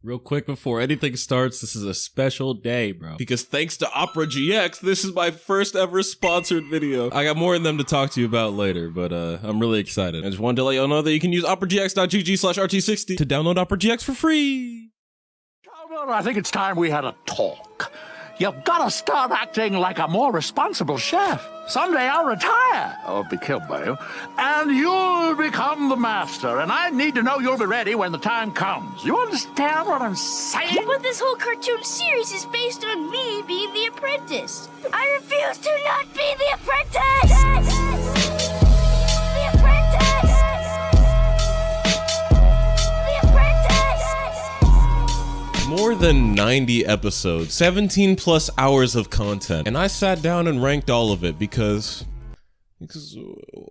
Real quick before anything starts, this is a special day, bro. Because thanks to OperaGX, this is my first ever sponsored video. I got more of them to talk to you about later, but I'm really excited. I just wanted to let y'all know that you can use operagx.gg/rt60 to download OperaGX for free. Chowder, I think it's time we had a talk. You've got to start acting like a more responsible chef. Someday I'll retire, or be killed by you, and you'll become the master, and I need to know you'll be ready when the time comes. You understand what I'm saying? But this whole cartoon series is based on me being the apprentice. I refuse to not be the apprentice! The apprentice! More than 90 episodes, 17 plus hours of content, and I sat down and ranked all of it because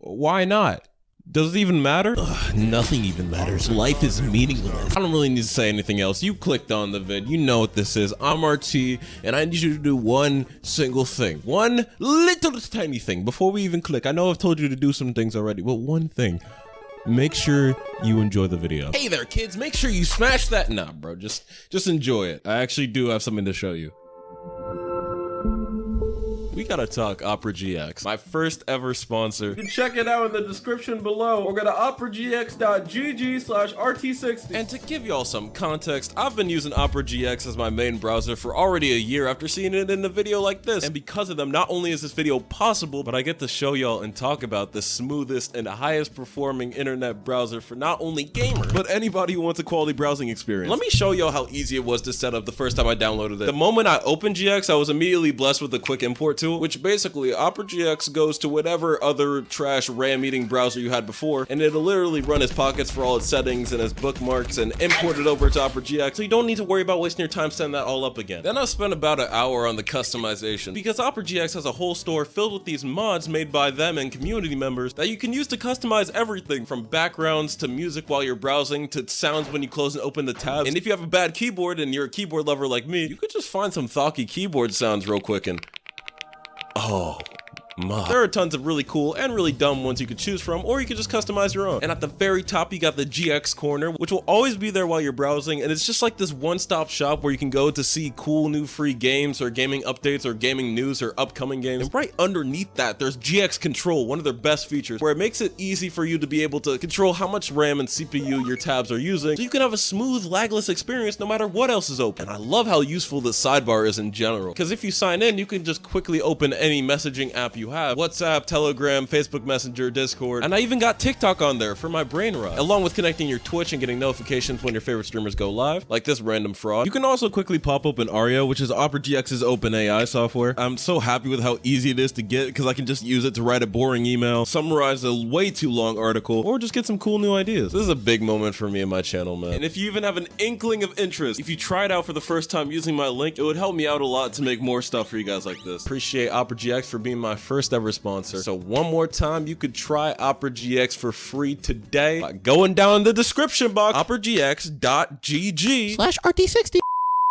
why not? Does it even matter? Ugh, nothing even matters. Life is meaningless. I don't really need to say anything else. You clicked on the vid. You know what this is. I'm RT, and I need you to do one single thing. One little tiny thing before we even click. I know I've told you to do some things already, but one thing. Make sure you enjoy the video. Hey there, kids. Make sure you smash that. Nah, bro. Just enjoy it. I actually do have something to show you. We gotta talk OperaGX, my first ever sponsor. You can check it out in the description below or go to operagx.gg/rt60. And to give y'all some context, I've been using OperaGX as my main browser for already a year after seeing it in a video like this. And because of them, not only is this video possible, but I get to show y'all and talk about the smoothest and highest performing internet browser for not only gamers, but anybody who wants a quality browsing experience. Let me show y'all how easy it was to set up the first time I downloaded it. The moment I opened GX, I was immediately blessed with a quick import tool, which basically OperaGX goes to whatever other trash RAM-eating browser you had before, and it'll literally run its pockets for all its settings and its bookmarks and import it over to OperaGX, so you don't need to worry about wasting your time setting that all up again. Then I spent about an hour on the customization, because OperaGX has a whole store filled with these mods made by them and community members that you can use to customize everything from backgrounds to music while you're browsing to sounds when you close and open the tabs. And if you have a bad keyboard and you're a keyboard lover like me, you could just find some thocky keyboard sounds real quick and oh my. There are tons of really cool and really dumb ones you could choose from, or you could just customize your own. And at the very top, you got the GX corner, which will always be there while you're browsing, and it's just like this one-stop shop where you can go to see cool new free games or gaming updates or gaming news or upcoming games. And right underneath that, there's GX Control, one of their best features, where it makes it easy for you to be able to control how much RAM and CPU your tabs are using, so you can have a smooth, lagless experience no matter what else is open. And I love how useful the sidebar is in general, because if you sign in, you can just quickly open any messaging app you have. WhatsApp, Telegram, Facebook Messenger, Discord, and I even got TikTok on there for my brain rot, along with connecting your Twitch and getting notifications when your favorite streamers go live, like this random fraud. You can also quickly pop open Aria, which is OperaGX's OpenAI software. I'm so happy with how easy it is to get, because I can just use it to write a boring email, summarize a way too long article, or just get some cool new ideas. This is a big moment for me and my channel, man. And if you even have an inkling of interest, if you try it out for the first time using my link, it would help me out a lot to make more stuff for you guys like this. Appreciate OperaGX for being my first ever sponsor. So one more time, you could try OperaGX for free today by going down in the description box, operagx.gg/rt60.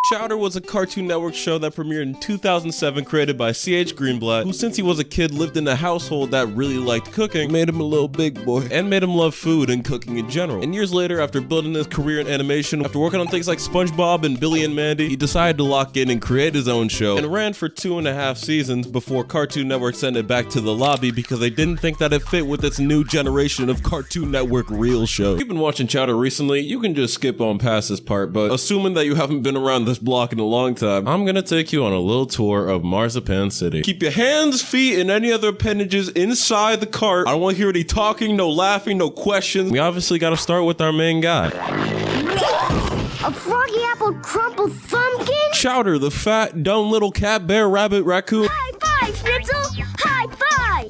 Chowder was a Cartoon Network show that premiered in 2007, created by C.H. Greenblatt, who since he was a kid lived in a household that really liked cooking, made him a little big boy, and made him love food and cooking in general. And years later, after building his career in animation, after working on things like SpongeBob and Billy and Mandy, he decided to lock in and create his own show, and ran for 2.5 seasons before Cartoon Network sent it back to the lobby because they didn't think that it fit with its new generation of Cartoon Network real shows. If you've been watching Chowder recently, you can just skip on past this part, but assuming that you haven't been around this block in a long time, I'm gonna take you on a little tour of Marzipan City. Keep your hands, feet, and any other appendages inside the cart. I don't want to hear any talking, no laughing, no questions. We obviously gotta start with our main guy. A froggy apple crumple thumbkin? Chowder, the fat, dumb little cat, bear, rabbit, raccoon. High five, Schnitzel! High five!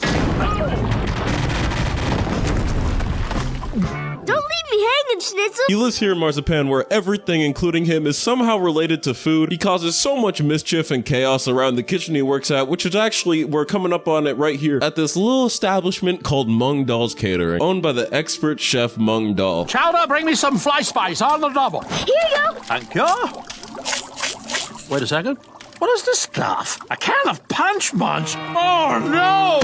Don't leave me hanging, Schnitzel! He lives here in Marzipan where everything, including him, is somehow related to food. He causes so much mischief and chaos around the kitchen he works at, which is actually, we're coming up on it right here, at this little establishment called Mung Doll's Catering, owned by the expert chef Mung Doll. Chowder, bring me some fly spice on the double. Here you go! Thank you. Wait a second. What is this stuff? A can of Punch Munch? Oh, no!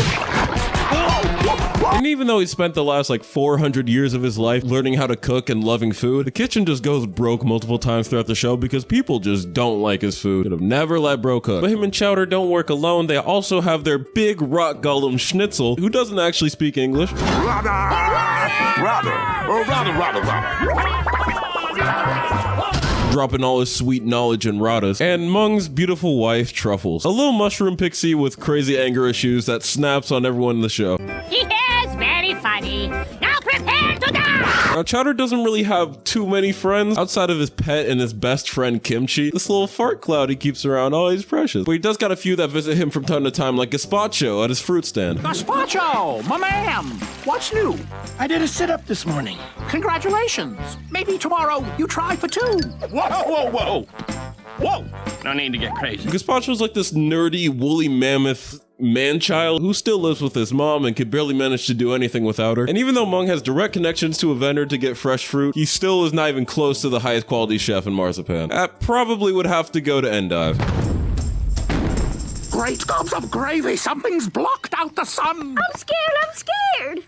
And even though he spent the last like 400 years of his life learning how to cook and loving food, the kitchen just goes broke multiple times throughout the show because people just don't like his food. Could have never let bro cook. But him and Chowder don't work alone. They also have their big rock golem Schnitzel, who doesn't actually speak English. Dropping all his sweet knowledge in Radas, and Mung's beautiful wife, Truffles, a little mushroom pixie with crazy anger issues that snaps on everyone in the show. He is very funny. Now prepare to die! Now, Chowder doesn't really have too many friends outside of his pet and his best friend Kimchi. This little fart cloud he keeps around, oh, he's precious. But he does got a few that visit him from time to time, like Gazpacho at his fruit stand. Gazpacho, my man. What's new? I did a sit-up this morning. Congratulations. Maybe tomorrow you try for 2. Whoa! No need to get crazy. Gazpacho's like this nerdy, woolly mammoth man-child who still lives with his mom and could barely manage to do anything without her. And even though Mung has direct connections to a vendor to get fresh fruit, he still is not even close to the highest quality chef in marzipan. That probably would have to go to Endive. Great gobs of gravy. Something's blocked out the sun. I'm scared.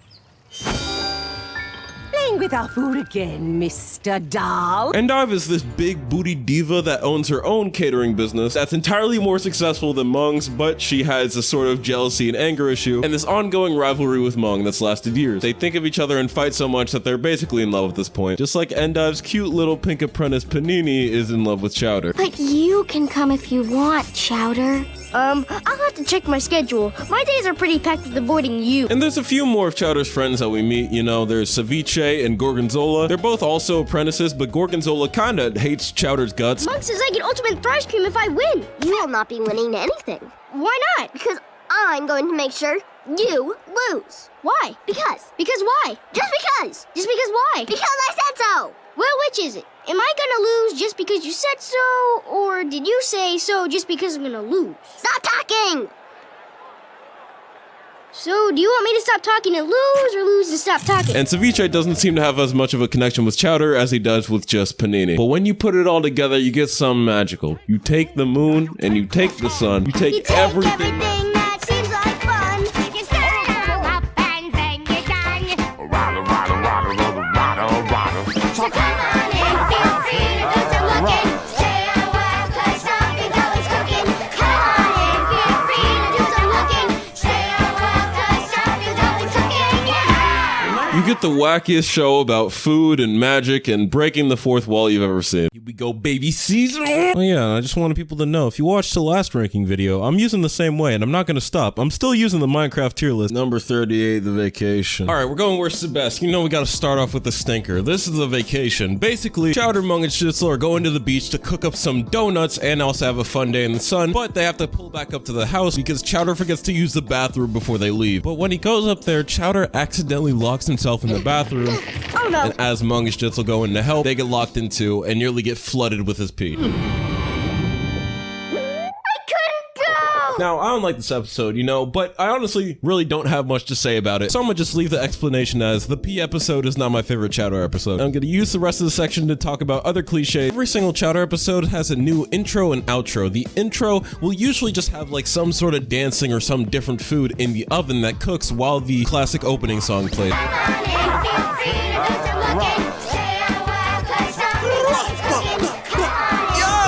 Playing with our food again, Mr. Doll. Endive is this big booty diva that owns her own catering business that's entirely more successful than Mung's, but she has a sort of jealousy and anger issue, and this ongoing rivalry with Mung that's lasted years. They think of each other and fight so much that they're basically in love at this point. Just like Endive's cute little pink apprentice Panini is in love with Chowder. But you can come if you want, Chowder. I'll have to check my schedule. My days are pretty packed with avoiding you. And there's a few more of Chowder's friends that we meet. You know, there's Ceviche and Gorgonzola. They're both also apprentices, but Gorgonzola kinda hates Chowder's guts. Mug says I get ultimate thrice cream if I win. You will not be winning anything. Why not? Because I'm going to make sure you lose. Why? Because. Because why? Just because. Just because why? Because I said so. Well, which is it? Am I gonna lose just because you said so, or did you say so just because I'm gonna lose? Stop talking! So, do you want me to stop talking and lose, or lose to stop talking? And Ceviche doesn't seem to have as much of a connection with Chowder as he does with just Panini. But when you put it all together, you get something magical. You take the moon, and you take the sun. You take everything that seems like fun. You stand up and then you're done. So come on in, feel free to do some looking. Stay a while, 'cause something's always cooking. Come on in, feel free to do some looking. Stay a while, 'cause something's always cooking, yeah! You get the wackiest show about food and magic and breaking the fourth wall you've ever seen. Here we go, baby season! Oh yeah, I just wanted people to know, if you watched the last ranking video, I'm using the same way, and I'm not gonna stop. I'm still using the Minecraft tier list. Number 38, the vacation. Alright, we're going worst to best. You know we gotta start off with the stinker. This is the vacation. Basically, Chowder, Mung, and Schnitzel are going to the beach to cook up some donuts and also have a fun day in the sun, but they have to pull back up to the house because Chowder forgets to use the bathroom before they leave. But when he goes up there, Chowder accidentally locks himself in the bathroom. Oh no. And as Mung and Schnitzel go in to help, they get locked in too and nearly get flooded with his pee. Now, I don't like this episode, you know, but I honestly really don't have much to say about it. So I'm gonna just leave the explanation as the pee episode is not my favorite Chowder episode. I'm gonna use the rest of the section to talk about other cliches. Every single Chowder episode has a new intro and outro. The intro will usually just have like some sort of dancing or some different food in the oven that cooks while the classic opening song plays.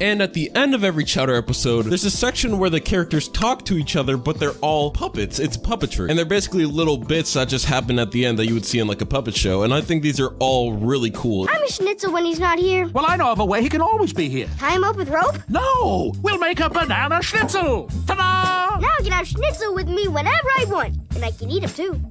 And at the end of every Chowder episode, there's a section where the characters talk to each other, but they're all puppets. It's puppetry. And they're basically little bits that just happen at the end that you would see in like a puppet show. And I think these are all really cool. I'm a Schnitzel when he's not here. Well, I know of a way he can always be here. Tie him up with rope? No! We'll make a banana schnitzel! Ta-da! Now I can have Schnitzel with me whenever I want. And I can eat him too.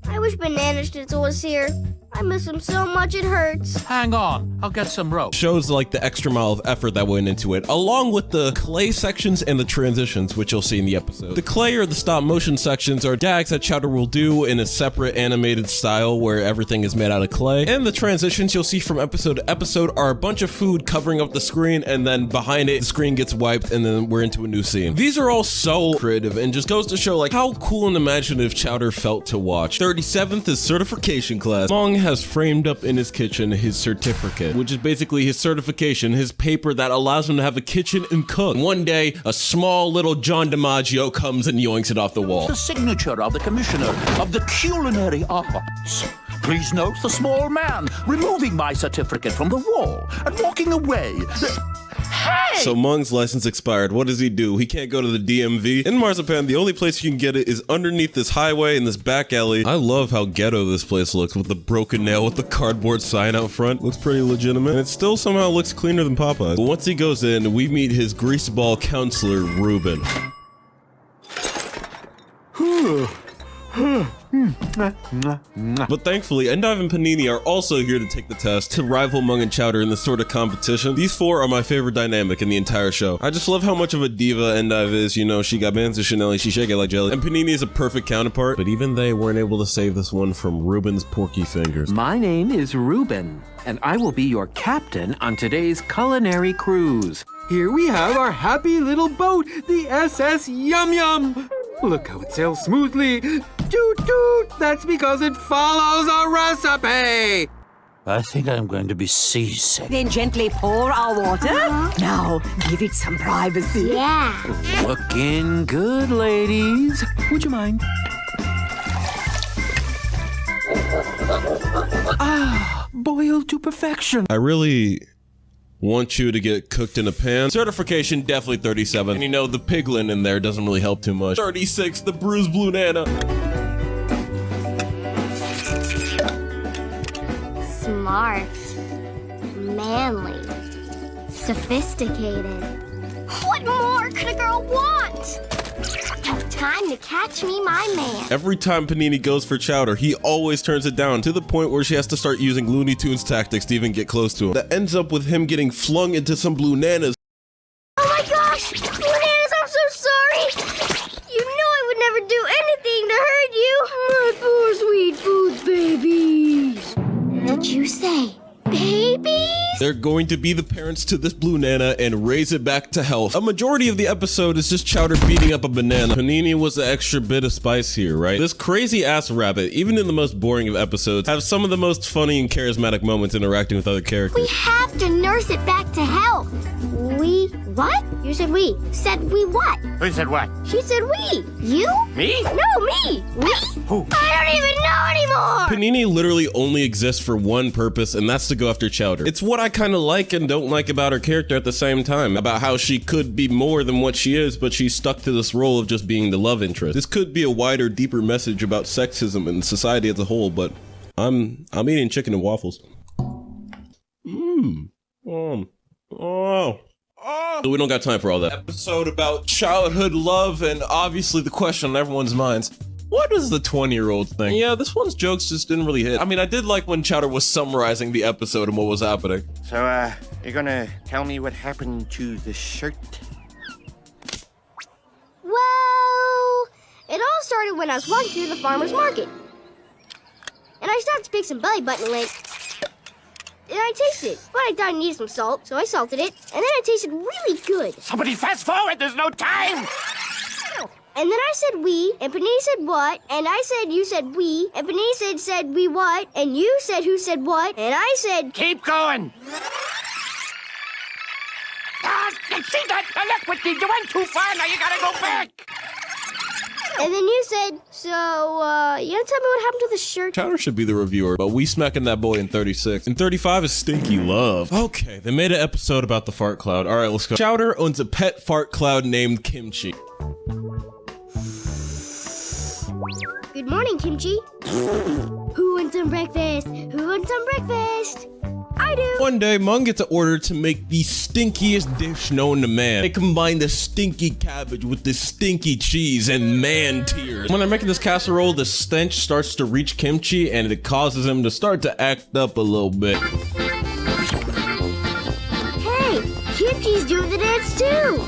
I wish Banana Schnitzel was here. I miss him so much it hurts. Hang on, I'll get some rope. Shows like the extra mile of effort that went into it, along with the clay sections and the transitions, which you'll see in the episode. The clay or the stop motion sections are gags that Chowder will do in a separate animated style where everything is made out of clay. And the transitions you'll see from episode to episode are a bunch of food covering up the screen, and then behind it, the screen gets wiped, and then we're into a new scene. These are all so creative and just goes to show like how cool and imaginative Chowder felt to watch. 37th is certification class. Mung has framed up in his kitchen his certificate, which is basically his certification, his paper that allows him to have a kitchen and cook. One day, a small little John DiMaggio comes and yoinks it off the wall. The signature of the Commissioner of the Culinary Arts. Please note the small man removing my certificate from the wall and walking away. Hey! So Mung's license expired. What does he do? He can't go to the DMV. In Marzipan, the only place you can get it is underneath this highway in this back alley. I love how ghetto this place looks with the broken nail with the cardboard sign out front. Looks pretty legitimate. And it still somehow looks cleaner than Popeye's. But once he goes in, we meet his greaseball counselor, Ruben. But thankfully, Endive and Panini are also here to take the test to rival Mung and Chowder in this sort of competition. These four are my favorite dynamic in the entire show. I just love how much of a diva Endive is, you know, she got bands of Chanel, she shake it like jelly. And Panini is a perfect counterpart, but even they weren't able to save this one from Ruben's porky fingers. My name is Ruben, and I will be your captain on today's culinary cruise. Here we have our happy little boat, the SS Yum Yum. Look how it sails smoothly. Toot toot, that's because it follows a recipe. I think I'm going to be seasick. Then gently pour our water. Now, give it some privacy. Yeah. Looking good, ladies. Would you mind? Ah, boiled to perfection. I really want you to get cooked in a pan. Certification, definitely 37. And you know, the piglin in there doesn't really help too much. 36, the bruised blue nana. Smart. Manly. Sophisticated. What more could a girl want? Time to catch me, my man. Every time Panini goes for Chowder, he always turns it down to the point where she has to start using Looney Tunes tactics to even get close to him. That ends up with him getting flung into some blue nanas. Oh my gosh! Blue Nanas, I'm so sorry! You know I would never do anything to hurt you! My poor sweet food babies! Did you say babies? They're going to be the parents to this blue nana and raise it back to health. A majority of the episode is just Chowder beating up a banana. Panini was the extra bit of spice here, right? This crazy ass rabbit, even in the most boring of episodes, have some of the most funny and charismatic moments interacting with other characters. We have to nurse it back to health. We what? You said we. Said we what? Who said what? She said we. You? Me? No, me. We? Who? I don't even know anymore. Panini literally only exists for one purpose, and that's to go after Chowder. It's what I kind of like and don't like about her character at the same time, about how she could be more than what she is, but she's stuck to this role of just being the love interest. This could be a wider, deeper message about sexism and society as a whole, but I'm eating chicken and waffles. We don't got time for all that. Episode about childhood love and obviously the question on everyone's minds. What does the 20-year-old think? Yeah, this one's jokes just didn't really hit. I mean, I did like when Chowder was summarizing the episode and what was happening. So, you're gonna tell me what happened to the shirt? Well, it all started when I was walking through the farmer's market. And I stopped to pick some belly button link. And I tasted it, but I thought I needed some salt, so I salted it, and then it tasted really good. Somebody fast forward, there's no time! And then I said we, and Panini said what, and I said you said we, and Panini said we what, and you said who said what, and I said... Keep going! See that? Look what you went too far, now you gotta go back! And then you said, so, you gonna tell me what happened to the shirt? Chowder should be the reviewer, but we smacking that boy in 36. And 35 is Stinky Love. Okay, they made an episode about the fart cloud. All right, let's go. Chowder owns a pet fart cloud named Kimchi. Good morning, Kimchi. Who wants some breakfast? Who wants some breakfast? I do. One day, Mung gets an order to make the stinkiest dish known to man. They combine the stinky cabbage with the stinky cheese and man tears. When they're making this casserole, the stench starts to reach Kimchi and it causes him to start to act up a little bit. Hey, Kimchi's doing the dance too.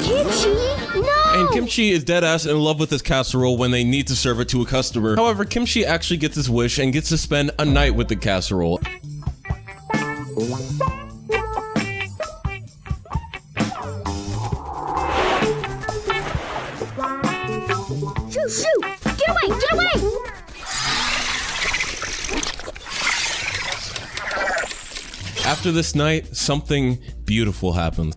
Kimchi? No! And Kimchi is dead ass in love with his casserole when they need to serve it to a customer. However, Kimchi actually gets his wish and gets to spend a night with the casserole. Shoo, shoo! Get away! Get away! After this night, something beautiful happens.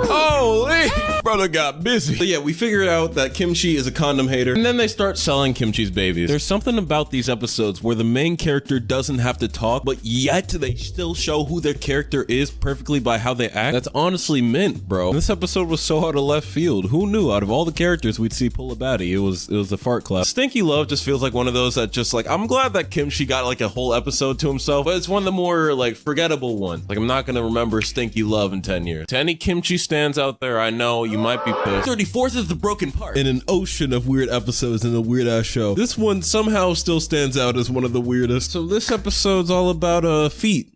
Holy! Brother got busy. So yeah, we figured out that Kimchi is a condom hater, and then they start selling Kimchi's babies. There's something about these episodes where the main character doesn't have to talk, but yet they still show who their character is perfectly by how they act. That's honestly mint, bro. And this episode was so out of left field. Who knew out of all the characters we'd see pull a baddie? It was a fart clap. Stinky Love just feels like one of those that just like, I'm glad that Kimchi got like a whole episode to himself, but it's one of the more like forgettable ones. Like I'm not gonna remember Stinky Love in 10 years. To any Kimchi stands out there, I know you might be pissed. 34th is the broken part. In an ocean of weird episodes in a weird ass show, this one somehow still stands out as one of the weirdest. So this episode's all about feet.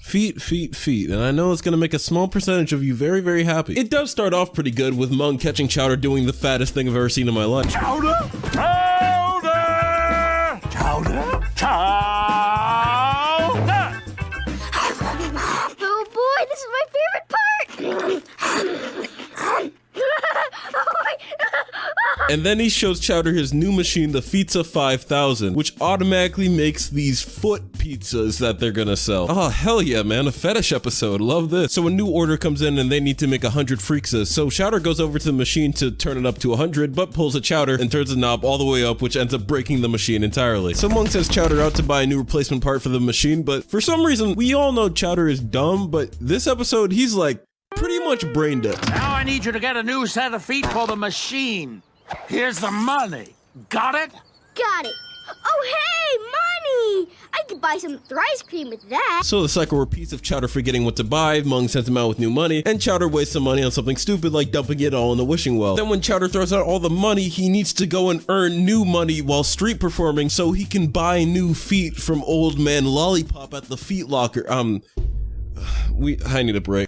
Feet. And I know it's gonna make a small percentage of you very, very happy. It does start off pretty good with Mung catching Chowder doing the fattest thing I've ever seen in my life. Chowder! Chowder! Chowder! Chowder! Oh boy, this is my favorite part. And then he shows Chowder his new machine, the Pizza 5000, which automatically makes these foot pizzas that they're gonna sell. Oh, hell yeah, man, a fetish episode, love this. So a new order comes in and they need to make 100 freaksas. So Chowder goes over to the machine to turn it up to 100, but pulls a Chowder and turns the knob all the way up, which ends up breaking the machine entirely. So Mung sends Chowder out to buy a new replacement part for the machine, but for some reason, we all know Chowder is dumb, but this episode, he's like, pretty much brain dead. Now I need you to get a new set of feet for the machine. Here's the money. Got it? Got it. Oh, hey, money! I could buy some ice cream with that. So the cycle repeats of Chowder forgetting what to buy, Mung sends him out with new money, and Chowder wastes some money on something stupid like dumping it all in the wishing well. Then when Chowder throws out all the money, he needs to go and earn new money while street performing so he can buy new feet from Old Man Lollipop at the feet locker. I need a break.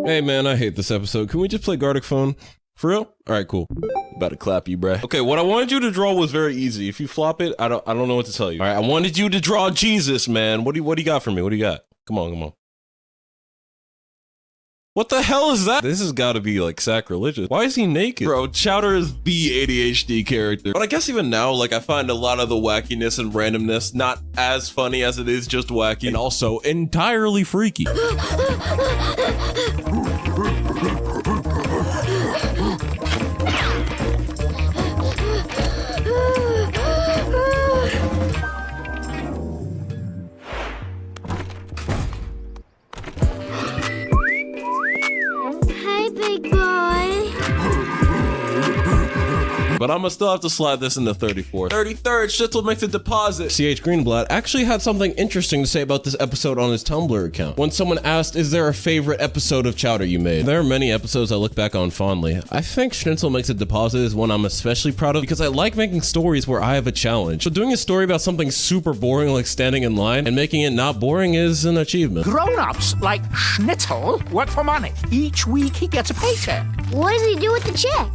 Hey man, I hate this episode. Can we just play Gartic Phone? For real? Alright, cool. About to clap you, bruh. Okay, what I wanted you to draw was very easy. If you flop it, I don't know what to tell you. Alright, I wanted you to draw Jesus, man. What do you got for me? What do you got? Come on. What the hell is that? This has got to be like sacrilegious. Why is he naked? Bro, Chowder is the ADHD character. But I guess even now, like I find a lot of the wackiness and randomness not as funny as it is just wacky, and also entirely freaky. But I'ma still have to slide this into 34th. 33rd, Schnitzel makes a deposit. CH Greenblatt actually had something interesting to say about this episode on his Tumblr account. When someone asked, is there a favorite episode of Chowder you made? There are many episodes I look back on fondly. I think Schnitzel makes a deposit is one I'm especially proud of because I like making stories where I have a challenge. So doing a story about something super boring like standing in line and making it not boring is an achievement. Grown-ups like Schnitzel work for money. Each week he gets a paycheck. What does he do with the check?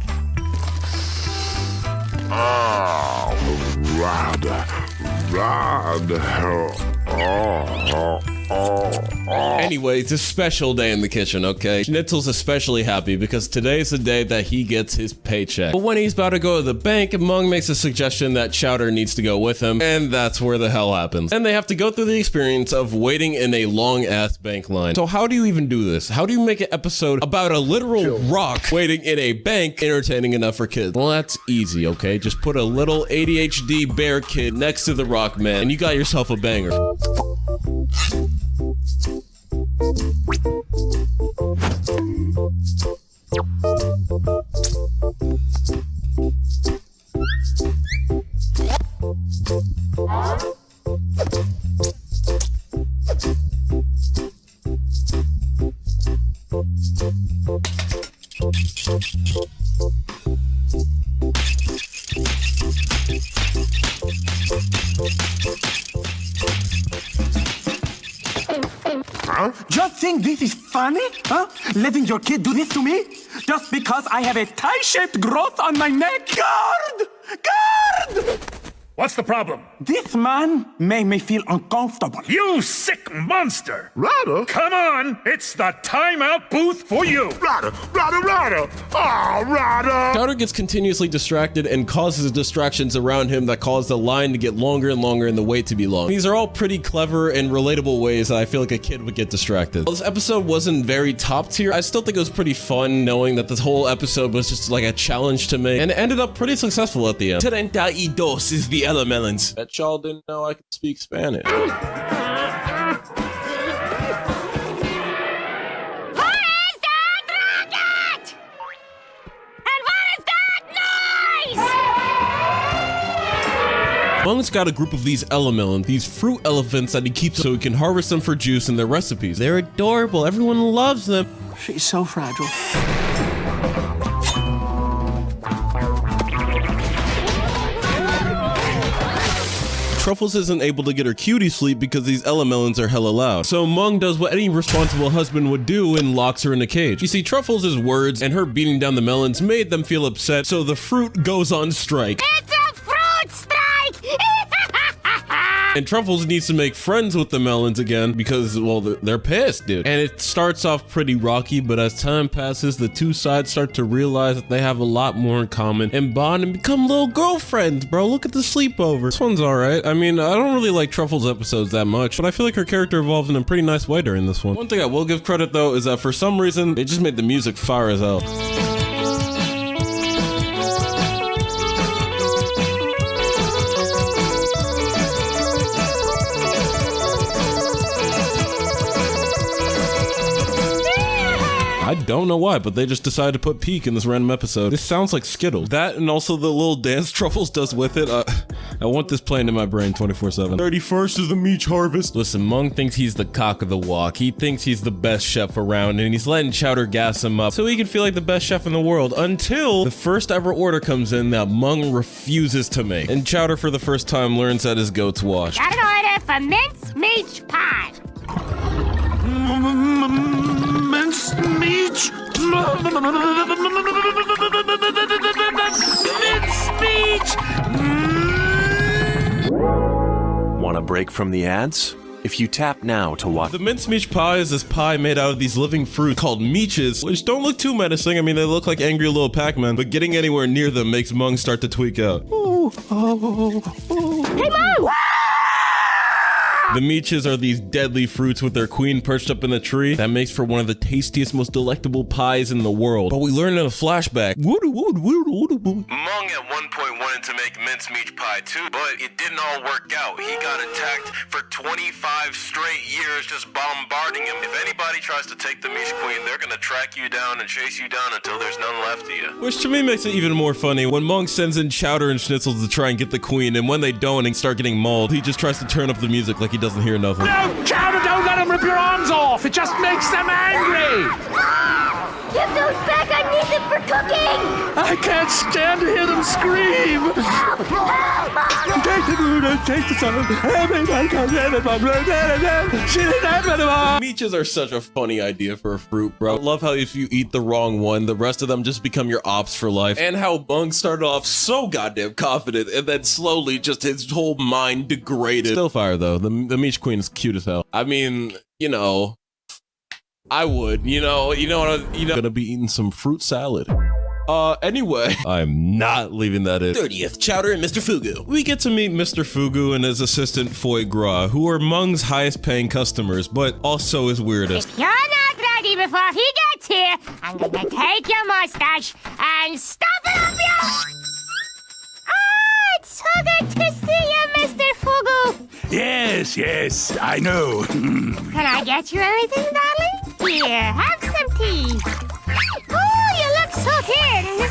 Anyway, it's a special day in the kitchen, okay? Schnitzel's especially happy because today's the day that he gets his paycheck. But when he's about to go to the bank, Mung makes a suggestion that Chowder needs to go with him, and that's where the hell happens. And they have to go through the experience of waiting in a long-ass bank line. So how do you even do this? How do you make an episode about a literal rock waiting in a bank entertaining enough for kids? Well, that's easy, okay? Just put a little ADHD bear kid next to the rock man, and you got yourself a banger. Just think this is funny? Huh? Letting your kid do this to me? Just because I have a tie-shaped growth on my neck? Guard! Guard! What's the problem? This man made me feel uncomfortable. You sick monster! Ryder? Come on, it's the timeout booth for you! Ryder! Oh, Ryder! Chowder gets continuously distracted and causes distractions around him that cause the line to get longer and longer and the wait to be long. These are all pretty clever and relatable ways that I feel like a kid would get distracted. While this episode wasn't very top tier, I still think it was pretty fun knowing that this whole episode was just like a challenge to me, and it ended up pretty successful at the end. 32 is the elemelons. Bet y'all didn't know I could speak Spanish. Mung's got a group of these elemelons, these fruit elephants that he keeps so he can harvest them for juice in their recipes. They're adorable. Everyone loves them. She's so fragile. Truffles isn't able to get her cutie sleep because these elemelons are hella loud. So Mung does what any responsible husband would do and locks her in a cage. You see, Truffles' words and her beating down the melons made them feel upset, so the fruit goes on strike. It's a fruit strike! And Truffles needs to make friends with the melons again because, well, they're pissed, dude. And it starts off pretty rocky, but as time passes, the two sides start to realize that they have a lot more in common and bond and become little girlfriends, bro. Look at the sleepover. This one's all right. I mean, I don't really like Truffles episodes that much, but I feel like her character evolved in a pretty nice way during this one. One thing I will give credit, though, is that for some reason, they just made the music fire as hell. I don't know why, but they just decided to put Peak in this random episode. This sounds like Skittles. That and also the little dance Truffles does with it. I want this playing in my brain 24/7. 31st is the Meech harvest. Listen, Mung thinks he's the cock of the walk. He thinks he's the best chef around, and he's letting Chowder gas him up so he can feel like the best chef in the world until the first ever order comes in that Mung refuses to make. And Chowder, for the first time, learns that his goat's washed. Got an order for mince meat pie. Mince meat! Mince meat! Want a break from the ads? If you tap now to watch... The mincemeat pie is this pie made out of these living fruit called meeches, which don't look too menacing. I mean, they look like angry little Pac-Man, but getting anywhere near them makes Mung start to tweak out. Hey, Mom! The meeches are these deadly fruits with their queen perched up in the tree that makes for one of the tastiest, most delectable pies in the world. But we learn in a flashback. Mung at one point wanted to make mincemeat pie too, but it didn't all work out. He got attacked for 25 straight years just bombarding him. If anybody tries to take the meat queen, they're gonna track you down and chase you down until there's none left of you. Which to me makes it even more funny when Mung sends in Chowder and Schnitzel to try and get the queen, and when they don't and start getting mauled, he just tries to turn up the music like he doesn't hear nothing. No, Chowder, don't let him rip your arms off. It just makes them angry. Give those back! I need them for cooking! I can't stand to hear them scream. Take the noodles, take the sauce. Everybody comes in and Meeches are such a funny idea for a fruit, bro. I love how if you eat the wrong one, the rest of them just become your ops for life. And how Mung started off so goddamn confident and then slowly just his whole mind degraded. Still fire though. The Meech Queen is cute as hell. I mean, you know, I would, gonna be eating some fruit salad. Anyway, I'm not leaving that in. 30th, Chowder and Mr. Fugu. We get to meet Mr. Fugu and his assistant Foie Gras, who are Mung's highest paying customers, but also his weirdest. If you're not ready before he gets here, I'm gonna take your mustache and stuff it up your... Oh, it's so good to see you, Mr. Fugu. Yes, I know. Can I get you anything, darling? Here, have some tea. Oh, you look so good.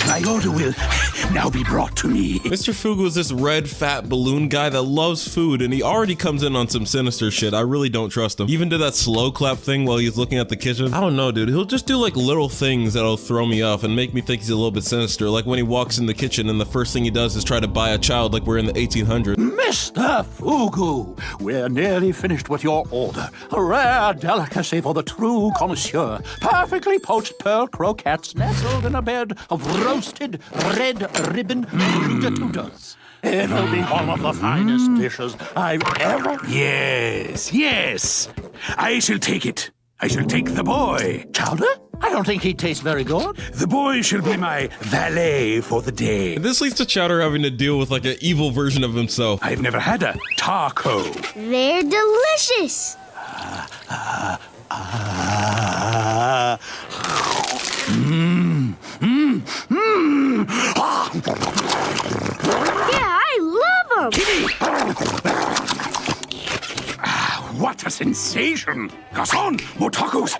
My order will now be brought to me. Mr. Fugu is this red, fat balloon guy that loves food, and he already comes in on some sinister shit. I really don't trust him. Even did that slow clap thing while he's looking at the kitchen. I don't know, dude. He'll just do like little things that'll throw me off and make me think he's a little bit sinister. Like when he walks in the kitchen and the first thing he does is try to buy a child like we're in the 1800s. Mr. Fugu, we're nearly finished with your order. A rare delicacy for the true connoisseur. Perfectly poached pearl croquettes nestled in a bed of roasted red ribbon frittatutas. It'll be one of the finest dishes I've ever... Yes, yes. I shall take it. I shall take the boy. Chowder? I don't think he'd taste very good. The boy shall be my valet for the day. This leads to Chowder having to deal with like an evil version of himself. I've never had a taco. They're delicious. Yeah, I love them. What a sensation! Garçon, more tacos!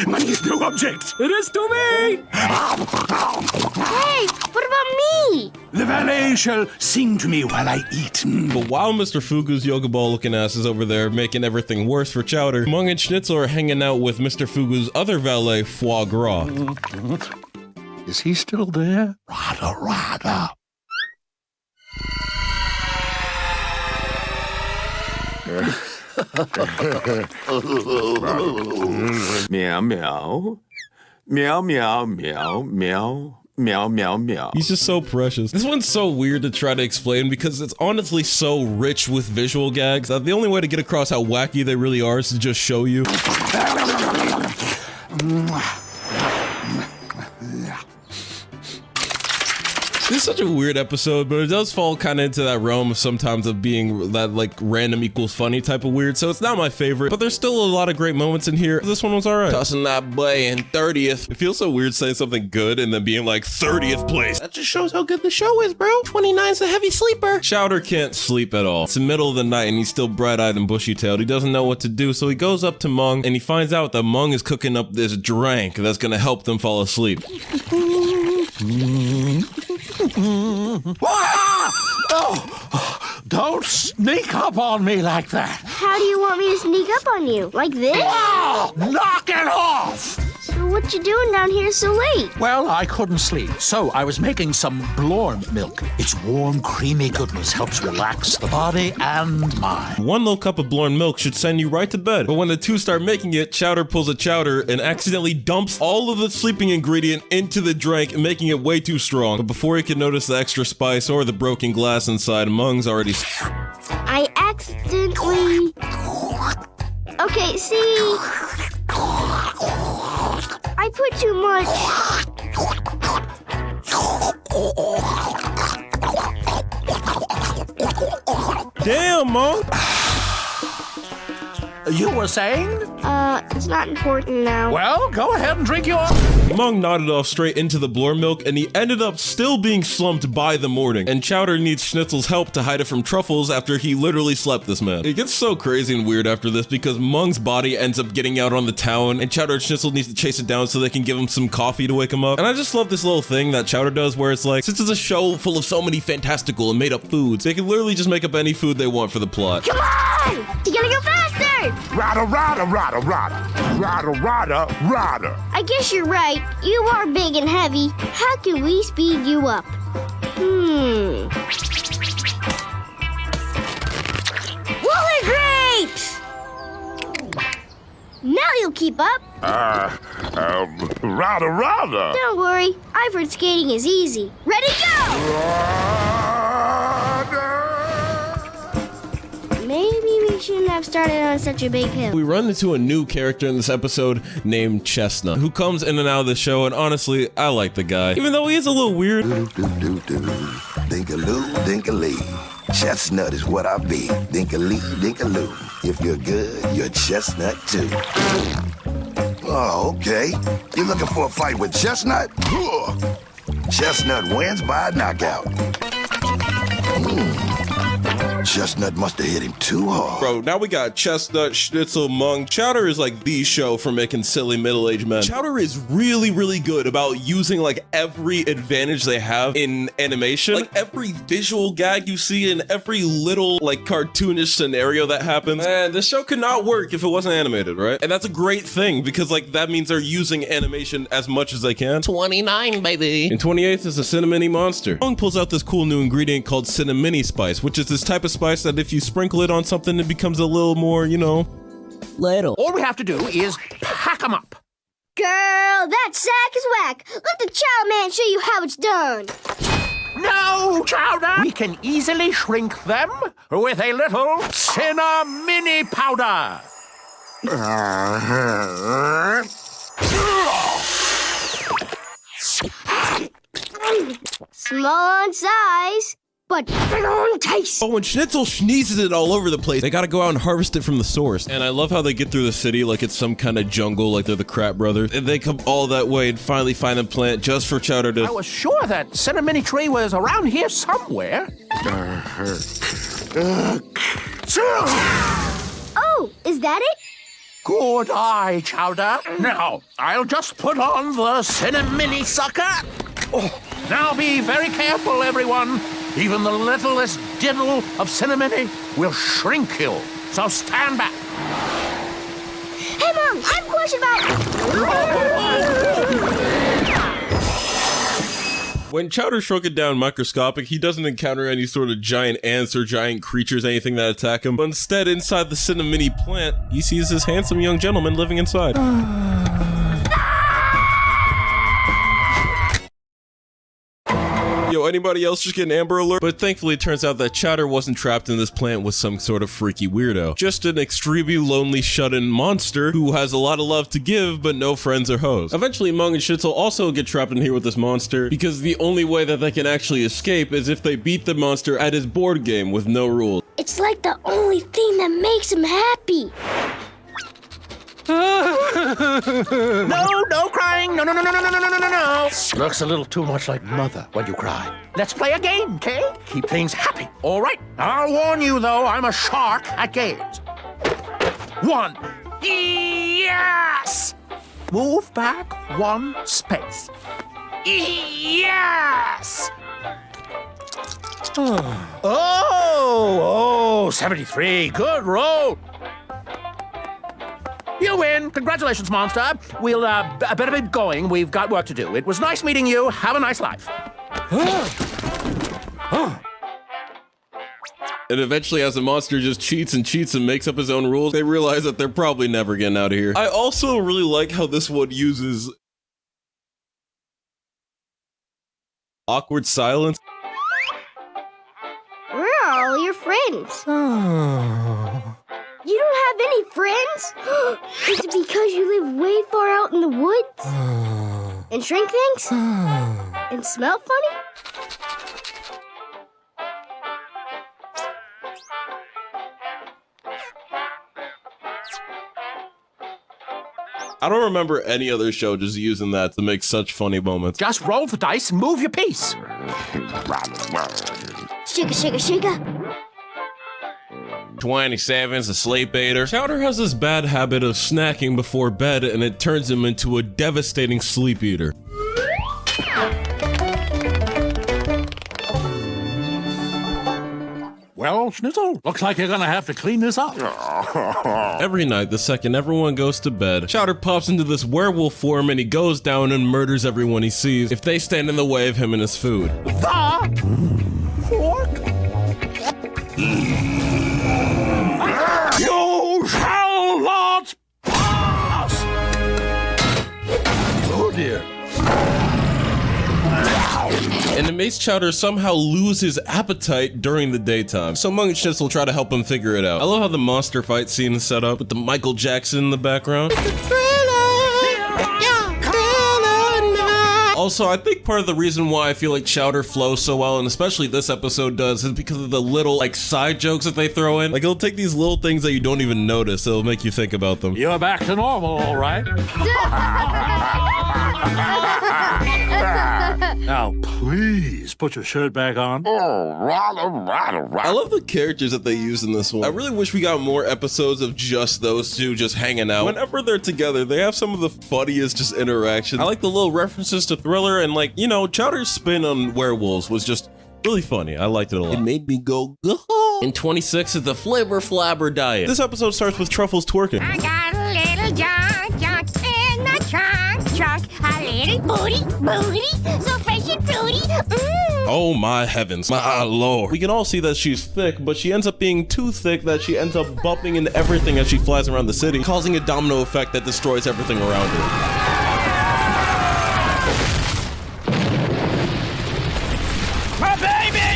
Money is no object! It is to me! Hey, what about me? The valet shall sing to me while I eat. But while Mr. Fugu's yoga ball looking ass is over there making everything worse for Chowder, Mung and Schnitzel are hanging out with Mr. Fugu's other valet, Foie Gras. Is he still there? Rada. Meow, meow. Meow, meow, meow, meow. Meow, meow, meow. He's just so precious. This one's so weird to try to explain because it's honestly so rich with visual gags that the only way to get across how wacky they really are is to just show you. This is such a weird episode, but it does fall kind of into that realm of sometimes of being that like random equals funny type of weird, so it's not my favorite, but there's still a lot of great moments in here. This one was alright. Tossing that boy in 30th. It feels so weird saying something good and then being like 30th place. That just shows how good the show is, bro. 29's a heavy sleeper. Chowder can't sleep at all. It's the middle of the night and he's still bright-eyed and bushy-tailed. He doesn't know what to do, so he goes up to Mung and he finds out that Mung is cooking up this drink that's gonna help them fall asleep. Oh, don't sneak up on me like that. How do you want me to sneak up on you? Like this? Oh, knock it off! So what you doing down here so late? Well, I couldn't sleep, so I was making some Blorm milk. Its warm, creamy goodness helps relax the body and mind. One little cup of Blorn milk should send you right to bed. But when the two start making it, Chowder pulls a Chowder and accidentally dumps all of the sleeping ingredient into the drink, making it way too strong. But before he can notice the extra spice or the broken glass inside, Mung's already... I accidentally... Okay, see... I put too much... Damn, Mung! You were saying? It's not important now. Well, go ahead and drink your... Mung nodded off straight into the Blorm milk, and he ended up still being slumped by the morning. And Chowder needs Schnitzel's help to hide it from Truffles after he literally slept this man. It gets so crazy and weird after this because Mung's body ends up getting out on the town, and Chowder and Schnitzel needs to chase it down so they can give him some coffee to wake him up. And I just love this little thing that Chowder does where it's like, since it's a show full of so many fantastical and made up foods, they can literally just make up any food they want for the plot. Come on! You gotta go faster! Rada, rada, rada, rada. Rada, rada, rada. I guess you're right. You are big and heavy. How can we speed you up? Wooly grapes! Now you'll keep up. Rada, rada. Don't worry. I've heard skating is easy. Ready, go! Maybe we shouldn't have started on such a big hill. We run into a new character in this episode named Chestnut, who comes in and out of the show, and honestly, I like the guy. Even though he is a little weird. Dinkaloo, dinkalee. Chestnut is what I be. Dinkalee, dinkaloo. If you're good, you're chestnut too. Oh, okay. You're looking for a fight with Chestnut? Chestnut wins by a knockout. Chestnut must have hit him too hard. Bro, now we got Chestnut, Schnitzel, Mung. Chowder is like the show for making silly middle-aged men. Chowder is really, really good about using like every advantage they have in animation. Like every visual gag you see in every little like cartoonish scenario that happens. And this show could not work if it wasn't animated, right? And that's a great thing because like that means they're using animation as much as they can. 29, baby. And 28th is a cinnamony monster. Mung pulls out this cool new ingredient called cinnamony spice, which is this type of spice that if you sprinkle it on something, it becomes a little more, you know, Little. All we have to do is pack them up. Girl, that sack is whack. Let the chow man show you how it's done. No, Chowder! We can easily shrink them with a little cinnamon powder. Small on size, but big on taste. Oh, when Schnitzel sneezes it all over the place, they gotta go out and harvest it from the source. And I love how they get through the city like it's some kind of jungle, like they're the Crap Brothers. And they come all that way and finally find a plant just for Chowder to... I was sure that cinnamon tree was around here somewhere. Oh, is that it? Good eye, Chowder. Now, I'll just put on the cinnamon sucker. Oh, now be very careful, everyone. Even the littlest diddle of cinnamon will shrink you. So stand back. Hey, Mom, I have a question about... When Chowder shrunk it down microscopic, he doesn't encounter any sort of giant ants or giant creatures, anything that attack him. But instead, inside the cinnamon plant, he sees this handsome young gentleman living inside. Yo, anybody else just get an Amber Alert? But thankfully, it turns out that Chowder wasn't trapped in this plant with some sort of freaky weirdo. Just an extremely lonely, shut-in monster who has a lot of love to give, but no friends or hoes. Eventually, Mung and Schnitzel also get trapped in here with this monster, because the only way that they can actually escape is if they beat the monster at his board game with no rules. It's like the only thing that makes him happy. No crying. No. Looks a little too much like Mother when you cry. Let's play a game, okay? Keep things happy. All right. I'll warn you, though, I'm a shark at games. 1. Yes! Move back 1 space. Yes! Oh, 73. Good roll. You win. Congratulations, monster. We'll better be going. We've got work to do. It was nice meeting you. Have a nice life. And eventually, as the monster just cheats and makes up his own rules, they realize that they're probably never getting out of here. I also really like how this one uses awkward silence. Where are all your friends? You don't have any friends? Is it because you live way far out in the woods? And shrink things? And smell funny? I don't remember any other show just using that to make such funny moments. Just roll the dice and move your piece. Shika. 27's a sleep eater. Chowder has this bad habit of snacking before bed, and it turns him into a devastating sleep eater. Well, Schnitzel, looks like you're gonna have to clean this up. Every night, the second everyone goes to bed, Chowder pops into this werewolf form and he goes down and murders everyone he sees if they stand in the way of him and his food. The fork? You shall not pass! Oh dear. And it makes Chowder somehow lose his appetite during the daytime. So Mung and Schnitzel try to help him figure it out. I love how the monster fight scene is set up with the Michael Jackson in the background. Also, I think part of the reason why I feel like Chowder flows so well, and especially this episode does, is because of the little, like, side jokes that they throw in. Like, it'll take these little things that you don't even notice, it'll make you think about them. You're back to normal, all right? Now, please put your shirt back on. I love the characters that they use in this one. I really wish we got more episodes of just those two just hanging out. Whenever they're together, they have some of the funniest just interactions. I like the little references to Thriller, and like, you know, Chowder's spin on werewolves was just really funny. I liked it a lot. It made me go, gah. In 26 is the Flavor Flabber Diet. This episode starts with Truffles twerking. I got a little junk in the trunk. this trunk. A little booty, so fresh and fruity. Oh my heavens, my lord. We can all see that she's thick, but she ends up being too thick that she ends up bumping into everything as she flies around the city, causing a domino effect that destroys everything around her.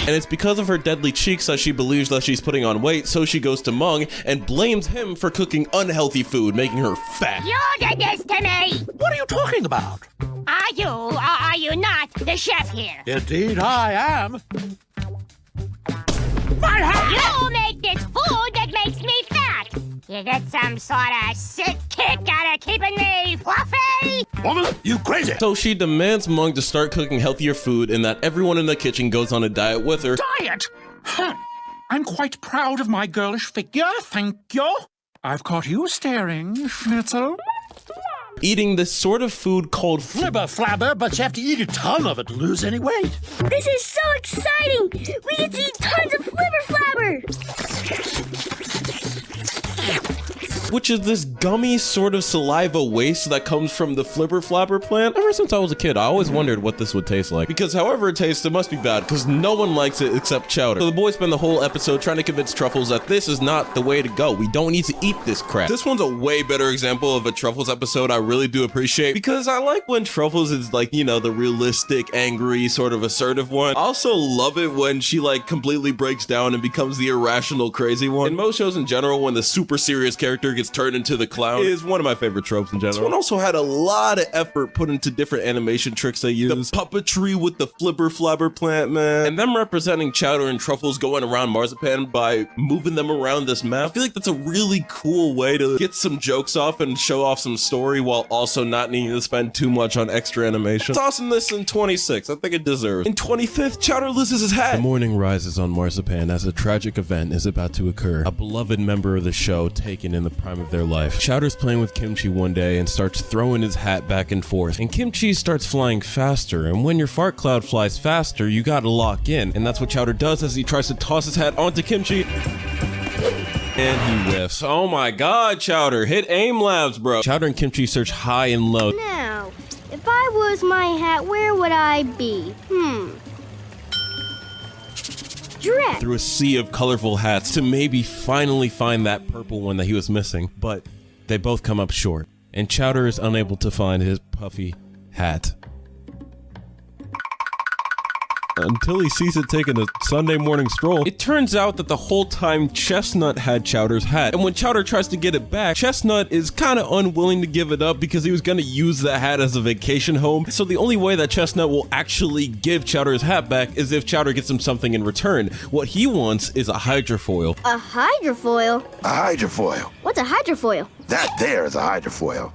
And it's because of her deadly cheeks that she believes that she's putting on weight, so she goes to Mung and blames him for cooking unhealthy food, making her fat. You did this to me! What are you talking about? Are you not the chef here? Indeed, I am. You make this food that makes me fat! You get some sort of sick kick out of keeping me fluffy? Woman, you crazy! So she demands Mung to start cooking healthier food and that everyone in the kitchen goes on a diet with her. Diet? I'm quite proud of my girlish figure, thank you. I've caught you staring, Schnitzel. Eating this sort of food called flibber flabber, but you have to eat a ton of it to lose any weight. This is so exciting! We get to eat tons of flibber flabber! Which is this gummy sort of saliva waste that comes from the flibber flabber plant. Ever since I was a kid, I always wondered what this would taste like. Because however it tastes, it must be bad, because no one likes it except Chowder. So the boys spend the whole episode trying to convince Truffles that this is not the way to go. We don't need to eat this crap. This one's a way better example of a Truffles episode I really do appreciate, because I like when Truffles is like, you know, the realistic, angry, sort of assertive one. I also love it when she like completely breaks down and becomes the irrational, crazy one. In most shows in general, when the super serious character gets turned into the clown is one of my favorite tropes in general. This one also had a lot of effort put into different animation tricks they use. The puppetry with the flibber flabber plant, man. And them representing Chowder and Truffles going around Marzipan by moving them around this map. I feel like that's a really cool way to get some jokes off and show off some story while also not needing to spend too much on extra animation. Tossing this in 26, I think it deserves. In 25th, Chowder loses his hat. The morning rises on Marzipan as a tragic event is about to occur. A beloved member of the show taken in the prime of their life. Chowder's playing with Kimchi one day and starts throwing his hat back and forth, and Kimchi starts flying faster, and when your fart cloud flies faster, you gotta lock in, and that's what Chowder does as he tries to toss his hat onto Kimchi. And he whiffs. Oh my god, Chowder, hit aim labs, bro. Chowder and Kimchi search high and low. Now, if I was my hat, where would I be? Dress. Through a sea of colorful hats to maybe finally find that purple one that he was missing, but they both come up short, and Chowder is unable to find his puffy hat. Until he sees it taking a Sunday morning stroll. It turns out that the whole time Chestnut had Chowder's hat, and when Chowder tries to get it back, Chestnut is kind of unwilling to give it up because he was gonna use the hat as a vacation home. So the only way that Chestnut will actually give Chowder's hat back is if Chowder gets him something in return. What he wants is a hydrofoil. A hydrofoil? A hydrofoil. What's a hydrofoil? That there is a hydrofoil.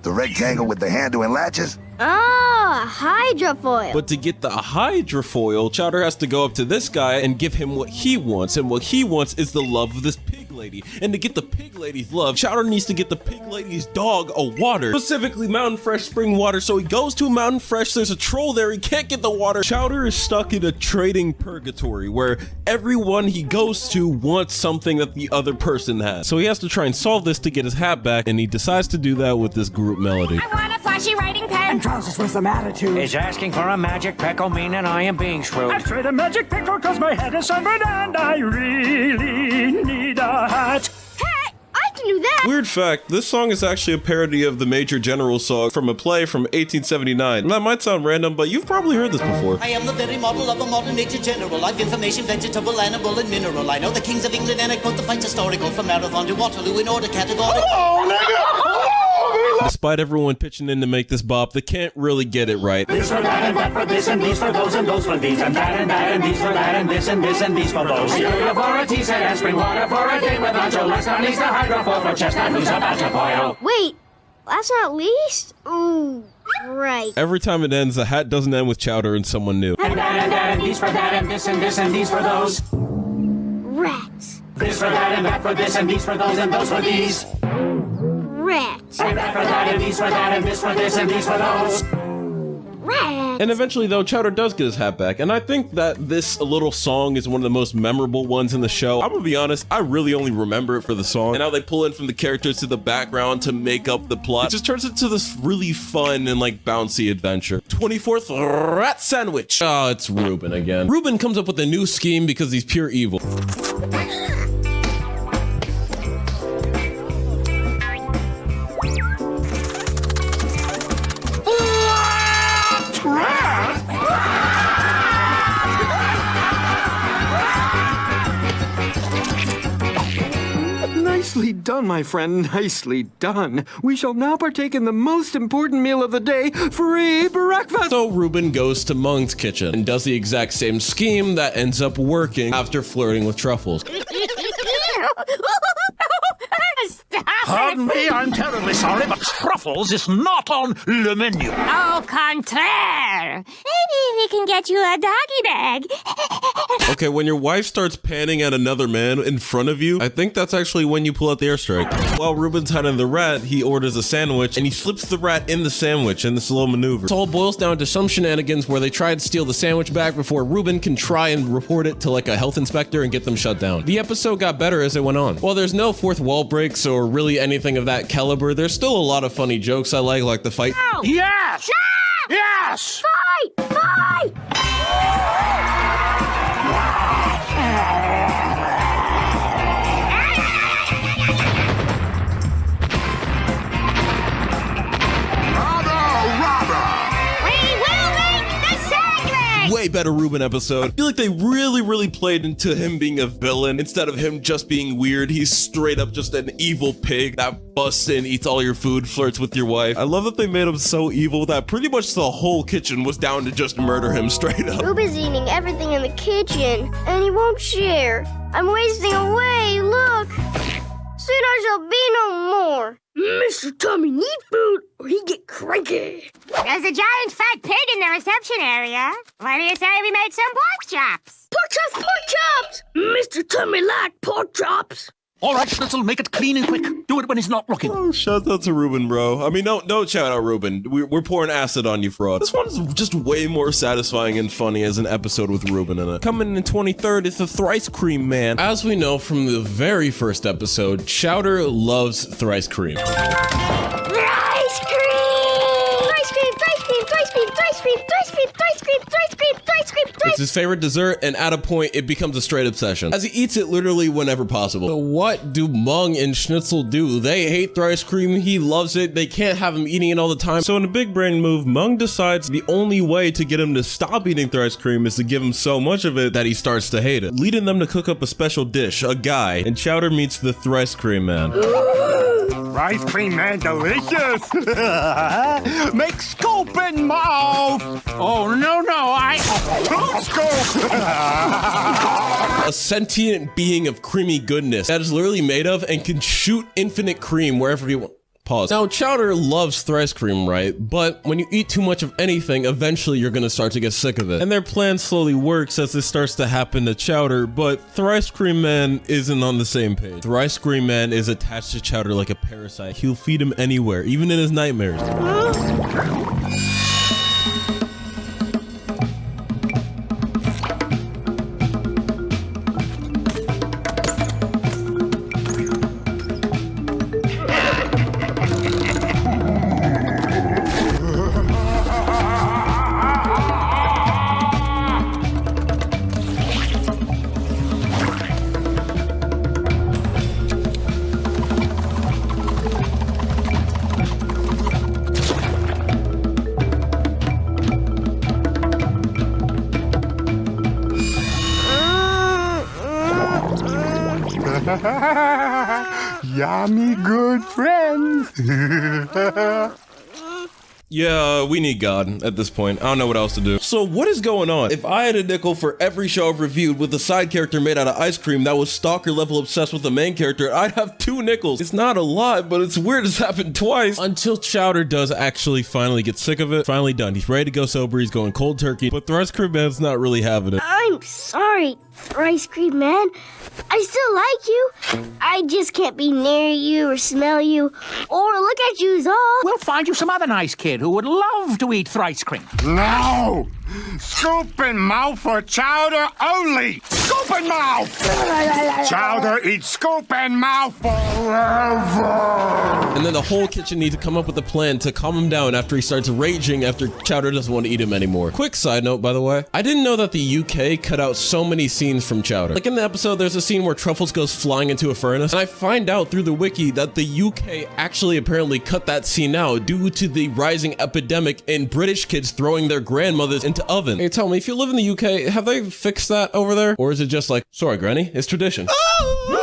The rectangle with the handle and latches? Oh, a hydrofoil. But to get the hydrofoil, Chowder has to go up to this guy and give him what he wants, and what he wants is the love of this pig lady. And to get the pig lady's love, Chowder needs to get the pig lady's dog a water, specifically Mountain Fresh spring water. So he goes to Mountain Fresh, there's a troll there, he can't get the water. Chowder is stuck in a trading purgatory where everyone he goes to wants something that the other person has. So he has to try and solve this to get his hat back, and he decides to do that with this group melody. I want a flashy writing pen. And trousers with some attitude. Is asking for a magic pickle meaning I am being screwed? I trade a magic pickle cause my head is sunburned and I really need a hat. Hey, I can do that. Weird fact, this song is actually a parody of the Major General song from a play from 1879. That might sound random, but you've probably heard this before. I am the very model of a modern Major General. I've information, vegetable, animal, and mineral. I know the kings of England and I quote the fights historical from Marathon to Waterloo in order categorical. Oh, nigga! Despite everyone pitching in to make this bop, they can't really get it right. This for that and that for this and these for those and those for these and that and these for that and this and these for those. Urea for a teaser and spring water for a day without your last one needs the hydrofoil for Chestnut who's about to boil. Wait, last not least? Ooh, right. Every time it ends, the hat doesn't end with Chowder and someone new. And that and these for that and this and these for those. Rats. This for that and that for this and these for those and those for these. Rats. And that for that and these for that and this for this and these for those. Rats. And eventually though, Chowder does get his hat back, and I think that this little song is one of the most memorable ones in the show. I'm gonna be honest, I really only remember it for the song, and how they pull in from the characters to the background to make up the plot. It just turns into this really fun and like bouncy adventure. 24th rat sandwich. Oh, it's Ruben again. Ruben comes up with a new scheme because he's pure evil. Nicely done, my friend, nicely done. We shall now partake in the most important meal of the day, free breakfast! So Ruben goes to Mung's kitchen and does the exact same scheme that ends up working after flirting with Truffles. Pardon me, I'm terribly sorry, but Truffles is not on le menu. Au contraire. Maybe we can get you a doggy bag. Okay, when your wife starts panning at another man in front of you, I think that's actually when you pull out the airstrike. While Ruben's hiding the rat, he orders a sandwich and he slips the rat in the sandwich in this little maneuver. It all boils down to some shenanigans where they try to steal the sandwich back before Ruben can try and report it to like a health inspector and get them shut down. The episode got better as it went on. While there's no fourth wall breaks or really anything of that caliber, there's still a lot of funny jokes I like the fight. No. Yes! No! Yes! Fight! Fight! Way better Ruben episode. I feel like they really played into him being a villain instead of him just being weird. He's straight up just an evil pig that busts in, eats all your food, flirts with your wife. I love that they made him so evil that pretty much the whole kitchen was down to just murder him straight up. Ruben's eating everything in the kitchen, and he won't share. I'm wasting away, look. Soon I shall be no more. Mr. Tommy need food or he get cranky. There's a giant fat pig in the reception area. What do you say we make some pork chops? Pork chops, pork chops! Mr. Tommy like pork chops. All right, Schnitzel, make it clean and quick. Do it when he's not looking. Oh, shout out to Ruben, bro. I mean, no shout out, Ruben. We're pouring acid on you, fraud. This one's just way more satisfying and funny as an episode with Ruben in it. Coming in 23rd is the Thrice Cream Man. As we know from the very first episode, Chowder loves Thrice Cream. Thrice cream! Thrice cream, thrice cream, thrice cream, thrice cream, thrice cream, thrice cream, thrice cream, thrice cream, thrice. It's his favorite dessert, and at a point, it becomes a straight obsession, as he eats it literally whenever possible. So what do Mung and Schnitzel do? They hate Thrice Cream, he loves it, they can't have him eating it all the time. So in a big brain move, Mung decides the only way to get him to stop eating Thrice Cream is to give him so much of it that he starts to hate it, leading them to cook up a special dish, a guy, and Chowder meets the Thrice Cream Man. Rice cream man delicious! Make scoop in mouth! Oh, no, I... A sentient being of creamy goodness that is literally made of and can shoot infinite cream wherever you want. Pause. Now, Chowder loves Thrice Cream, right? But when you eat too much of anything, eventually you're gonna start to get sick of it. And their plan slowly works as this starts to happen to Chowder, but Thrice Cream Man isn't on the same page. Thrice Cream Man is attached to Chowder like a parasite. He'll feed him anywhere, even in his nightmares. Yummy good friends. Yeah, we need God at this point. I don't know what else to do. So what is going on? If I had a nickel for every show I've reviewed with a side character made out of ice cream that was stalker level obsessed with the main character, I'd have 2 nickels. It's not a lot, but it's weird it's happened twice. Until Chowder does actually finally get sick of it. Finally done. He's ready to go sober. He's going cold turkey. But Thrice Cream Man's not really having it. I'm sorry. sorry, Rice Cream Man. I still like you. I just can't be near you or smell you or look at you is all. We'll find you some other nice kid who would love to eat thrice cream. No! Scoop and mouth for Chowder only! Scoop and mouth! Chowder eats scoop and mouth forever! And then the whole kitchen needs to come up with a plan to calm him down after he starts raging after Chowder doesn't want to eat him anymore. Quick side note, by the way, I didn't know that the UK cut out so many scenes from Chowder. Like in the episode, there's a scene where Truffles goes flying into a furnace, and I find out through the wiki that the UK actually apparently cut that scene out due to the rising epidemic in British kids throwing their grandmothers into oven. Hey, tell me, if you live in the UK, have they fixed that over there? Or is it just like, sorry, Granny, it's tradition?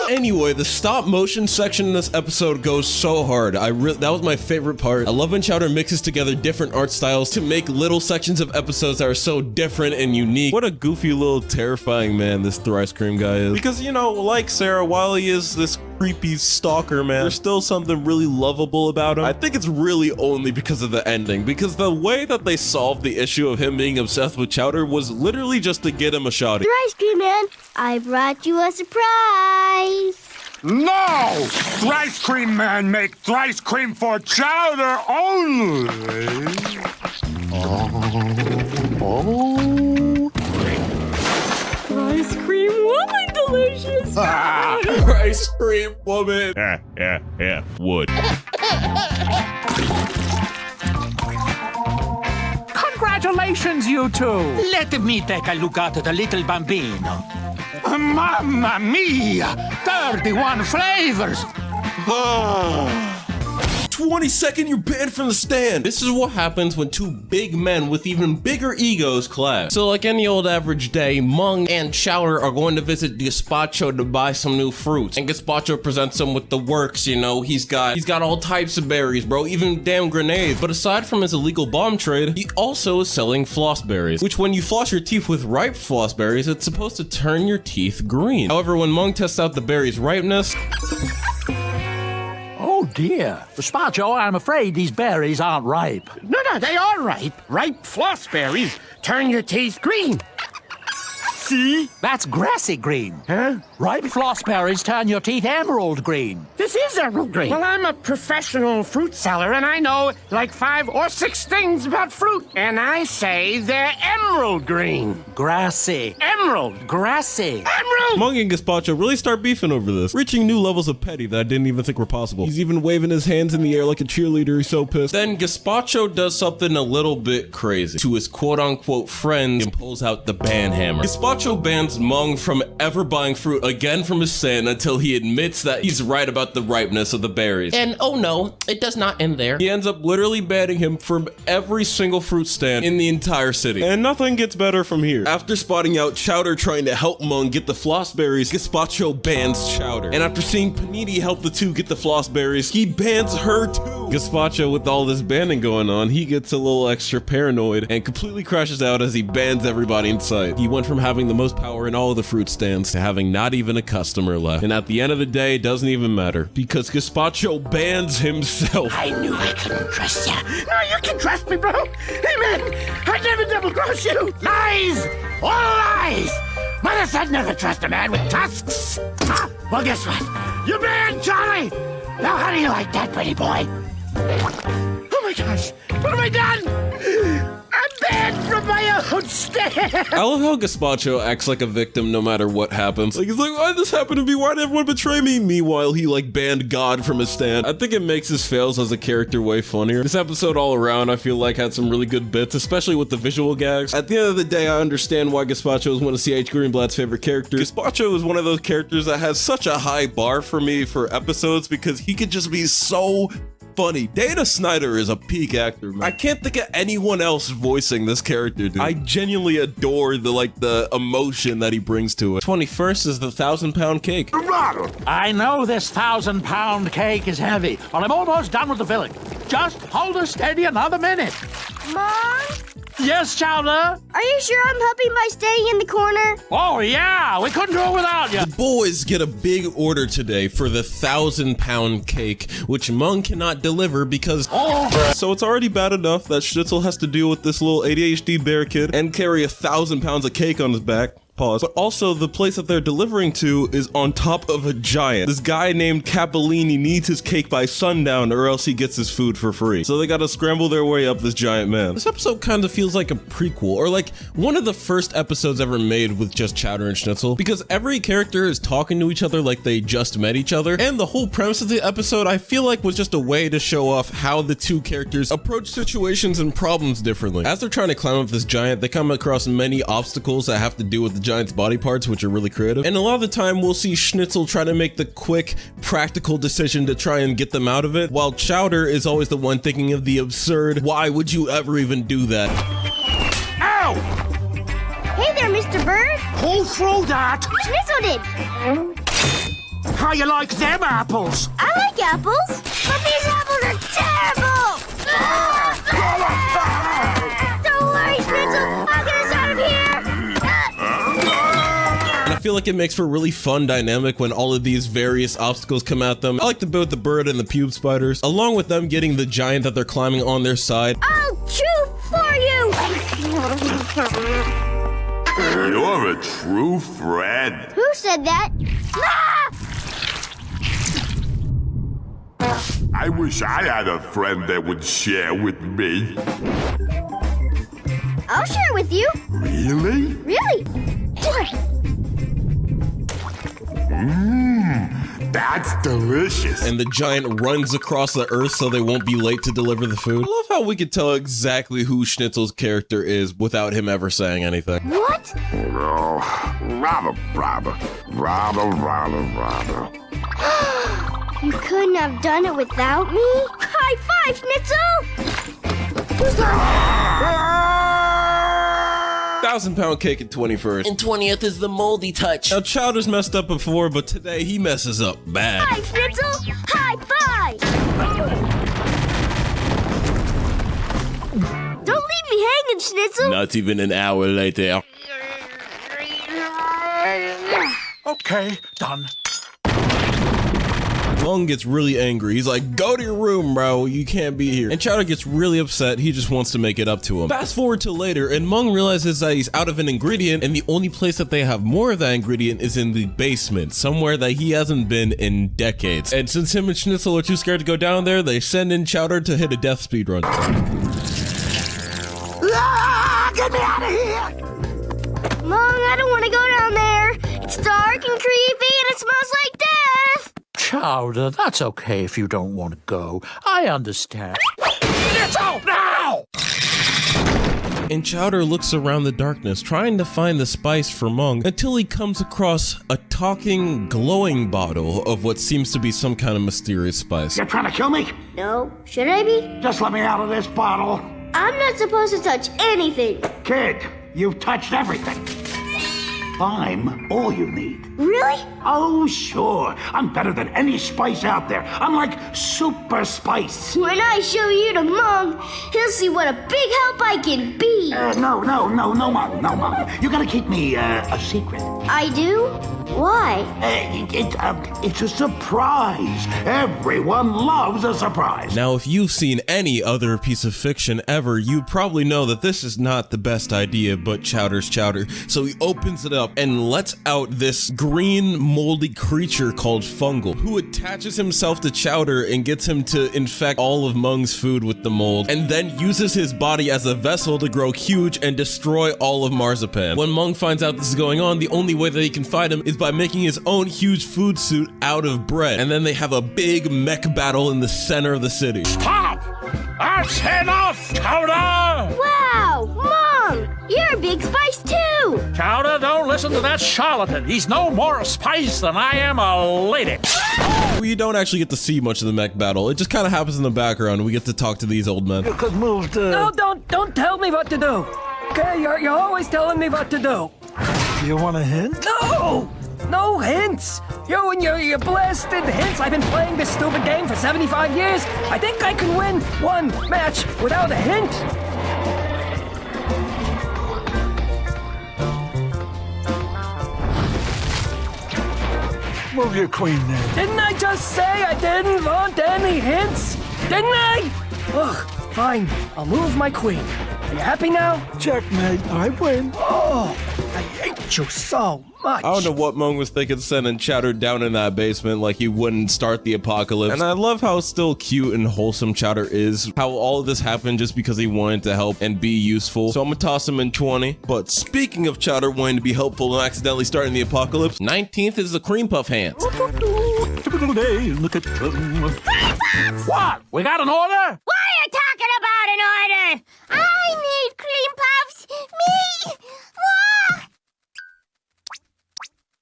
Anyway, the stop motion section in this episode goes so hard. That was my favorite part. I love when Chowder mixes together different art styles to make little sections of episodes that are so different and unique. What a goofy little terrifying man this Thrice Cream guy is. Because, you know, like Sarah, while he is this creepy stalker man, there's still something really lovable about him. I think it's really only because of the ending, because the way that they solved the issue of him being obsessed with Chowder was literally just to get him a shouty. Thrice Cream Man, I brought you a surprise. No! Thrice Cream Man make thrice cream for Chowder only! Ice cream woman delicious. Ice cream woman. Yeah, wood. Congratulations, you two. Let me take a look at the little bambino. Mamma mia! 31 flavors! 22nd, you're banned from the stand. This is what happens when two big men with even bigger egos clash. So like any old average day, Mung and Chowder are going to visit Gazpacho to buy some new fruits. And Gazpacho presents him with the works, you know, he's got all types of berries, bro, even damn grenades. But aside from his illegal bomb trade, he also is selling floss berries, which when you floss your teeth with ripe floss berries, it's supposed to turn your teeth green. However, when Mung tests out the berry's ripeness, oh dear. Gazpacho, I'm afraid these berries aren't ripe. No, they are ripe. Ripe floss berries turn your teeth green. See? That's grassy green. Huh? Ripe floss berries turn your teeth emerald green. This is emerald green. Well, I'm a professional fruit seller, and I know like 5 or 6 things about fruit. And I say they're emerald green. Grassy. Emerald. Grassy. Emerald! Mung and Gazpacho really start beefing over this, reaching new levels of petty that I didn't even think were possible. He's even waving his hands in the air like a cheerleader, he's so pissed. Then Gazpacho does something a little bit crazy. To his quote-unquote friends and pulls out the ban hammer. Gazpacho bans Mung from ever buying fruit again from his stand until he admits that he's right about the ripeness of the berries. And oh no, it does not end there. He ends up literally banning him from every single fruit stand in the entire city. And nothing gets better from here. After spotting out Chowder trying to help Mung get the floss berries, Gazpacho bans Chowder. And after seeing Panini help the two get the floss berries, he bans her too. Gazpacho, with all this banning going on, he gets a little extra paranoid and completely crashes out as he bans everybody in sight. He went from having the most power in all of the fruit stands to having not even a customer left. And at the end of the day, it doesn't even matter because Gazpacho bans himself. I knew I couldn't trust you. No, you can trust me, bro. Hey, man, I'd never double-cross you. Lies! All lies! Mother said never trust a man with tusks. Ah, well, guess what? You're banned, Charlie! Now, how do you like that, pretty boy? Oh, my gosh. What have I done? I'm banned from my own stand! I love how Gazpacho acts like a victim no matter what happens. Like, he's like, why did this happen to me? Why did everyone betray me? Meanwhile, he like banned God from his stand. I think it makes his fails as a character way funnier. This episode all around, I feel like had some really good bits, especially with the visual gags. At the end of the day, I understand why Gazpacho is one of C.H. Greenblatt's favorite characters. Gazpacho is one of those characters that has such a high bar for me for episodes because he could just be so funny. Dana Snyder is a peak actor, man. I can't think of anyone else voicing this character, dude. I genuinely adore the emotion that he brings to it. 21st is the 1,000-pound cake. I know this 1,000-pound cake is heavy, but I'm almost done with the filling. Just hold her steady another minute. Mom? Yes, Chowder? Are you sure I'm helping by staying in the corner? Oh, yeah. We couldn't do it without you. The boys get a big order today for the 1,000-pound cake, which Mung cannot deliver because... So it's already bad enough that Schnitzel has to deal with this little ADHD bear kid and carry 1,000 pounds of cake on his back. Pause. But also, the place that they're delivering to is on top of a giant. This guy named Capellini needs his cake by sundown or else he gets his food for free. So they gotta scramble their way up this giant man. This episode kind of feels like a prequel, or like one of the first episodes ever made with just Chowder and Schnitzel, because every character is talking to each other like they just met each other, and the whole premise of the episode I feel like was just a way to show off how the two characters approach situations and problems differently. As they're trying to climb up this giant, they come across many obstacles that have to do with the giant's body parts, which are really creative, and a lot of the time we'll see Schnitzel try to make the quick, practical decision to try and get them out of it, while Chowder is always the one thinking of the absurd, why would you ever even do that? Ow! Hey there, Mr. Bird. Who threw that? Schnitzel did. How you like them apples? I like apples, but these apples are terrible. Don't worry, Schnitzel. I'll get us out of here. And I feel like it makes for a really fun dynamic when all of these various obstacles come at them. I like the bit with the bird and the pube spiders, along with them getting the giant that they're climbing on their side. I'll chew for you. You're a true friend. Who said that? Ah! I wish I had a friend that would share with me. I'll share with you. Really? Really? That's delicious. And the giant runs across the earth so they won't be late to deliver the food. I love how we could tell exactly who Schnitzel's character is without him ever saying anything. What? Oh, rather. You couldn't have done it without me? High five, Schnitzel! Who's that? 1,000-pound cake at 21st. And 20th is the moldy touch. Now, Chowder's messed up before, but today he messes up bad. Hi, Schnitzel! High five! Don't leave me hanging, Schnitzel! Not even an hour later. Okay, done. Mung gets really angry. He's like, go to your room, bro. You can't be here. And Chowder gets really upset. He just wants to make it up to him. Fast forward to later, and Mung realizes that he's out of an ingredient, and the only place that they have more of that ingredient is in the basement, somewhere that he hasn't been in decades. And since him and Schnitzel are too scared to go down there, they send in Chowder to hit a death speed run. Ah, get me out of here! Mung, I don't want to go down there. It's dark and creepy and it smells like death. Chowder, that's okay if you don't want to go. I understand. It's out now! And Chowder looks around the darkness, trying to find the spice for Mung, until he comes across a talking, glowing bottle of what seems to be some kind of mysterious spice. You're trying to kill me? No, should I be? Just let me out of this bottle. I'm not supposed to touch anything. Kid, you've touched everything. I'm all you need. Really? Oh, sure. I'm better than any spice out there. I'm like super spice. When I show you to Mung, he'll see what a big help I can be. No, Mom. You gotta keep me a secret. I do? Why? It's a surprise. Everyone loves a surprise. Now, if you've seen any other piece of fiction ever, you probably know that this is not the best idea, but Chowder's Chowder. So he opens it up and lets out this green, moldy creature called Fungal, who attaches himself to Chowder and gets him to infect all of Mung's food with the mold, and then uses his body as a vessel to grow huge and destroy all of Marzipan. When Mung finds out this is going on, the only way that he can fight him is by making his own huge food suit out of bread, and then they have a big mech battle in the center of the city. Stop! That's enough, Chowder! Wow, Mung, you're a big spice too! Chowder, don't listen to that charlatan. He's no more a spice than I am a lady. We don't actually get to see much of the mech battle. It just kind of happens in the background. We get to talk to these old men. You could move to... No, don't tell me what to do. Okay, you're always telling me what to do. You want a hint? No hints! You and your blasted hints! I've been playing this stupid game for 75 years! I think I can win one match without a hint! Move your queen there. Didn't I just say I didn't want any hints? Didn't I? Ugh, fine. I'll move my queen. Are you happy now? Checkmate, I win. Oh! I hate you so much. I don't know what Mung was thinking sending Chowder down in that basement like he wouldn't start the apocalypse. And I love how still cute and wholesome Chowder is. How all of this happened just because he wanted to help and be useful. So I'm gonna toss him in 20. But speaking of Chowder wanting to be helpful and accidentally starting the apocalypse, 19th is the cream puff hands. Typical day in the kitchen. What? We got an order? What are you talking about, an order? I need cream puffs. Me. What?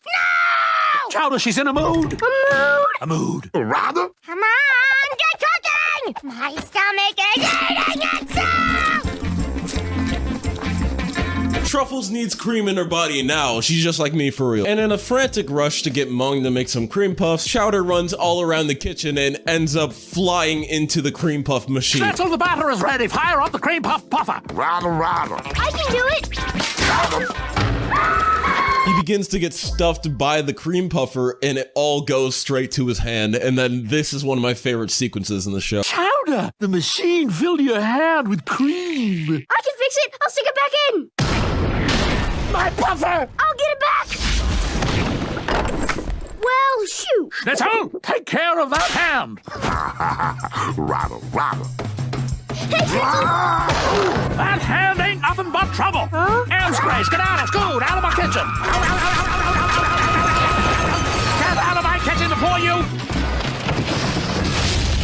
No! Chowder, she's in a mood. A mood? A mood. Rather? Come on, get cooking! My stomach is eating itself! Truffles needs cream in her body now. She's just like me for real. And in a frantic rush to get Mung to make some cream puffs, Chowder runs all around the kitchen and ends up flying into the cream puff machine. Schnitzel, the batter is ready. Fire up the cream puff puffer. Rather. I can do it. He begins to get stuffed by the cream puffer and it all goes straight to his hand. And then this is one of my favorite sequences in the show. Chowder, the machine filled your hand with cream. I can fix it. I'll stick it back in. My puffer! I'll get it back. Well, shoot. Schnitzel, take care of that hand. Rather. Hey, Schnitzel. That hand ain't nothing but trouble. Huh? Amsgrace, get out of my kitchen. Get out of my kitchen before you.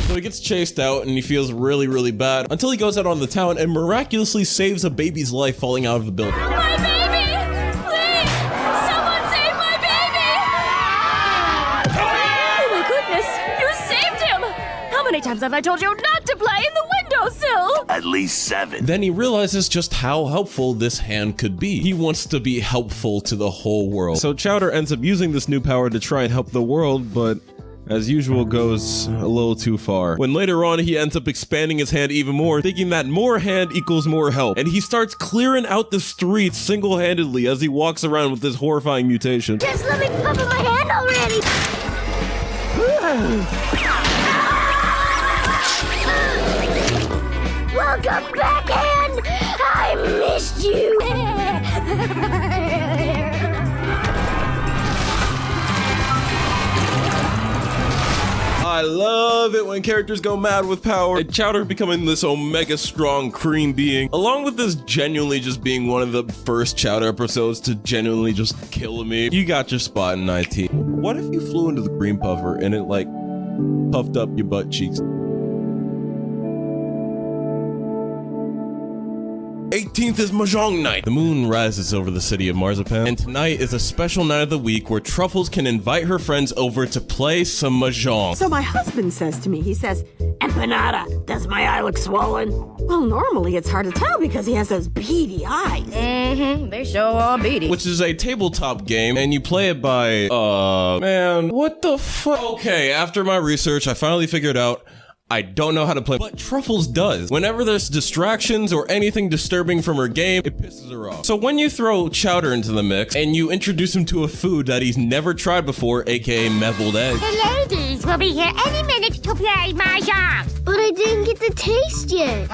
So he gets chased out and he feels really, really bad until he goes out on the town and miraculously saves a baby's life falling out of the building. My baby! Please! Someone save my baby! Oh my goodness! You saved him! How many times have I told you not to play in the windowsill? At least 7. Then he realizes just how helpful this hand could be. He wants to be helpful to the whole world. So Chowder ends up using this new power to try and help the world, but as usual goes a little too far. When later on he ends up expanding his hand even more, thinking that more hand equals more help. And he starts clearing out the streets single-handedly as he walks around with this horrifying mutation. Just let me puff in my hand already. Welcome back, hand. I missed you. I love it when characters go mad with power. And Chowder becoming this omega strong cream being, along with this genuinely just being one of the first Chowder episodes to genuinely just kill me. You got your spot in 19. What if you flew into the cream puffer and it like puffed up your butt cheeks? 18th is Mahjong night. The moon rises over the city of Marzipan, and tonight is a special night of the week where Truffles can invite her friends over to play some Mahjong. So my husband says to me, he says, "Empanada, does my eye look swollen?" Well, normally it's hard to tell because he has those beady eyes. Mm-hmm, they sure are beady. Which is a tabletop game, and you play it by, man, what the fuck? Okay, after my research, I finally figured out I don't know how to play, but Truffles does. Whenever there's distractions or anything disturbing from her game, it pisses her off. So when you throw Chowder into the mix and you introduce him to a food that he's never tried before, aka meddled eggs. The ladies will be here any minute to play mahjong. But I didn't get the taste yet.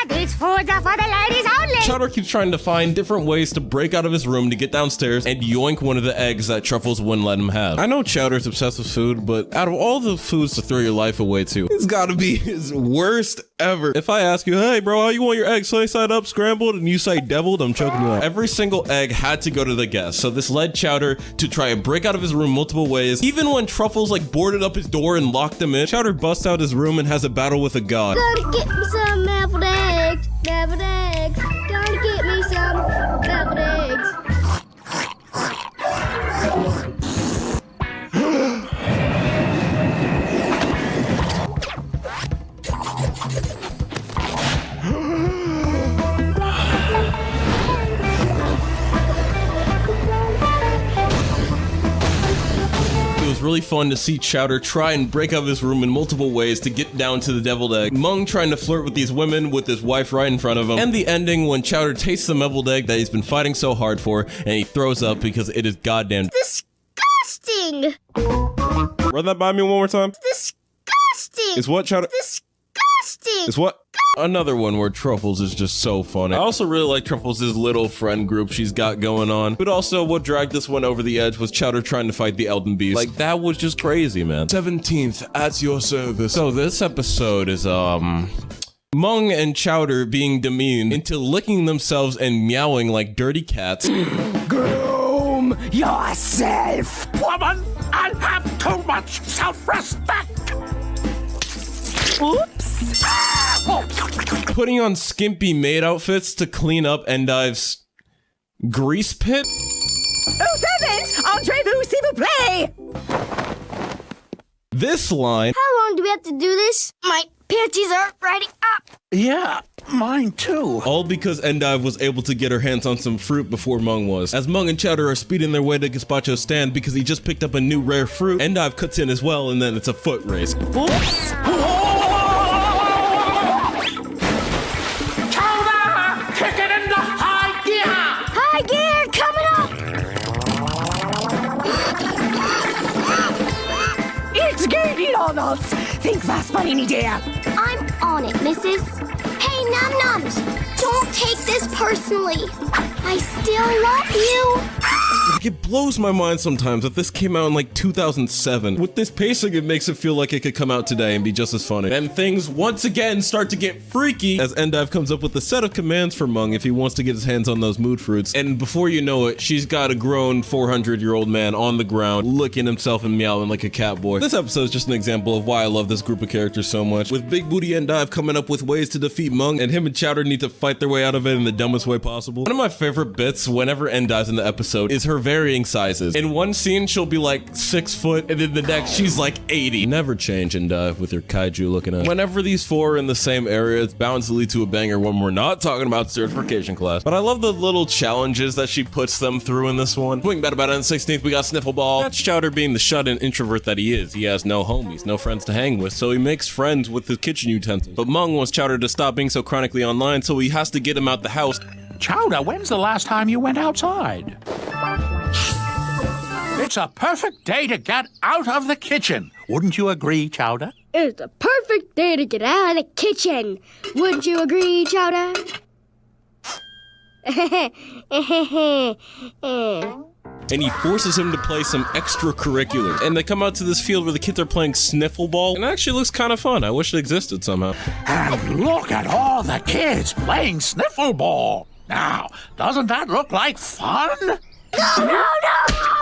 These foods are for the ladies only. Chowder keeps trying to find different ways to break out of his room to get downstairs and yoink one of the eggs that Truffles wouldn't let him have. I know Chowder's obsessed with food, but out of all the foods to throw your life away to, it's gotta be his worst ever. If I ask you, hey bro, how you want your eggs? Sunny side up, scrambled, and you say deviled, I'm choking you out. Every single egg had to go to the guest, so this led Chowder to try and break out of his room multiple ways. Even when Truffles like boarded up his door and locked him in, Chowder busts out his room and has a battle with a god. Gotta get me some deviled eggs. Deviled eggs. Gotta get me some deviled eggs. It was really fun to see Chowder try and break out of his room in multiple ways to get down to the deviled egg. Mung trying to flirt with these women with his wife right in front of him. And the ending when Chowder tastes the deviled egg that he's been fighting so hard for and he throws up because it is goddamn Disgusting. Run that by me one more time. Disgusting. It's what, Chowder? Disgusting. It's what? Another one where Truffles is just so funny. I also really like Truffles' little friend group she's got going on. But also what dragged this one over the edge was Chowder trying to fight the Elden Beast. Like, that was just crazy, man. 17th, at your service. So this episode is, Mung and Chowder being demeaned into licking themselves and meowing like dirty cats. Groom yourself! Woman, I have too much self-respect! Oops. Putting on skimpy maid outfits to clean up Endive's grease pit? Oh, servant! Entrez-vous, s'il vous plaît! This line. How long do we have to do this? My panties are riding up. Yeah, mine too. All because Endive was able to get her hands on some fruit before Mung was. As Mung and Chowder are speeding their way to Gazpacho's stand because he just picked up a new rare fruit, Endive cuts in as well, and then it's a foot race. Oops! Chowder! Kick it into high gear! High gear, coming up! It's gaining on us! Think fast, buddy, dear. I'm on it, missus. Hey, num-nums, don't take this personally. I still love you. Like, it blows my mind sometimes that this came out in like 2007. With this pacing, it makes it feel like it could come out today and be just as funny. And things once again start to get freaky as Endive comes up with a set of commands for Mung if he wants to get his hands on those mood fruits. And before you know it, she's got a grown 400-year-old man on the ground licking himself and meowing like a cat boy. This episode is just an example of why I love this group of characters so much. With Big Booty Endive coming up with ways to defeat Mung, and him and Chowder need to fight their way out of it in the dumbest way possible. One of my favorite bits whenever Endive's in the episode is her varying sizes. In one scene, she'll be like 6 foot, and then the next, she's like 80. Never change Endive with your kaiju looking at. Whenever these four are in the same area, it's bound to lead to a banger when we're not talking about certification class. But I love the little challenges that she puts them through in this one. Swing about on the 16th, we got Sniffle Ball. That's Chowder being the shut-in introvert that he is. He has no homies, no friends to hang with, so he makes friends with his kitchen utensils. But Mung wants Chowder to stop being so chronically online, so he has to get him out the house. Chowder, when's the last time you went outside? It's a perfect day to get out of the kitchen. Wouldn't you agree, Chowder? It's a perfect day to get out of the kitchen. Wouldn't you agree, Chowder? And he forces him to play some extracurriculars. And they come out to this field where the kids are playing Sniffle Ball, and it actually looks kind of fun. I wish it existed somehow. And look at all the kids playing Sniffle Ball. Now, doesn't that look like fun? No!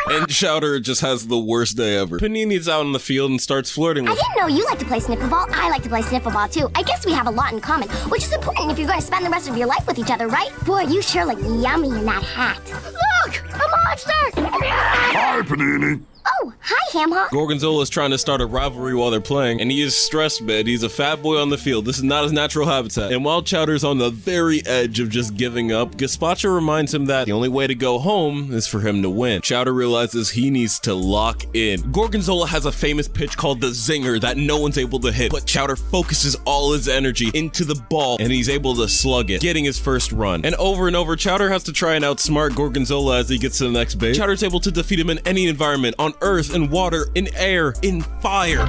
And Chowder just has the worst day ever. Panini's out in the field and starts flirting I with didn't know you like to play Sniffle Ball. I like to play Sniffle Ball, too. I guess we have a lot in common, which is important if you're going to spend the rest of your life with each other, right? Boy, you sure look yummy in that hat. Look! A monster! Hi, Panini. Oh, hi, Ham-Hock. Gorgonzola is trying to start a rivalry while they're playing, and he is stressed, man. He's a fat boy on the field. This is not his natural habitat. And while Chowder's on the very edge of just giving up, Gazpacho reminds him that the only way to go home is for him to win. Chowder realizes he needs to lock in. Gorgonzola has a famous pitch called the Zinger that no one's able to hit, but Chowder focuses all his energy into the ball, and he's able to slug it, getting his first run. And over, Chowder has to try and outsmart Gorgonzola as he gets to the next base. Chowder's able to defeat him in any environment, on earth, in water, in air, in fire.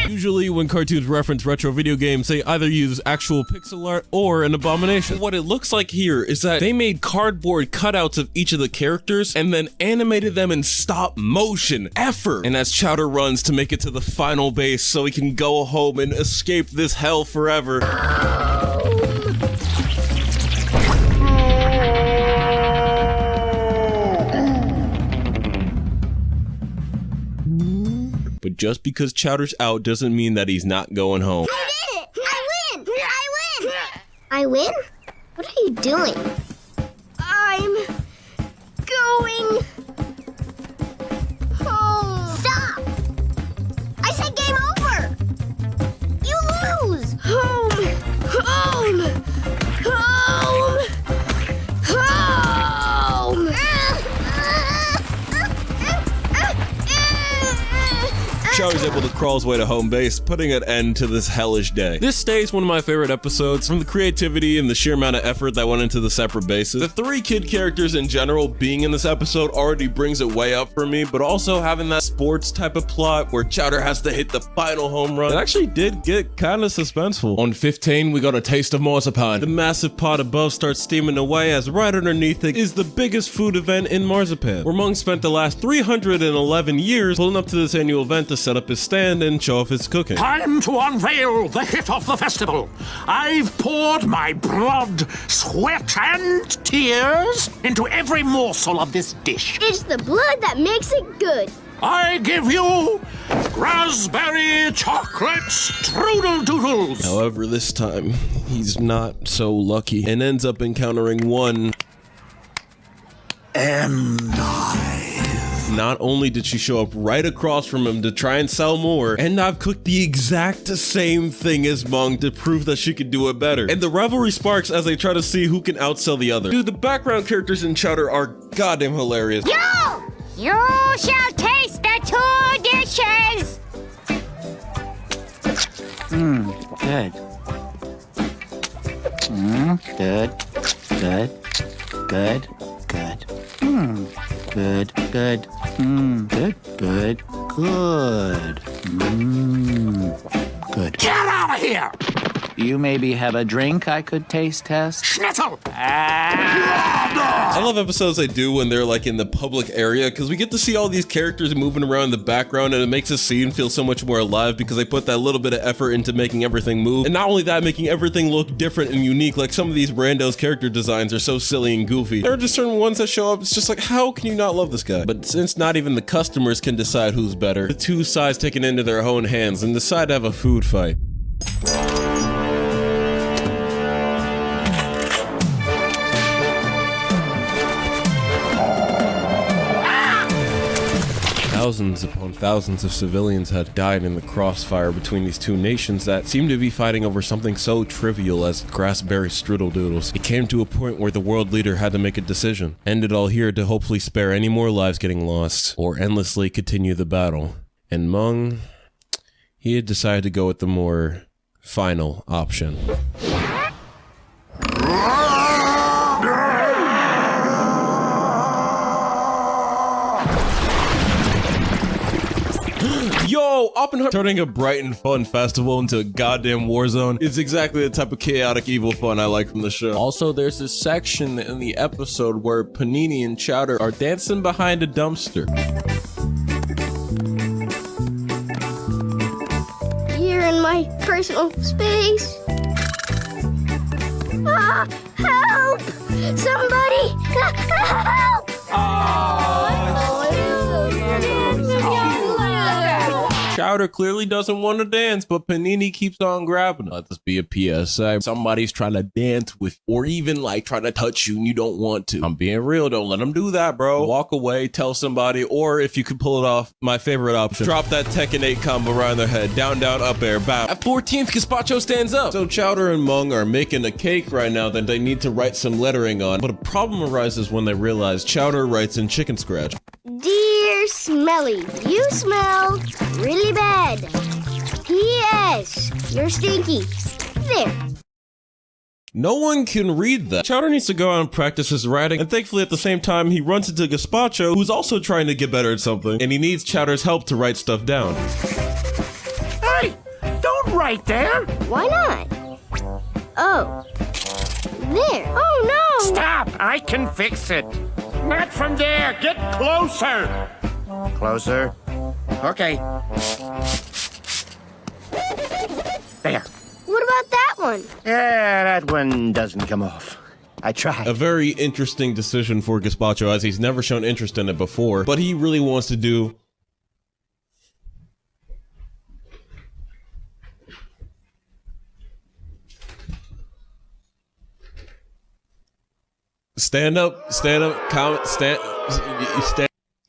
Usually when cartoons reference retro video games, they either use actual pixel art or an abomination. What it looks like here is that they made cardboard cutouts of each of the characters and then animated them in stop motion effort. And as Chowder runs to make it to the final base so he can go home and escape this hell forever. But just because Chowder's out doesn't mean that he's not going home. I did it! I win! I win! I win? What are you doing? I'm going home. Stop! I said game over! You lose! Home! Home! Home! Home! Chowder's able to crawl his way to home base, putting an end to this hellish day. This stays one of my favorite episodes from the creativity and the sheer amount of effort that went into the separate bases. The 3 kid characters in general being in this episode already brings it way up for me, but also having that sports type of plot where Chowder has to hit the final home run, it actually did get kind of suspenseful. On 15, we got a taste of marzipan. The massive pot above starts steaming away as right underneath it is the biggest food event in marzipan, where Mung spent the last 311 years pulling up to this annual event to set up his stand and show off his cooking. Time to unveil the hit of the festival. I've poured my blood, sweat, and tears into every morsel of this dish. It's the blood that makes it good. I give you raspberry chocolate strudel doodles. However, this time, he's not so lucky and ends up encountering one Not only did she show up right across from him to try and sell more, and I've cooked the exact same thing as Mung to prove that she could do it better. And the rivalry sparks as they try to see who can outsell the other. Dude, the background characters in Chowder are goddamn hilarious. You! You shall taste the 2 dishes! Good. Good. Good. Good. Good. Good. Good. Good. Good. Good. Good. Get out of here! You maybe have a drink I could taste test? Schnitzel! I love episodes they do when they're like in the public area, because we get to see all these characters moving around in the background, and it makes the scene feel so much more alive because they put that little bit of effort into making everything move. And not only that, making everything look different and unique. Like some of these randos character designs are so silly and goofy. There are just certain ones that show up, it's just like, how can you not love this guy? But since not even the customers can decide who's better, the two sides take it into their own hands and decide to have a food fight. Thousands upon thousands of civilians had died in the crossfire between these two nations that seemed to be fighting over something so trivial as raspberry strudel doodles. It came to a point where the world leader had to make a decision. End it all here to hopefully spare any more lives getting lost, or endlessly continue the battle. And Mung, he had decided to go with the more final option. Yo, Oppenheimer turning a bright and fun festival into a goddamn war zone is exactly the type of chaotic evil fun I like from the show. Also, there's this section in the episode where Panini and Chowder are dancing behind a dumpster. You're in my personal space. Ah, help! Somebody! Help! Chowder clearly doesn't want to dance, but Panini keeps on grabbing. Let this be a PSA. Somebody's trying to dance with, or even like trying to touch you and you don't want to. I'm being real, don't let them do that, bro. Walk away, tell somebody, or if you could pull it off, my favorite option, drop that Tekken 8 combo around their head. Down, down, up air, bow. At 14th, Gazpacho stands up. So Chowder and Mung are making a cake right now that they need to write some lettering on, but a problem arises when they realize Chowder writes in chicken scratch. Dear Smelly, you smell really bad. P.S. You're stinky. There. No one can read that. Chowder needs to go out and practice his writing, and thankfully at the same time he runs into Gazpacho, who's also trying to get better at something, and he needs Chowder's help to write stuff down. Hey, don't write there. Why not? Oh. There. Oh no! Stop! I can fix it. Not from there. Get closer. Closer. Okay. There. What about that one? Yeah, that one doesn't come off. I tried. A very interesting decision for Gazpacho, as he's never shown interest in it before, but he really wants to do stand up, comment, stand.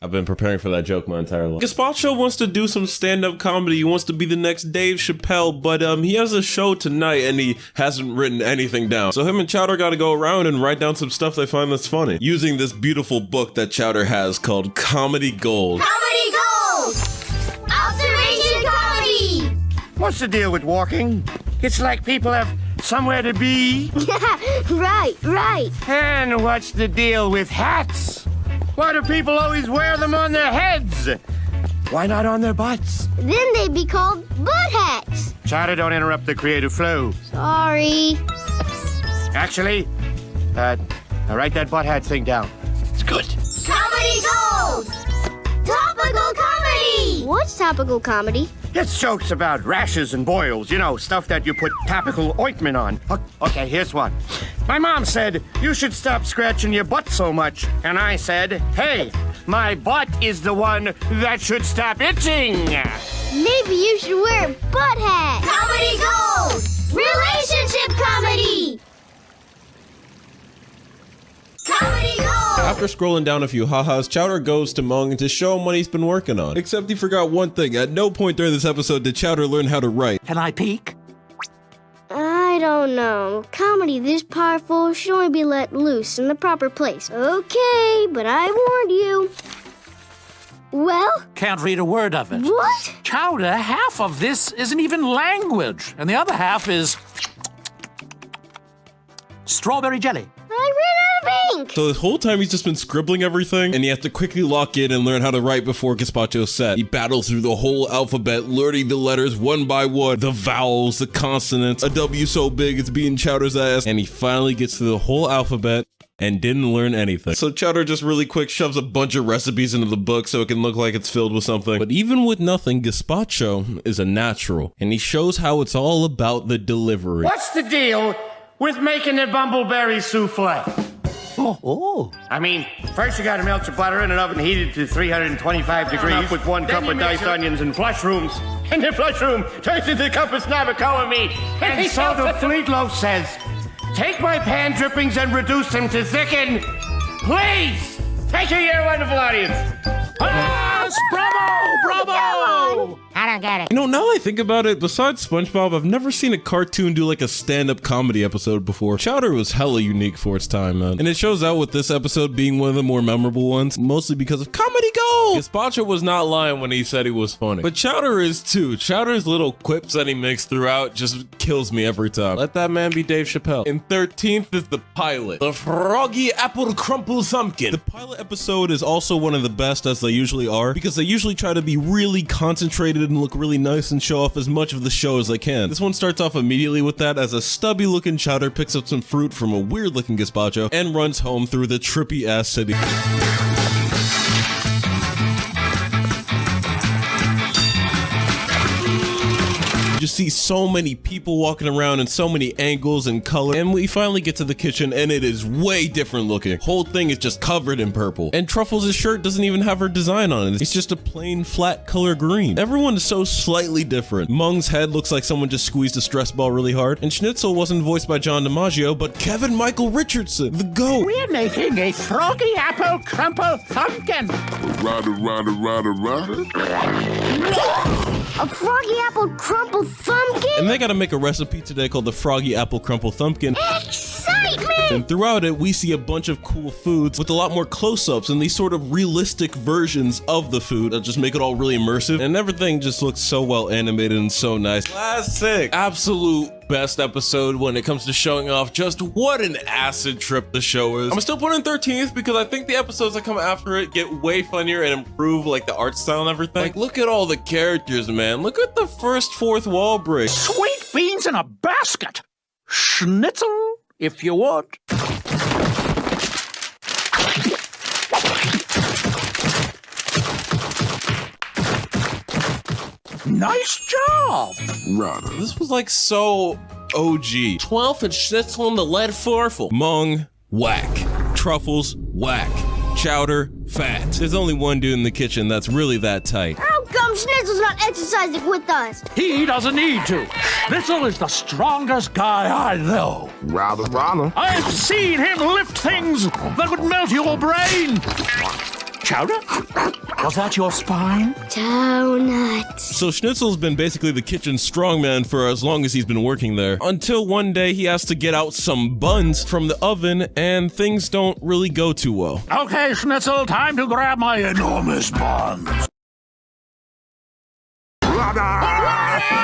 I've been preparing for that joke my entire life. Gazpacho wants to do some stand-up comedy. He wants to be the next Dave Chappelle, but he has a show tonight and he hasn't written anything down. So him and Chowder got to go around and write down some stuff they find that's funny, using this beautiful book that Chowder has called Comedy Gold. Comedy Gold! Observation What's the deal with walking? It's like people have somewhere to be. Right. And what's the deal with hats? Why do people always wear them on their heads? Why not on their butts? Then they'd be called butt hats. Chowder, don't interrupt the creative flow. Sorry. Actually, write that butt hat thing down. It's good. Comedy Gold! Topical comedy! What's topical comedy? It's jokes about rashes and boils, stuff that you put topical ointment on. Okay, here's one. My mom said, you should stop scratching your butt so much. And I said, hey, my butt is the one that should stop itching. Maybe you should wear a butt hat. Comedy Gold! Relationship comedy! Comedy Gold! After scrolling down a few ha-has, Chowder goes to Mung to show him what he's been working on. Except he forgot one thing. At no point during this episode did Chowder learn how to write. Can I peek? I don't know. Comedy this powerful should only be let loose in the proper place. Okay, but I warned you. Well? Can't read a word of it. What? Chowder, half of this isn't even language, and the other half is strawberry jelly. I ran out of ink! So this whole time he's just been scribbling everything, and he has to quickly lock in and learn how to write before Gazpacho's set. He battles through the whole alphabet, learning the letters one by one, the vowels, the consonants, a W so big it's beating Chowder's ass, and he finally gets through the whole alphabet and didn't learn anything. So Chowder just really quick shoves a bunch of recipes into the book so it can look like it's filled with something. But even with nothing, Gazpacho is a natural, and he shows how it's all about the delivery. What's the deal with making a bumbleberry souffle? Oh. I mean, first you gotta melt your butter in an oven heated to 325 degrees with 1 cup of diced onions and mushrooms. And the mushroom turns into a cup of snabbacoa meat. And so the Fleet Loaf says, take my pan drippings and reduce them to thicken. Please! Thank you, your wonderful audience. Yes! Bravo! I don't get it. Now that I think about it, besides SpongeBob, I've never seen a cartoon do like a stand-up comedy episode before. Chowder was hella unique for its time, man. And it shows out with this episode being one of the more memorable ones, mostly because of Comedy Gold! Gazpacho was not lying when he said he was funny. But Chowder is too. Chowder's little quips that he makes throughout just kills me every time. Let that man be Dave Chappelle. In 13th is the pilot, the Froggy Apple Crumple Thumpkin. The pilot episode is also one of the best, as they usually are, because they usually try to be really concentrated and look really nice and show off as much of the show as they can. This one starts off immediately with that, as a stubby looking Chowder picks up some fruit from a weird looking Gazpacho and runs home through the trippy ass city. You just see so many people walking around and so many angles and color, and we finally get to the kitchen and it is way different looking. Whole thing is just covered in purple, and Truffles' shirt doesn't even have her design on it. It's just a plain flat color green. Everyone is so slightly different. Mung's head looks like someone just squeezed a stress ball really hard, and Schnitzel wasn't voiced by John DiMaggio but Kevin Michael Richardson, the GOAT. We're making a Froggy Apple Crumple Thumpkin. A Froggy Apple Crumple Thumpkin? And they gotta make a recipe today called the Froggy Apple Crumple Thumpkin. Excitement! And throughout it, we see a bunch of cool foods with a lot more close-ups and these sort of realistic versions of the food that just make it all really immersive. And everything just looks so well animated and so nice. Classic! Absolute best episode when it comes to showing off just what an acid trip the show is. I'm still putting in 13th because I think the episodes that come after it get way funnier and improve like the art style and everything. Like, look at all the characters, man. Look at the first fourth wall break. Sweet beans in a basket. Schnitzel, if you want. Nice job! Rather. This was like so OG. 12th Schnitzel in the lead forful. Mung, whack. Truffles, whack. Chowder, fat. There's only one dude in the kitchen that's really that tight. How come Schnitzel's not exercising with us? He doesn't need to. Schnitzel is the strongest guy I know. Rather. I've seen him lift things that would melt your brain. Chowder? Was that your spine? Donuts. So Schnitzel's been basically the kitchen strongman for as long as he's been working there. Until one day he has to get out some buns from the oven and things don't really go too well. Okay, Schnitzel, time to grab my enormous buns.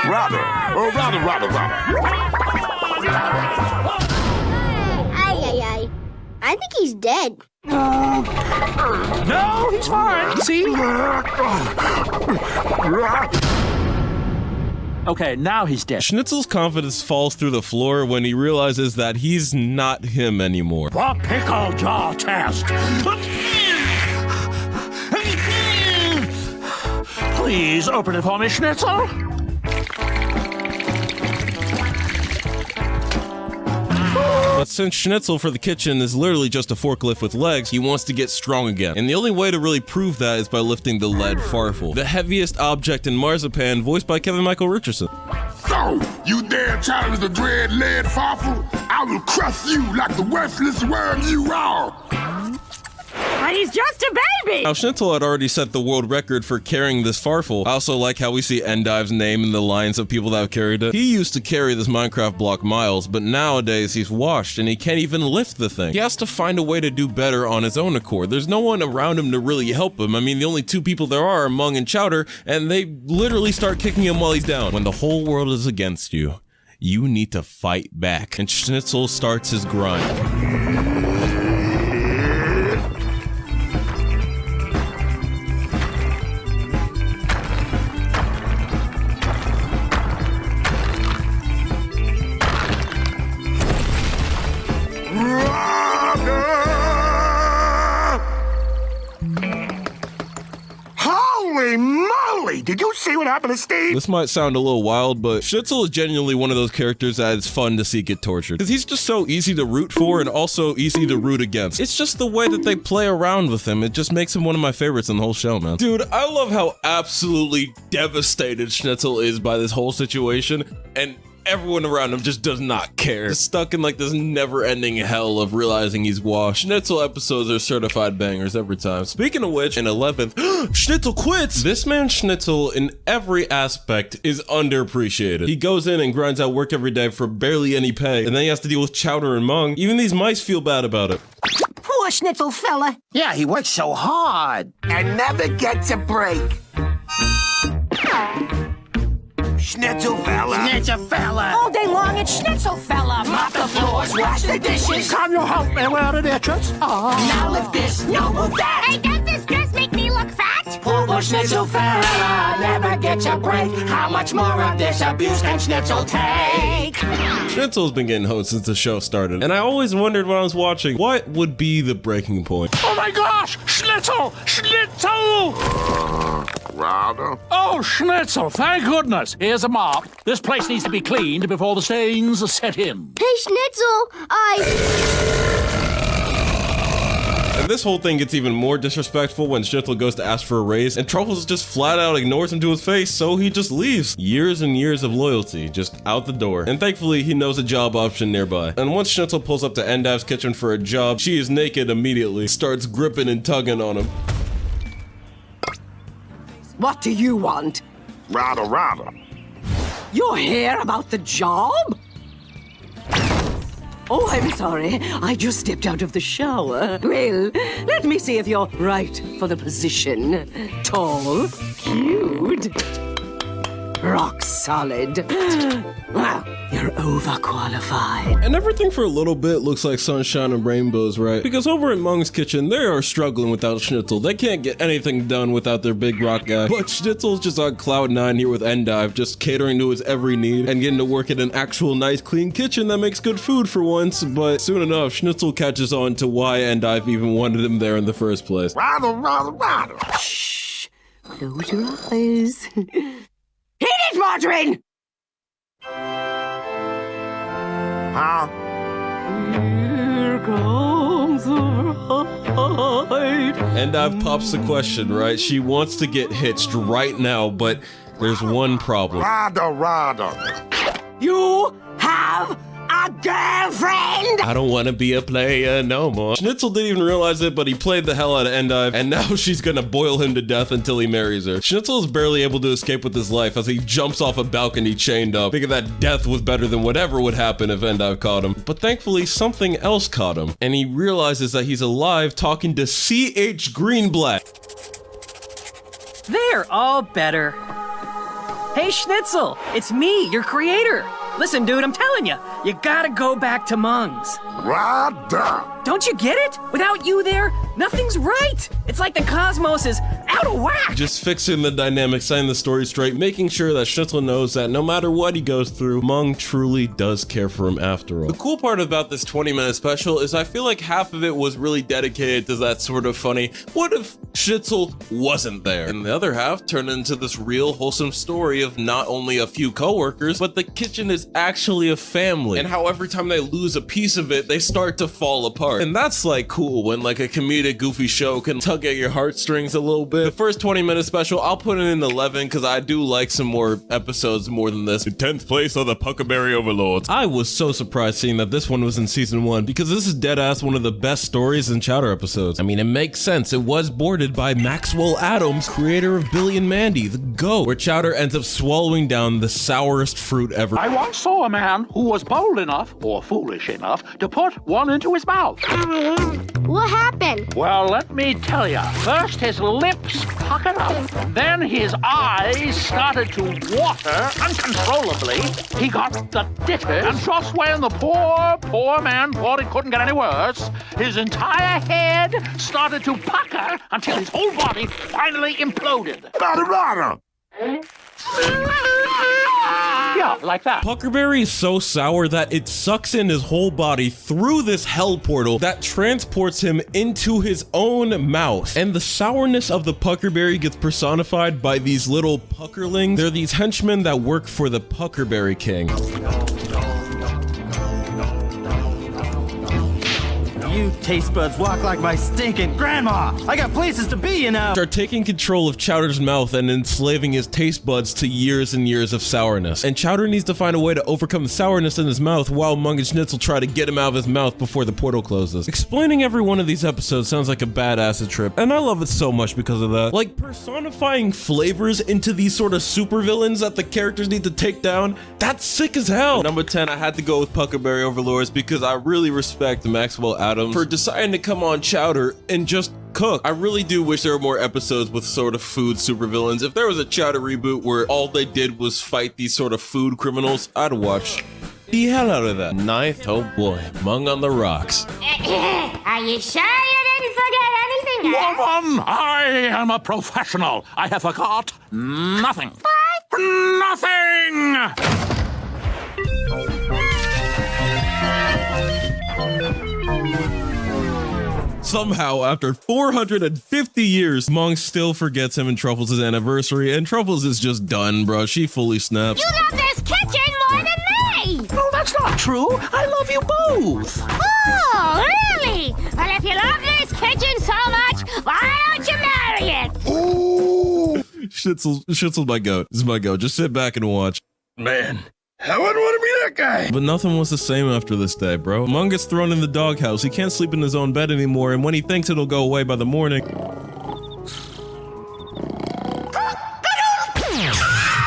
Rather. Ay. I think he's dead. No, he's fine. See? Okay, now he's dead. Schnitzel's confidence falls through the floor when he realizes that he's not him anymore. The pickle jaw test. Please open it for me, Schnitzel. But since Schnitzel for the kitchen is literally just a forklift with legs, he wants to get strong again. And the only way to really prove that is by lifting the lead farfel, the heaviest object in marzipan, voiced by Kevin Michael Richardson. So, you dare challenge the dread lead farfel? I will crush you like the worthless worm you are. But he's just a baby! Now, Schnitzel had already set the world record for carrying this farfel. I also like how we see Endive's name in the lines of people that have carried it. He used to carry this Minecraft block miles, but nowadays he's washed and he can't even lift the thing. He has to find a way to do better on his own accord. There's no one around him to really help him. I mean, the only two people there are Mung and Chowder, and they literally start kicking him while he's down. When the whole world is against you, you need to fight back. And Schnitzel starts his grind. Holy moly! Did you see what happened to Steve? This might sound a little wild, but Schnitzel is genuinely one of those characters that is fun to see get tortured. Because he's just so easy to root for and also easy to root against. It's just the way that they play around with him. It just makes him one of my favorites in the whole show, man. Dude, I love how absolutely devastated Schnitzel is by this whole situation, and everyone around him just does not care. He's stuck in like this never-ending hell of realizing he's washed. Schnitzel episodes are certified bangers every time. Speaking of which, in 11th, Schnitzel quits! This man Schnitzel, in every aspect, is underappreciated. He goes in and grinds out work every day for barely any pay, and then he has to deal with Chowder and Mung. Even these mice feel bad about it. Poor Schnitzel fella. Yeah, he works so hard. And never gets a break. Schnitzel fella. Schnitzel fella. All day long it's Schnitzel fella. Mop the floors, wash the dishes. Can you help me wear an entrance? Now lift this, no move that. Hey, does this dress make me look fat? Poor Schnitzel fella never gets a break. How much more of this abuse can Schnitzel take? Schnitzel's been getting hoed since the show started, and I always wondered when I was watching, what would be the breaking point? Oh my gosh! Schnitzel! Schnitzel! Rather. Oh, Schnitzel, thank goodness. Here's a mop. This place needs to be cleaned before the stains set in. Hey, Schnitzel, And this whole thing gets even more disrespectful when Schnitzel goes to ask for a raise, and Truffles just flat out ignores him to his face, so he just leaves. Years and years of loyalty, just out the door. And thankfully, he knows a job option nearby. And once Schnitzel pulls up to Endive's kitchen for a job, she is naked immediately, starts gripping and tugging on him. What do you want? Rather. You're here about the job? Oh, I'm sorry. I just stepped out of the shower. Well, let me see if you're right for the position. Tall, cute, rock solid. Well, you're overqualified. And everything for a little bit looks like sunshine and rainbows, right? Because over in Mung's kitchen, they are struggling without Schnitzel. They can't get anything done without their big rock guy. But Schnitzel's just on cloud 9 here with Endive, just catering to his every need and getting to work in an actual nice clean kitchen that makes good food for once. But soon enough, Schnitzel catches on to why Endive even wanted him there in the first place. Rather. Shh. Close your eyes. Hit it, Margarine! Huh? Here comes the ride. Endive pops the question, right? She wants to get hitched right now, but there's one problem. Rather. You have a girlfriend! I don't want to be a player no more. Schnitzel didn't even realize it, but he played the hell out of Endive, and now she's gonna boil him to death until he marries her. Schnitzel is barely able to escape with his life as he jumps off a balcony chained up, thinking that death was better than whatever would happen if Endive caught him. But thankfully, something else caught him, and he realizes that he's alive talking to C.H. Greenblatt. They're all better. Hey, Schnitzel, it's me, your creator. Listen, dude, I'm telling you, you gotta go back to Mung's. Right down. Don't you get it? Without you there, nothing's right. It's like the cosmos is out of whack. Just fixing the dynamics, setting the story straight, making sure that Schnitzel knows that no matter what he goes through, Mung truly does care for him after all. The cool part about this 20-minute special is I feel like half of it was really dedicated to that sort of funny, what if Schnitzel wasn't there? And the other half turned into this real wholesome story of not only a few coworkers, but the kitchen is actually a family. And how every time they lose a piece of it, they start to fall apart. And that's like cool when like a comedic goofy show can tug at your heartstrings a little bit. The first 20-minute special, I'll put it in 11 because I do like some more episodes more than this. In 10th place are the Puckerberry Overlords. I was so surprised seeing that this one was in season 1 because this is dead ass one of the best stories in Chowder episodes. I mean, it makes sense. It was boarded by Maxwell Adams, creator of Billy and Mandy, the GOAT, where Chowder ends up swallowing down the sourest fruit ever. I once saw a man who was bold enough, or foolish enough, to put one into his mouth. What happened? Well, let me tell you. First, his lips puckered up. Then his eyes started to water uncontrollably. He got the ditter. And just when the poor man thought it couldn't get any worse, his entire head started to pucker until his whole body finally imploded. Yeah, like that. Puckerberry is so sour that it sucks in his whole body through this hell portal that transports him into his own mouth. And the sourness of the Puckerberry gets personified by these little puckerlings. They're these henchmen that work for the Puckerberry King. You taste buds walk like my stinking grandma. I got places to be, you know. Start taking control of Chowder's mouth and enslaving his taste buds to years and years of sourness. And Chowder needs to find a way to overcome the sourness in his mouth while Mung and Schnitzel try to get him out of his mouth before the portal closes. Explaining every one of these episodes sounds like a bad acid trip, and I love it so much because of that. Like personifying flavors into these sort of supervillains that the characters need to take down, that's sick as hell. Number 10, I had to go with Puckerberry Overlords because I really respect Maxwell Adams for deciding to come on Chowder and just cook. I really do wish there were more episodes with sort of food supervillains. If there was a Chowder reboot where all they did was fight these sort of food criminals, I'd watch the hell out of that. 9th, oh boy, Mung on the rocks. Are you sure you didn't forget anything? Woman, I am a professional. I have forgot nothing. What? Nothing! Somehow, after 450 years, Mung still forgets him and Truffles' anniversary, and Truffles is just done, bro. She fully snaps. You love this kitchen more than me! No, that's not true. I love you both. Oh, really? Well, if you love this kitchen so much, why don't you marry it? Ooh! Schnitzel's my goat. This is my goat. Just sit back and watch. Man, I wouldn't want to be that guy. But nothing was the same after this day, bro. Mung gets thrown in the doghouse. He can't sleep in his own bed anymore, and when he thinks it'll go away by the morning,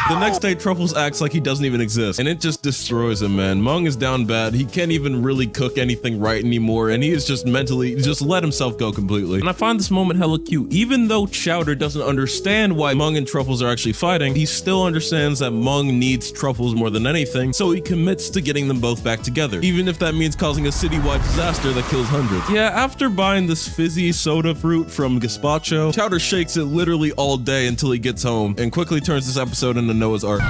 the next day, Truffles acts like he doesn't even exist, and it just destroys him, man. Mung is down bad. He can't even really cook anything right anymore, and he is just mentally just let himself go completely. And I find this moment hella cute. Even though Chowder doesn't understand why Mung and Truffles are actually fighting, he still understands that Mung needs Truffles more than anything, so he commits to getting them both back together, even if that means causing a citywide disaster that kills hundreds. Yeah, after buying this fizzy soda fruit from Gazpacho, Chowder shakes it literally all day until he gets home, and quickly turns this episode into Noah's Ark.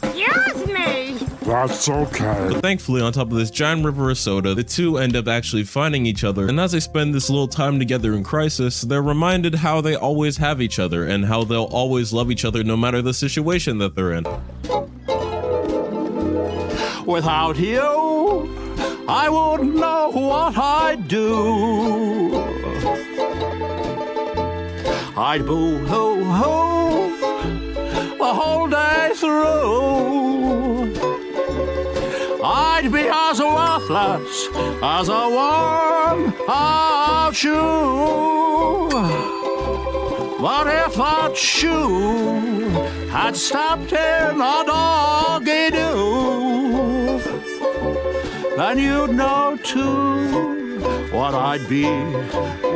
Excuse me! That's okay. But thankfully, on top of this giant river of soda, the two end up actually finding each other. And as they spend this little time together in crisis, they're reminded how they always have each other and how they'll always love each other no matter the situation that they're in. Without you, I wouldn't know what I'd do. I'd boo-hoo-hoo the whole day through. I'd be as worthless as a worn-out shoe. But if that shoe had stepped in a doggy-doo, and you'd know too what I'd be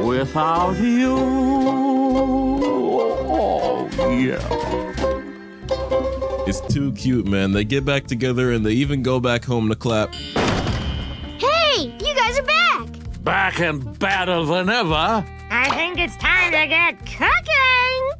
without you. Oh, yeah. It's too cute, man. They get back together and they even go back home to clap. Hey, you guys are back! Back and badder than ever. I think it's time to get cooking!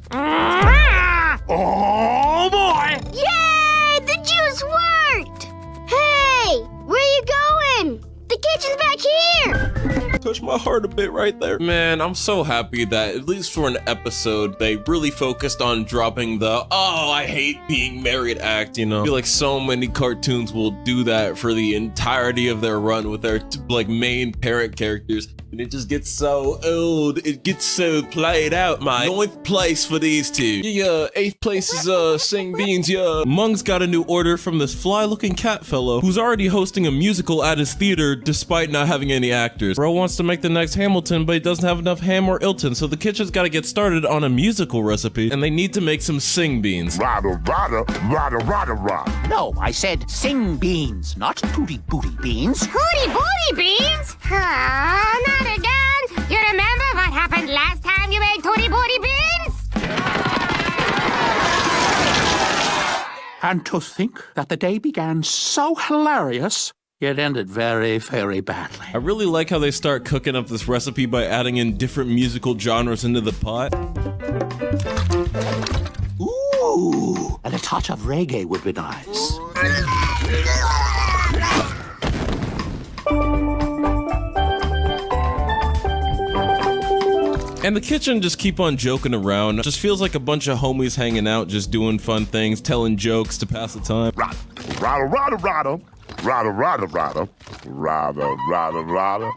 Oh, boy! Yay! The juice worked! Hey, where are you going? The kitchen's back here! Touched my heart a bit right there. Man, I'm so happy that, at least for an episode, they really focused on dropping the, oh, I hate being married act, you know? I feel like so many cartoons will do that for the entirety of their run with their, like, main parent characters. And it just gets so old. It gets so played out, my 9th place for these two. Yeah, 8th place is, Sing Beans, yeah. Mung's got a new order from this fly-looking cat fellow who's already hosting a musical at his theater despite not having any actors. Bro wants to make the next Hamilton, but he doesn't have enough Ham or Ilton, so the kitchen's gotta get started on a musical recipe, and they need to make some Sing Beans. Rada, rada, rada, rada, rada. No, I said sing beans, not tooty booty beans. Hooty booty beans? Oh, not again! You remember what happened last time you made Tooty Booty Beans? And to think that the day began so hilarious, it ended very, very badly. I really like how they start cooking up this recipe by adding in different musical genres into the pot. Ooh, and a touch of reggae would be nice. And the kitchen just keep on joking around. It just feels like a bunch of homies hanging out, just doing fun things, telling jokes to pass the time. Rada, rada, rada. Rada, rada, rada. Rada, rada, rada.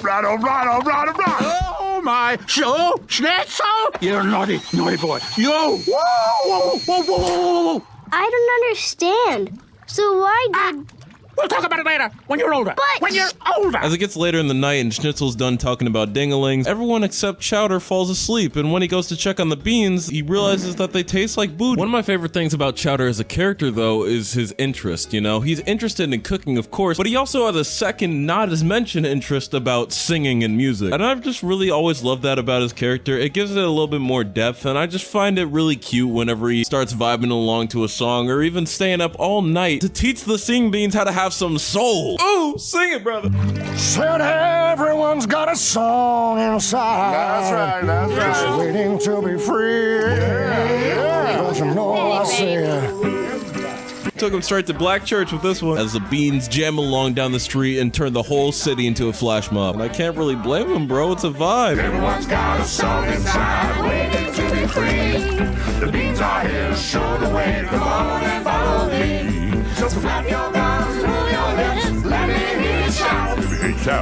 Rada, rada, rada, rada. Oh my, show, schnitzel! You're naughty, naughty boy. Yo! Whoa, whoa, whoa, whoa, whoa, whoa. I don't understand. So why did... We'll talk about it later, when you're older. But... When you're older! As it gets later in the night and Schnitzel's done talking about dingalings, everyone except Chowder falls asleep, and when he goes to check on the beans, he realizes that they taste like booty. One of my favorite things about Chowder as a character, though, is his interest, you know? He's interested in cooking, of course, but he also has a second, not as mentioned interest about singing and music. And I've just really always loved that about his character. It gives it a little bit more depth, and I just find it really cute whenever he starts vibing along to a song, or even staying up all night to teach the Sing Beans how to have some soul. Oh, sing it, brother. Said everyone's got a song inside. That's right, that's right. Just waiting to be free. Don't you know I said? Took him straight to Black Church with this one, as the beans jam along down the street and turn the whole city into a flash mob. And I can't really blame him, bro. It's a vibe. Everyone's got a song inside, waiting to be free. The beans are here to show the way. Come on and follow me. So flap your gums, move your lips, let me hear you shout.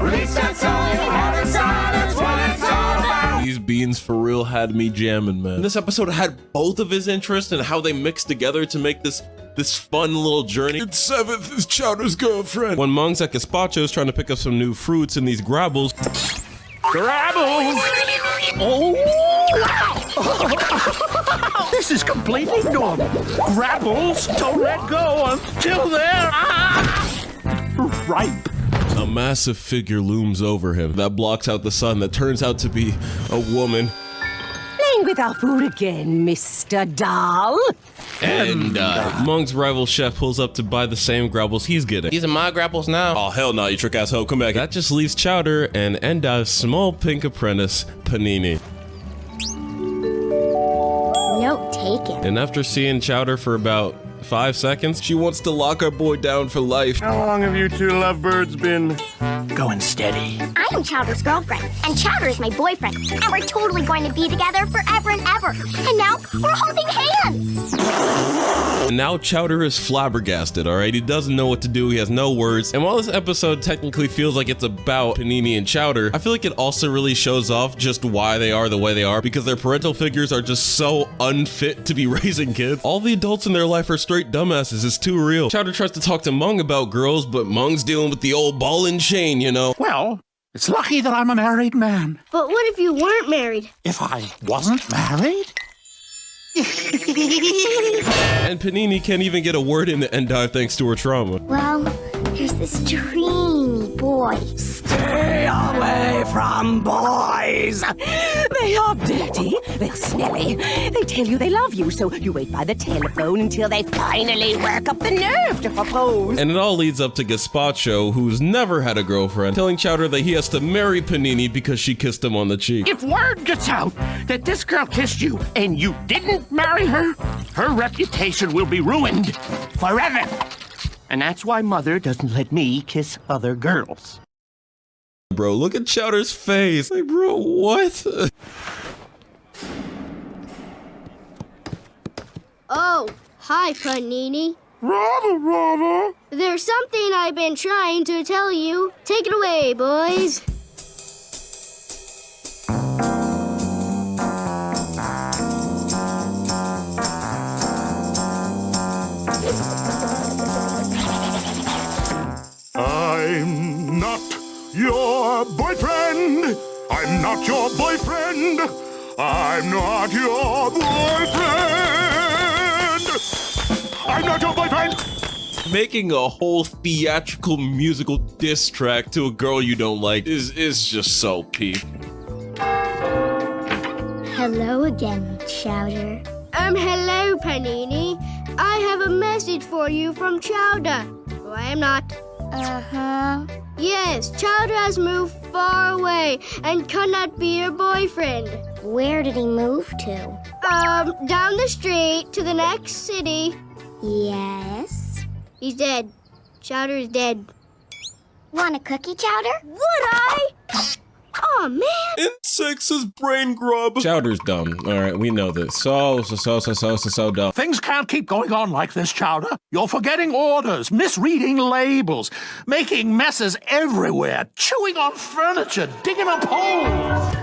Release that song you have inside, that's what it's all about. These beans for real had me jamming, man. This episode had both of his interests and how they mixed together to make this fun little journey. And 7th is Chowder's girlfriend. When Mung's at Gazpacho's trying to pick up some new fruits in these grabbles. Grabbles! Oh, wow! This is completely normal. Grabbles don't let go until they're ripe. A massive figure looms over him that blocks out the sun that turns out to be a woman. Playing with our food again, Mr. Doll. And Mung's rival chef pulls up to buy the same grabbles he's getting. These are my grabbles now. Oh, hell no, you trick ass hoe. Come back. That just leaves Chowder and Endive's small pink apprentice, Panini. Note taken. And after seeing Chowder for about 5 seconds, she wants to lock our boy down for life. How long have you two lovebirds been going steady? I am Chowder's girlfriend, and Chowder is my boyfriend, and we're totally going to be together forever and ever. And now we're holding hands. And now Chowder is flabbergasted, all right? He doesn't know what to do. He has no words. And while this episode technically feels like it's about Panini and Chowder, I feel like it also really shows off just why they are the way they are, because their parental figures are just so unfit to be raising kids. All the adults in their life are straight dumbasses. It's too real. Chowder tries to talk to Mung about girls, but Mung's dealing with the old ball and chain, you know? Well, it's lucky that I'm a married man. But what if you weren't married? If I wasn't married? And Panini can't even get a word in the Endive thanks to her trauma. Well, there's this dream boy. Stay away from boys. They are dirty, they're smelly. They tell you they love you, so you wait by the telephone until they finally work up the nerve to propose. And it all leads up to Gazpacho, who's never had a girlfriend, telling Chowder that he has to marry Panini because she kissed him on the cheek. If word gets out that this girl kissed you and you didn't marry her, her reputation will be ruined forever. And that's why Mother doesn't let me kiss other girls. Bro, look at Chowder's face. Like, bro, what? Oh, hi, Panini. Rada. There's something I've been trying to tell you. Take it away, boys. I'm not your boyfriend. I'm not your boyfriend. I'm not your boyfriend. I'm not your boyfriend. Making a whole theatrical musical diss track to a girl you don't like is just so peak. Hello again, Chowder. Hello, Panini. I have a message for you from Chowder. Who I am not. Uh-huh. Yes, Chowder has moved far away and cannot be your boyfriend. Where did he move to? Down the street to the next city. Yes? He's dead. Chowder is dead. Want a cookie, Chowder? Would I? Oh, man. Insects is brain grub. Chowder's dumb. All right, we know this. So dumb. Things can't keep going on like this, Chowder. You're forgetting orders, misreading labels, making messes everywhere, chewing on furniture, digging up holes.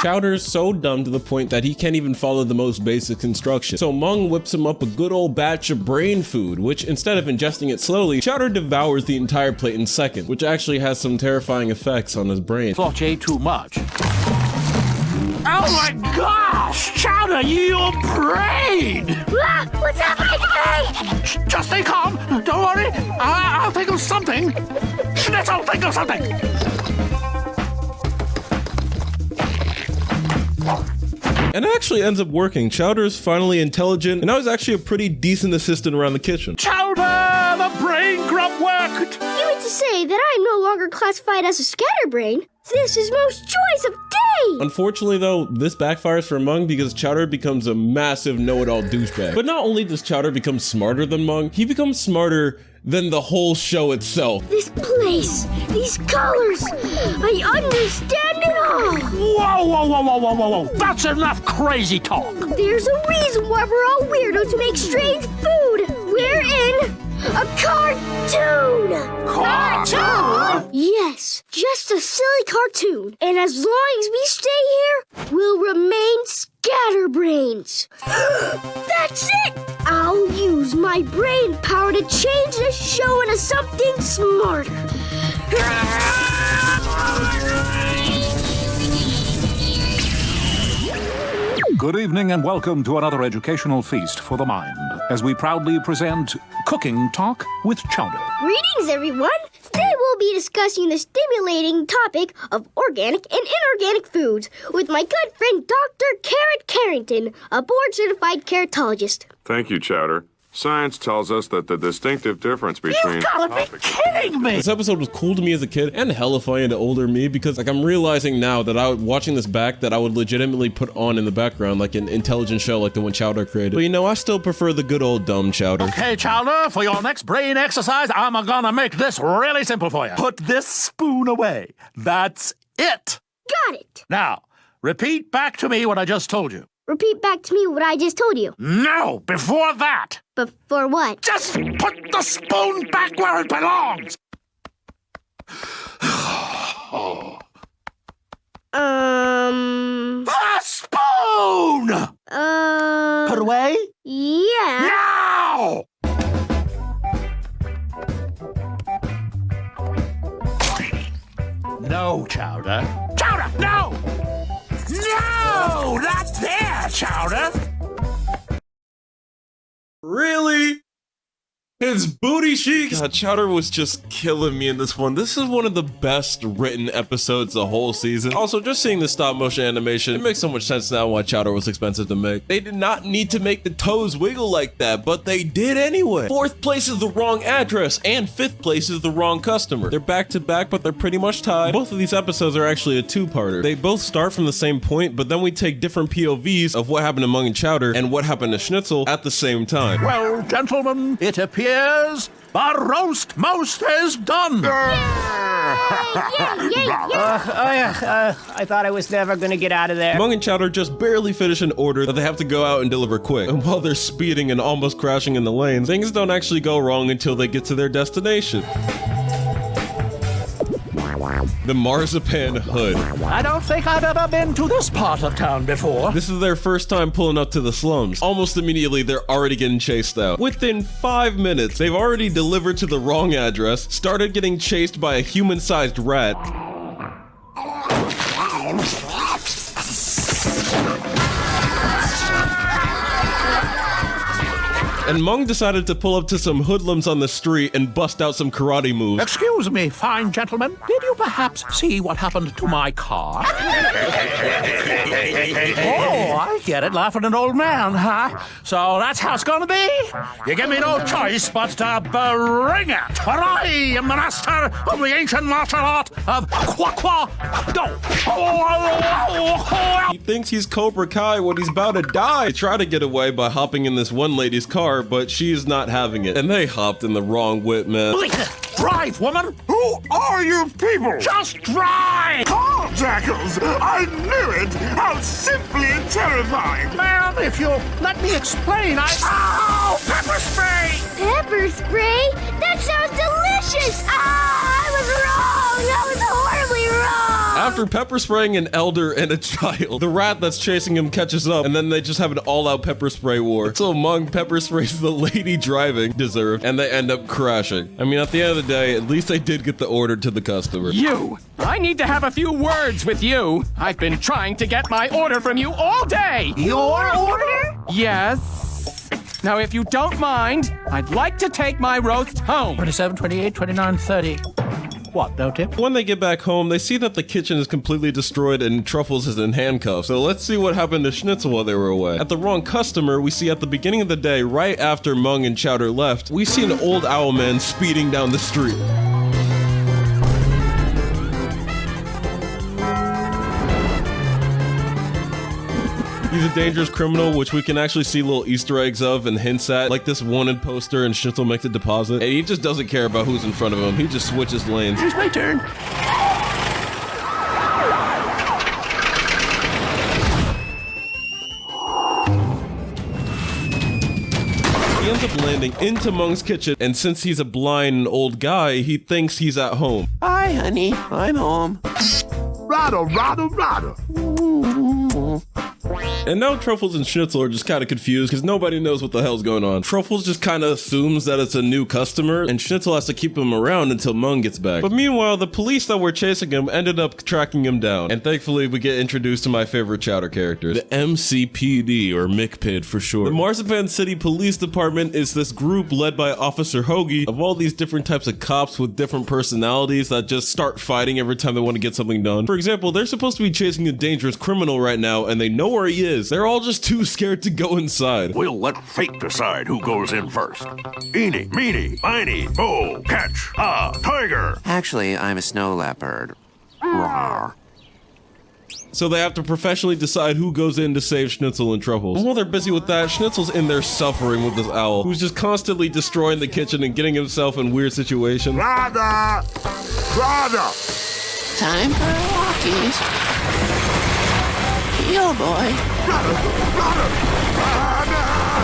Chowder's so dumb to the point that he can't even follow the most basic instructions. So Mung whips him up a good old batch of brain food, which instead of ingesting it slowly, Chowder devours the entire plate in seconds, which actually has some terrifying effects on his brain. Thought you ate too much. Oh my gosh! Chowder, your brain! Ah, what's happening to me? Just stay calm. Don't worry. I'll think of something. Schnitzel, think of something. And it actually ends up working. Chowder is finally intelligent, and now he's actually a pretty decent assistant around the kitchen. Chowder, the brain grub worked! You mean to say that I'm no longer classified as a scatterbrain? This is most joyous of day! Unfortunately, though, this backfires for Mung because Chowder becomes a massive know-it-all douchebag. But not only does Chowder become smarter than Mung, he becomes smarter than the whole show itself. This place, these colors, I understand it all! Whoa! That's enough crazy talk! There's a reason why we're all weirdos who make strange food! We're in a cartoon! Cartoon? Yes, just a silly cartoon. And as long as we stay here, we'll remain scatterbrains. That's it! I'll use my brain power to change this show into something smarter. Good evening and welcome to another educational feast for the mind, as we proudly present Cooking Talk with Chowder. Greetings, everyone! Today we'll be discussing the stimulating topic of organic and inorganic foods with my good friend Dr. Carrot Carrington, a board-certified keratologist. Thank you, Chowder. Science tells us that the distinctive difference between... You gotta be kidding me! This episode was cool to me as a kid and hella funny to older me because I'm realizing now that watching this back that I would legitimately put on in the background like an intelligent show like the one Chowder created. But I still prefer the good old dumb Chowder. Okay, Chowder, for your next brain exercise, I'm gonna make this really simple for you. Put this spoon away. That's it. Got it. Now, repeat back to me what I just told you. Repeat back to me what I just told you. No, before that. Before what? Just put the spoon back where it belongs. The spoon! Put away? Yeah. Now! No, Chowder. Chowder, no! No! Not there, Chowder! Really? His booty cheeks! God, Chowder was just killing me in this one. This is one of the best written episodes the whole season. Also, just seeing the stop motion animation, it makes so much sense now why Chowder was expensive to make. They did not need to make the toes wiggle like that, but they did anyway. 4th place is the wrong address, and 5th place is the wrong customer. They're back to back, but they're pretty much tied. Both of these episodes are actually a two-parter. They both start from the same point, but then we take different POVs of what happened to Mung and Chowder and what happened to Schnitzel at the same time. Well, gentlemen, it appears the roast most is done. I thought I was never gonna get out of there. Mung and Chowder just barely finish an order that they have to go out and deliver quick. And while they're speeding and almost crashing in the lanes, things don't actually go wrong until they get to their destination. The Marzipan Hood. I don't think I've ever been to this part of town before. This is their first time pulling up to the slums. Almost immediately, they're already getting chased out. Within 5 minutes, they've already delivered to the wrong address, started getting chased by a human-sized rat, and Mung decided to pull up to some hoodlums on the street and bust out some karate moves. Excuse me, fine gentlemen. Did you perhaps see what happened to my car? Oh, I get it. Laughing at an old man, huh? So that's how it's gonna be? You give me no choice but to bring it. For I am the master of the ancient martial art of Kwa-Kwa-Do. He thinks he's Cobra Kai when he's about to die. They try to get away by hopping in this one lady's car, but she is not having it. And they hopped in the wrong whip, man. Drive, woman! Who are you people? Just drive! Carjackers! I knew it! How simply terrifying! Ma'am, if you'll let me explain, Ow! Pepper spray! Pepper spray? That sounds delicious! I was wrong! I was horribly wrong! After pepper spraying an elder and a child, the rat that's chasing him catches up, and then they just have an all-out pepper spray war. So Mung pepper sprays the lady driving, deserved, and they end up crashing. I mean, at the end of the day, at least they did get the order to the customer. You! I need to have a few words with you. I've been trying to get my order from you all day. Your order? Yes. Now, if you don't mind, I'd like to take my roast home. 27, 28, 29, 30. What, no tip? When they get back home, they see that the kitchen is completely destroyed and Truffles is in handcuffs. So let's see what happened to Schnitzel while they were away. At the wrong customer, we see at the beginning of the day, right after Mung and Chowder left, we see an old owl man speeding down the street. He's a dangerous criminal, which we can actually see little Easter eggs of and hints at, like this wanted poster and Schnitzel makes a deposit. And he just doesn't care about who's in front of him. He just switches lanes. Here's my turn. He ends up landing into Mung's kitchen, and since he's a blind old guy, he thinks he's at home. Hi, honey. I'm home. Rada, rada, rada. And now Truffles and Schnitzel are just kind of confused because nobody knows what the hell's going on. Truffles just kind of assumes that it's a new customer, and Schnitzel has to keep him around until Mung gets back. But meanwhile, the police that were chasing him ended up tracking him down. And thankfully, we get introduced to my favorite Chowder characters, the MCPD, or McPid for short. The Marzipan City Police Department is this group led by Officer Hoagie of all these different types of cops with different personalities that just start fighting every time they want to get something done. For example, they're supposed to be chasing a dangerous criminal right now, and they know where he is. They're all just too scared to go inside. We'll let fate decide who goes in first. Eeny, meeny, miny, mo, catch, tiger. Actually, I'm a snow leopard. Rawr. So they have to professionally decide who goes in to save Schnitzel and Truffles. And while they're busy with that, Schnitzel's in there suffering with this owl, who's just constantly destroying the kitchen and getting himself in weird situations. Rada! Rada! Time for walkies. Yo, boy.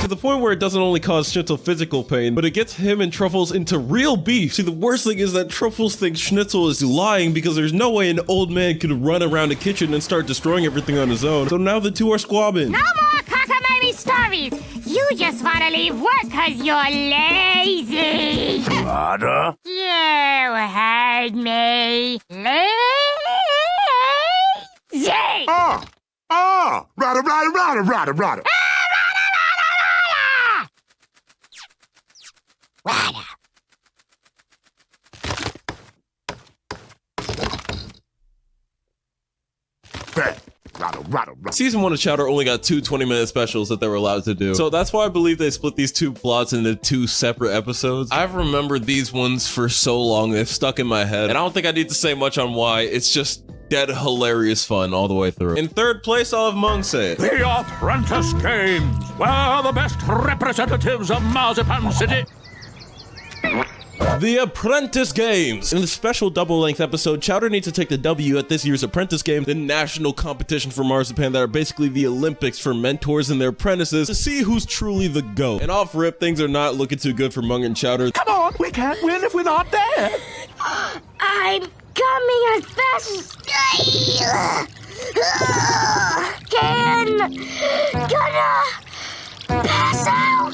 To the point where it doesn't only cause Schnitzel physical pain, but it gets him and Truffles into real beef. See, the worst thing is that Truffles thinks Schnitzel is lying because there's no way an old man could run around a kitchen and start destroying everything on his own. So now the two are squabbing. No more cockamamie stories. You just want to leave work because you're lazy. Rada? You heard me. Lazy. Rada, rada, rada, rada, rada. Season 1 of Chowder only got 2 20-minute specials that they were allowed to do. So that's why I believe they split these 2 plots into 2 separate episodes. I've remembered these ones for so long, they've stuck in my head. And I don't think I need to say much on why. It's just dead hilarious fun all the way through. In third place, I'll have Mung say it. The Apprentice Games, where the best representatives of Marzipan City. The Apprentice Games! In the special double-length episode, Chowder needs to take the W at this year's Apprentice Games, the national competition for marzipan that are basically the Olympics for mentors and their apprentices, to see who's truly the GOAT. And off rip, things are not looking too good for Mung and Chowder. Come on, we can't win if we're not there. I'm coming as fast as gonna pass out.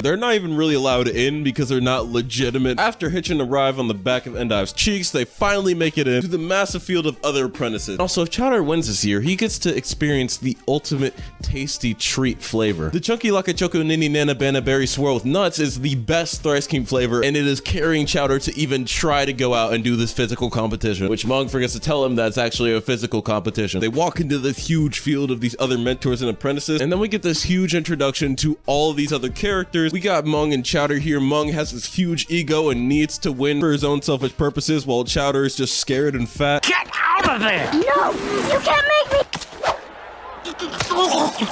They're not even really allowed in because they're not legitimate. After Hitchin arrive on the back of Endive's cheeks, they finally make it in to the massive field of other apprentices. Also, if Chowder wins this year, he gets to experience the ultimate tasty treat flavor. The Chunky Laka Choco Nini Nana Bana Berry Swirl with Nuts is the best Thrice King flavor, and it is carrying Chowder to even try to go out and do this physical competition, which Mung forgets to tell him that's actually a physical competition. They walk into this huge field of these other mentors and apprentices, and then we get this huge introduction to all of these other characters. We got Mung and Chowder here. Mung has this huge ego and needs to win for his own selfish purposes, while Chowder is just scared and fat. Get out of there! No, you can't make me.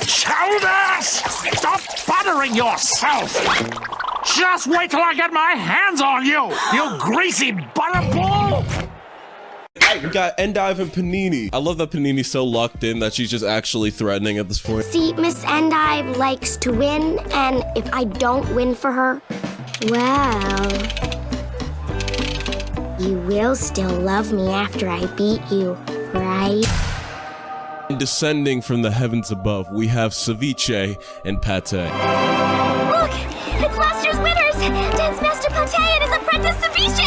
Chowder! Stop bothering yourself! Just wait till I get my hands on you, you greasy butterball! We got Endive and Panini. I love that Panini's so locked in that she's just actually threatening at this point. See, Miss Endive likes to win, and if I don't win for her, well, you will still love me after I beat you, right? Descending from the heavens above, we have Ceviche and Pate. Look! It's last year's winners! Dance Master Pate and his apprentice Ceviche!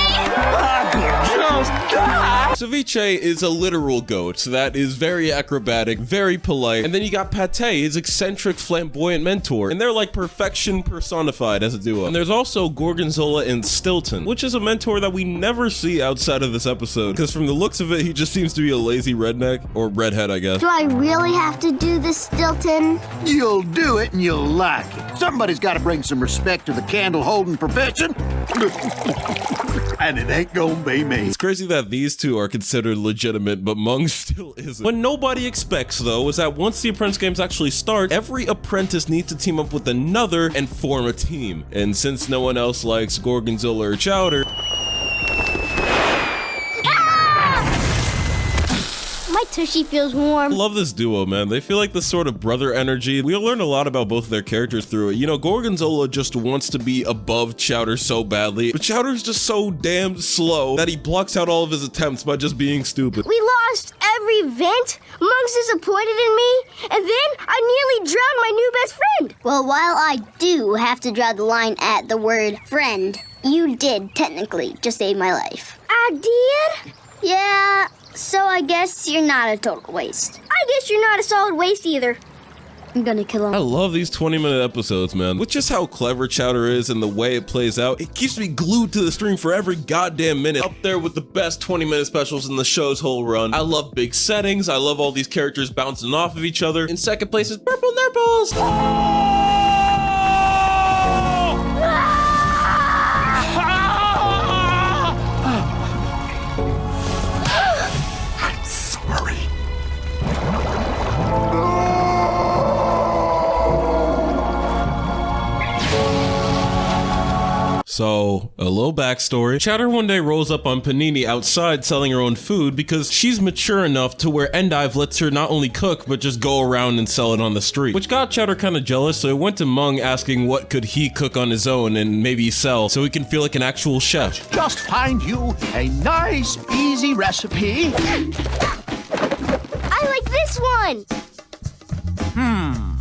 Ceviche is a literal goat that is very acrobatic, very polite, and then you got Pate, his eccentric, flamboyant mentor, and they're like perfection personified as a duo. And there's also Gorgonzola and Stilton, which is a mentor that we never see outside of this episode, because from the looks of it, he just seems to be a lazy redneck, or redhead, I guess. Do I really have to do this, Stilton? You'll do it and you'll like it. Somebody's got to bring some respect to the candle-holding profession. And it ain't gonna be me. It's crazy that these two are considered legitimate, but Mung still isn't. What nobody expects, though, is that once the Apprentice Games actually start, every apprentice needs to team up with another and form a team. And since no one else likes Gorgonzola or Chowder, My tushy feels warm. I love this duo, man. They feel like this sort of brother energy. We'll learn a lot about both of their characters through it. You know, Gorgonzola just wants to be above Chowder so badly, but Chowder's just so damn slow that he blocks out all of his attempts by just being stupid. We lost every vent. Mung's disappointed in me, and then I nearly drowned my new best friend. Well, while I do have to draw the line at the word friend, you did technically just save my life. I did? Yeah. So I guess you're not a total waste. I guess you're not a solid waste either. I'm gonna kill him. I love these 20-minute episodes, man. With just how clever Chowder is and the way it plays out, it keeps me glued to the screen for every goddamn minute. Up there with the best 20-minute specials in the show's whole run. I love big settings. I love all these characters bouncing off of each other. In second place is Purple Nurples. So, a little backstory. Chowder one day rolls up on Panini outside selling her own food because she's mature enough to where Endive lets her not only cook, but just go around and sell it on the street. Which got Chowder kind of jealous, so he went to Mung asking what could he cook on his own and maybe sell so he can feel like an actual chef. Just find you a nice, easy recipe. I like this one.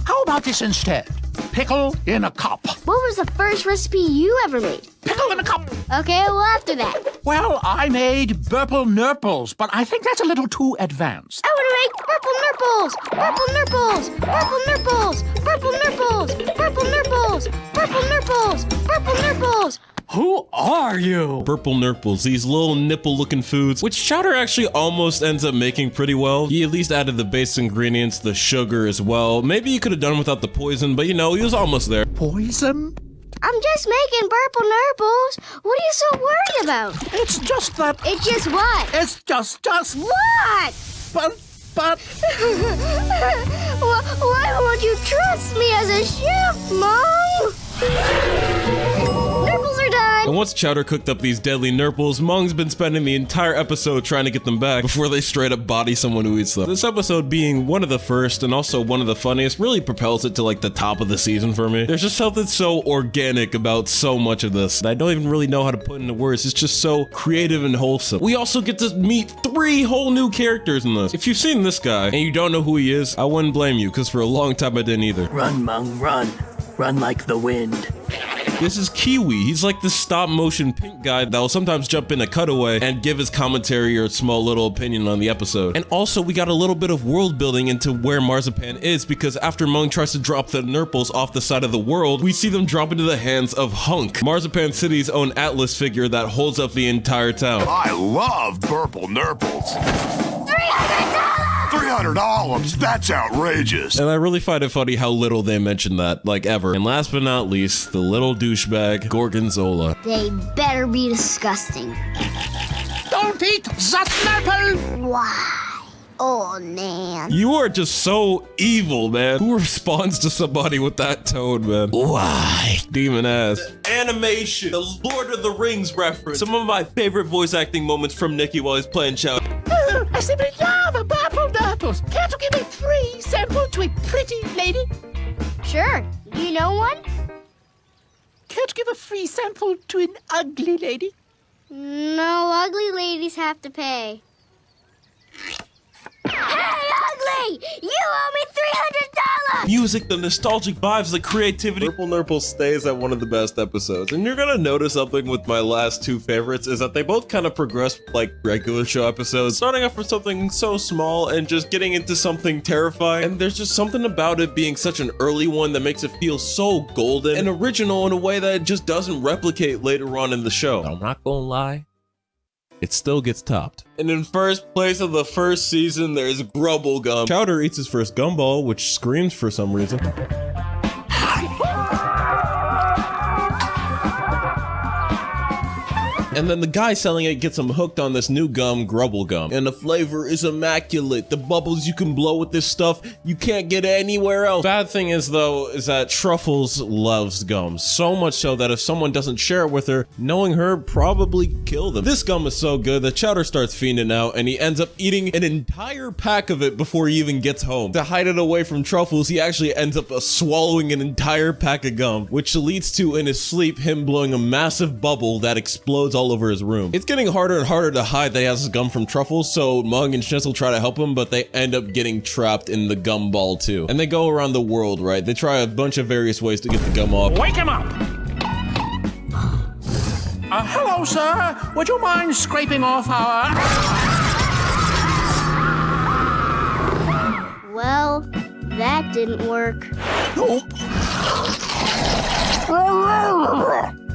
How about this instead? Pickle in a cup. What was the first recipe you ever made? Pickle in a cup. Okay, well, after that. Well, I made Purple Nurples, but I think that's a little too advanced. I want to make Purple nurples! Purple nurples! Purple nurples! Purple nurples! Purple nurples! Purple nurples! Purple nurples! Who are you? Purple nurples, these little nipple-looking foods, which Chowder actually almost ends up making pretty well. He at least added the base ingredients, the sugar as well. Maybe he could have done without the poison, but you know, he was almost there. Poison? I'm just making purple nurples. What are you so worried about? It's just that... It's just what? It's just... What? But... Why won't you trust me as a chef, Mom? Nurples are done. And once Chowder cooked up these deadly nurples, Mong's been spending the entire episode trying to get them back before they straight up body someone who eats them. This episode being one of the first and also one of the funniest really propels it to like the top of the season for me. There's just something so organic about so much of this that I don't even really know how to put into words. It's just so creative and wholesome. We also get to meet 3 whole new characters in this. If you've seen this guy and you don't know who he is, I wouldn't blame you, because for a long time I didn't either. Run, Mung, run. Run like the wind. This is Kiwi. He's like the stop motion pink guy that will sometimes jump in a cutaway and give his commentary or a small little opinion on the episode. And also we got a little bit of world building into where Marzipan is, because after Mung tries to drop the nurples off the side of the world, we see them drop into the hands of Hunk, Marzipan City's own Atlas figure that holds up the entire town. I love purple nurples. $300? That's outrageous. And I really find it funny how little they mention that, like ever. And last but not least, the little douchebag, Gorgonzola. They better be disgusting. Don't eat the nurple! Why? Oh, man. You are just so evil, man. Who responds to somebody with that tone, man? Why? Demon ass. The animation, the Lord of the Rings reference. Some of my favorite voice acting moments from Nikki while he's playing Chowder. I simply love purple nurples. Can't you give me 3 samples to a pretty lady? Sure. Do you know one? Can't you give a free sample to an ugly lady? No, ugly ladies have to pay. Hey, ugly! You owe me $300! Music, the nostalgic vibes, the creativity. Purple Nurple stays at one of the best episodes. And you're gonna notice something with my last 2 favorites is that they both kind of progress like regular show episodes. Starting off with something so small and just getting into something terrifying. And there's just something about it being such an early one that makes it feel so golden and original in a way that it just doesn't replicate later on in the show. I'm not gonna lie. It still gets topped. And in first place of the first season, there's Grubble Gum. Chowder eats his first gumball, which screams for some reason. And then the guy selling it gets him hooked on this new gum, Grubble Gum. And the flavor is immaculate. The bubbles you can blow with this stuff, you can't get anywhere else. Bad thing is though, is that Truffles loves gum. So much so that if someone doesn't share it with her, knowing her probably kill them. This gum is so good that Chowder starts fiending out and he ends up eating an entire pack of it before he even gets home. To hide it away from Truffles, he actually ends up swallowing an entire pack of gum, which leads to, in his sleep, him blowing a massive bubble that explodes all over his room. It's getting harder and harder to hide that he has his gum from Truffles, so Mung and Schnitzel try to help him, but they end up getting trapped in the gum ball too. And they go around the world, right? They try a bunch of various ways to get the gum off. Wake him up! Hello, sir. Would you mind scraping off our... Well, that didn't work.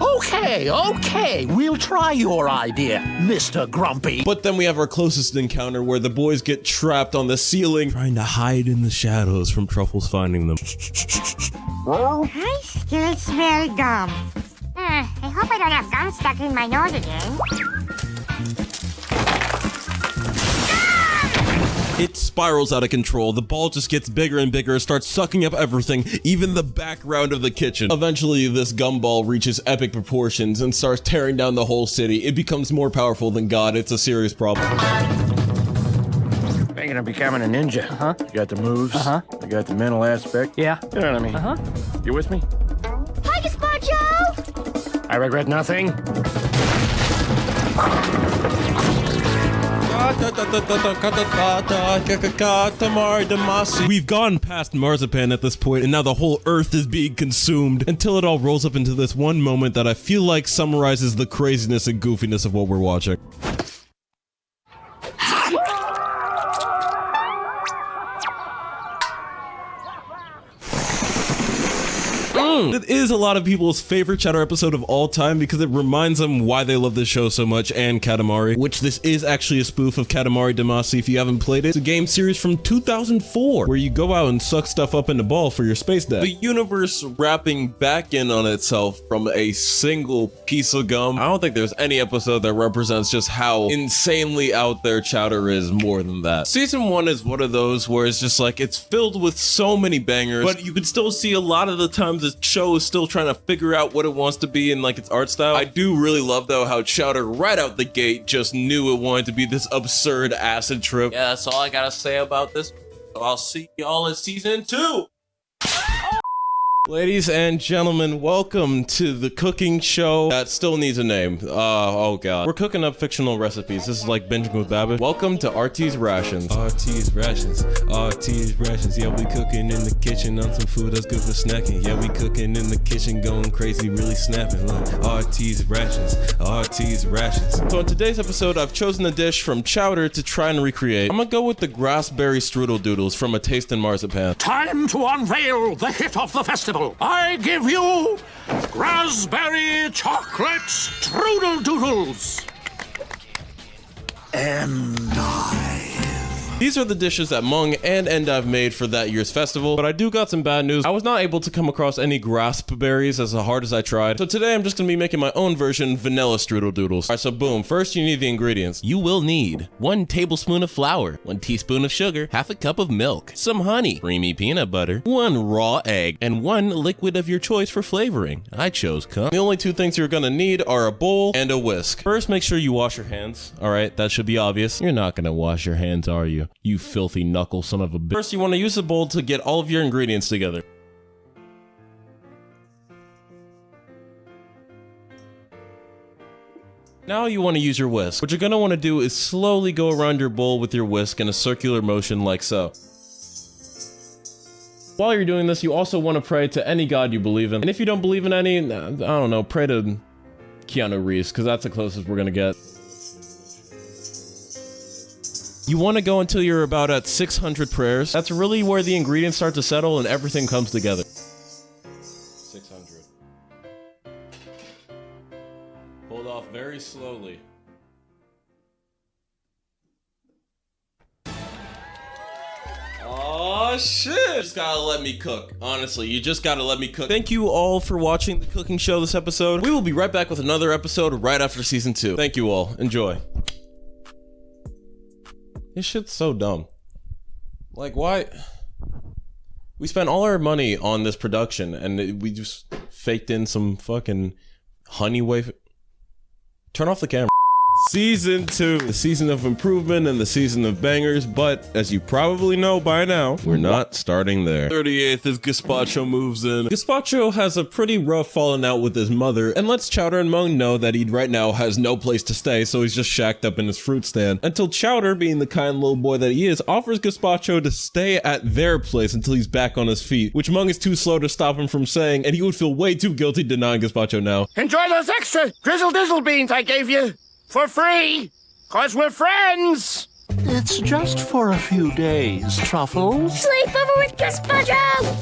Okay, we'll try your idea, Mr. Grumpy. But then we have our closest encounter where the boys get trapped on the ceiling, trying to hide in the shadows from Truffles finding them. I still smell gum. I hope I don't have gum stuck in my nose again. It spirals out of control. The ball just gets bigger and bigger, starts sucking up everything, even the background of the kitchen. Eventually, this gumball reaches epic proportions and starts tearing down the whole city. It becomes more powerful than God. It's a serious problem. Thinking of becoming a ninja. You got the moves. You got the mental aspect. Yeah. You know what I mean? You with me? Hi, Gazpacho! I regret nothing. We've gone past Marzipan at this point, and now the whole earth is being consumed until it all rolls up into this one moment that I feel like summarizes the craziness and goofiness of what we're watching. It is a lot of people's favorite Chowder episode of all time because it reminds them why they love this show so much and Katamari, which this is actually a spoof of Katamari Damacy if you haven't played it. It's a game series from 2004 where you go out and suck stuff up in the ball for your space dad. The universe wrapping back in on itself from a single piece of gum. I don't think there's any episode that represents just how insanely out there Chowder is more than that. Season 1 is one of those where it's just like, it's filled with so many bangers, but you can still see a lot of the times the show is still trying to figure out what it wants to be in like its art style. I do really love though how Chowder right out the gate just knew it wanted to be this absurd acid trip. Yeah, that's all I gotta say about this. So I'll see y'all in season 2. Ladies and gentlemen, welcome to the cooking show that still needs a name. Oh god. We're cooking up fictional recipes. This is like binging with Babbitt. Welcome to RT's Rations. RT's Rations. RT's Rations. Yeah, we cooking in the kitchen on some food that's good for snacking. Yeah, we cooking in the kitchen going crazy, really snapping. Look, RT's Rations. RT's Rations. So in today's episode, I've chosen a dish from Chowder to try and recreate. I'm gonna go with the grassberry strudel doodles from A Taste in Marzipan. Time to unveil the hit of the festival. I give you raspberry chocolate strudel doodles. These are the dishes that Mung and Endive made for that year's festival, but I do got some bad news. I was not able to come across any grassberries as hard as I tried. So today I'm just gonna be making my own version, vanilla strudel doodles. All right, so boom, first you need the ingredients. You will need 1 tablespoon of flour, 1 teaspoon of sugar, half a cup of milk, some honey, creamy peanut butter, 1 raw egg, and 1 liquid of your choice for flavoring. I chose cum. The only 2 things you're gonna need are a bowl and a whisk. First, make sure you wash your hands. All right, that should be obvious. You're not gonna wash your hands, are you? You filthy knuckle son of a bitch. First, you want to use the bowl to get all of your ingredients together. Now you want to use your whisk. What you're going to want to do is slowly go around your bowl with your whisk in a circular motion like so. While you're doing this, you also want to pray to any god you believe in. And if you don't believe in any, I don't know, pray to Keanu Reeves, because that's the closest we're going to get. You want to go until you're about at 600 prayers. That's really where the ingredients start to settle and everything comes together. 600. Hold off very slowly. Oh shit! You just gotta let me cook. Honestly, you just gotta let me cook. Thank you all for watching the cooking show this episode. We will be right back with another episode right after season 2. Thank you all. Enjoy. This shit's so dumb. Like, why? We spent all our money on this production and we just faked in some fucking honey wafer. Turn off the camera. Season 2, the season of improvement and the season of bangers, but as you probably know by now, we're not starting there. 38th as Gazpacho moves in. Gazpacho has a pretty rough falling out with his mother and lets Chowder and Mung know that he right now has no place to stay, so he's just shacked up in his fruit stand. Until Chowder, being the kind little boy that he is, offers Gazpacho to stay at their place until he's back on his feet, which Mung is too slow to stop him from saying, and he would feel way too guilty denying Gazpacho now. Enjoy those extra drizzle dizzle beans I gave you. For free, 'cause we're friends. It's just for a few days, Truffles. Sleep over with Gazpacho!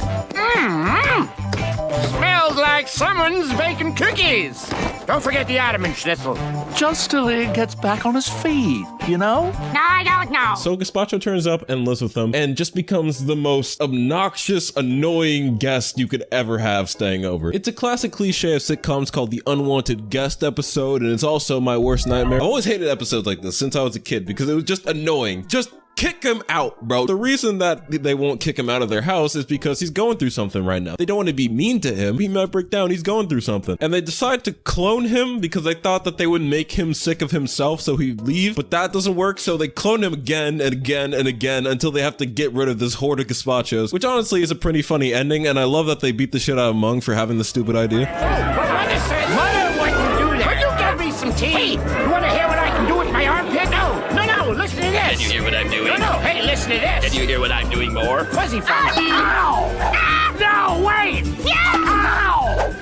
Smells like someone's baking cookies. Don't forget the ottoman schnitzel. Just till he gets back on his feet, you know? No, I don't know. So Gazpacho turns up and lives with them and just becomes the most obnoxious, annoying guest you could ever have staying over. It's a classic cliche of sitcoms called the unwanted guest episode, and it's also my worst nightmare. I always hated episodes like this since I was a kid because it was just annoying. Just kick him out, bro. The reason that they won't kick him out of their house is because he's going through something right now. They don't want to be mean to him. He might break down. He's going through something. And they decide to clone him because they thought that they would make him sick of himself so he'd leave. But that doesn't work, so they clone him again and again and again until they have to get rid of this horde of Gazpachos, which honestly is a pretty funny ending, and I love that they beat the shit out of Mung for having this stupid idea. Mother said, Mother wouldn't do that. Could you get me some tea? Hey, you want to hear what I can do with my armpit? No, listen to this. Can you hear what I'm doing? No, hey, listen to this. Can you hear what I'm doing more? Fuzzy fuzz. Ow! No, wait! Ow!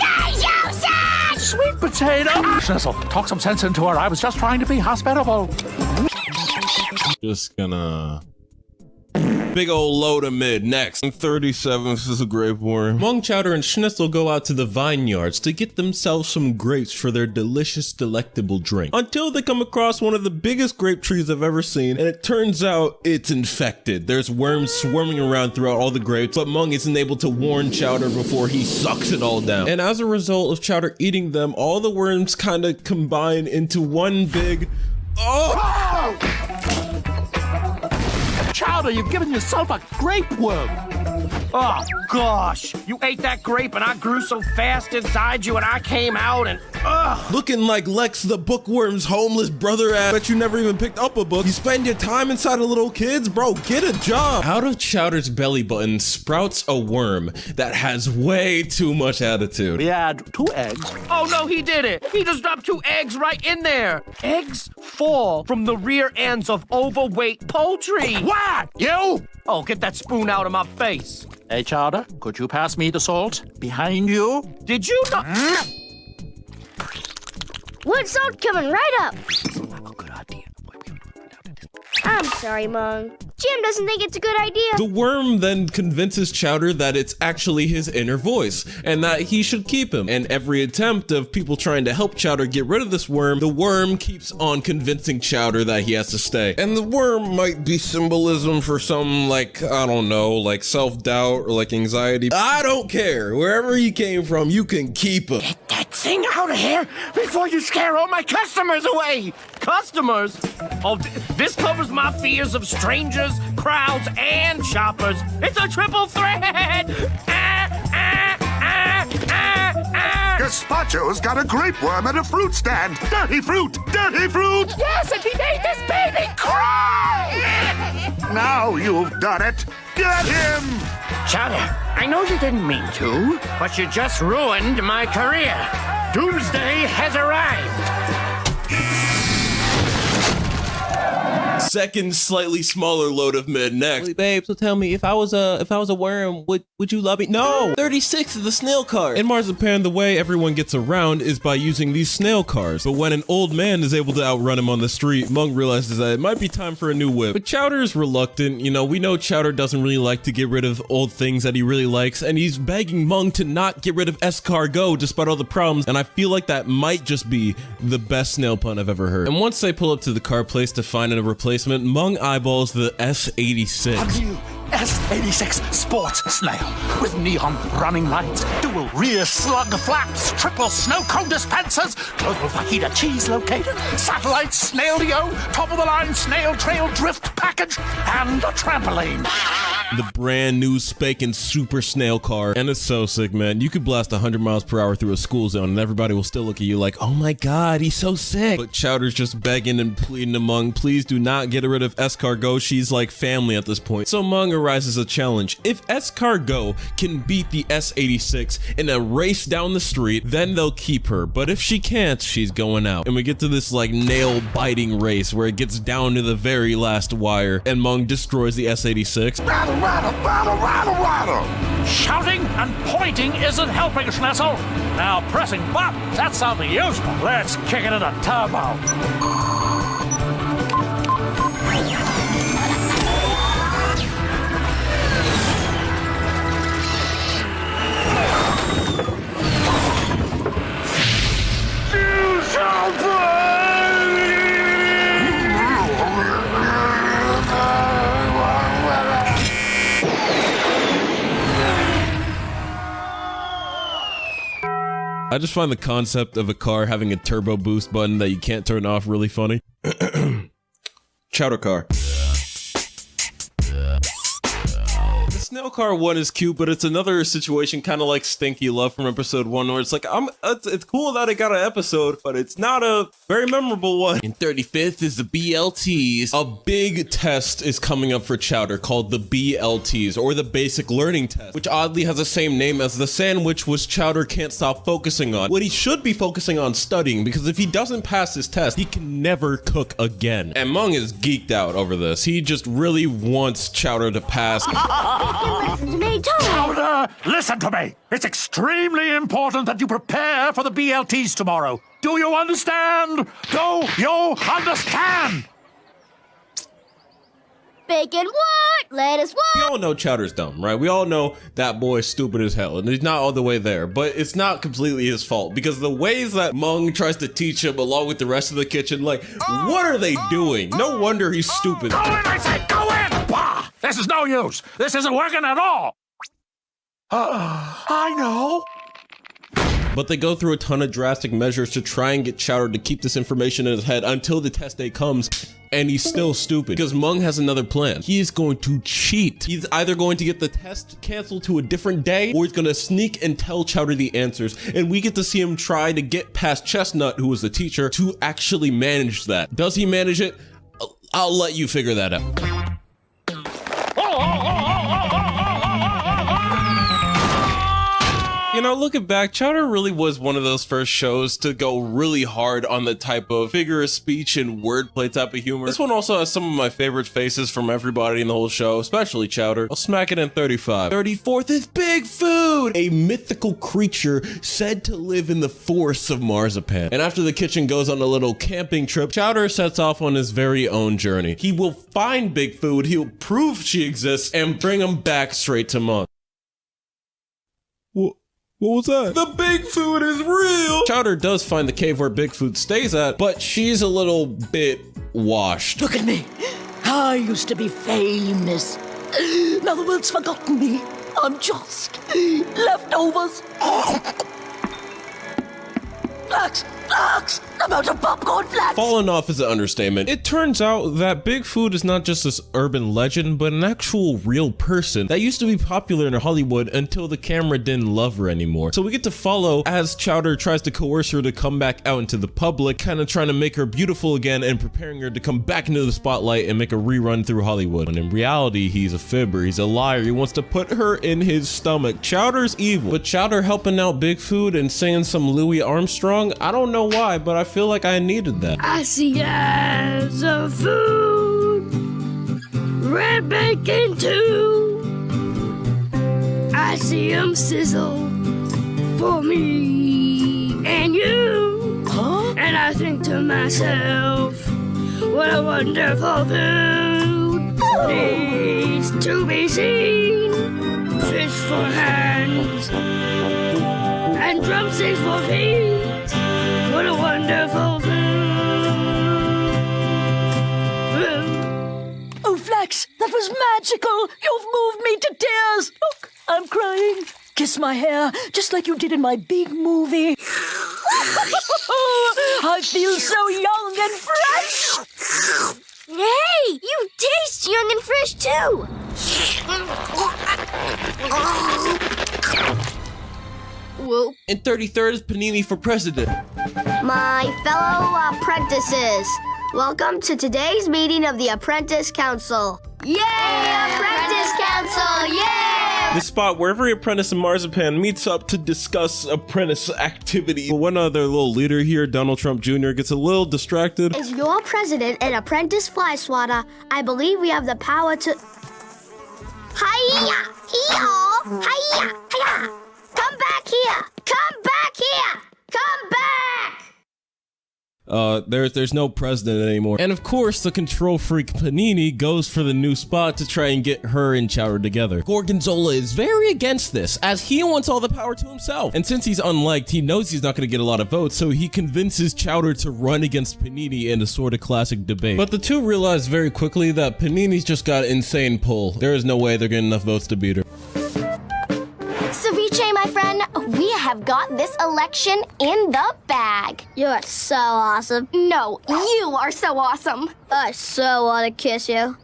Sweet potato! Schnitzel, talk some sense into her. I was just trying to be hospitable. Just gonna... big old load of mid. Next. 37, this is a grape worm. Mung, Chowder, and Schnitzel go out to the vineyards to get themselves some grapes for their delicious, delectable drink. Until they come across one of the biggest grape trees I've ever seen, and it turns out it's infected. There's worms swarming around throughout all the grapes, but Mung isn't able to warn Chowder before he sucks it all down. And as a result of Chowder eating them, all the worms kind of combine into one big... Oh! Chowder, you've given yourself a grape worm. Oh, gosh. You ate that grape and I grew so fast inside you and I came out and... Ugh. Looking like Lex the bookworm's homeless brother at. Bet you never even picked up a book. You spend your time inside of little kids? Bro, get a job. Out of Chowder's belly button sprouts a worm that has way too much attitude. We had 2 eggs. Oh, no, he did it. He just dropped 2 eggs right in there. Eggs fall from the rear ends of overweight poultry. What? You? Oh, get that spoon out of my face. Hey, Chowder, could you pass me the salt? Behind you? Did you not? Wood salt coming right up. I'm sorry, Mung. Jim doesn't think it's a good idea. The worm then convinces Chowder that it's actually his inner voice and that he should keep him. And every attempt of people trying to help Chowder get rid of this worm, the worm keeps on convincing Chowder that he has to stay. And the worm might be symbolism for some, like, I don't know, like self-doubt or like anxiety. I don't care. Wherever he came from, you can keep him. Get that thing out of here before you scare all my customers away. Customers? Oh, this covers my fears of strangers, crowds, and shoppers. It's a triple threat! Gazpacho's got a grape worm at a fruit stand. Dirty fruit! Dirty fruit! Yes, and he made this baby cry! Now you've done it. Get him! Chowder, I know you didn't mean to, but you just ruined my career. Doomsday has arrived. Second, slightly smaller load of mid. Next. Babe, so tell me, if I was a worm, would you love me? No! 36 is the snail car. In Marzipan, the way everyone gets around is by using these snail cars. But when an old man is able to outrun him on the street, Mung realizes that it might be time for a new whip. But Chowder is reluctant. You know, we know Chowder doesn't really like to get rid of old things that he really likes, and he's begging Mung to not get rid of escargot despite all the problems, and I feel like that might just be the best snail pun I've ever heard. And once they pull up to the car place to find a replacement, Mung eyeballs the S86. A new S86 sports snail with neon running lights, dual rear slug flaps, triple snow cone dispensers, global fajita cheese locator, satellite snail-dio, top-of-the-line snail trail drift package, and a trampoline. The brand new spanking super snail car. And it's so sick, man. You could blast 100 miles per hour through a school zone and everybody will still look at you like, oh my god, he's so sick. But Chowder's just begging and pleading to Mung, please do not get rid of escargot. She's like family at this point. So Mung arises a challenge. If escargot can beat the S86 in a race down the street, then they'll keep her. But if she can't, she's going out. And we get to this like nail biting race where it gets down to the very last wire and Mung destroys the S86. Rattle, rattle, rattle, rattle! Shouting and pointing isn't helping, Schnitzel. Now pressing buttons, that's something useful. Let's kick it into turbo. You shall I just find the concept of a car having a turbo boost button that you can't turn off really funny. Chowder car. The snail car one is cute, but it's another situation kind of like Stinky Love from episode 1 where it's like, it's cool that it got an episode, but it's not a very memorable one. In 35th is the BLTs. A big test is coming up for Chowder called the BLTs, or the Basic Learning Test, which oddly has the same name as the sandwich which Chowder can't stop focusing on. What he should be focusing on studying, because if he doesn't pass this test, he can never cook again. And Mung is geeked out over this. He just really wants Chowder to pass. Listen to me, Chowder, listen to me. It's extremely important that you prepare for the BLTs tomorrow. Do you understand? Do you understand? Bacon what? Lettuce what? We all know Chowder's dumb, right? We all know that boy's stupid as hell, and he's not all the way there, but it's not completely his fault, because the ways that Mung tries to teach him along with the rest of the kitchen, like, what are they doing? No wonder he's stupid. Go in, I said, go in! Bah! This is no use. This isn't working at all. I know. But they go through a ton of drastic measures to try and get Chowder to keep this information in his head until the test day comes, and he's still stupid because Mung has another plan. He is going to cheat. He's either going to get the test canceled to a different day, or he's going to sneak and tell Chowder the answers, and we get to see him try to get past Chestnut, who was the teacher, to actually manage that. Does he manage it? I'll let you figure that out. You know, looking back, Chowder really was one of those first shows to go really hard on the type of figure of speech and wordplay type of humor. This one also has some of my favorite faces from everybody in the whole show, especially Chowder. I'll smack it in 35. 34th is Bigfoot, a mythical creature said to live in the forests of Marzipan. And after the kitchen goes on a little camping trip, Chowder sets off on his very own journey. He will find Bigfoot, he'll prove she exists, and bring him back straight to Mung. What was that? The Bigfoot is real! Chowder does find the cave where Bigfoot stays at, but she's a little bit washed. Look at me. I used to be famous. Now the world's forgotten me. I'm just leftovers. Flux! I'm out of popcorn flux! Falling off is an understatement. It turns out that Bigfoot is not just this urban legend, but an actual real person that used to be popular in Hollywood until the camera didn't love her anymore. So we get to follow as Chowder tries to coerce her to come back out into the public, kind of trying to make her beautiful again and preparing her to come back into the spotlight and make a rerun through Hollywood. When in reality, he's a fibber, he's a liar, he wants to put her in his stomach. Chowder's evil, but Chowder helping out Bigfoot and saying some Louis Armstrong, I don't know why, but I feel like I needed that. I see eyes of food, red bacon too. I see 'em sizzle for me and you. Huh? And I think to myself, what a wonderful food needs to be seen. Fish for hands and drumsticks for feet. What a wonderful food. Oh, Flax, that was magical. You've moved me to tears. Look, I'm crying. Kiss my hair, just like you did in my big movie. I feel so young and fresh. Hey, you taste young and fresh too. Whoop. And 33rd is Panini for president. My fellow apprentices, welcome to today's meeting of the Apprentice Council. Yay, Apprentice Council, yay! The spot where every apprentice in Marzipan meets up to discuss apprentice activity. One other little leader here, Donald Trump Jr., gets a little distracted. As your president and apprentice fly swatter, I believe we have the power to... Hiya! Hee-haw! Hiya! Hiya! Come back here! Come back here! Come back! There's no president anymore. And of course, the control freak Panini goes for the new spot to try and get her and Chowder together. Gorgonzola is very against this, as he wants all the power to himself. And since he's unliked, he knows he's not going to get a lot of votes, so he convinces Chowder to run against Panini in a sort of classic debate. But the two realize very quickly that Panini's just got insane pull. There is no way they're getting enough votes to beat her. Ceviche, my friend, we have got this election in the bag. You're so awesome. No, you are so awesome. I so want to kiss you.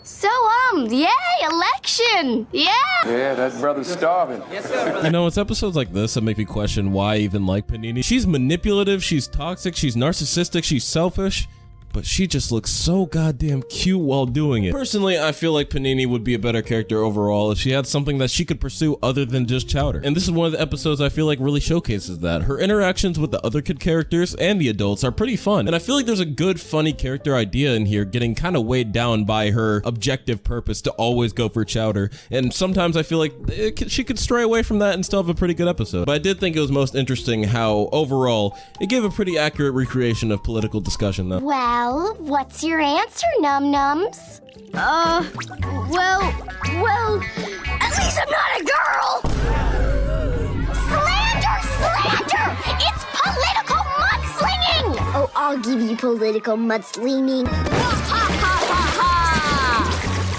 So, yay, election! Yeah! Yeah, that brother's starving. Yes, sir. You know, it's episodes like this that make me question why I even like Panini. She's manipulative, she's toxic, she's narcissistic, she's selfish, but she just looks so goddamn cute while doing it. Personally, I feel like Panini would be a better character overall if she had something that she could pursue other than just Chowder. And this is one of the episodes I feel like really showcases that. Her interactions with the other kid characters and the adults are pretty fun. And I feel like there's a good, funny character idea in here getting kind of weighed down by her objective purpose to always go for Chowder. And sometimes I feel like she could stray away from that and still have a pretty good episode. But I did think it was most interesting how, overall, it gave a pretty accurate recreation of political discussion though. Well, Well, what's your answer, Num-Nums? Well, at least I'm not a girl! Slander! It's political mudslinging! Oh, I'll give you political mudslinging.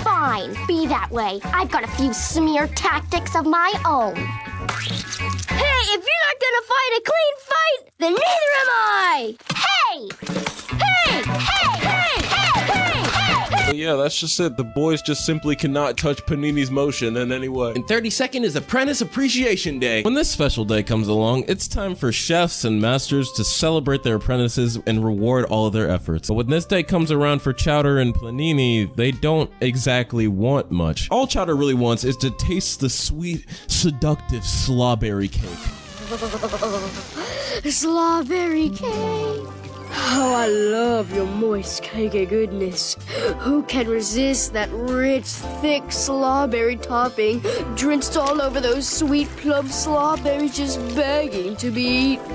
Fine, be that way. I've got a few smear tactics of my own. Hey, if you're not gonna fight a clean fight, then neither am I! Hey! Hey! Hey! Hey! Hey! Hey! Hey! But yeah, that's just it. The boys just simply cannot touch Panini's motion in any way. And 32nd is Apprentice Appreciation Day. When this special day comes along, it's time for chefs and masters to celebrate their apprentices and reward all of their efforts. But when this day comes around for Chowder and Panini, they don't exactly want much. All Chowder really wants is to taste the sweet, seductive slawberry cake. Strawberry cake. Oh, I love your moist cakey goodness. Who can resist that rich, thick strawberry topping drenched all over those sweet, plump strawberries just begging to be eaten?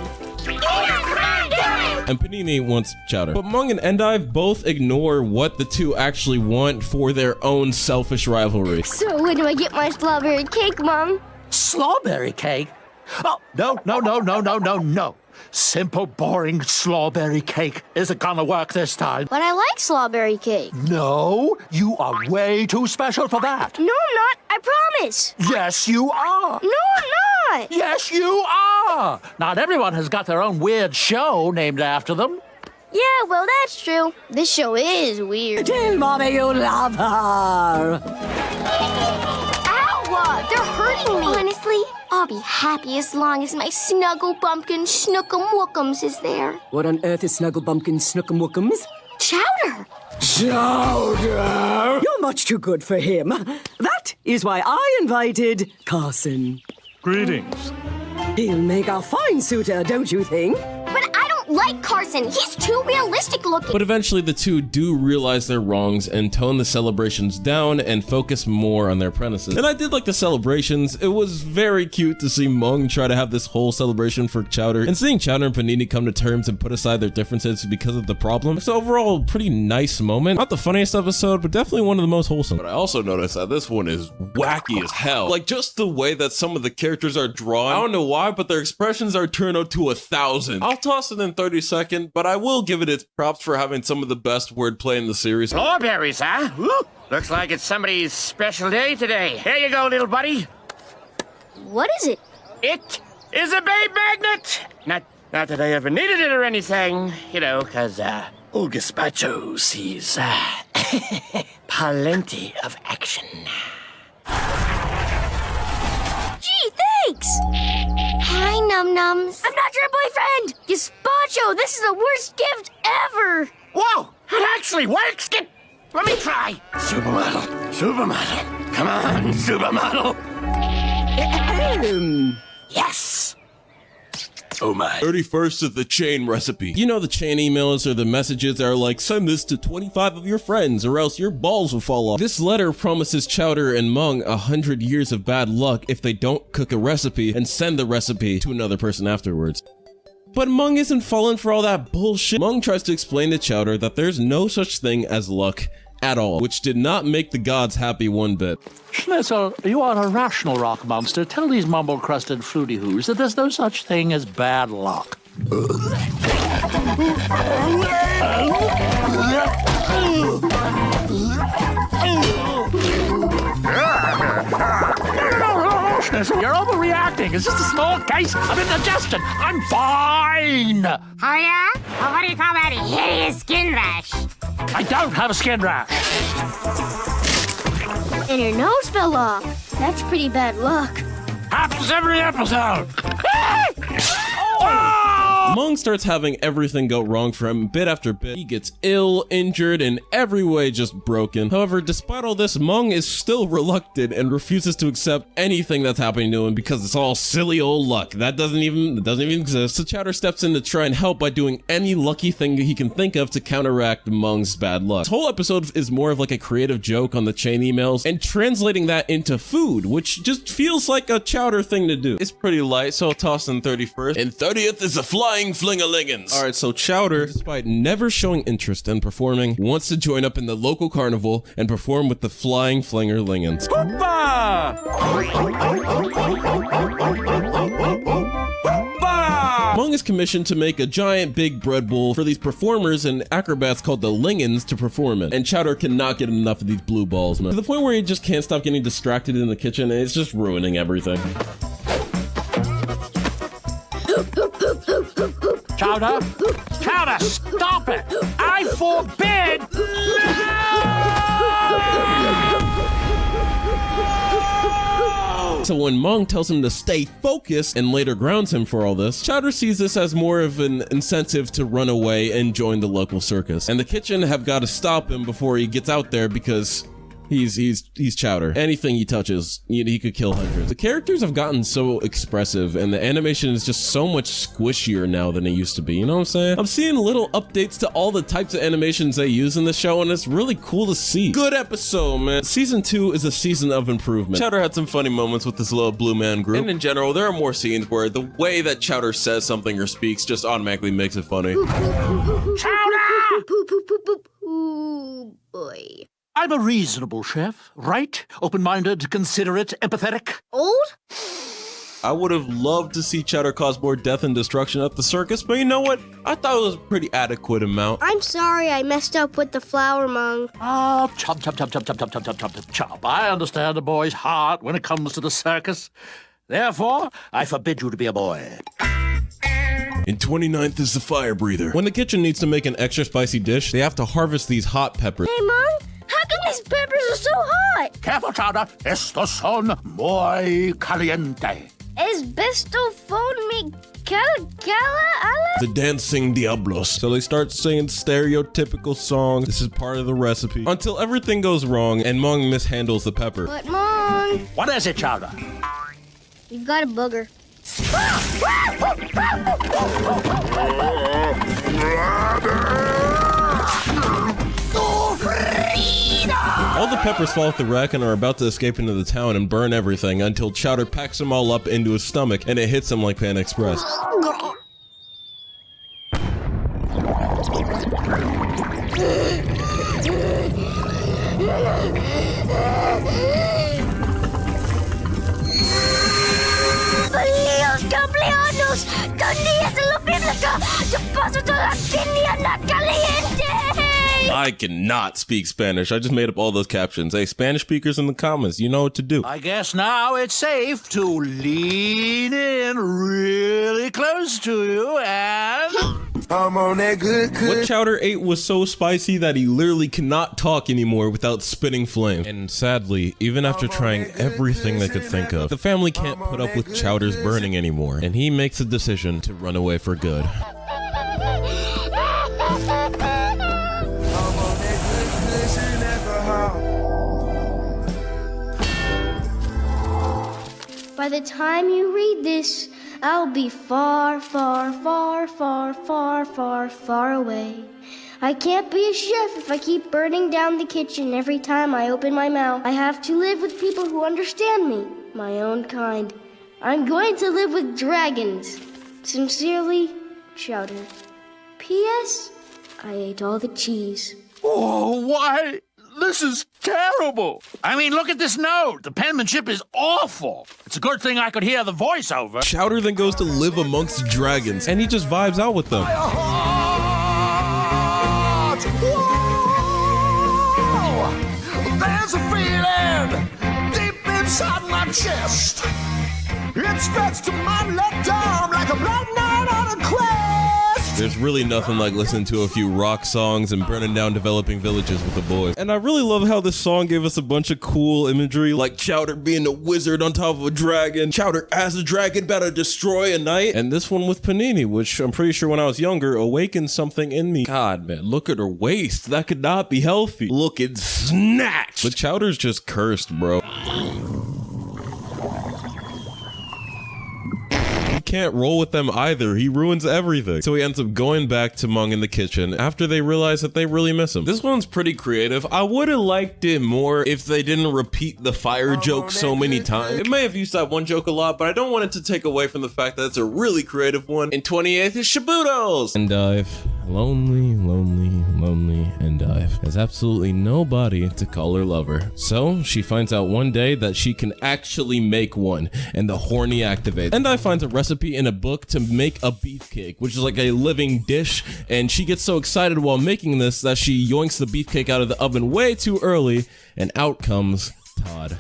And Panini wants Chowder. But Mung and Endive both ignore what the two actually want for their own selfish rivalry. So when do I get my strawberry cake, Mom? Strawberry cake? Oh, no. Simple, boring strawberry cake isn't gonna work this time. But I like strawberry cake. No, you are way too special for that. No, I'm not. I promise. Yes, you are. No, I'm not. Yes, you are. Not everyone has got their own weird show named after them. Yeah, well, that's true. This show is weird. Tell Mommy you love her. Ow! They're hurting me. Honestly, I'll be happy as long as my Snuggle Bumpkin Snookum-Wookums is there. What on earth is Snuggle Bumpkin Snookum-Wookums? Chowder! Chowder! You're much too good for him. That is why I invited Carson. Greetings. He'll make a fine suitor, don't you think? But I don't like Carson. He's too realistic looking. But eventually the two do realize their wrongs and tone the celebrations down and focus more on their apprentices. And I did like the celebrations. It was very cute to see Mung try to have this whole celebration for Chowder, and seeing Chowder and Panini come to terms and put aside their differences because of the problem. So overall, pretty nice moment. Not the funniest episode, but definitely one of the most wholesome. But I also noticed that this one is wacky as hell. Like, just the way that some of the characters are drawn. I don't know why, but their expressions are turned out to 1,000. I'll toss it in 32nd, but I will give it its props for having some of the best wordplay in the series. Strawberries, huh? Ooh, looks like it's somebody's special day today. Here you go, little buddy. What is it? It is a babe magnet. Not that I ever needed it or anything, you know, because, old Gazpacho sees, plenty of action. Gee, thanks! Hi, Num-Nums. I'm not your boyfriend! Gazpacho, this is the worst gift ever! Whoa! It actually works! Let me try! Supermodel! Come on, supermodel! Yes! Oh my. 31st is the chain recipe. You know the chain emails or the messages that are like, send this to 25 of your friends or else your balls will fall off. This letter promises Chowder and Mung 100 years of bad luck if they don't cook a recipe and send the recipe to another person afterwards. But Mung isn't falling for all that bullshit. Mung tries to explain to Chowder that there's no such thing as luck at all, which did not make the gods happy one bit. Schnitzel, you are a rational rock monster. Tell these mumble-crusted fruity-hoos that there's no such thing as bad luck. Schnitzel, you're overreacting. It's just a small case of indigestion. I'm fine. Oh, yeah? Well, what do you call that hideous skin rash? I don't have a skin rash. And your nose fell off. That's pretty bad luck. Happens every episode. Mung starts having everything go wrong for him bit after bit. He gets ill, injured, and every way just broken. However, despite all this, Mung is still reluctant and refuses to accept anything that's happening to him because it's all silly old luck. That doesn't even exist. So Chowder steps in to try and help by doing any lucky thing he can think of to counteract Mung's bad luck. This whole episode is more of like a creative joke on the chain emails and translating that into food, which just feels like a Chowder thing to do. It's pretty light, so I'll toss in 31st. And 30th is a flying flying flingalingans. All right, so Chowder, despite never showing interest in performing, wants to join up in the local carnival and perform with the flying flingerlingans. Mung is commissioned to make a giant big bread bowl for these performers and acrobats called the Lingans to perform in. And Chowder cannot get enough of these blue balls, man. To the point where he just can't stop getting distracted in the kitchen, and it's just ruining everything. Chowder? Chowder, stop it! I forbid! So when Mung tells him to stay focused and later grounds him for all this, Chowder sees this as more of an incentive to run away and join the local circus. And the kitchen have got to stop him before he gets out there because he's Chowder. Anything he touches, he could kill hundreds. The characters have gotten so expressive and the animation is just so much squishier now than it used to be, you know what I'm saying? I'm seeing little updates to all the types of animations they use in the show and it's really cool to see. Good episode, man. Season 2 is a season of improvement. Chowder had some funny moments with this little blue man group. And in general, there are more scenes where the way that Chowder says something or speaks just automatically makes it funny. Chowder! Ooh, boy. I'm a reasonable chef, right? Open-minded, considerate, empathetic. Old? I would have loved to see Chowder cause more death and destruction at the circus, but you know what? I thought it was a pretty adequate amount. I'm sorry I messed up with the flour, Mung. Ah, chop, chop, chop, chop, chop, chop, chop, chop, chop, chop. I understand a boy's heart when it comes to the circus. Therefore, I forbid you to be a boy. And 29th is the fire breather. When the kitchen needs to make an extra spicy dish, they have to harvest these hot peppers. Hey, Mung, how come these peppers are so hot? Careful, Chowder. Estos son muy caliente. Es besto phone me cala? The dancing diablos. So they start singing stereotypical songs. This is part of the recipe. Until everything goes wrong and Mung mishandles the pepper. But Mung, What is it, Chowder? you've got a booger. All the peppers fall off the rack and are about to escape into the town and burn everything until Chowder packs them all up into his stomach and it hits him like Pan Express. Feliz cumpleaños con días en la bíblica. Yo paso toda la quiniela caliente. I cannot speak Spanish. I just made up all those captions. Hey, Spanish speakers in the comments, you know what to do. I guess now it's safe to lean in really close to you and... I'm on that good. What Chowder ate was so spicy that he literally cannot talk anymore without spitting flame. And sadly, even after trying everything they could think of, the family can't put up with Chowder's burning anymore, and he makes a decision to run away for good. By the time you read this, I'll be far, far, far, far, far, far, far away. I can't be a chef if I keep burning down the kitchen every time I open my mouth. I have to live with people who understand me, my own kind. I'm going to live with dragons. Sincerely, Chowder. P.S. I ate all the cheese. Oh, why? This is terrible. I mean, look at this note. The penmanship is awful. It's a good thing I could hear the voiceover. Chowder then goes to live amongst dragons, and he just vibes out with them. Whoa! There's a feeling deep inside my chest. It spreads to my left arm like a black knight on a quest. There's really nothing like listening to a few rock songs and burning down developing villages with the boys. And I really love how this song gave us a bunch of cool imagery, like Chowder being a wizard on top of a dragon, Chowder as a dragon about to destroy a knight, and this one with Panini, which I'm pretty sure when I was younger awakened something in me. God, man, look at her waist. That could not be healthy. Looking snatched. But Chowder's just cursed, bro. can't roll with them either. He ruins everything. So he ends up going back to Mung in the kitchen after they realize that they really miss him. This one's pretty creative. I would have liked it more if they didn't repeat the fire joke so many times. It may have used that one joke a lot, but I don't want it to take away from the fact that it's a really creative one. In 28th is Shaboodles! Endive. Lonely, lonely, lonely Endive has absolutely nobody to call her lover. So she finds out one day that she can actually make one, and the horny activates. Endive finds a recipe in a book to make a beefcake, which is like a living dish, and she gets so excited while making this that she yoinks the beefcake out of the oven way too early, and out comes Todd.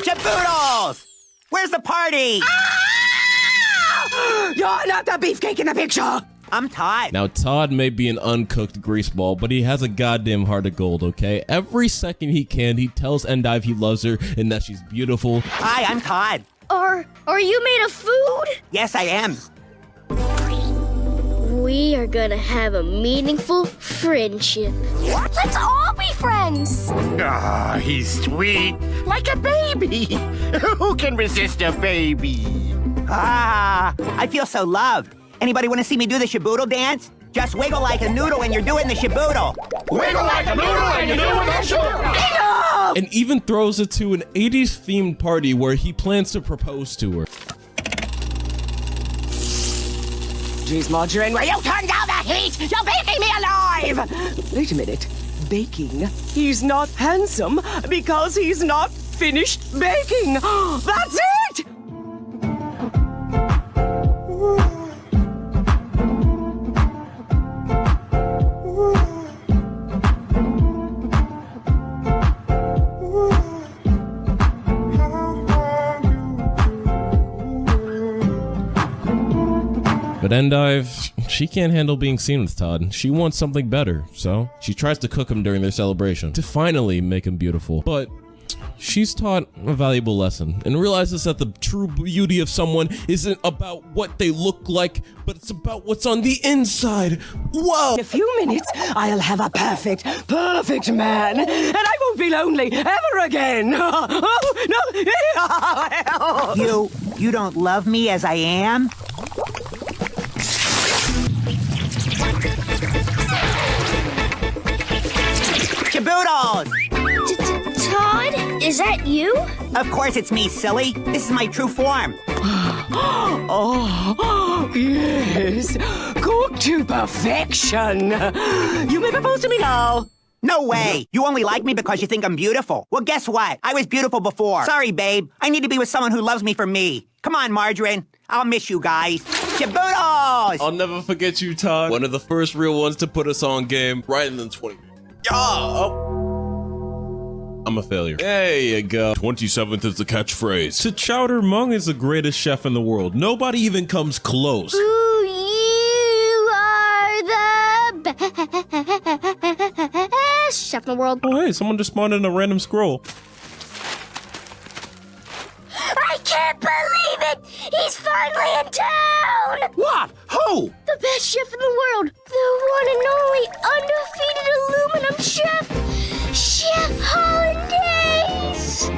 Shaboodles! Where's the party? You're not the beefcake in the picture! I'm Todd. Now, Todd may be an uncooked greaseball, but he has a goddamn heart of gold, okay? Every second he can, he tells Endive he loves her and that she's beautiful. Hi, I'm Todd. Are you made of food? Yes, I am. We are gonna have a meaningful friendship. Let's all be friends. Ah, he's sweet. Like a baby. Who can resist a baby? Ah, I feel so loved. Anybody want to see me do the shaboodle dance? Just wiggle like a noodle and you're doing the shaboodle. Wiggle like a noodle and you're doing the shaboodle. And even throws it to an 80s themed party where he plans to propose to her. Jeez, Margarine, will you turn down the heat? You're baking me alive! Wait a minute. Baking? He's not handsome because he's not finished baking. That's it! But Endive, she can't handle being seen with Todd. She wants something better, so she tries to cook him during their celebration to finally make him beautiful. But she's taught a valuable lesson and realizes that the true beauty of someone isn't about what they look like, but it's about what's on the inside. Whoa! In a few minutes, I'll have a perfect man, and I won't be lonely ever again. Oh, no. You don't love me as I am? Shaboodles! Todd, is that you? Of course it's me, silly. This is my true form. Oh, yes. Cooked to perfection. You may propose to me now. No way. You only like me because you think I'm beautiful. Well, guess what? I was beautiful before. Sorry, babe. I need to be with someone who loves me for me. Come on, Margarine. I'll miss you guys. Shaboodles! I'll never forget you, Todd. One of the first real ones to put us on game right in the 20. I'm a failure. There you go. 27th is the catchphrase. To Chowder, Mung is the greatest chef in the world. Nobody even comes close. Ooh, you are the best chef in the world. Oh, hey, someone just spawned in a random scroll. I can't believe it! He's finally in town! What? Who? The best chef in the world. The one and only undefeated aluminum chef. Chef Hollandaise!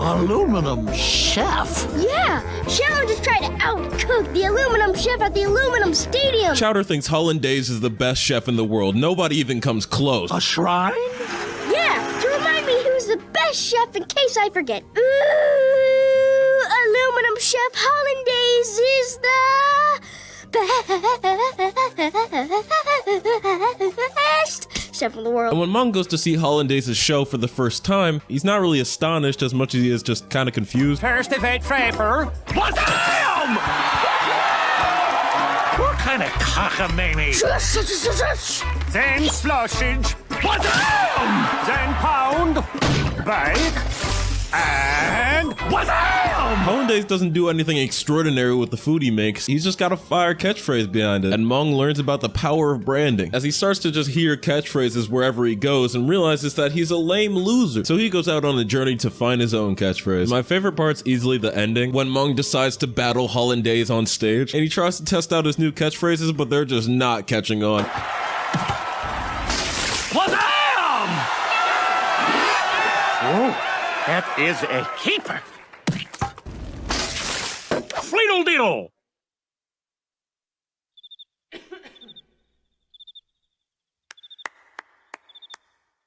Aluminum chef? Yeah, Chowder just tried to outcook the aluminum chef at the aluminum stadium. Chowder thinks Hollandaise is the best chef in the world. Nobody even comes close. A shrine? Yeah, to remind me who's the best chef in case I forget. Ooh, aluminum chef Hollandaise is the best chef in the world. And when Mung goes to see Hollandaise's show for the first time, he's not really astonished as much as he is just kind of confused. First event Frapper. What kind of cockamamie? Then sausage. What Then pound. Bake. And Hollandaise doesn't do anything extraordinary with the food he makes. He's just got a fire catchphrase behind it. And Mung learns about the power of branding as he starts to just hear catchphrases wherever he goes and realizes that he's a lame loser. So he goes out on a journey to find his own catchphrase. My favorite part's easily the ending when Mung decides to battle Hollandaise on stage and he tries to test out his new catchphrases, but they're just not catching on. Oh, that is a keeper. Fleedle Deedle!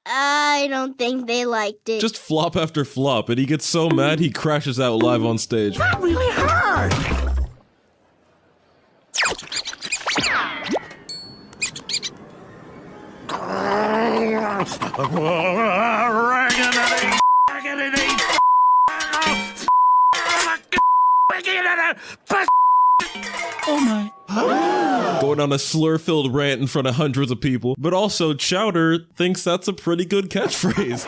I don't think they liked it. Just flop after flop, and he gets so mad he crashes out live on stage. That really hurt! Oh my. Going on a slur-filled rant in front of hundreds of people. But also, Chowder thinks that's a pretty good catchphrase.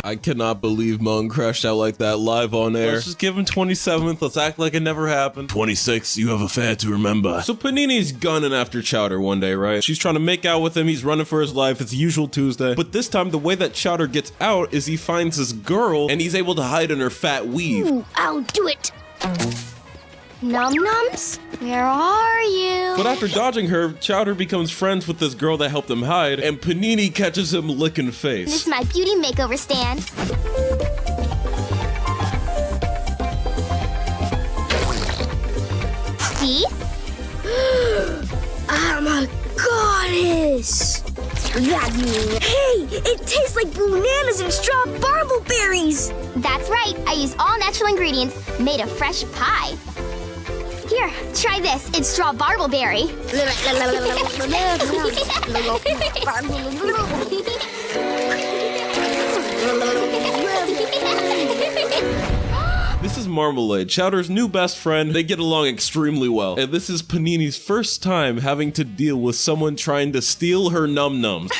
I cannot believe Mung crashed out like that live on air. Let's just give him 27th. Let's act like it never happened. 26, you have a fair to remember. So Panini's gunning after Chowder one day, right? She's trying to make out with him. He's running for his life. It's the usual Tuesday. But this time, the way that Chowder gets out is he finds this girl and he's able to hide in her fat weave. Ooh, I'll do it. Num-nums, where are you? But after dodging her, Chowder becomes friends with this girl that helped him hide, and Panini catches him licking face. This is my beauty makeover stand. See? I'm a goddess! Hey, it tastes like bananas and straw barbleberries! That's right, I use all natural ingredients made of fresh pie. Here, try this. It's straw barbleberry. This is Marmalade, Chowder's new best friend. They get along extremely well. And this is Panini's first time having to deal with someone trying to steal her num-nums.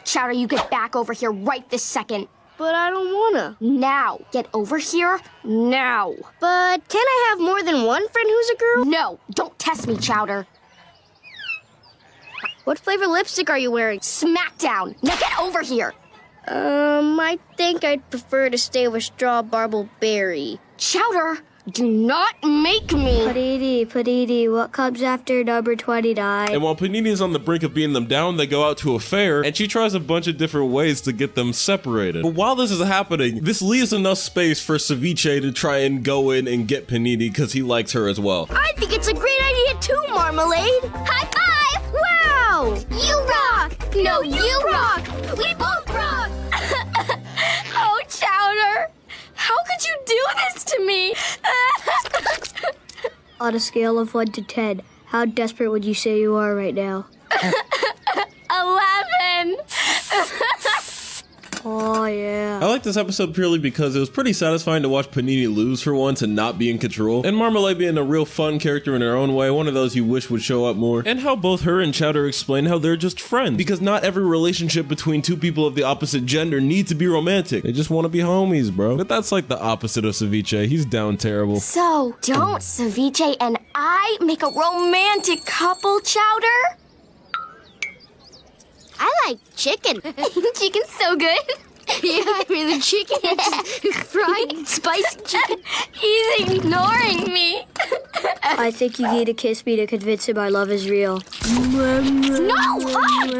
Chowder, you get back over here right this second. But I don't wanna. Now. Get over here now. But can I have more than one friend who's a girl? No, don't test me, Chowder. What flavor lipstick are you wearing? Smackdown. Now get over here. I think I'd prefer to stay with straw barbleberry. Chowder, do not make me. Padidi, what comes after number 29? And while Panini is on the brink of beating them down, they go out to a fair, and she tries a bunch of different ways to get them separated. But while this is happening, this leaves enough space for Ceviche to try and go in and get Panini because he likes her as well. I think it's a great idea too, Marmalade. High five! Wow! You rock! No, you rock! We both rock! Oh, Chowder! How could you do this to me? On a scale of 1 to 10, how desperate would you say you are right now? 11! Oh, yeah. I like this episode purely because it was pretty satisfying to watch Panini lose for once and not be in control. And Marmalade being a real fun character in her own way, one of those you wish would show up more. And how both her and Chowder explain how they're just friends. Because not every relationship between two people of the opposite gender needs to be romantic. They just want to be homies, bro. But that's like the opposite of Ceviche. He's down terrible. So, don't Ceviche and I make a romantic couple, Chowder? I like chicken. Chicken's so good. Yeah, I mean the chicken is fried spicy chicken. He's ignoring me. I think you need to kiss me to convince him our love is real. No!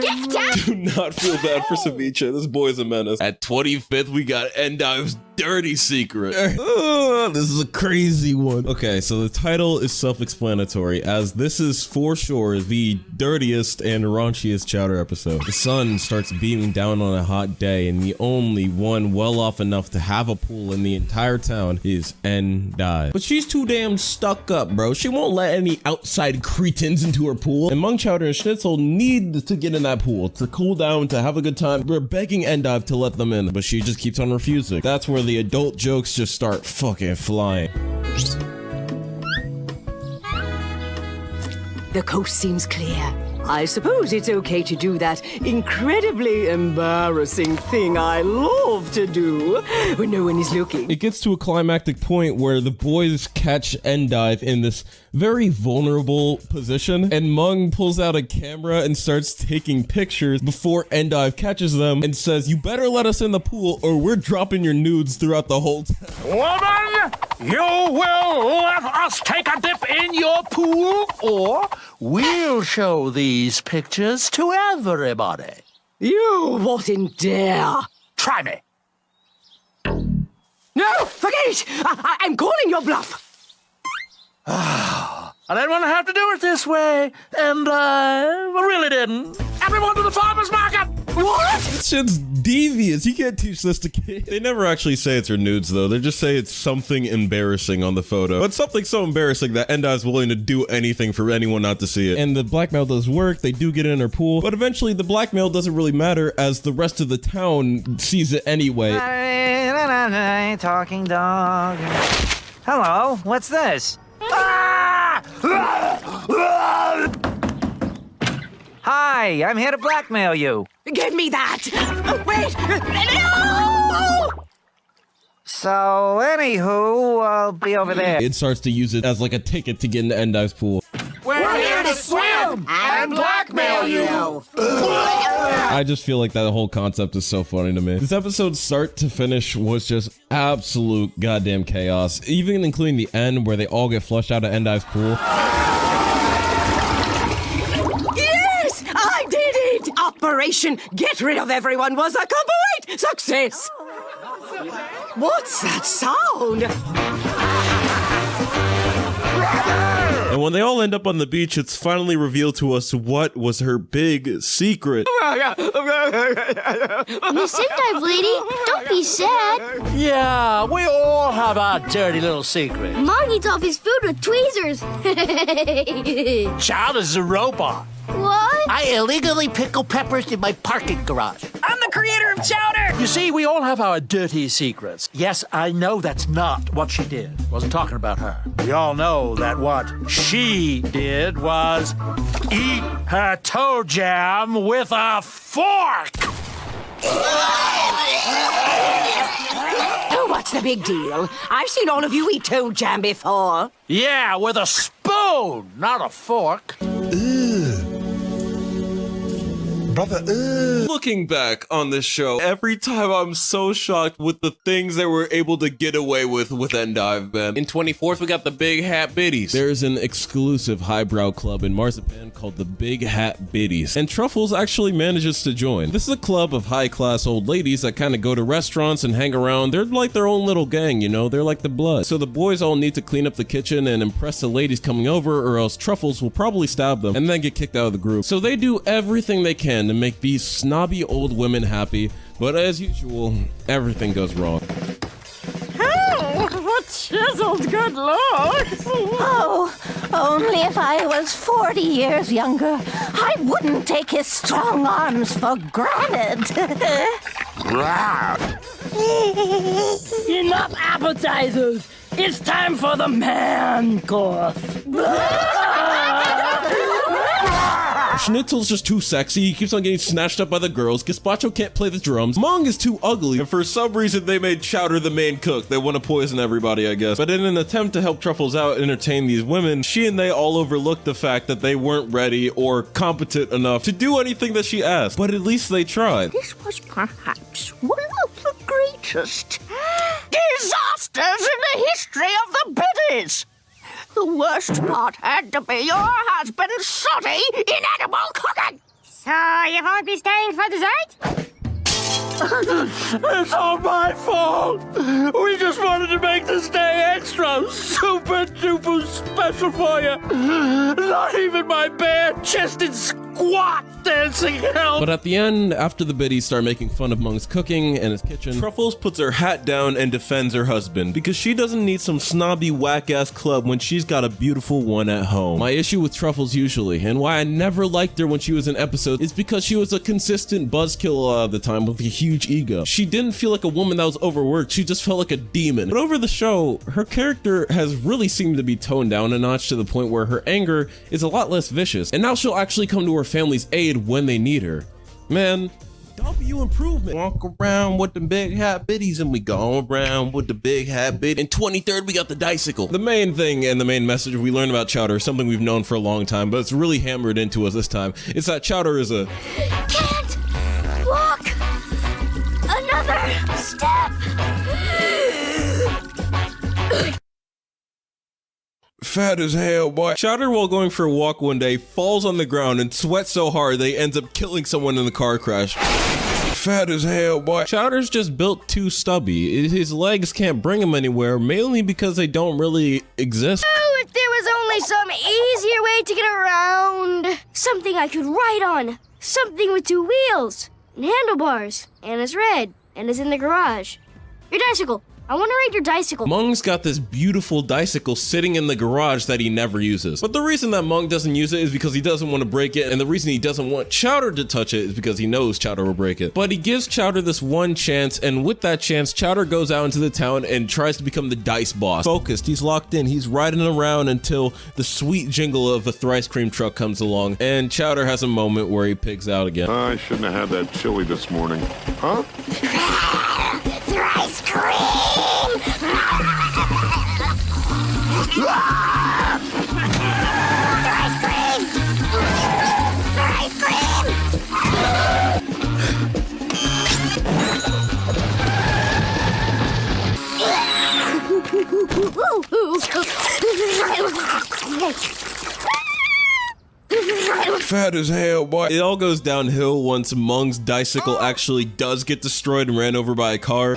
Get down! Do not feel bad for Ceviche. This boy's a menace. At 25th, we got Endive's dirty secret. This is a crazy one. Okay, so the title is self-explanatory, as this is for sure the dirtiest and raunchiest Chowder episode. The sun starts beaming down on a hot day, and the only one well off enough to have a pool in the entire town is Endive. But she's too damn stuck up, bro. She won't let any outside cretins into her pool. And Mung, Chowder, and Schnitzel need to get in that pool to cool down, to have a good time. We're begging Endive to let them in, but she just keeps on refusing. That's where the adult jokes just start fucking flying. The coast seems clear. I suppose it's okay to do that incredibly embarrassing thing I love to do when no one is looking. It gets to a climactic point where the boys catch Endive in this very vulnerable position, and Mung pulls out a camera and starts taking pictures before Endive catches them and says, "You better let us in the pool or we're dropping your nudes throughout the whole town." Woman, you will let us take a dip in your pool, or we'll show these pictures to everybody. You wouldn't dare. Try me. No, forget it. I'm calling your bluff. I didn't want to have to do it this way, and I really didn't. Everyone to the farmer's market! What? This shit's devious. You can't teach this to kids. They never actually say it's her nudes, though. They just say it's something embarrassing on the photo. But something so embarrassing that Endive's willing to do anything for anyone not to see it. And the blackmail does work. They do get in her pool. But eventually, the blackmail doesn't really matter as the rest of the town sees it anyway. Talking dog. Hello, what's this? Hi, I'm here to blackmail you. Give me that! Wait! No! So, anywho, I'll be over there. It starts to use it as like a ticket to get into Endive's pool. We're here to swim and blackmail you. I just feel like that whole concept is so funny to me. This episode start to finish was just absolute goddamn chaos, even including the end where they all get flushed out of Endive's pool. Yes! I did it! Operation Get Rid of Everyone was a complete success! What's that sound? And when they all end up on the beach, it's finally revealed to us what was her big secret. Miss Endive lady, don't be sad. Yeah, we all have our dirty little secret. Mom eats off his food with tweezers. Chowder's a robot. What? I illegally pickle peppers in my parking garage. I'm the creator of Chowder! You see, we all have our dirty secrets. Yes, I know that's not what she did. Wasn't talking about her. We all know that what she did was eat her toe jam with a fork. Oh, what's the big deal? I've seen all of you eat toe jam before. Yeah, with a spoon, not a fork. Brother, looking back on this show, every time I'm so shocked with the things they were able to get away with Endive, man. In 24th, we got the Big Hat Biddies. There's an exclusive highbrow club in Marzipan called the Big Hat Biddies, and Truffles actually manages to join. This is a club of high-class old ladies that kind of go to restaurants and hang around. They're like their own little gang, you know? They're like the blood. So the boys all need to clean up the kitchen and impress the ladies coming over, or else Truffles will probably stab them and then get kicked out of the group. So they do everything they can to make these snobby old women happy, but as usual, everything goes wrong. Oh, what chiseled good looks! Oh, only if I was 40 years younger, I wouldn't take his strong arms for granted. Enough appetizers! It's time for the man course! Schnitzel's just too sexy, he keeps on getting snatched up by the girls, Gazpacho can't play the drums, Mong is too ugly, and for some reason they made Chowder the main cook. They want to poison everybody, I guess. But in an attempt to help Truffles out and entertain these women, she and they all overlooked the fact that they weren't ready or competent enough to do anything that she asked. But at least they tried. This was perhaps one of the greatest disasters in the history of the biddies. The worst part had to be your husband's shoddy, inedible cooking. So you won't be staying for dessert? It's all my fault. We just wanted to make this day extra super duper special for you. Not even my bare-chested squat dancing helped. But at the end, after the biddies start making fun of Mung's cooking and his kitchen, Truffles puts her hat down and defends her husband because she doesn't need some snobby whack-ass club when she's got a beautiful one at home. My issue with Truffles usually, and why I never liked her when she was in episodes, is because she was a consistent buzzkill a lot of the time with a huge ego. She didn't feel like a woman that was overworked, she just felt like a demon. But over the show, her character has really seemed to be toned down a notch to the point where her anger is a lot less vicious, and now she'll actually come to her family's aid when they need her. Man, W improvement. Walk around with the big hat biddies and we go around with the big hat bid. In 23rd, we got the dicycle. The main thing and the main message we learned about Chowder is something we've known for a long time, but it's really hammered into us this time. It's that Chowder is a... Can't walk another step. Fat as hell, boy. Chowder, while going for a walk one day, falls on the ground and sweats so hard that he ends up killing someone in the car crash. Fat as hell, boy. Chowder's just built too stubby. His legs can't bring him anywhere, mainly because they don't really exist. Oh, if there was only some easier way to get around. Something I could ride on. Something with 2 wheels and handlebars. And it's red and is in the garage. Your bicycle. I want to ride your bicycle. Mung's got this beautiful bicycle sitting in the garage that he never uses. But the reason that Mung doesn't use it is because he doesn't want to break it, and the reason he doesn't want Chowder to touch it is because he knows Chowder will break it. But he gives Chowder this one chance, and with that chance, Chowder goes out into the town and tries to become the dice boss. Focused, he's locked in, he's riding around until the sweet jingle of a thrice cream truck comes along, and Chowder has a moment where he pigs out again. I shouldn't have had that chili this morning. Huh? Thrice cream! Thrice cream! Thrice cream! Fat as hell, boy. It all goes downhill once Mung's bicycle actually does get destroyed and ran over by a car.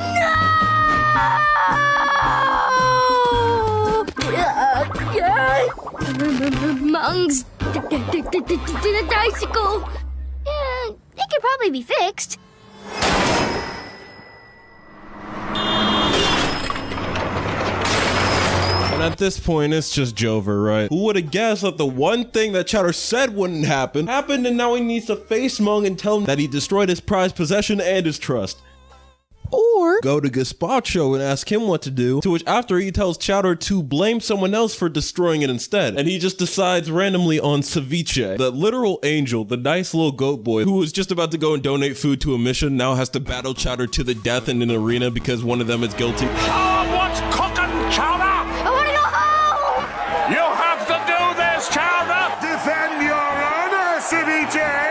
Mung's bicycle. Yeah, it could probably be fixed. And at this point, it's just Jover, right? Who would have guessed that the one thing that Chowder said wouldn't happen, happened, and now he needs to face Mung and tell him that he destroyed his prized possession and his trust. Or go to Gazpacho and ask him what to do, to which after he tells Chowder to blame someone else for destroying it instead. And he just decides randomly on Ceviche, the literal angel, the nice little goat boy who was just about to go and donate food to a mission, now has to battle Chowder to the death in an arena because one of them is guilty. What's cooking, Chowder? I want to go home! You have to do this, Chowder! Defend your honor, Ceviche!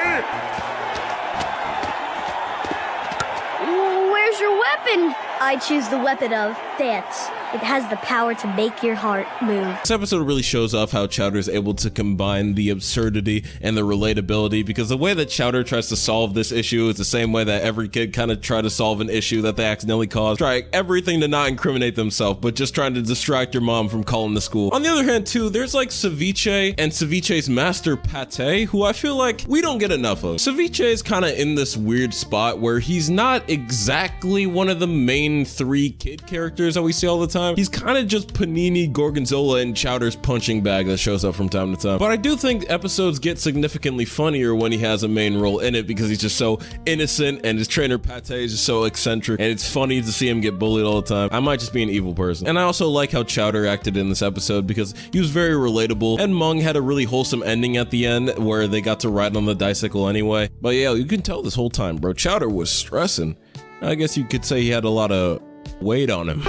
Where's your weapon? I choose the weapon of dance. It has the power to make your heart move. This episode really shows off how Chowder is able to combine the absurdity and the relatability, because the way that Chowder tries to solve this issue is the same way that every kid kind of try to solve an issue that they accidentally caused. Try everything to not incriminate themselves, but just trying to distract your mom from calling the school. On the other hand, too, there's like Ceviche and Ceviche's master Pate, who I feel like we don't get enough of. Ceviche is kind of in this weird spot where he's not exactly one of the main 3 kid characters that we see all the time. He's kind of just Panini, Gorgonzola, and Chowder's punching bag that shows up from time to time. But I do think episodes get significantly funnier when he has a main role in it, because he's just so innocent and his trainer Pate is just so eccentric, and it's funny to see him get bullied all the time. I might just be an evil person. And I also like how Chowder acted in this episode because he was very relatable, and Mung had a really wholesome ending at the end where they got to ride on the bicycle anyway. But yeah, you can tell this whole time, bro, Chowder was stressing. I guess you could say he had a lot of weight on him.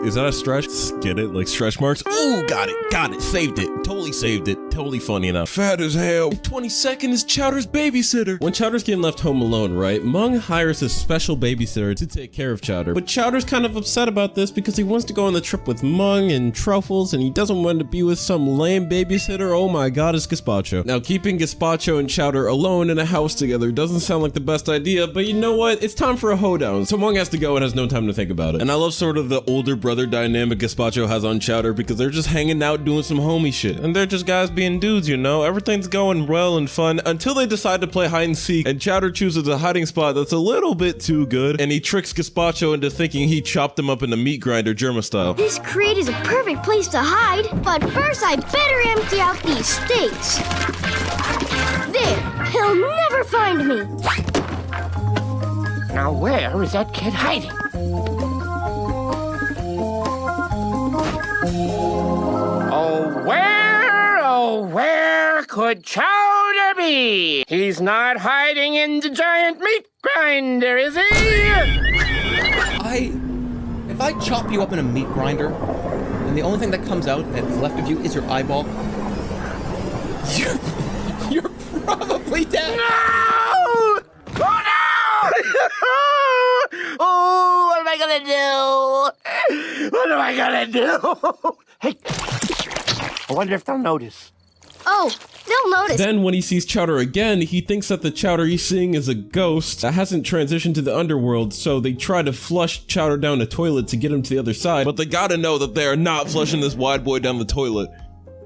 Is that a stretch? Get it? Like stretch marks? Ooh, got it, saved it, totally saved it, totally funny enough. Fat as hell. 22nd is Chowder's babysitter. When Chowder's getting left home alone, right, Mung hires a special babysitter to take care of Chowder. But Chowder's kind of upset about this because he wants to go on the trip with Mung and Truffles, and he doesn't want to be with some lame babysitter. Oh my god, it's Gazpacho. Now, keeping Gazpacho and Chowder alone in a house together doesn't sound like the best idea, but you know what? It's time for a hoedown, so Mung has to go and has no time to think about it. And I love sort of the older brother dynamic Gazpacho has on Chowder, because they're just hanging out doing some homie shit, and they're just guys being dudes, you know? Everything's going well and fun until they decide to play hide and seek, and Chowder chooses a hiding spot that's a little bit too good, and he tricks Gazpacho into thinking he chopped him up in a meat grinder, Germa style. This crate is a perfect place to hide, but first I better empty out these steaks. There, he'll never find me. Now where is that kid hiding? Oh, where could Chowder be? He's not hiding in the giant meat grinder, is he? If I chop you up in a meat grinder, and the only thing that comes out that's left of you is your eyeball, you're probably dead. No! Oh, no! Oh, what am I gonna do? What am I gonna do? Hey, I wonder if they'll notice. Oh, they'll notice. Then when he sees Chowder again, he thinks that the Chowder he's seeing is a ghost that hasn't transitioned to the underworld, so they try to flush Chowder down the toilet to get him to the other side, but they gotta know that they are not flushing this wide boy down the toilet.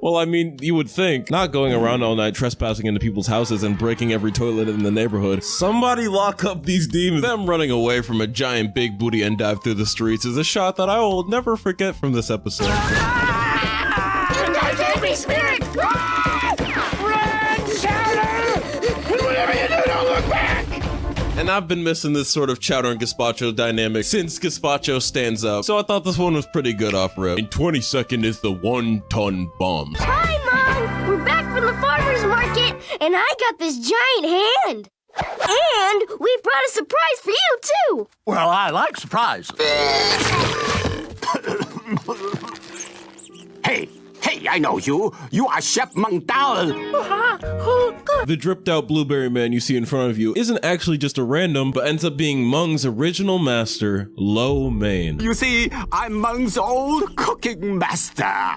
Well, I mean, you would think, not going around all night trespassing into people's houses and breaking every toilet in the neighborhood. Somebody lock up these demons. Them running away from a giant big booty and dive through the streets is a shot that I will never forget from this episode. Baby spirit! Run! Run, Chowder! And whatever you do, don't look back! And I've been missing this sort of Chowder and Gazpacho dynamic since Gazpacho stands up, so I thought this one was pretty good off-rip. In 22nd is the 1-ton bombs. Hi, Mom! We're back from the farmer's market, and I got this giant hand! And we brought a surprise for you, too! Well, I like surprises. Hey, I know you. You are Chef Mang Dao. The dripped out blueberry man you see in front of you isn't actually just a random, but ends up being Mung's original master, Lo Mein. You see, I'm Mung's old cooking master.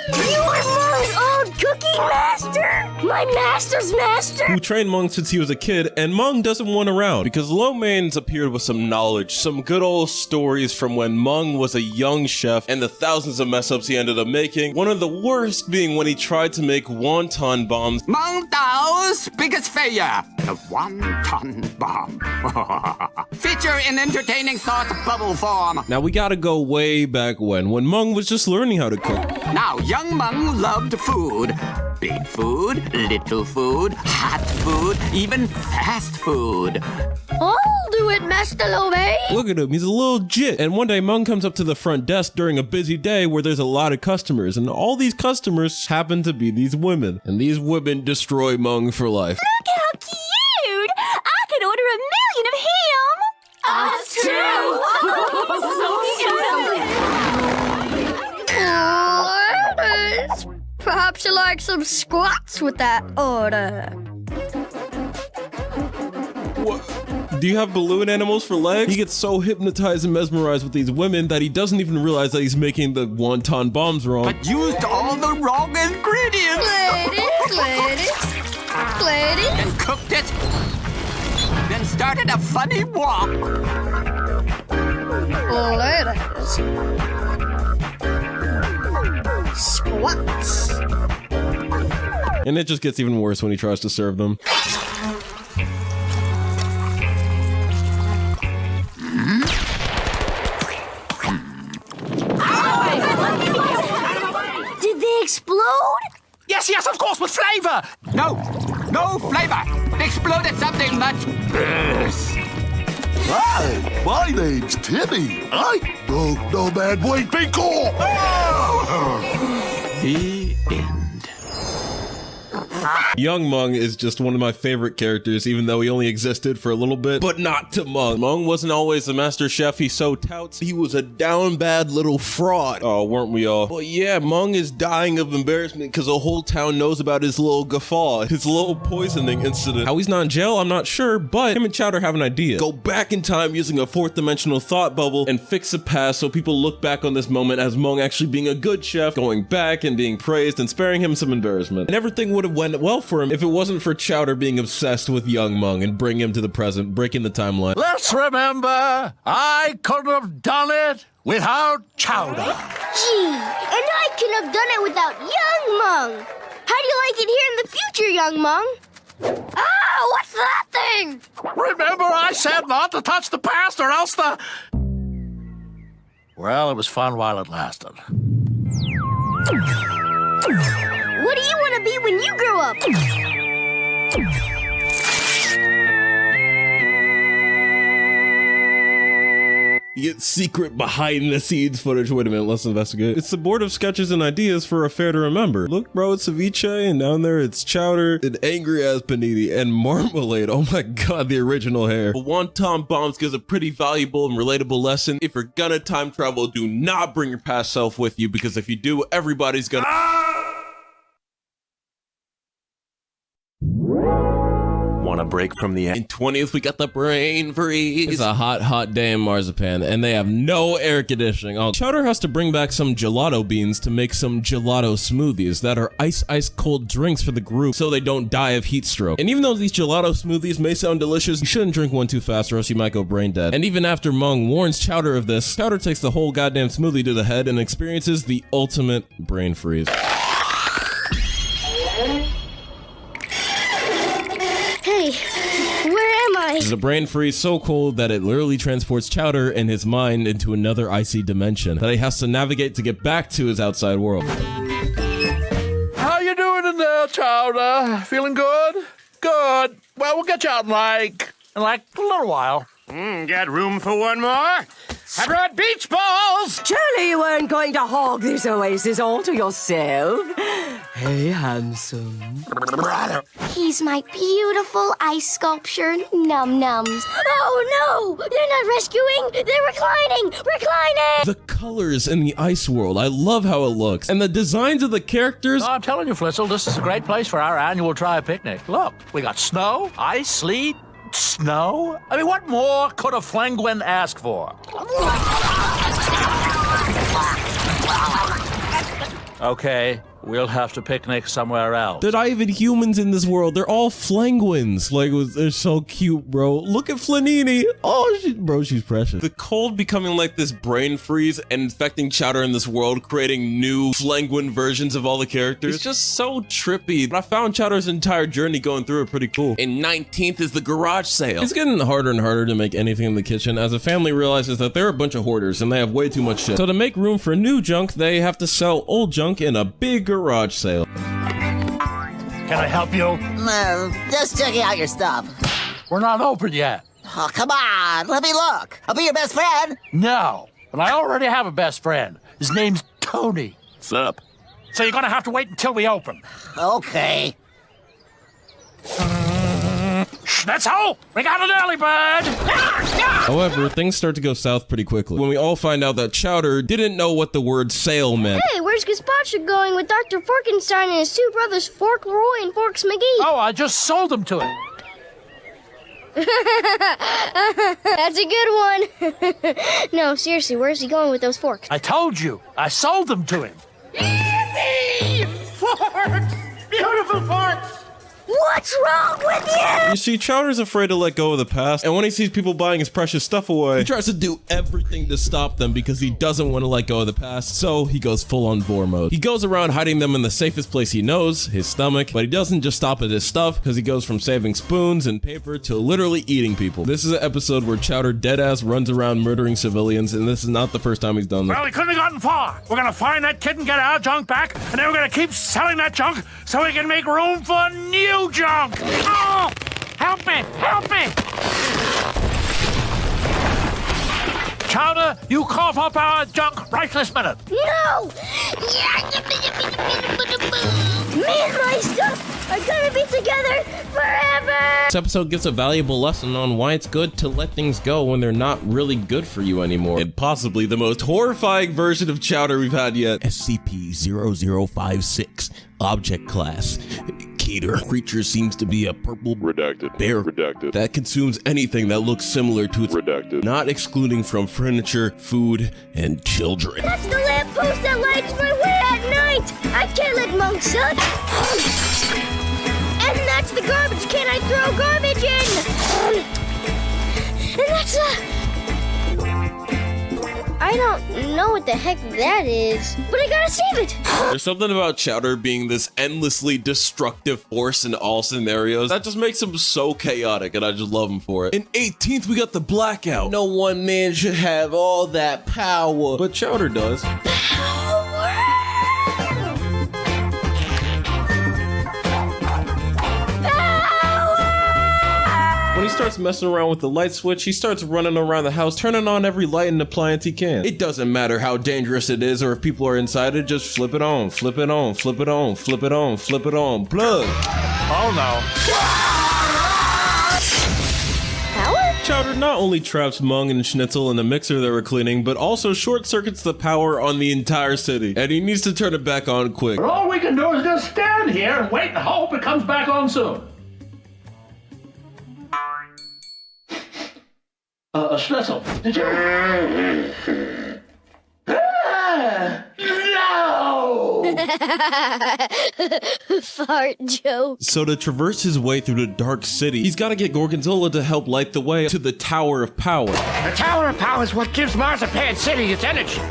You are Mung's old cooking master? My master's master? Who trained Mung since he was a kid, and Mung doesn't want around because Lo Mein's appeared with some knowledge, some good old stories from when Mung was a young chef and the thousands of mess ups he ended up making. One of the worst being when he tried to make wonton bombs. Mang Dao's biggest failure, the wonton bomb. Feature in entertaining thought bubble form. Now we gotta go way back when Mung was just learning how to cook. Now, young Mung loved food. Big food, little food, hot food, even fast food. I'll do it, Master Lo Mein. Look at him, he's a little jit. And one day Mung comes up to the front desk during a busy day where there's a lot of customers, and all these customers happen to be these women. And these women destroy Mung for life. Look how cute! I could order 1 million of him! Us too! Perhaps you like some squats with that order. What? Do you have balloon animals for legs? He gets so hypnotized and mesmerized with these women that he doesn't even realize that he's making the wonton bombs wrong. But used all the wrong ingredients. Ladies. And cooked it. Then started a funny walk. Ladies. Squats. And it just gets even worse when he tries to serve them. Did they explode? Yes, of course, with flavor. No flavor. They exploded something much worse. Hi, my name's Timmy. I no man, wait, be cool. The end. Young Mung is just one of my favorite characters, even though he only existed for a little bit, but not to Mung. Mung wasn't always the master chef he so touts. He was a down bad little fraud. Oh, weren't we all? Well, yeah, Mung is dying of embarrassment because the whole town knows about his little guffaw, his little poisoning incident. How he's not in jail, I'm not sure, but him and Chowder have an idea. Go back in time using a 4th dimensional thought bubble and fix the past so people look back on this moment as Mung actually being a good chef, going back and being praised and sparing him some embarrassment. And everything would have went well for him if it wasn't for Chowder being obsessed with young Mung and bring him to the present, breaking the timeline. Let's remember, I couldn't have done it without Chowder. Gee, and I couldn't have done it without young Mung. How do you like it here in the future, young Mung? Ah, what's that thing? Remember I said not to touch the past or else the... Well, it was fun while it lasted. What do you want to be when you grow up? You get secret behind the scenes footage. Wait a minute, let's investigate. It's the board of sketches and ideas for a fair to remember. Look, bro, it's ceviche, and down there it's Chowder, and angry ass panini, and marmalade. Oh my god, the original hair. But wonton bombs gives a pretty valuable and relatable lesson. If you're gonna time travel, do not bring your past self with you, because if you do, everybody's gonna... want a break from the... In 20th, we got the brain freeze. It's a hot, hot day in Marzipan, and they have no air conditioning. Oh, Chowder has to bring back some gelato beans to make some gelato smoothies that are ice cold drinks for the group so they don't die of heat stroke. And even though these gelato smoothies may sound delicious, you shouldn't drink one too fast or else you might go brain dead. And even after Mung warns Chowder of this, Chowder takes the whole goddamn smoothie to the head and experiences the ultimate brain freeze. Hey, where am I? This is a brain freeze so cold that it literally transports Chowder and his mind into another icy dimension that he has to navigate to get back to his outside world. How you doing in there, Chowder? Feeling good? Good. Well, we'll get you out in like a little while. Got room for one more? I brought beach balls! Surely you weren't going to hog this oasis all to yourself. Hey, handsome. He's my beautiful ice sculpture, num-nums. Oh, no! They're not rescuing! They're reclining! The colors in the ice world, I love how it looks. And the designs of the characters. Oh, I'm telling you, Flitzel, this is a great place for our annual tribe picnic. Look, we got snow, ice, sleet, snow. I mean, what more could a Flangwin ask for? Okay, we'll have to picnic somewhere else. They're not even humans in this world. They're all Flangwins. Like, they're so cute, bro. Look at Flanini. Oh, she's precious. The cold becoming like this brain freeze and infecting Chowder in this world, creating new Flangwin versions of all the characters. It's just so trippy. But I found Chowder's entire journey going through it pretty cool. And 19th is the garage sale. It's getting harder and harder to make anything in the kitchen as a family realizes that they're a bunch of hoarders and they have way too much shit. So to make room for new junk, they have to sell old junk in a big garage sale. Can I help you? No, just checking out your stuff. We're not open yet. Oh, come on, let me look. I'll be your best friend. No, but I already have a best friend. His name's Tony. What's up? So you're gonna have to wait until we open. Okay. That's all! We got an early bird! However, things start to go south pretty quickly when we all find out that Chowder didn't know what the word sale meant. Hey, where's Gazpacho going with Dr. Forkenstein and his two brothers, Fork Roy and Forks McGee? Oh, I just sold them to him. That's a good one. No, seriously, where's he going with those forks? I told you, I sold them to him. Yippee! Forks! Beautiful forks! What's wrong with you? You see, Chowder's afraid to let go of the past, and when he sees people buying his precious stuff away, he tries to do everything to stop them because he doesn't want to let go of the past, so he goes full-on vor mode. He goes around hiding them in the safest place he knows, his stomach, but he doesn't just stop at his stuff, because he goes from saving spoons and paper to literally eating people. This is an episode where Chowder deadass runs around murdering civilians, and this is not the first time he's done this. Well, we couldn't have gotten far. We're gonna find that kid and get our junk back, and then we're gonna keep selling that junk so we can make room for new junk. Oh! Help me! Help me! Chowder, you cough up our junk right this minute. No! Me and my stuff are gonna be together forever! This episode gives a valuable lesson on why it's good to let things go when they're not really good for you anymore. And possibly the most horrifying version of Chowder we've had yet. SCP-0056, Object Class. Keter. Creature seems to be a purple redacted bear redacted that consumes anything that looks similar to its redacted, not excluding from furniture, food, and children. That's the lamppost that lights my way at night! I can't let monks up! And that's the garbage can I throw garbage in! And that's I don't know what the heck that is, but I gotta save it! There's something about Chowder being this endlessly destructive force in all scenarios that just makes him so chaotic, and I just love him for it. In 18th, we got the blackout. No one man should have all that power, but Chowder does. When he starts messing around with the light switch, he starts running around the house, turning on every light and appliance he can. It doesn't matter how dangerous it is or if people are inside it, just flip it on, flip it on, flip it on, flip it on, flip it on, plug. Oh no. Power? Chowder not only traps Mung and Schnitzel in the mixer they were cleaning, but also short circuits the power on the entire city. And he needs to turn it back on quick. All we can do is just stand here and wait and hope it comes back on soon. A stressor. Did you? No! Fart joke. So to traverse his way through the dark city, he's got to get Gorgonzola to help light the way to the Tower of Power. The Tower of Power is what gives Marzipan City its energy.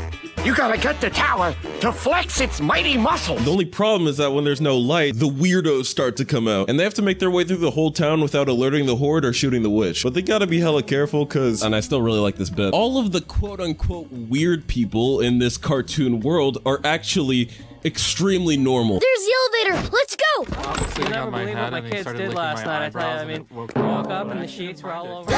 You gotta get the tower to flex its mighty muscles. The only problem is that when there's no light, the weirdos start to come out, and they have to make their way through the whole town without alerting the horde or shooting the witch. But they gotta be hella careful, cause, and I still really like this bit, all of the quote-unquote weird people in this cartoon world are actually extremely normal. There's the elevator. Let's go. You'll never believe what my kids did last night. I tell you, I mean, woke up and the sheets were all over.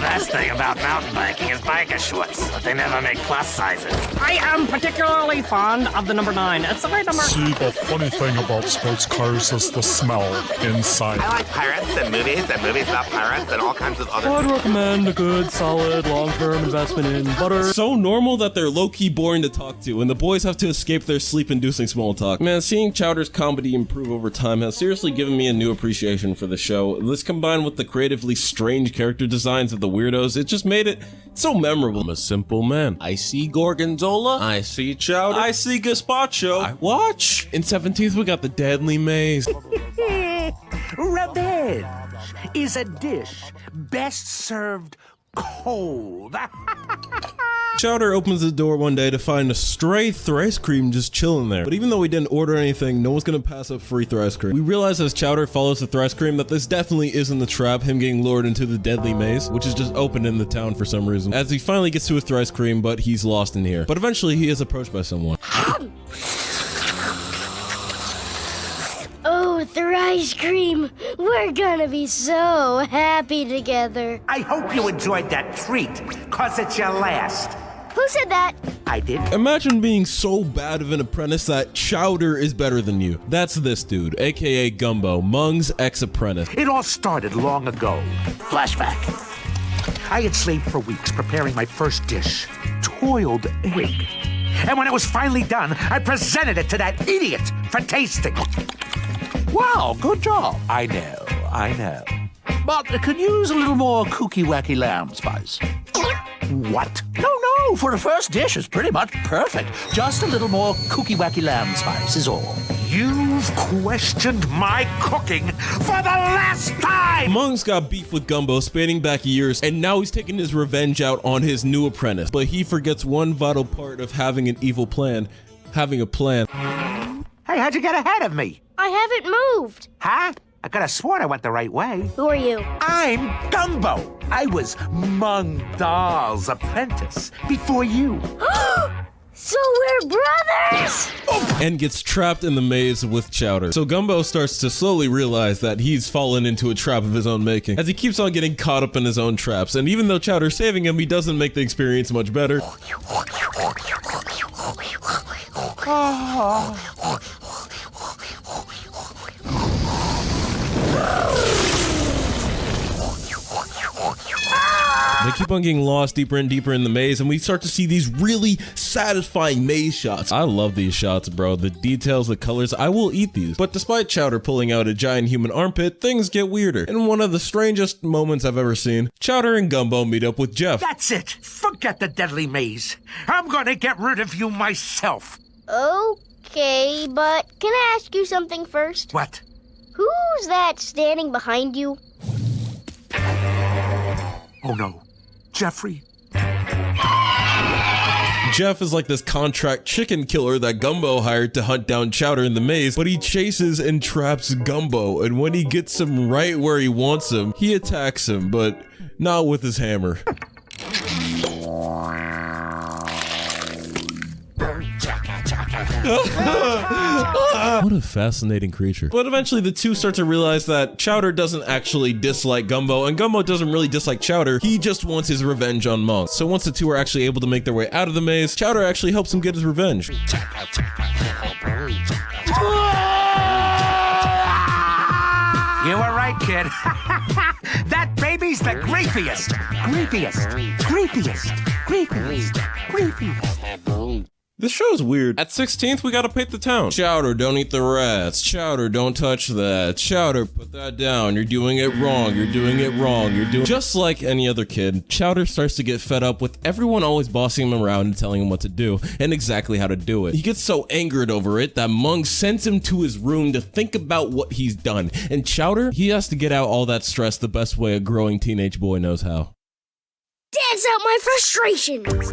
Best thing about mountain biking is biker shorts, but they never make plus sizes. I am particularly fond of the number 9. It's the right number. See, the funny thing about sports cars is the smell inside. I like pirates and movies about pirates and all kinds of other... I'd recommend a good, solid, long-term investment in butter. So normal that they're low-key boring to talk to, and the boys have to escape their sleep-inducing small talk. Man, seeing Chowder's comedy improve over time has seriously given me a new appreciation for the show. This combined with the creatively strange character designs of the weirdos, it just made it so memorable. I'm a simple man. I see Gorgonzola, I see Chowder, I see Gazpacho, I watch. In 17th, we got the Deadly Maze. Revenge is a dish best served cold. Chowder opens the door one day to find a stray thrice cream just chilling there. But even though we didn't order anything, no one's gonna pass up free thrice cream. We realize as Chowder follows the thrice cream that this definitely isn't the trap, him getting lured into the Deadly Maze, which is just open in the town for some reason. As he finally gets to a thrice cream, but he's lost in here. But eventually he is approached by someone. Oh, thrice cream. We're gonna be so happy together. I hope you enjoyed that treat, cause it's your last. Who said that? I did. Imagine being so bad of an apprentice that Chowder is better than you. That's this dude, aka Gumbo, Mung's ex-apprentice. It all started long ago. Flashback. I had slaved for weeks preparing my first dish, toiled egg. And when it was finally done, I presented it to that idiot for tasting. Wow, good job. I know. But it could use a little more kooky-wacky lamb spice. What? No, for a first dish, it's pretty much perfect. Just a little more kooky-wacky lamb spice is all. You've questioned my cooking for the last time! Mung's got beef with Gumbo spanning back years, and now he's taking his revenge out on his new apprentice. But he forgets one vital part of having an evil plan, having a plan. Hey, how'd you get ahead of me? I haven't moved. Huh? I could have sworn I went the right way. Who are you? I'm Gumbo. I was Mung Dahl's apprentice before you. So we're brothers! And gets trapped in the maze with Chowder. So Gumbo starts to slowly realize that he's fallen into a trap of his own making, as he keeps on getting caught up in his own traps. And even though Chowder's saving him, he doesn't make the experience much better. They keep on getting lost deeper and deeper in the maze, and we start to see these really satisfying maze shots. I love these shots, bro. The details, the colors, I will eat these. But despite Chowder pulling out a giant human armpit, things get weirder. In one of the strangest moments I've ever seen, Chowder and Gumbo meet up with Jeff. That's it. Forget the deadly maze. I'm gonna get rid of you myself. Okay, but can I ask you something first? What? Who's that standing behind you? Oh no. Jeffrey? Jeff is like this contract chicken killer that Gumbo hired to hunt down Chowder in the maze, but he chases and traps Gumbo, and when he gets him right where he wants him, he attacks him, but not with his hammer. What a fascinating creature. But eventually the two start to realize that Chowder doesn't actually dislike Gumbo, and Gumbo doesn't really dislike Chowder. He just wants his revenge on Mung. So once the two are actually able to make their way out of the maze, Chowder actually helps him get his revenge. You were right, kid. That baby's the creepiest. This show's weird. At 16th, we gotta paint the town. Chowder, don't eat the rats. Chowder, don't touch that. Chowder, put that down. You're doing it wrong. You're doing it wrong. You're doing... Just like any other kid, Chowder starts to get fed up with everyone always bossing him around and telling him what to do and exactly how to do it. He gets so angered over it that Mung sends him to his room to think about what he's done. And Chowder, he has to get out all that stress the best way a growing teenage boy knows how. Dance out my frustrations!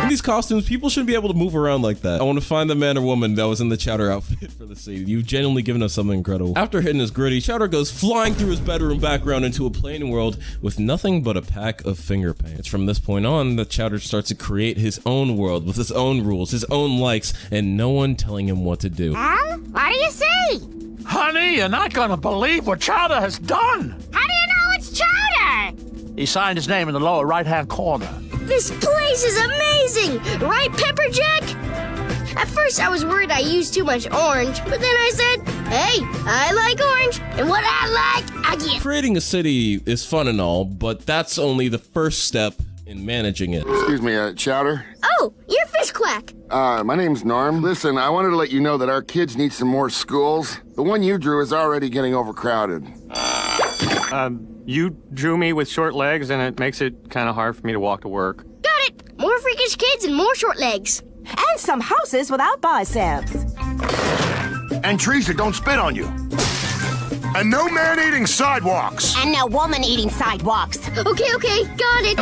These costumes, people shouldn't be able to move around like that. I want to find the man or woman that was in the Chowder outfit for the scene. You've genuinely given us something incredible. After hitting his gritty, Chowder goes flying through his bedroom background into a plain world with nothing but a pack of finger paint. It's from this point on that Chowder starts to create his own world with his own rules, his own likes, and no one telling him what to do. What do you see? Honey, you're not gonna believe what Chowder has done. How do you know it's Chowder? He signed his name in the lower right-hand corner. This place is amazing! Right, Pepperjack? At first, I was worried I used too much orange, but then I said, hey, I like orange, and what I like, I get. Creating a city is fun and all, but that's only the first step in managing it. Excuse me, Chowder? Oh, you're Fish Quack. My name's Norm. Listen, I wanted to let you know that our kids need some more schools. The one you drew is already getting overcrowded. You drew me with short legs, and it makes it kind of hard for me to walk to work. Got it! More freakish kids and more short legs. And some houses without biceps. And trees that don't spit on you. And no man-eating sidewalks. And no woman eating sidewalks. Okay, got it.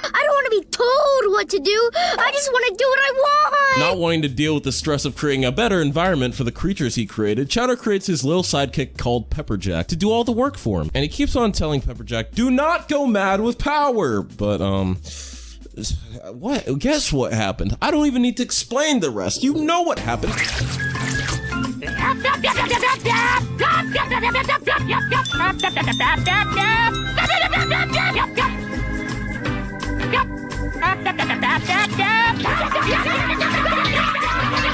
I don't want to be told what to do. I just want to do what I want. Not wanting to deal with the stress of creating a better environment for the creatures he created, Chowder creates his little sidekick called Pepperjack to do all the work for him. And he keeps on telling Pepperjack, do not go mad with power. But, what? Guess what happened? I don't even need to explain the rest. You know what happened.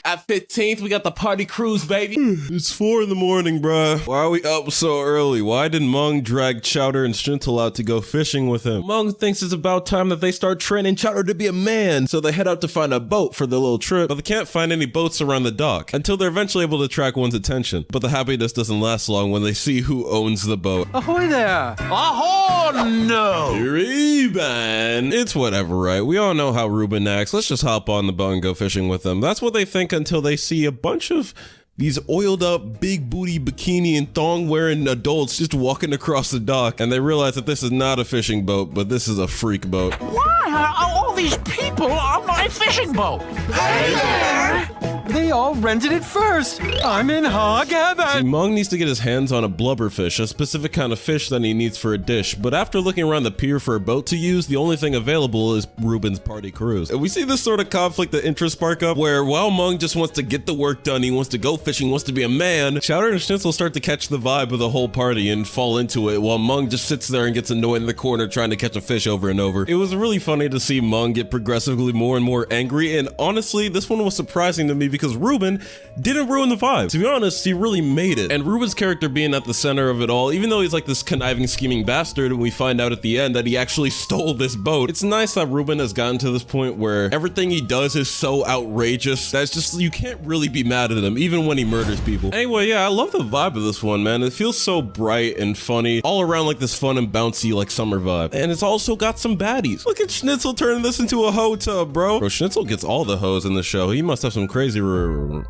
At 15th, we got the party cruise, baby. It's 4 in the morning, bruh. Why are we up so early? Why did Mung drag Chowder and Schnitzel out to go fishing with him? Mung thinks it's about time that they start training Chowder to be a man, so they head out to find a boat for their little trip, but they can't find any boats around the dock until they're eventually able to attract one's attention. But the happiness doesn't last long when they see who owns the boat. Ahoy there! Oh, no! Reuben! It's whatever, right? We all know how Reuben acts. Let's just hop on the boat and go fishing with them. That's what they think until they see a bunch of these oiled up, big booty, bikini and thong wearing adults just walking across the dock, and they realize that this is not a fishing boat, but this is a freak boat. Why are all these people on my fishing boat? Hey there! They all rented it first. I'm in hog heaven. See, Mung needs to get his hands on a blubberfish, a specific kind of fish that he needs for a dish, but after looking around the pier for a boat to use, the only thing available is Reuben's party cruise. And we see this sort of conflict of interest spark up, where while Mung just wants to get the work done, he wants to go fishing, wants to be a man, Chowder and Schnitzel start to catch the vibe of the whole party and fall into it, while Mung just sits there and gets annoyed in the corner trying to catch a fish over and over. It was really funny to see Mung get progressively more and more angry, and honestly, this one was surprising to me because Reuben didn't ruin the vibe. To be honest, he really made it. And Reuben's character being at the center of it all, even though he's like this conniving, scheming bastard, and we find out at the end that he actually stole this boat, it's nice that Reuben has gotten to this point where everything he does is so outrageous that it's just, you can't really be mad at him, even when he murders people. Anyway, yeah, I love the vibe of this one, man. It feels so bright and funny, all around like this fun and bouncy like summer vibe. And it's also got some baddies. Look at Schnitzel turning this into a hoe tub, bro. Bro, Schnitzel gets all the hoes in the show. He must have some crazy I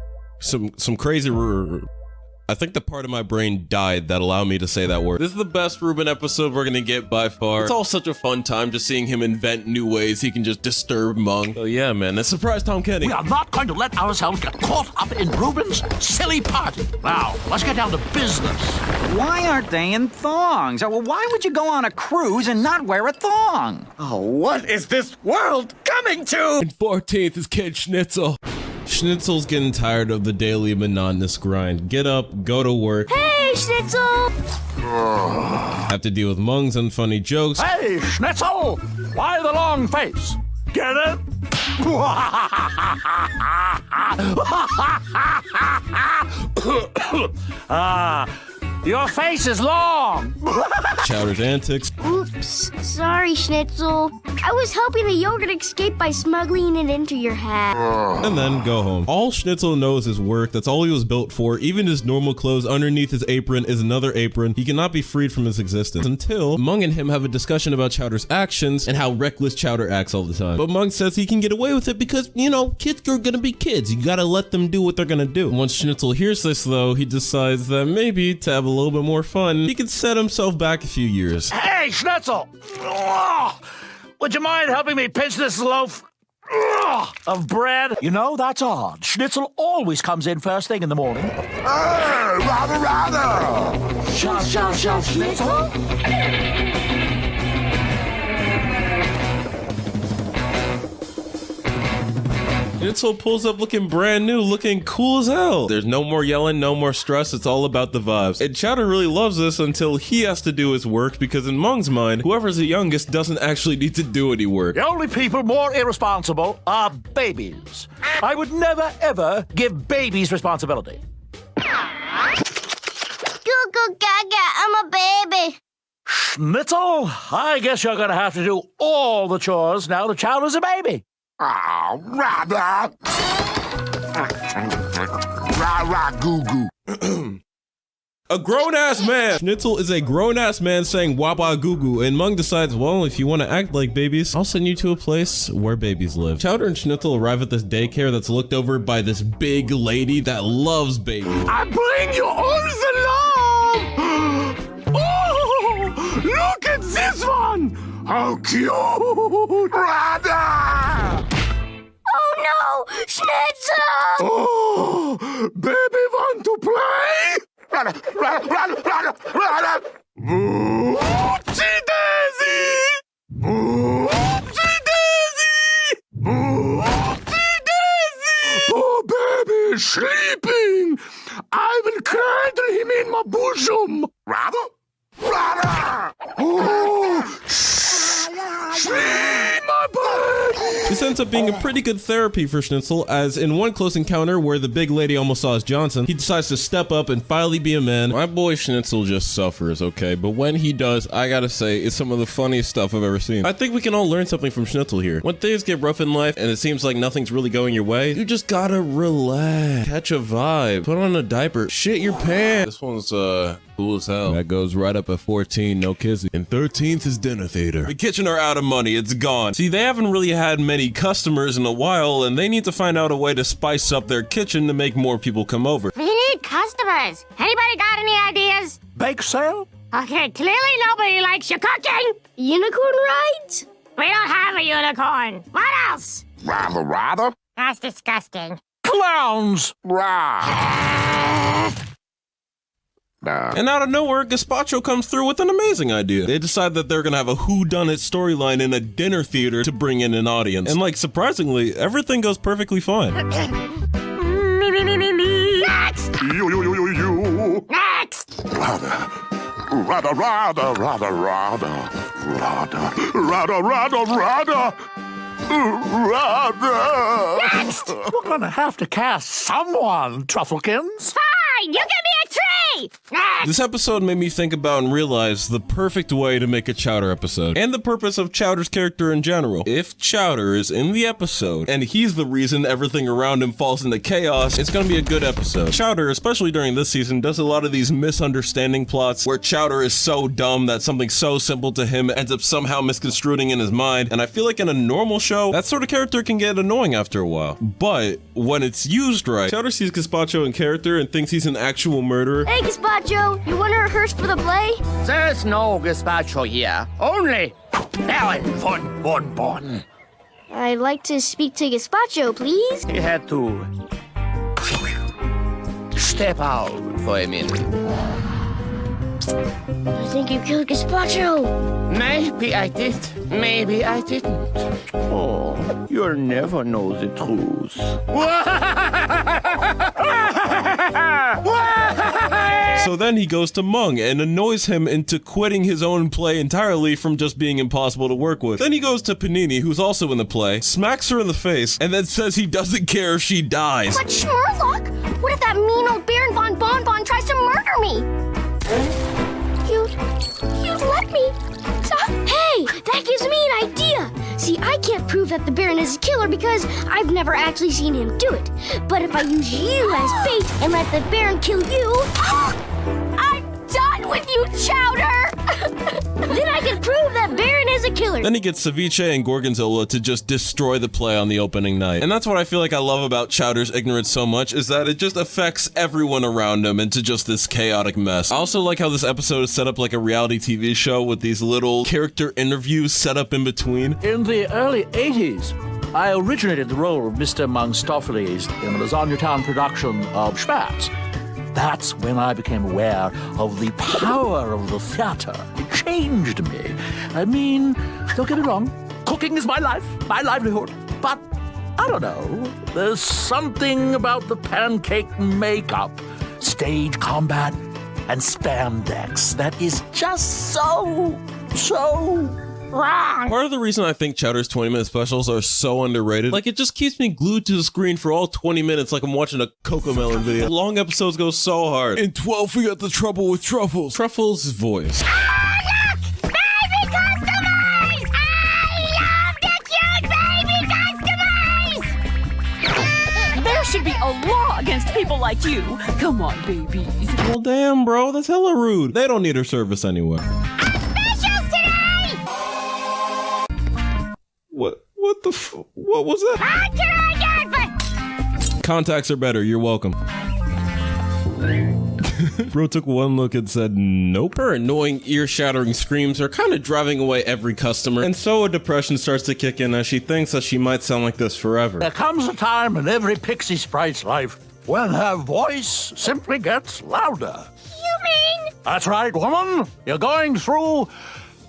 think the part of my brain died that allowed me to say that word. This is the best Reuben episode we're gonna get by far. It's all such a fun time just seeing him invent new ways he can just disturb Mung. Oh yeah, man, that's surprise Tom Kenny. We are not going to let ourselves get caught up in Reuben's silly party. Now, let's get down to business. Why aren't they in thongs? Or why would you go on a cruise and not wear a thong? Oh, what is this world coming to? And 14th is Kid Schnitzel. Schnitzel's getting tired of the daily monotonous grind. Get up, go to work. Hey, Schnitzel! Have to deal with Mung's unfunny jokes. Hey, Schnitzel! Why the long face? Get it? Your face is long. Chowder's antics. Oops. Sorry, Schnitzel. I was helping the yogurt escape by smuggling it into your hat. And then go home. All Schnitzel knows is work. That's all he was built for. Even his normal clothes underneath his apron is another apron. He cannot be freed from his existence until Mung and him have a discussion about Chowder's actions and how reckless Chowder acts all the time. But Mung says he can get away with it because, you know, kids are gonna be kids. You gotta let them do what they're gonna do. Once Schnitzel hears this, though, he decides that maybe to have a little bit more fun, he could set himself back a few years. Hey, Schnitzel! Would you mind helping me pinch this loaf of bread? You know, that's odd. Schnitzel always comes in first thing in the morning. Rather! Shove, Schnitzel? Schnitzel pulls up looking brand new, looking cool as hell. There's no more yelling, no more stress, it's all about the vibes. And Chowder really loves this until he has to do his work because in Mung's mind, whoever's the youngest doesn't actually need to do any work. The only people more irresponsible are babies. I would never, ever give babies responsibility. Goo goo gaga, I'm a baby. Schnitzel, I guess you're gonna have to do all the chores now that Chowder's a baby. Rather. Rah, goo goo. A grown-ass man! Schnitzel is a grown-ass man saying waba goo goo, and Mung decides, well, if you want to act like babies, I'll send you to a place where babies live. Chowder and Schnitzel arrive at this daycare that's looked over by this big lady that loves babies. I bring you all the love! Oh, look at this one! How cute! Rather! Oh no! Schnitzel! Oh, baby want to play? Rather! Oopsie daisy! Oopsie daisy! Oopsie daisy! Oh, baby is sleeping! I will cradle him in my bosom! Rather? Oh, sleep, my baby! This ends up being a pretty good therapy for Schnitzel, as in one close encounter where the big lady almost saw his Johnson, he decides to step up and finally be a man. My boy Schnitzel just suffers, okay? But when he does, I gotta say, it's some of the funniest stuff I've ever seen. I think we can all learn something from Schnitzel here. When things get rough in life and it seems like nothing's really going your way, you just gotta relax, catch a vibe, put on a diaper, shit your pants. This one's, cool as hell. That goes right up at 14, no kissing. And 13th is dinner theater. The kitchen are out of money, it's gone. See, they haven't really had many customers in a while, and they need to find out a way to spice up their kitchen to make more people come over. We need customers. Anybody got any ideas? Bake sale? Okay, clearly nobody likes your cooking. Unicorn rides? We don't have a unicorn. What else? Rather? That's disgusting. Clowns! And out of nowhere, Gazpacho comes through with an amazing idea. They decide that they're gonna have a whodunit storyline in a dinner theater to bring in an audience. And like, surprisingly, everything goes perfectly fine. Next! You. Next! Rather. Next! We're gonna have to cast someone, Trufflekins. Fine! You give me a tree! Next! This episode made me think about and realize the perfect way to make a Chowder episode, and the purpose of Chowder's character in general. If Chowder is in the episode, and he's the reason everything around him falls into chaos, it's gonna be a good episode. Chowder, especially during this season, does a lot of these misunderstanding plots where Chowder is so dumb that something so simple to him ends up somehow misconstruing in his mind, and I feel like in a normal show, that sort of character can get annoying after a while. But when it's used right, Chowder sees Gazpacho in character and thinks he's an actual murderer. Hey, Gazpacho, you want to rehearse for the play? There's no Gazpacho here. Only Ellen von Bonbon. I'd like to speak to Gazpacho, please. He had to step out for a minute. I think you killed Gazpacho. Maybe I did. Maybe I didn't. Oh, you'll never know the truth. So then he goes to Mung and annoys him into quitting his own play entirely from just being impossible to work with. Then he goes to Panini, who's also in the play, smacks her in the face, and then says he doesn't care if she dies. But Schmurlock, what if that mean old Baron von Bonbon tries to murder me? You'd let me? Hey, that gives me an idea. See, I can't prove that the Baron is a killer because I've never actually seen him do it. But if I use you as bait and let the Baron kill you, I'm done with you, Chowder! Then I can prove that Baron is a killer. Then he gets Ceviche and Gorgonzola to just destroy the play on the opening night. And that's what I feel like I love about Chowder's ignorance so much, is that it just affects everyone around him into just this chaotic mess. I also like how this episode is set up like a reality TV show with these little character interviews set up in between. In the early 80s, I originated the role of Mr. Mungstopheles in the Lasagna Town production of Spatz. That's when I became aware of the power of the theater. It changed me. I mean, don't get me wrong, cooking is my life, my livelihood. But, I don't know, there's something about the pancake makeup, stage combat, and spandex that is just so wrong. Part of the reason I think Chowder's 20-minute specials are so underrated, like it just keeps me glued to the screen for all 20 minutes like I'm watching a Cocomelon video. Long episodes go so hard. In 12, we got the trouble with Truffles. Truffles' voice. There should be a law against people like you. Come on, babies. Well, damn, bro, that's hella rude. They don't need her service anyway. What was that? Contacts are better, you're welcome. Bro took one look and said nope. Her annoying ear-shattering screams are kind of driving away every customer, and so a depression starts to kick in as she thinks that she might sound like this forever. There comes a time in every pixie sprite's life when her voice simply gets louder. You mean? That's right, woman. You're going through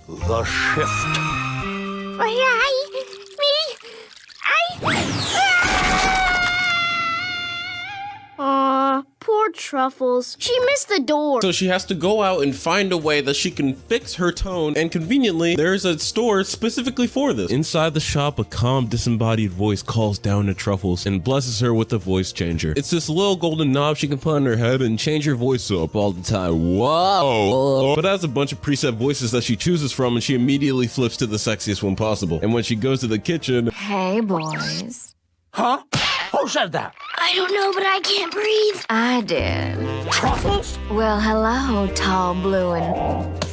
the shift. Aw, poor Truffles. She missed the door. So she has to go out and find a way that she can fix her tone, and conveniently, there's a store specifically for this. Inside the shop, a calm, disembodied voice calls down to Truffles and blesses her with a voice changer. It's this little golden knob she can put on her head and change her voice up all the time. Whoa! But it has a bunch of preset voices that she chooses from, and she immediately flips to the sexiest one possible. And when she goes to the kitchen... Hey, boys. Huh? Who said that? I don't know, but I can't breathe. I did. Truffles? Well, hello, tall, blue, and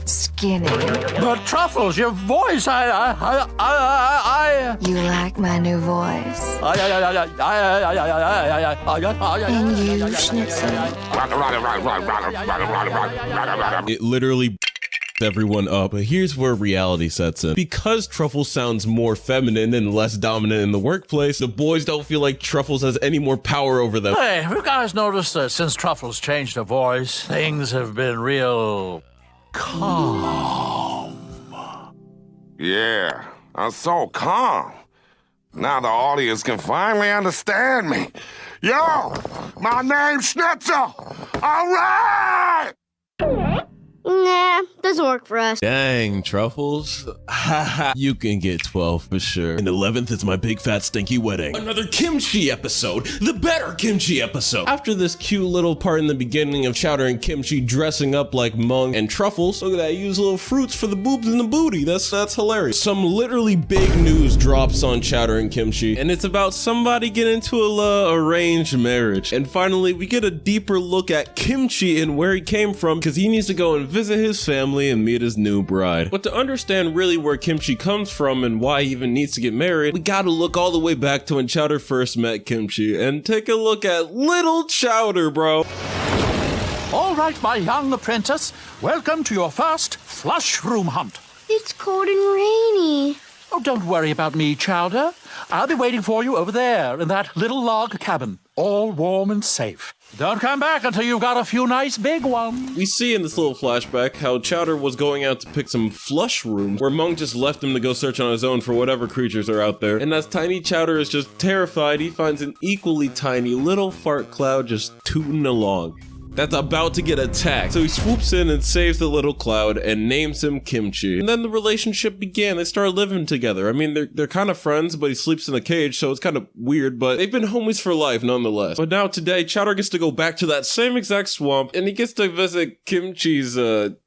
skinny. But Truffles, your voice, I... You like my new voice? And you, Schnitzel? It literally everyone up. But here's where reality sets in. Because Truffles sounds more feminine and less dominant in the workplace, the boys don't feel like Truffles has any more power over them. Hey, have you guys noticed that since Truffles changed her voice, things have been real calm? Yeah, I'm so calm. Now the audience can finally understand me. Yo, my name's Schnitzel. All right! Nah, doesn't work for us. Dang, Truffles. Haha, you can get 12 for sure. And 11th is my big fat stinky wedding. Another kimchi episode, the better kimchi episode. After this cute little part in the beginning of Chowder and Kimchi dressing up like Mung and Truffles, look at that, use little fruits for the boobs and the booty. That's hilarious. Some literally big news drops on Chowder and Kimchi, and it's about somebody getting into a arranged marriage. And finally, we get a deeper look at Kimchi and where he came from, because he needs to go and visit his family and meet his new bride. But to understand really where Kimchi comes from and why he even needs to get married, we gotta look all the way back to when Chowder first met Kimchi and take a look at little Chowder, bro. All right, my young apprentice, welcome to your first flush room hunt. It's cold and rainy. Oh, don't worry about me, Chowder. I'll be waiting for you over there in that little log cabin, all warm and safe. Don't come back until you've got a few nice big ones. We see in this little flashback how Chowder was going out to pick some flush rooms, where Mung just left him to go search on his own for whatever creatures are out there. And as tiny Chowder is just terrified, he finds an equally tiny little fart cloud just tooting along. that's about to get attacked. So he swoops in and saves the little cloud and names him Kimchi. And then the relationship began. They started living together. I mean, they're kind of friends, but he sleeps in a cage, so it's kind of weird, but they've been homies for life nonetheless. But now today, Chowder gets to go back to that same exact swamp, and he gets to visit Kimchi's,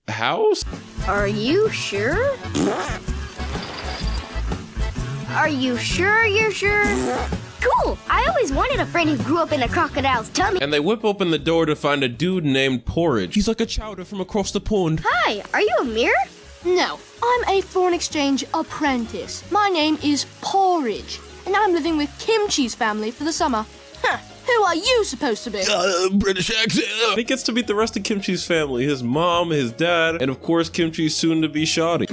house? Are you sure? Are you sure you're sure? Cool! I always wanted a friend who grew up in a crocodile's tummy. And they whip open the door to find a dude named Porridge. He's like a Chowder from across the pond. Hi, are you a mirror? No, I'm a foreign exchange apprentice. My name is Porridge, and I'm living with Kimchi's family for the summer. Huh, who are you supposed to be? British accent. He gets to meet the rest of Kimchi's family, his mom, his dad, and of course Kimchi's soon-to-be shoddy.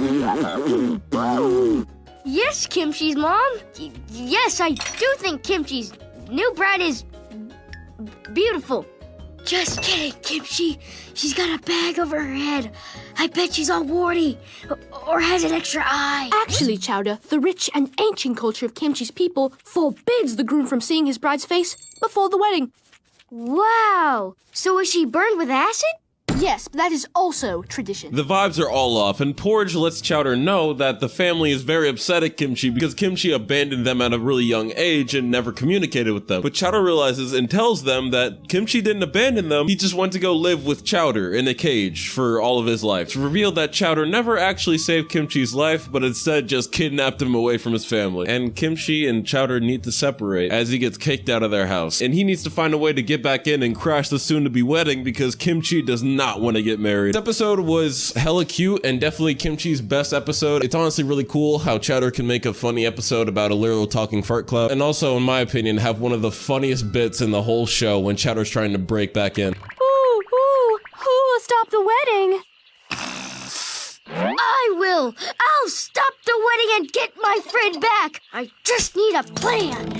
Yes, Kimchi's mom. Yes, I do think Kimchi's new bride is beautiful. Just kidding, Kimchi. She's got a bag over her head. I bet she's all warty or has an extra eye. Actually, Chowder, the rich and ancient culture of Kimchi's people forbids the groom from seeing his bride's face before the wedding. Wow. So was she burned with acid? Yes, but that is also tradition. The vibes are all off, and Porridge lets Chowder know that the family is very upset at Kimchi because Kimchi abandoned them at a really young age and never communicated with them. But Chowder realizes and tells them that Kimchi didn't abandon them, he just went to go live with Chowder in a cage for all of his life. It's revealed that Chowder never actually saved Kimchi's life, but instead just kidnapped him away from his family. And Kimchi and Chowder need to separate as he gets kicked out of their house. And he needs to find a way to get back in and crash the soon-to-be wedding because Kimchi does not want to get married. This episode was hella cute and definitely Kimchi's best episode. It's honestly really cool how Chowder can make a funny episode about a literal talking fart cloud, and also, in my opinion, have one of the funniest bits in the whole show when Chowder's trying to break back in. Ooh, who will stop the wedding? I will! I'll stop the wedding and get my friend back! I just need a plan!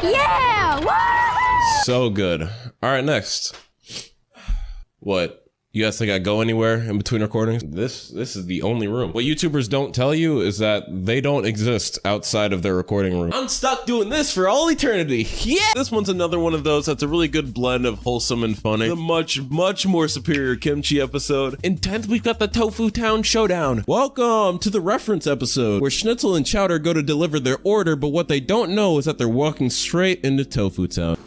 Yeah! Woo! So good. All right, next. What? You guys think I go anywhere in between recordings? This is the only room. What YouTubers don't tell you is that they don't exist outside of their recording room. I'm stuck doing this for all eternity. Yeah! This one's another one of those that's a really good blend of wholesome and funny. The much more superior Kimchi episode. In 10th, we've got the Tofu Town Showdown. Welcome to the reference episode, where Schnitzel and Chowder go to deliver their order, but what they don't know is that they're walking straight into Tofu Town.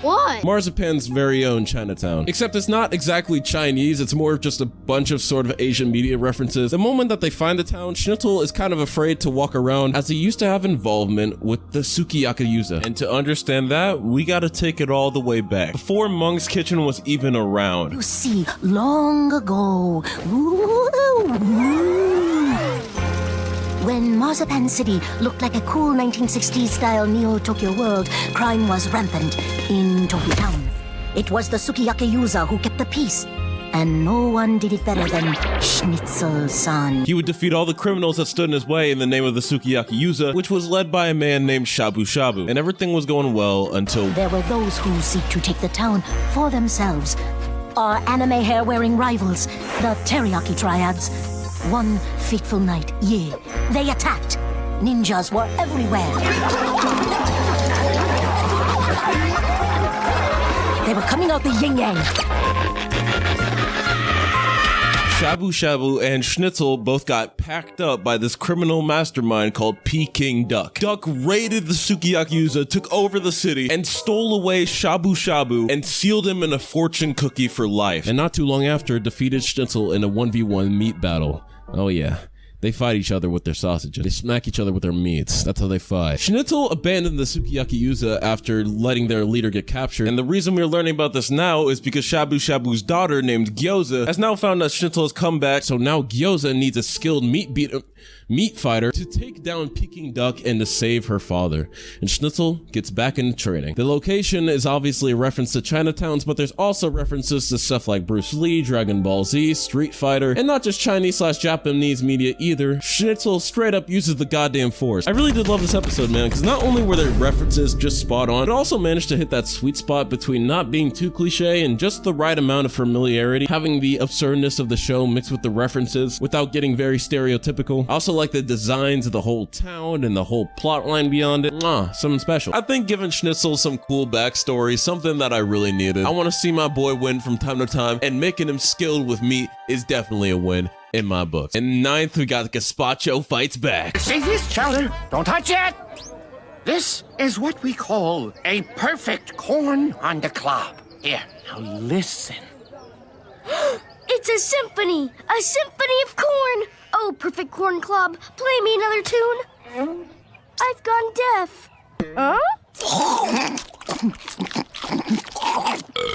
What? Marzipan's very own Chinatown. Except it's not exactly Chinese, it's more of just a bunch of sort of Asian media references. The moment that they find the town, Schnitzel is kind of afraid to walk around as he used to have involvement with the Sukiyaki Yuza. And to understand that, we gotta take it all the way back, before Monk's Kitchen was even around. You see, long ago, when Marzipan City looked like a cool 1960s style Neo-Tokyo world, crime was rampant in Tofu Town. It was the Sukiyaki Yuza who kept the peace, and no one did it better than Schnitzel-san. He would defeat all the criminals that stood in his way in the name of the Sukiyaki Yuza, which was led by a man named Shabu Shabu, and everything was going well until... There were those who seek to take the town for themselves. Our anime hair-wearing rivals, the Teriyaki Triads. One fateful night, they attacked. Ninjas were everywhere. They were coming out the yin-yang. Shabu Shabu and Schnitzel both got packed up by this criminal mastermind called Peking Duck. Duck raided the Sukiyaki Yuza, took over the city, and stole away Shabu Shabu and sealed him in a fortune cookie for life. And not too long after, defeated Schnitzel in a 1v1 meat battle. Oh yeah. They fight each other with their sausages. They smack each other with their meats. That's how they fight. Schnitzel abandoned the Sukiyaki Yuza after letting their leader get captured. And the reason we're learning about this now is because Shabu Shabu's daughter, named Gyoza, has now found that Schnitzel has come back. So now Gyoza needs a skilled meat fighter, to take down Peking Duck and to save her father. And Schnitzel gets back into training. The location is obviously a reference to Chinatowns, but there's also references to stuff like Bruce Lee, Dragon Ball Z, Street Fighter, and not just Chinese/Japanese media either. Schnitzel straight up uses the goddamn Force. I really did love this episode, man, because not only were their references just spot on, but also managed to hit that sweet spot between not being too cliche and just the right amount of familiarity, having the absurdness of the show mixed with the references without getting very stereotypical. I also like the designs of the whole town and the whole plot line beyond it. Something special. I think giving Schnitzel some cool backstory, something that I really needed. I want to see my boy win from time to time, and making him skilled with meat is definitely a win in my books. And ninth, we got Gazpacho fights back. See this, Chowder? Don't touch it! This is what we call a perfect corn on the cob. Here, now listen. It's a symphony! A symphony of corn! Oh, perfect corn club, play me another tune. I've gone deaf. Huh?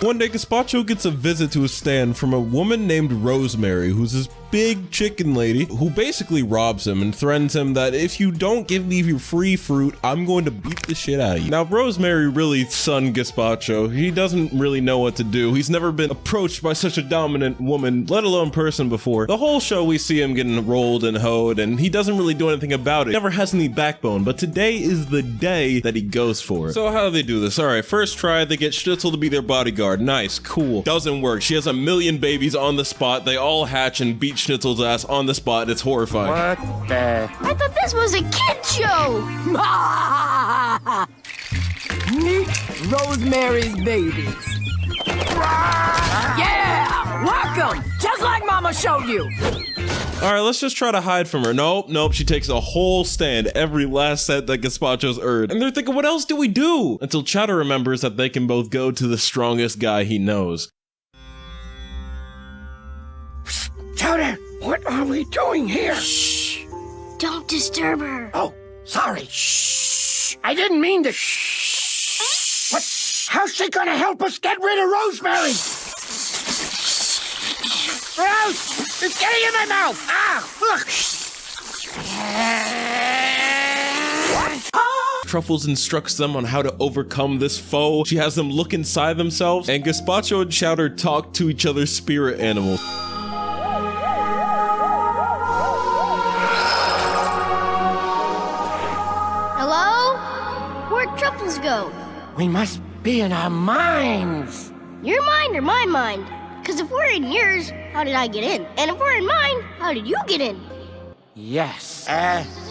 One day, Gazpacho gets a visit to his stand from a woman named Rosemary, who's this big chicken lady who basically robs him and threatens him that if you don't give me your free fruit, I'm going to beat the shit out of you. Now, Rosemary really sunned Gazpacho. He doesn't really know what to do. He's never been approached by such a dominant woman, let alone person before. The whole show, we see him getting rolled and hoed, and he doesn't really do anything about it. Never has any backbone, but today is the day that he goes for it. So how do they do this? All right, first try, they get Schnitzel to be their bodyguard. Nice, cool. Doesn't work. She has 1 million babies on the spot. They all hatch and beat Schnitzel's ass on the spot. It's horrifying. What the? I thought this was a kid show! Meet Rosemary's babies. Yeah! Welcome! Just like Mama showed you! All right, let's just try to hide from her. Nope, she takes a whole stand every last set that Gazpacho's earned. And they're thinking, what else do we do? Until Chowder remembers that they can both go to the strongest guy he knows. Chowder, what are we doing here? Shh! Don't disturb her. Oh, sorry. Shh! I didn't mean to shh. What? How's she gonna help us get rid of Rosemary? Rose! It's getting in my mouth! Ah! Look! Truffles instructs them on how to overcome this foe. She has them look inside themselves, and Gazpacho and Chowder talk to each other's spirit animals. Hello? Where'd Truffles go? We must be in our minds. Your mind or my mind? Because if we're in yours, how did I get in? And if we're in mine, how did you get in? Yes.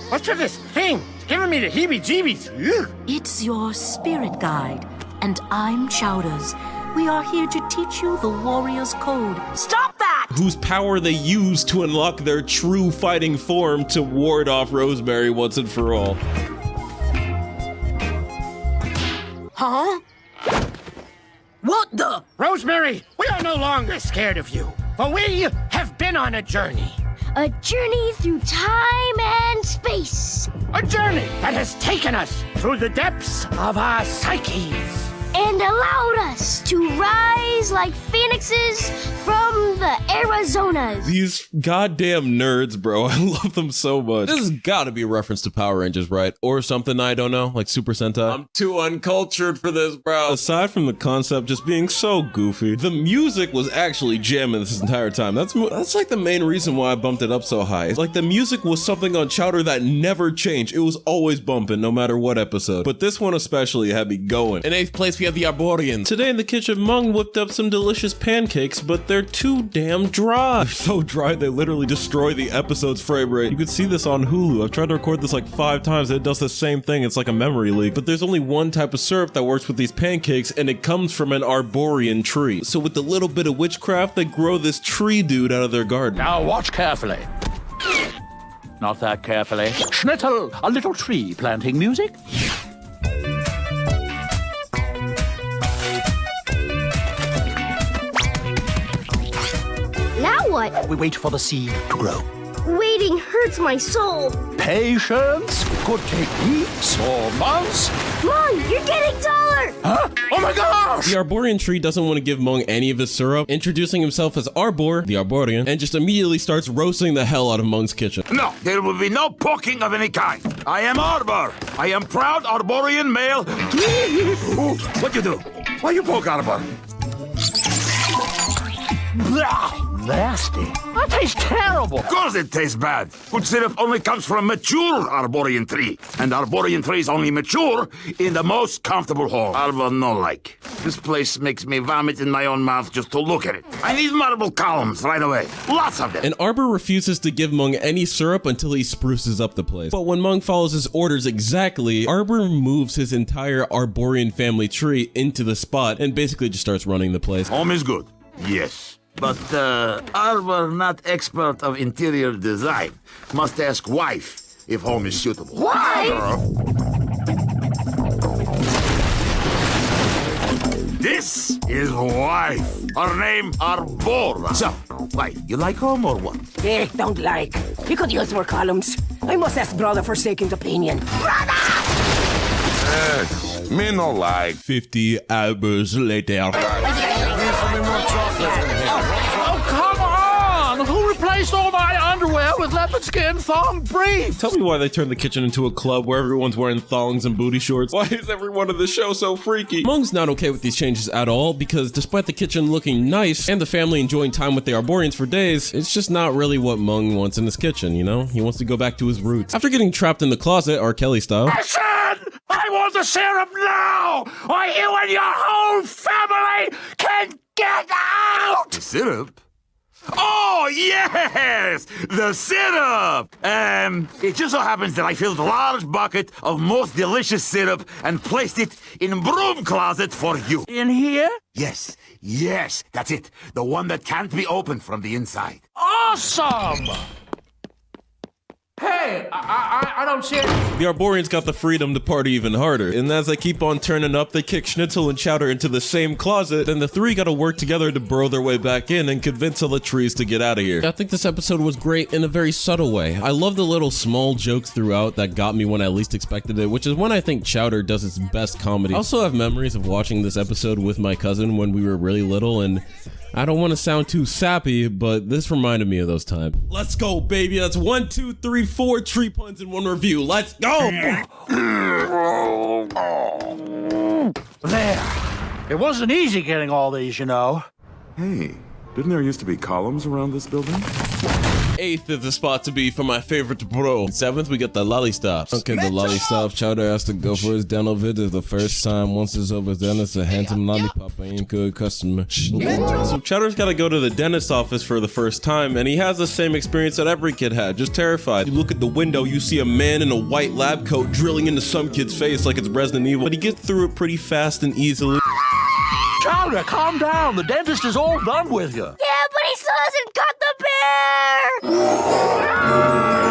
What's with this thing? It's giving me the heebie-jeebies. Ugh. It's your spirit guide, and I'm Chowder's. We are here to teach you the warrior's code. Stop that! Whose power they use to unlock their true fighting form to ward off Rosemary once and for all. Huh? What the? Rosemary, we are no longer scared of you, for we have been on a journey. A journey through time and space. A journey that has taken us through the depths of our psyches. And allowed us to rise like phoenixes from the Arizonas. These goddamn nerds, bro. I love them so much. This has got to be a reference to Power Rangers, right? Or something I don't know, like Super Sentai. I'm too uncultured for this, bro. Aside from the concept just being so goofy, the music was actually jamming this entire time. That's like the main reason why I bumped it up so high. It's like the music was something on Chowder that never changed. It was always bumping, no matter what episode. But this one especially had me going. In 8th place, we have the Arborians. Today in the kitchen, Mung whipped up some delicious pancakes, but they're too damn dry. They're so dry, they literally destroy the episode's frame rate. You can see this on Hulu. I've tried to record this like 5 times and it does the same thing. It's like a memory leak. But there's only one type of syrup that works with these pancakes, and it comes from an Arborian tree. So with a little bit of witchcraft, they grow this tree dude out of their garden. Now watch carefully. Not that carefully. Schnitzel, a little tree planting music. Now what? We wait for the seed to grow. Waiting hurts my soul. Patience could take weeks or months. Mom, you're getting taller! Huh? Oh my gosh! The Arborian tree doesn't want to give Mung any of his syrup, introducing himself as Arbor, the Arborian, and just immediately starts roasting the hell out of Mung's kitchen. No, there will be no poking of any kind. I am Arbor. I am proud Arborian male. Ooh, what you do? Why you poke Arbor? Nasty. That tastes terrible. Of course it tastes bad. Good syrup only comes from a mature Arborian tree. And Arborian trees only mature in the most comfortable hole. Arbor no like. This place makes me vomit in my own mouth just to look at it. I need marble columns right away. Lots of them. And Arbor refuses to give Mung any syrup until he spruces up the place. But when Mung follows his orders exactly, Arbor moves his entire Arborian family tree into the spot and basically just starts running the place. Home is good. Yes. But Arbor not expert of interior design. Must ask wife if home is suitable. Wife? This is wife. Her name Arbora. So, wife, you like home or what? Don't like. You could use more columns. I must ask brother for second opinion. Brother! Me no like. 50 hours later. Oh, come on! Who replaced all my underwear with leopard skin thong briefs? Tell me why they turned the kitchen into a club where everyone's wearing thongs and booty shorts. Why is everyone in the show so freaky? Mung's not okay with these changes at all because despite the kitchen looking nice and the family enjoying time with the Arborians for days, it's just not really what Mung wants in his kitchen, you know? He wants to go back to his roots. After getting trapped in the closet, R. Kelly style. Listen! I want the syrup now! Or you and your whole family can get out! The syrup? Oh, yes! The syrup! It just so happens that I filled a large bucket of most delicious syrup and placed it in broom closet for you. In here? Yes, that's it. The one that can't be opened from the inside. Awesome! Hey, I don't see it. The Arborians got the freedom to party even harder, and as they keep on turning up, they kick Schnitzel and Chowder into the same closet, and the three gotta work together to burrow their way back in and convince all the trees to get out of here. I think this episode was great in a very subtle way. I love the little small jokes throughout that got me when I least expected it, which is when I think Chowder does its best comedy. I also have memories of watching this episode with my cousin when we were really little, and I don't want to sound too sappy, but this reminded me of those times. Let's go, baby. That's 1, 2, 3, 4 tree puns in one review. Let's go. There. It wasn't easy getting all these, you know. Hey, didn't there used to be columns around this building? 8th is the spot to be for my favorite bro. 7th, we got the lollistops. Okay, the lollistops. Chowder has to go for his dental visit the first time. Once it's over, then it's a handsome lollipop. I ain't good customer. So Chowder's got to go to the dentist's office for the first time, and he has the same experience that every kid had, just terrified. You look at the window, you see a man in a white lab coat drilling into some kid's face like it's Resident Evil, but he gets through it pretty fast and easily. Chowder, calm down. The dentist is all done with you. Yeah, but he still hasn't cut the bear!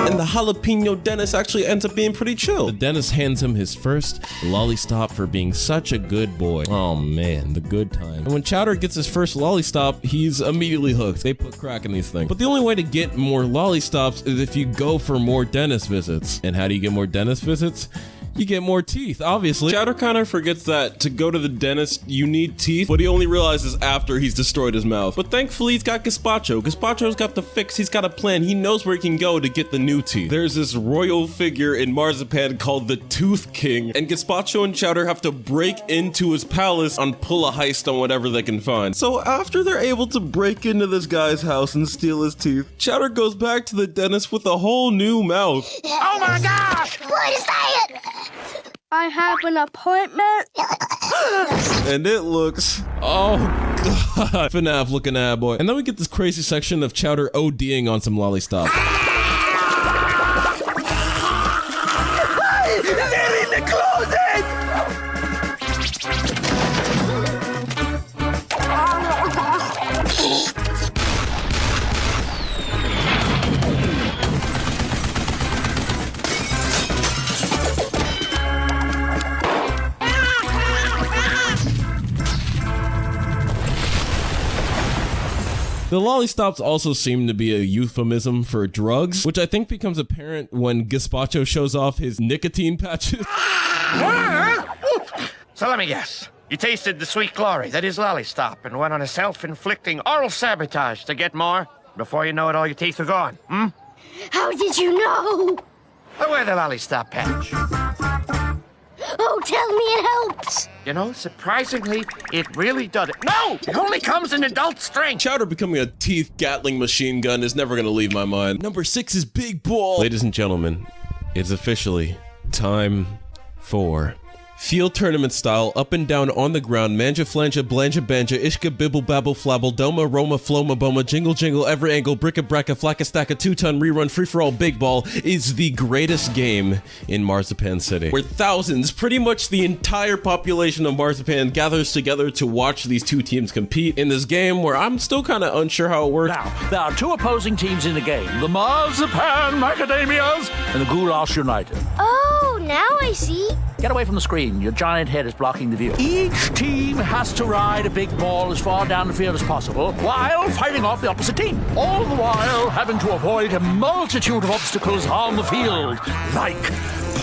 And the jalapeno dentist actually ends up being pretty chill. The dentist hands him his first lollistop for being such a good boy. Oh man, the good time. And when Chowder gets his first lollistop, he's immediately hooked. They put crack in these things. But the only way to get more lollistops is if you go for more dentist visits. And how do you get more dentist visits? You get more teeth, obviously. Chowder kind of forgets that to go to the dentist, you need teeth, but he only realizes after he's destroyed his mouth. But thankfully, he's got Gazpacho. Gazpacho's got the fix, he's got a plan. He knows where he can go to get the new teeth. There's this royal figure in Marzipan called the Tooth King, and Gazpacho and Chowder have to break into his palace and pull a heist on whatever they can find. So after they're able to break into this guy's house and steal his teeth, Chowder goes back to the dentist with a whole new mouth. Oh my gosh! What is that? I have an appointment. And it looks, oh god, FNAF looking at boy. And then we get this crazy section of Chowder ODing on some lollistop. They're in the closet! The lollistops also seem to be a euphemism for drugs, which I think becomes apparent when Gazpacho shows off his nicotine patches. So let me guess. You tasted the sweet glory that is lollistop and went on a self-inflicting oral sabotage to get more. Before you know it, all your teeth are gone. How did you know? I wear the lollistop patch. Oh, tell me it helps. You know, surprisingly, it really does it. No! It only comes in adult strength. Chowder becoming a teeth Gatling machine gun is never gonna leave my mind. Number 6 is Big Ball. Ladies and gentlemen, it's officially time for field tournament style, up and down on the ground, manja flanja, blanja banja, ishka bibble babble flabble, doma roma floma boma, jingle jingle, every angle, bricka bracka, flacka stacka, 2-ton rerun, free for all big ball is the greatest game in Marzipan City, where thousands, pretty much the entire population of Marzipan gathers together to watch these two teams compete in this game where I'm still kind of unsure how it works. Now, there are two opposing teams in the game, the Marzipan Macadamias and the Goulash United. Oh, now I see. Get away from the screen. Your giant head is blocking the view. Each team has to ride a big ball as far down the field as possible while fighting off the opposite team. All the while having to avoid a multitude of obstacles on the field, like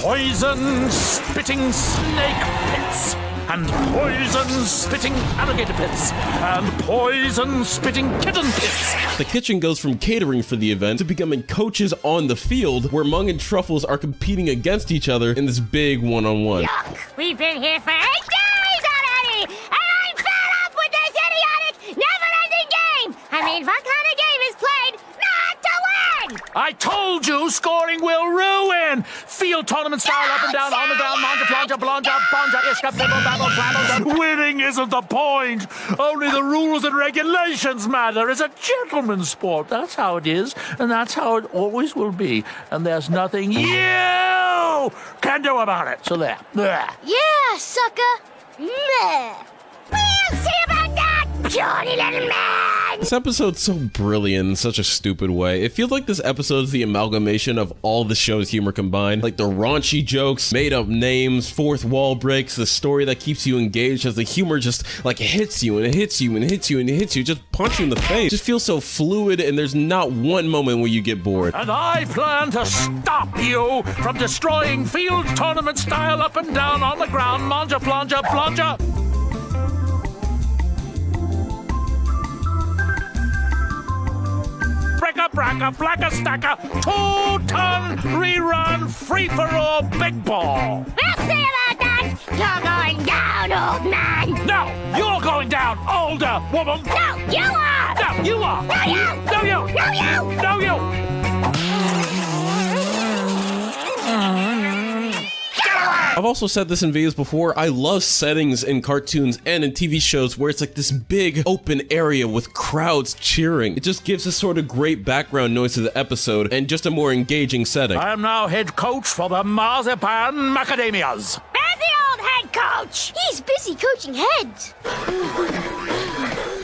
poison-spitting snake pits, and poison-spitting alligator pits, and poison-spitting kitten pits. The kitchen goes from catering for the event to becoming coaches on the field, where Mung and Truffles are competing against each other in this big one-on-one. Yuck! We've been here for 8 days already, and I'm fed up with this idiotic, never-ending game! I mean, what kind of game is played not to win? I told you scoring will ruin! Field tournament style, up and down, on the ground, manja, planja, blanja, bonja, ishka, bibble, babble, blabble. Winning isn't the point. Only the rules and regulations matter. It's a gentleman's sport. That's how it is, and that's how it always will be. And there's nothing you can do about it. So there. Yeah, sucker. Meh. We'll see about that, puny little man! This episode's so brilliant in such a stupid way. It feels like this episode is the amalgamation of all the show's humor combined. Like the raunchy jokes, made up names, fourth wall breaks, the story that keeps you engaged as the humor just like hits you and it hits you and it hits you and it hits you, just punch you in the face. It just feels so fluid and there's not one moment where you get bored. And I plan to stop you from destroying field tournament style up and down on the ground, manja, planja, planja. Bricka, bracka, flacka, stacka, 2-ton rerun, free-for-all big ball. We'll see about that. You're going down, old man. No, you're going down, older woman. No, you are. No, you are. No, you. No, you. No, you. No, you. I've also said this in videos before, I love settings in cartoons and in TV shows where it's like this big open area with crowds cheering. It just gives a sort of great background noise to the episode and just a more engaging setting. I am now head coach for the Marzipan Macadamias. Where's the old head coach? He's busy coaching heads.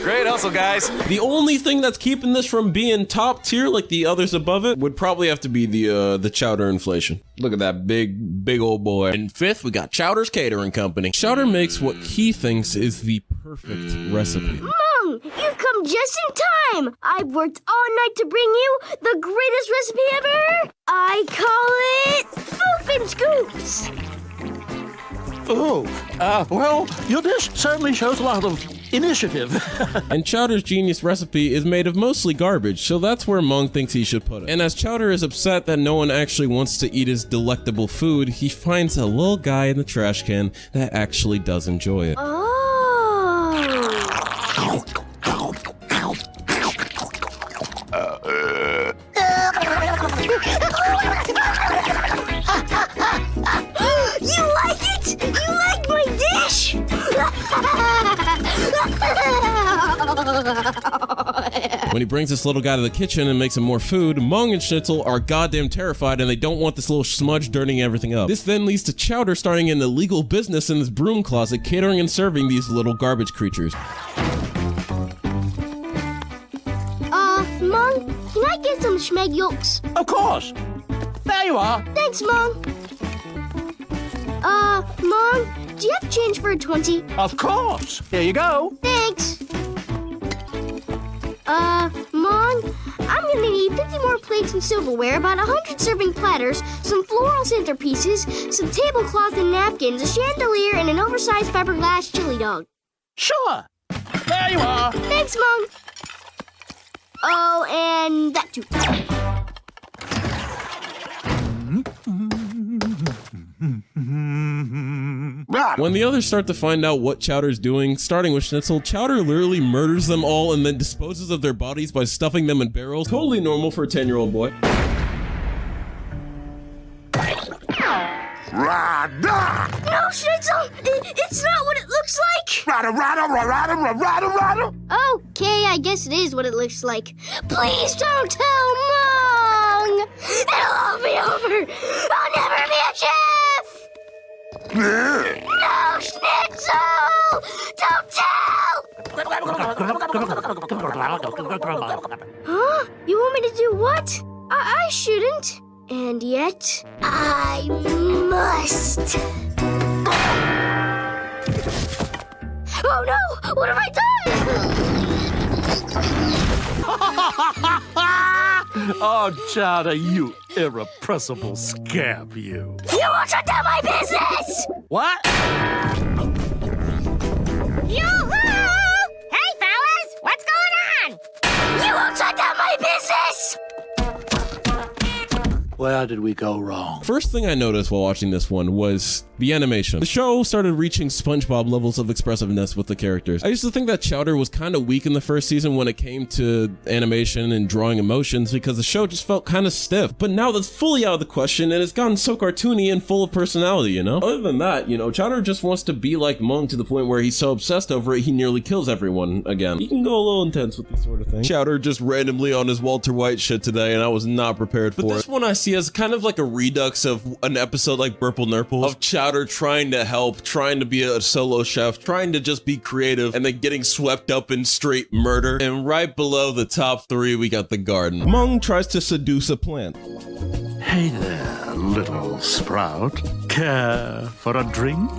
Great hustle, guys. The only thing that's keeping this from being top tier like the others above it would probably have to be the Chowder inflation. Look at that big old boy. And fifth, we got Chowder's Catering Company. Chowder makes what he thinks is the perfect recipe. Mung, you've come just in time. I've worked all night to bring you the greatest recipe ever. I call it Foof and Scoops. Oh, well, your dish certainly shows a lot of initiative. And Chowder's genius recipe is made of mostly garbage, so that's where Mung thinks he should put it. And as Chowder is upset that no one actually wants to eat his delectable food, he finds a little guy in the trash can that actually does enjoy it. Oh. You like it? You like my dish? When he brings this little guy to the kitchen and makes him more food, Mung and Schnitzel are goddamn terrified and they don't want this little smudge dirtying everything up. This then leads to Chowder starting an illegal business in this broom closet, catering and serving these little garbage creatures. Mung, can I get some schmeg yolks? Of course. There you are. Thanks, Mung. Mung, do you have change for a 20? Of course. Here you go. Thanks. Mom, I'm gonna need 50 more plates and silverware, about 100 serving platters, some floral centerpieces, some tablecloth and napkins, a chandelier, and an oversized fiberglass chili dog. Sure. There you are. Thanks, Mom. Oh, and that too. When the others start to find out what Chowder's doing, starting with Schnitzel, Chowder literally murders them all and then disposes of their bodies by stuffing them in barrels. Totally normal for a 10-year-old boy. Rada! No, Schnitzel! It's not what it looks like! Rada, rada, rada, rada, rada, rada! Okay, I guess it is what it looks like. Please don't tell Mom! It'll all be over! I'll never be a chef! No, Schnitzel! Don't tell! Huh? You want me to do what? I shouldn't. And yet, I must. Oh no! What have I done? Oh, Chowder, you irrepressible scamp, you. You won't shut down my business! What? Yoo-hoo! Hey, fellas! What's going on? You won't shut down my business! Where did we go wrong? First thing I noticed while watching this one was the animation. The show started reaching SpongeBob levels of expressiveness with the characters. I used to think that Chowder was kind of weak in the first season when it came to animation and drawing emotions because the show just felt kind of stiff. But now that's fully out of the question and it's gotten so cartoony and full of personality, you know? Other than that, you know, Chowder just wants to be like Mung to the point where he's so obsessed over it he nearly kills everyone again. He can go a little intense with these sort of things. Chowder just randomly on his Walter White shit today and I was not prepared for it. But this one I see as kind of like a redux of an episode like Burple Nurple of Chowder trying to help, trying to be a solo chef, trying to just be creative, and then getting swept up in straight murder. And right below the top three, we got the garden. Mung tries to seduce a plant. Hey there, little sprout. Care for a drink?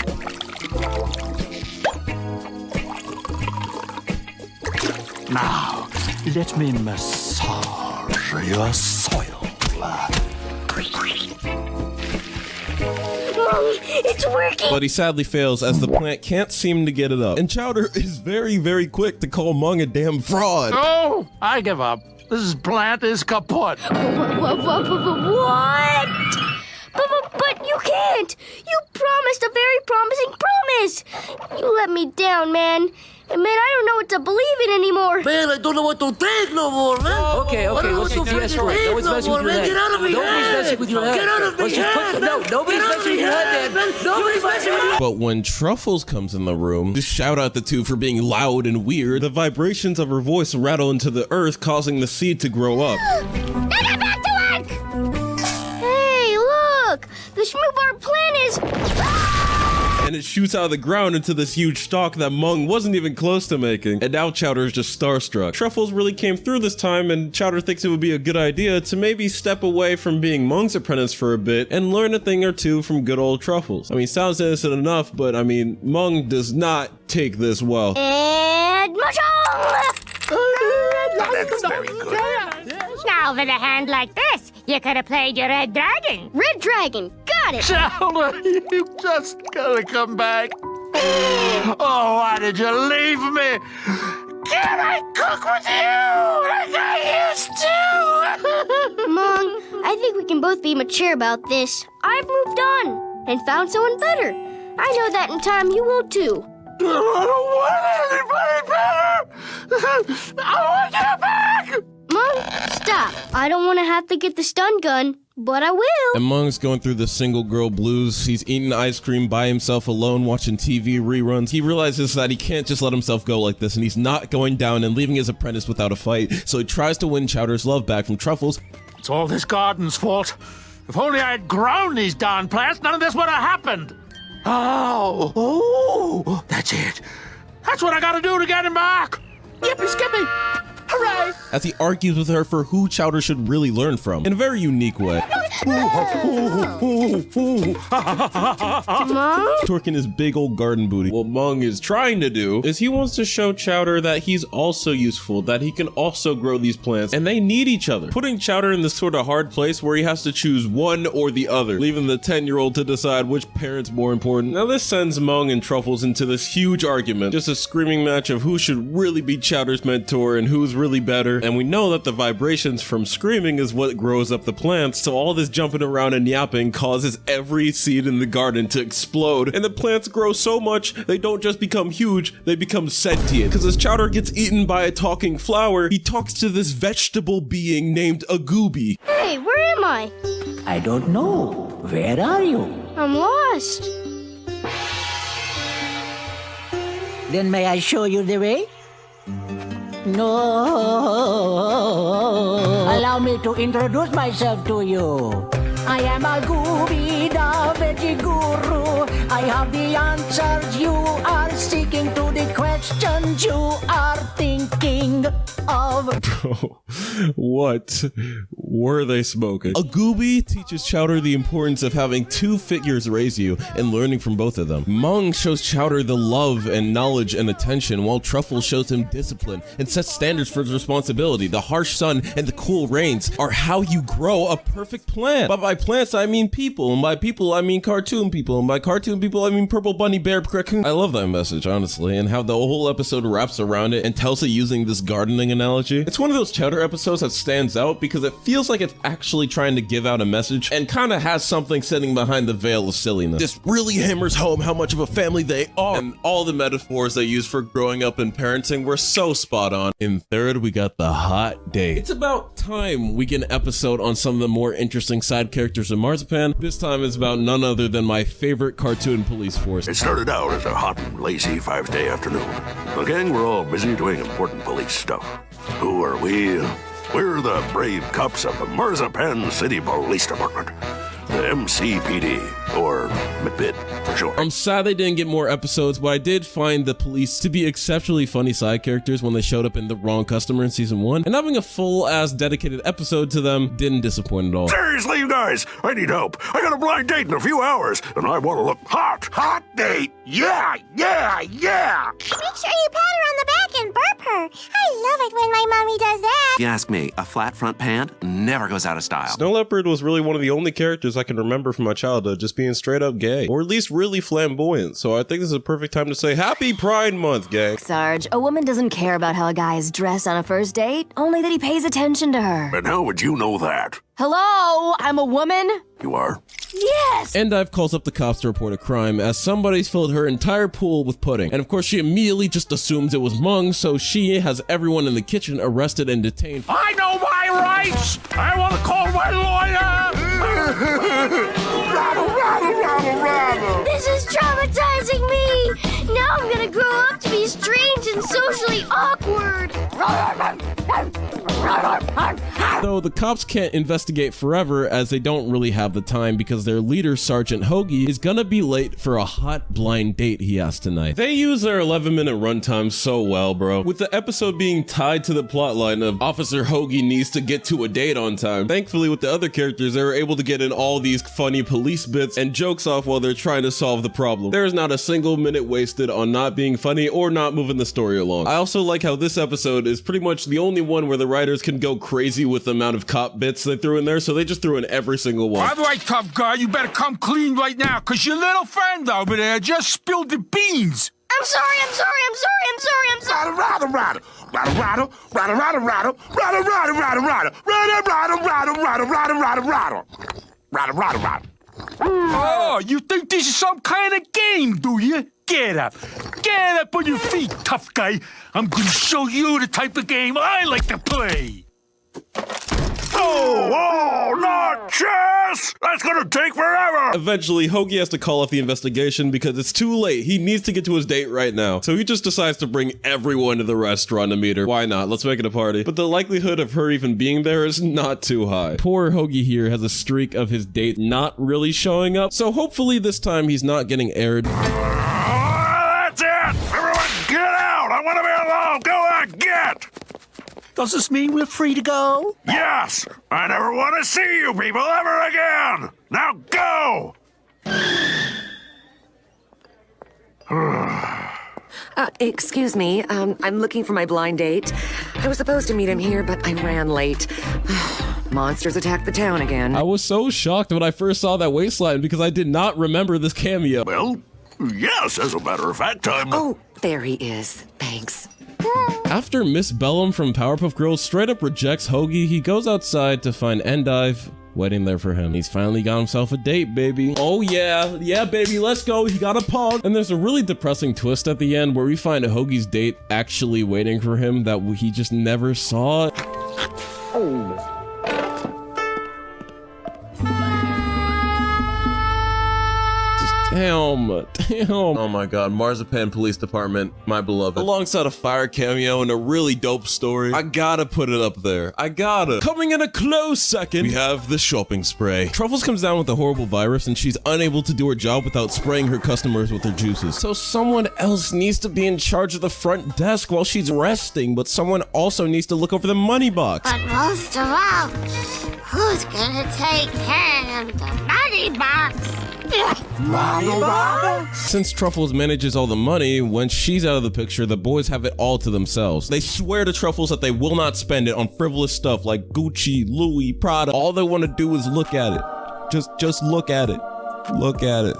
Now, let me massage your soil. It's working! But he sadly fails as the plant can't seem to get it up. And Chowder is very, very quick to call Mung a damn fraud. Oh, I give up. This plant is kaput. What? But you can't! You promised a very promising promise! You let me down, man. And man, I don't know what to believe in anymore. Man, I don't know what to think no more, man. Okay, let's de-escalate. No one's messing with your head. Get out of my Nobody's messing with your head. Get out of my head. No, nobody's messing with your head, man. Nobody's messing with your But when Truffles comes in the room, just shout out the two for being loud and weird. The vibrations of her voice rattle into the earth, causing the seed to grow up. Now get back to work! Hey, look! The Schmoobar plant is... And it shoots out of the ground into this huge stalk that Mung wasn't even close to making. And now Chowder is just starstruck. Truffles really came through this time, and Chowder thinks it would be a good idea to maybe step away from being Mung's apprentice for a bit and learn a thing or two from good old Truffles. I mean, sounds innocent enough, but I mean, Mung does not take this well. And mahjong! That's very good. Now with a hand like this, you could have played your Red Dragon. Red Dragon, got it! Chowder, you just gotta come back. Oh, why did you leave me? Can I cook with you like I used to? Mung, I think we can both be mature about this. I've moved on and found someone better. I know that in time you will too. I don't want anybody better. I want you back. Mung, stop. I don't want to have to get the stun gun, but I will. And Mung's going through the single girl blues. He's eating ice cream by himself alone, watching TV reruns. He realizes that he can't just let himself go like this, and he's not going down and leaving his apprentice without a fight. So he tries to win Chowder's love back from Truffles. It's all this garden's fault. If only I had grown these darn plants, none of this would have happened. Oh, that's it. That's what I gotta do to get him back. Yippee skippy. Hooray! As he argues with her for who Chowder should really learn from, in a very unique way. No, Mom? Twerking his big old garden booty. What Mung is trying to do is he wants to show Chowder that he's also useful, that he can also grow these plants, and they need each other. Putting Chowder in this sort of hard place where he has to choose one or the other, leaving the 10-year-old to decide which parent's more important. Now this sends Mung and Truffles into this huge argument, just a screaming match of who should really be Chowder's mentor and who's really better, and we know that the vibrations from screaming is what grows up the plants, so all this jumping around and yapping causes every seed in the garden to explode, and the plants grow so much they don't just become huge, they become sentient. Because as Chowder gets eaten by a talking flower, he talks to this vegetable being named a gooby. Hey, where am I? I don't know. Where are you? I'm lost. Then may I show you the way? No. Allow me to introduce myself to you. I am a Gooby, the veggie guru. I have the answers you are seeking to the questions you are thinking of. Bro, what were they smoking? A gooby teaches Chowder the importance of having two figures raise you and learning from both of them. Mung shows Chowder the love and knowledge and attention, while Truffle shows him discipline and sets standards for his responsibility. The harsh sun and the cool rains are how you grow a perfect plant. But by plants, I mean people, and by people, I mean cartoon people, and by cartoon people, I mean purple bunny bear raccoon. I love that message, honestly, and how the whole episode wraps around it and tells it using this gardening analogy. It's one of those Chowder episodes that stands out because it feels like it's actually trying to give out a message and kind of has something sitting behind the veil of silliness. This really hammers home how much of a family they are, and all the metaphors they use for growing up and parenting were so spot on. In third, we got the hot date. It's about time we get an episode on some of the more interesting side characters in Marzipan. This time it's about none other than my favorite cartoon police force. It started out as a hot and lazy 5-day afternoon. The gang were all busy doing important police stuff. Who are we? We're the brave cops of the Marzipan City Police Department. The MCPD, or McPid for short. I'm sad they didn't get more episodes, but I did find the police to be exceptionally funny side characters when they showed up in The Wrong Customer in season 1, and having a full-ass dedicated episode to them didn't disappoint at all. Seriously, you guys, I need help. I got a blind date in a few hours, and I want to look hot. Hot date! Yeah! Make sure you pat her on the back and burp her. I love it when my mommy does that. You ask me, a flat front pant never goes out of style. Snow Leopard was really one of the only characters I can remember from my childhood just being straight up gay, or at least really flamboyant, so I think this is a perfect time to say Happy Pride Month, gang. Sarge, a woman doesn't care about how a guy is dressed on a first date, only that he pays attention to her. And how would you know that? Hello, I'm a woman? You are? Yes! Endive calls up the cops to report a crime as somebody's filled her entire pool with pudding. And of course she immediately just assumes it was Mung, so she has everyone in the kitchen arrested and detained. I know my rights! I want to call my lawyer! This is traumatizing me! Now I'm gonna grow up to be strange and socially awkward! Though the cops can't investigate forever as they don't really have the time because their leader, Sergeant Hoagie, is gonna be late for a hot blind date he has tonight. They use their 11-minute runtime so well, bro. With the episode being tied to the plotline of Officer Hoagie needs to get to a date on time. Thankfully, with the other characters, they were able to get in all these funny police bits and jokes off while they're trying to solve the problem. There is not a single minute wasted on not being funny or not moving the story along. I also like how this episode is pretty much the only one where the writers can go crazy with the amount of cop bits they threw in there, so they just threw in every single one. All right, tough guy, you better come clean right now, because your little friend over there just spilled the beans. I'm sorry. Oh, you think this is some kind of game, do you? Get up on your feet, tough guy. I'm gonna show you the type of game I like to play. Oh, not chess! That's gonna take forever! Eventually, Hoagie has to call off the investigation because it's too late. He needs to get to his date right now. So he just decides to bring everyone to the restaurant to meet her. Why not? Let's make it a party. But the likelihood of her even being there is not too high. Poor Hoagie here has a streak of his date not really showing up. So hopefully this time he's not getting aired. That's it! Everyone get out! I want to be alone! Go on, get! Does this mean we're free to go? Yes! I never want to see you people ever again! Now go! Excuse me, I'm looking for my blind date. I was supposed to meet him here, but I ran late. Monsters attacked the town again. I was so shocked when I first saw that waistline because I did not remember this cameo. Well, yes, as a matter of fact, Oh, there he is. Thanks. After Miss Bellum from Powerpuff Girls straight up rejects Hoagie, he goes outside to find Endive waiting there for him. He's finally got himself a date, baby. Oh yeah, baby, let's go. He got a pog. And there's a really depressing twist at the end where we find Hoagie's date actually waiting for him that he just never saw. Oh. Damn. Oh my god, Marzipan Police Department, my beloved. Alongside a fire cameo and a really dope story, I gotta put it up there. I gotta. Coming in a close second, we have the shopping spray. Truffles comes down with a horrible virus and she's unable to do her job without spraying her customers with her juices. So someone else needs to be in charge of the front desk while she's resting, but someone also needs to look over the money box. But most of all, who's gonna take care of the money box? Since Truffles manages all the money, when she's out of the picture, the boys have it all to themselves. They swear to Truffles that they will not spend it on frivolous stuff like Gucci, Louis, Prada. All they want to do is look at it. Just look at it. Look at it.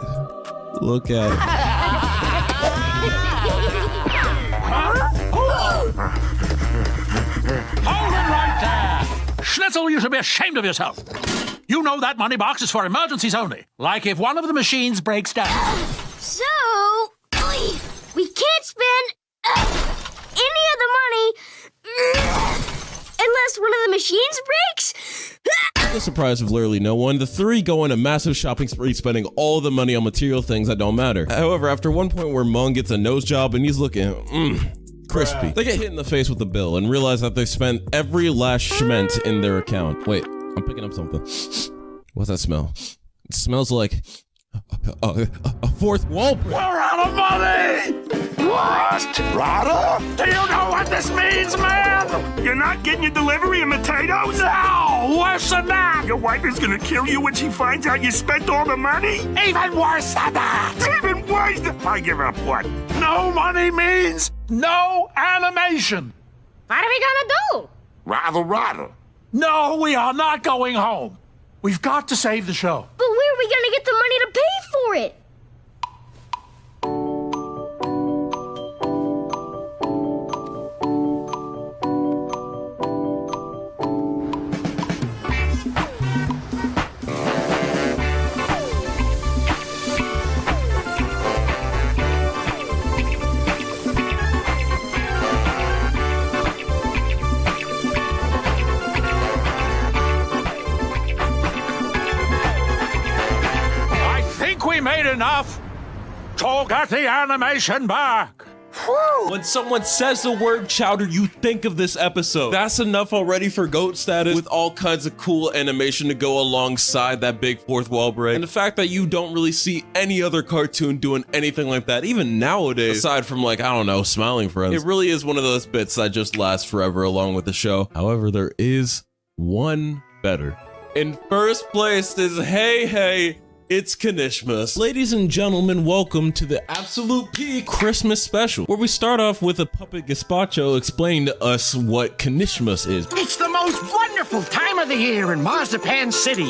Look at it. Hold it right there! Schnitzel, you should be ashamed of yourself. You know that money box is for emergencies only. Like if one of the machines breaks down. So, we can't spend any of the money unless one of the machines breaks? To the surprise of literally no one, the three go on a massive shopping spree, spending all the money on material things that don't matter. However, after one point where Mung gets a nose job and he's looking, crispy, they get hit in the face with the bill and realize that they've spent every last schment in their account. Wait, I'm picking up something. What's that smell? It smells like a fourth wall break. We're out of money! What? Rada? Do you know what this means, man? You're not getting your delivery of potatoes? No! Worse than that! Your wife is gonna kill you when she finds out you spent all the money? Even worse than that! Even worse than... I give up what? No money means no animation! What are we gonna do? Rada. No, we are not going home. We've got to save the show. But where are we gonna get the money to pay for it? We made enough to get the animation back. When someone says the word Chowder, you think of this episode. That's enough already for GOAT status, with all kinds of cool animation to go alongside that big fourth wall break. And the fact that you don't really see any other cartoon doing anything like that, even nowadays, aside from like, I don't know, Smiling Friends. It really is one of those bits that just lasts forever along with the show. However, there is one better. In first place is Hey, it's Kanishmas. Ladies and gentlemen, welcome to the Absolute Peak Christmas special, where we start off with a puppet gazpacho explaining to us what Kanishmas is. It's the most wonderful time of the year in Marzipan City.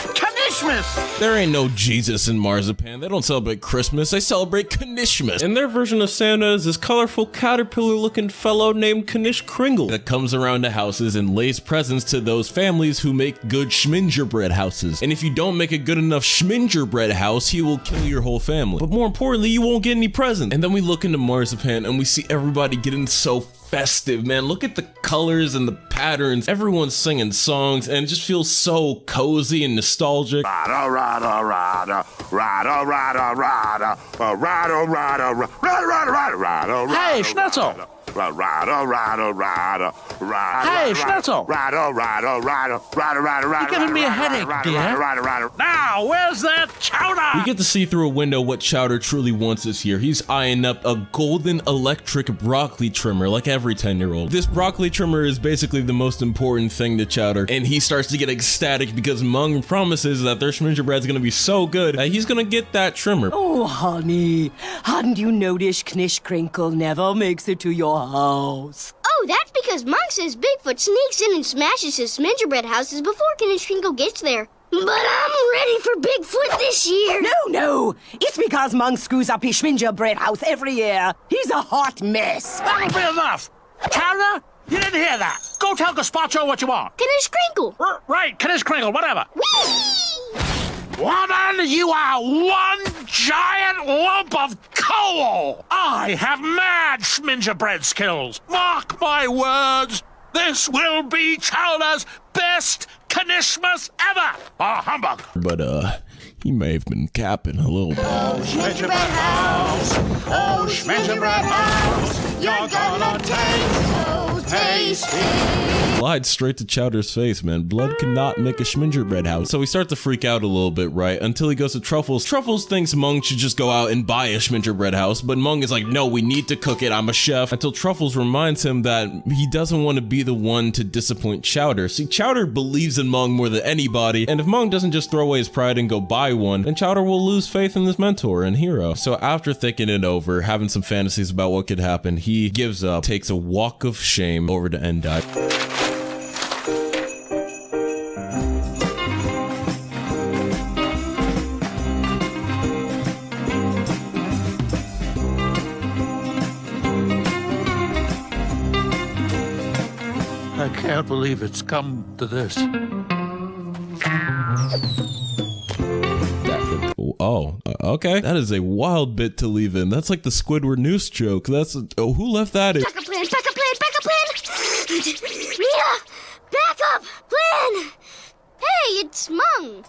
Kanishmas! There ain't no Jesus in Marzipan. They don't celebrate Christmas, they celebrate Kanishmas. And their version of Santa is this colorful caterpillar-looking fellow named Kanish Kringle that comes around to houses and lays presents to those families who make good schmingerbread houses. And if you don't make a good enough schmingerbread house, he will kill your whole family. But more importantly, you won't get any presents. And then we look into Marzipan and we see everybody getting so festive, man. Look at the colors and the patterns. Everyone's singing songs and it just feels so cozy and nostalgic. Hey, Schnitzel! Hey, Schnitzel! You're giving me a headache, dear. Now, where's that chowder? We get to see through a window what Chowder truly wants this year. He's eyeing up a golden electric broccoli trimmer, like every 10-year-old. This broccoli trimmer is basically the most important thing to Chowder, and he starts to get ecstatic because Mung promises that their gingerbread's gonna be so good that he's gonna get that trimmer. Oh, honey, hadn't you noticed Knish Crinkle never makes it to your house? Oh, that's because Monk says Bigfoot sneaks in and smashes his gingerbread houses before Knish Crinkle gets there. But I'm ready for Bigfoot this year. No, it's because Monk screws up his gingerbread house every year. He's a hot mess. That'll be enough. Chowder, you didn't hear that. Go tell Gazpacho what you want. Knish Crinkle. Right, Knish Crinkle, whatever. Whee! Woman, you are one giant lump of coal! I have mad gingerbread skills. Mark my words, this will be Chowder's best Knishmas ever! Humbug! But, he may have been capping a little bit. Oh, gingerbread house! Oh, gingerbread house! You're gonna taste so tasty! Lied straight to Chowder's face, man. Blood cannot make a gingerbread house. So he starts to freak out a little bit, right? Until he goes to Truffles. Truffles thinks Mung should just go out and buy a gingerbread house, but Mung is like, no, we need to cook it. I'm a chef. Until Truffles reminds him that he doesn't want to be the one to disappoint Chowder. See, Chowder believes in Mung more than anybody, and if Mung doesn't just throw away his pride and go buy one, then Chowder will lose faith in this mentor and hero. So after thinking it over, having some fantasies about what could happen, he gives up, takes a walk of shame over to Endive. I can't believe it's come to this. Okay. That is a wild bit to leave in. That's like the Squidward noose joke. That's who left that in? Backup plan! Mia! Backup plan! Hey, it's Mung!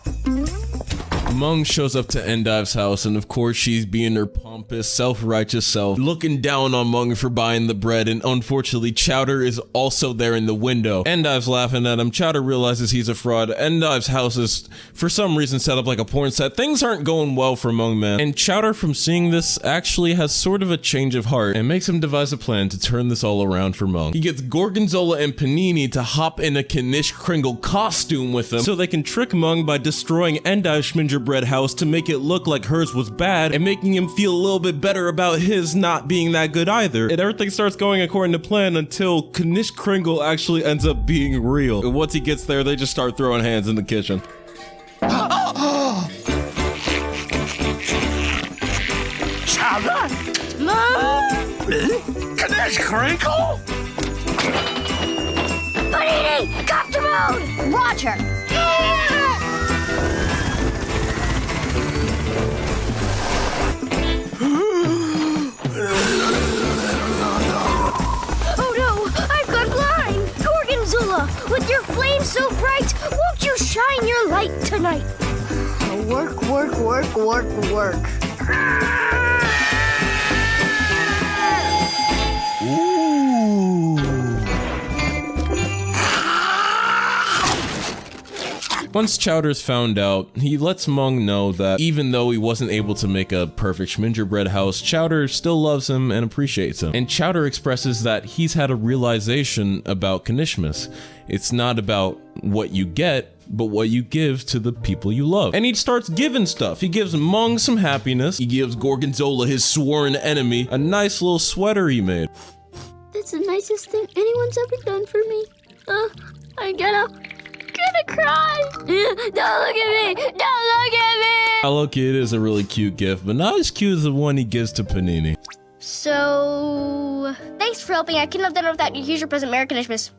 Mung shows up to Endive's house, and of course she's being her pompous, self-righteous self, looking down on Mung for buying the bread, and unfortunately Chowder is also there in the window. Endive's laughing at him. Chowder realizes he's a fraud. Endive's house is, for some reason, set up like a porn set. Things aren't going well for Mung, man. And Chowder, from seeing this, actually has sort of a change of heart, and makes him devise a plan to turn this all around for Mung. He gets Gorgonzola and Panini to hop in a Knish Kringle costume with him, so they can trick Mung by destroying Endive's gingerbread house to make it look like hers was bad, and making him feel a little bit better about his not being that good either. And everything starts going according to plan until Knish Kringle actually ends up being real. And once he gets there, they just start throwing hands in the kitchen. Chowder? Knish Crinkle? Panini! Copter mode! Roger! Oh no! I've gone blind! Gorgonzola! With your flame so bright, won't you shine your light tonight? Work. Once Chowder's found out, he lets Mung know that even though he wasn't able to make a perfect gingerbread house, Chowder still loves him and appreciates him. And Chowder expresses that he's had a realization about Knishmas. It's not about what you get, but what you give to the people you love. And he starts giving stuff. He gives Mung some happiness. He gives Gorgonzola, his sworn enemy, a nice little sweater he made. That's the nicest thing anyone's ever done for me. I'm gonna cry. Don't look at me. Don't look at me. Loki, it is a really cute gift, but not as cute as the one he gives to Panini. So, thanks for helping. I couldn't have done it without you. Here's your present. Merry Christmas.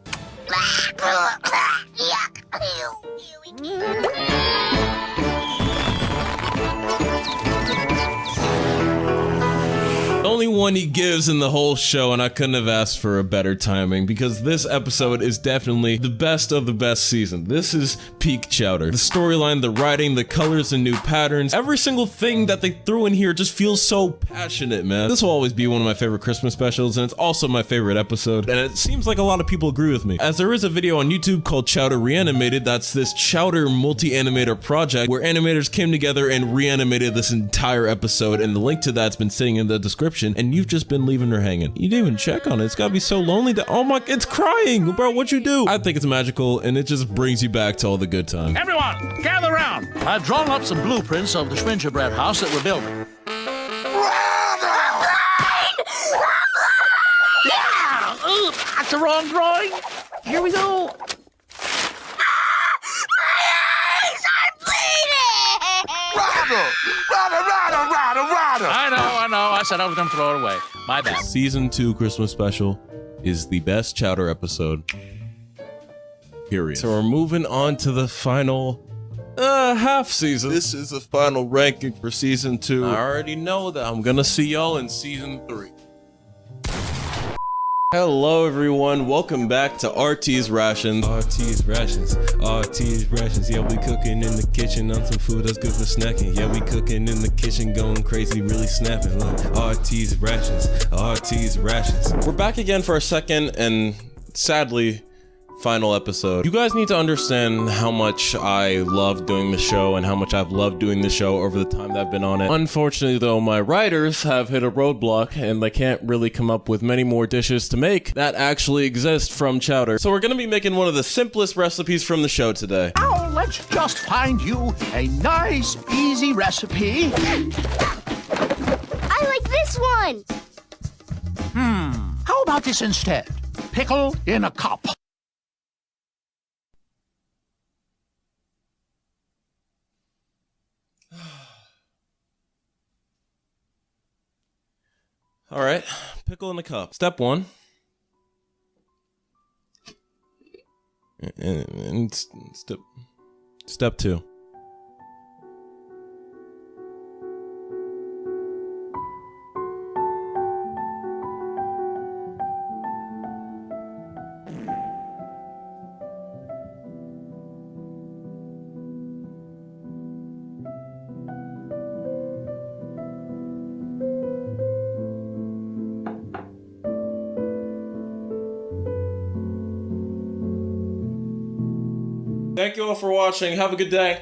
The only one he gives in the whole show, and I couldn't have asked for a better timing because this episode is definitely the best of the best season. This is peak Chowder. The storyline, the writing, the colors and new patterns, every single thing that they threw in here just feels so passionate, man. This will always be one of my favorite Christmas specials, and it's also my favorite episode, and it seems like a lot of people agree with me, as there is a video on YouTube called Chowder Reanimated. That's this Chowder multi-animator project where animators came together and reanimated this entire episode, and the link to that's been sitting in the description, and you've just been leaving her hanging. You didn't even check on it. It's gotta be so lonely to— oh my— it's crying! Bro, what'd you do? I think it's magical, and it just brings you back to all the good times. Everyone, gather round. I've drawn up some blueprints of the gingerbread house that we're building. Yeah! Ooh, that's the wrong drawing. Here we go. I know. I said I was gonna throw it away. My bad. Season 2 Christmas special is the best Chowder episode, period. So we're moving on to the final half season. This is the final ranking for season 2. I already know that I'm gonna see y'all in season 3. Hello everyone, welcome back to RT's Rations. RT's Rations, RT's Rations. Yeah, we cooking in the kitchen on some food that's good for snacking. Yeah, we cooking in the kitchen, going crazy, really snapping. Look, RT's Rations, RT's Rations. We're back again for our second and sadly final episode. You guys need to understand how much I love doing the show and how much I've loved doing the show over the time that I've been on it. Unfortunately though, my writers have hit a roadblock and they can't really come up with many more dishes to make that actually exist from Chowder. So we're gonna be making one of the simplest recipes from the show today. Now let's just find you a nice, easy recipe. I like this one. How about this instead? Pickle in a cup. All right, pickle in the cup. Step 1. And step 2. Thank you all for watching. Have a good day.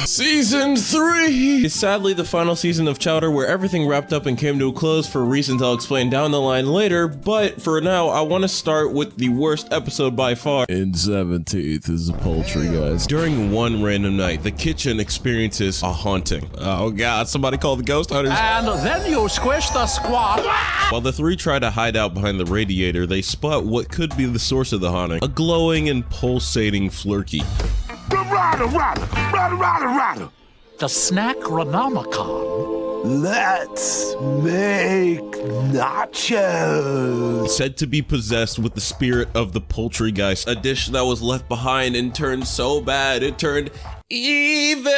Season 3 is sadly the final season of Chowder, where everything wrapped up and came to a close for reasons I'll explain down the line later, but for now I want to start with the worst episode by far. In 17th is the poultry, guys. During one random night, the kitchen experiences a haunting. Oh god, somebody call the ghost hunters. And then you squish the squat. While the three try to hide out behind the radiator, they spot what could be the source of the haunting. A glowing and pulsating flurkey. Rada. The snack Ronomicon. Let's make nachos. Said to be possessed with the spirit of the poultrygeist, a dish that was left behind and turned so bad it turned evil.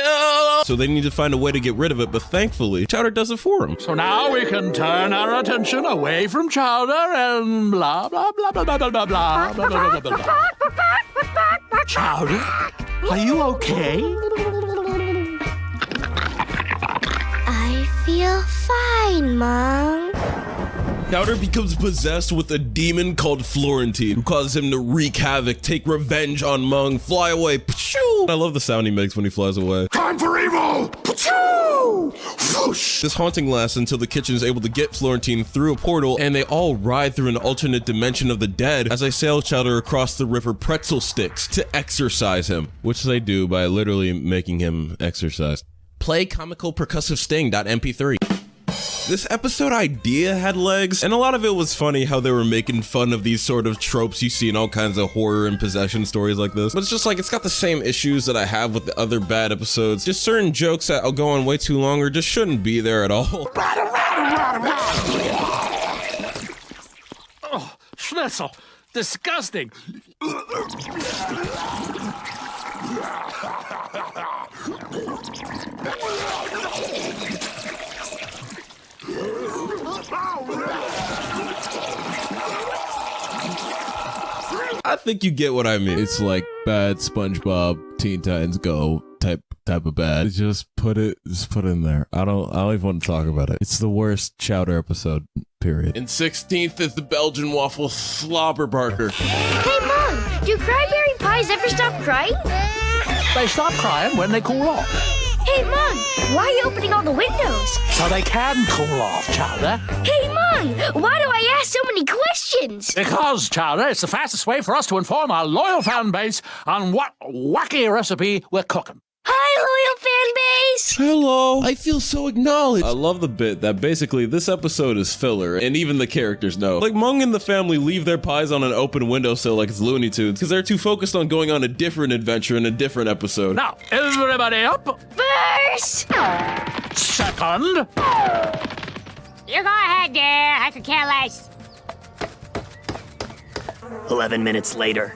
So they need to find a way to get rid of it, but thankfully, Chowder does it for them. So now we can turn our attention away from Chowder and blah, blah, blah, blah, blah, blah, blah, blah, blah, blah, blah, blah. Chowder, are you okay? I feel fine, Mom. Chowder becomes possessed with a demon called Florentine, who causes him to wreak havoc, take revenge on Mung, fly away. Pachoo! I love the sound he makes when he flies away. Time for evil! Pachoo! Whoosh! This haunting lasts until the kitchen is able to get Florentine through a portal, and they all ride through an alternate dimension of the dead as they sail Chowder across the river Pretzel Sticks to exorcise him, which they do by literally making him exorcise. Play comical percussive sting.mp3. This episode idea had legs, and a lot of it was funny how they were making fun of these sort of tropes you see in all kinds of horror and possession stories like this. But it's just like, it's got the same issues that I have with the other bad episodes. Just certain jokes that will go on way too long or just shouldn't be there at all. Oh, schnitzel. Disgusting. think you get what I mean. It's like bad SpongeBob, Teen Titans Go type of bad. Just put it in there. I don't even want to talk about it. It's the worst Chowder episode, period. In 16th is the Belgian waffle slobberbarker. Hey, Mom, do cranberry pies ever stop crying? They stop crying when they cool off. Hey, Mom, why are you opening all the windows? So they can cool off, Chowder. Hey, Mom, why do I ask so many questions? Because, Chowder, it's the fastest way for us to inform our loyal fan base on what wacky recipe we're cooking. Hi, loyal fan base! Hello. I feel so acknowledged. I love the bit that basically this episode is filler, and even the characters know. Like, Mung and the family leave their pies on an open windowsill like it's Looney Tunes, because they're too focused on going on a different adventure in a different episode. Now, everybody up. First! Second. You go ahead, dear. I could care less. 11 minutes later.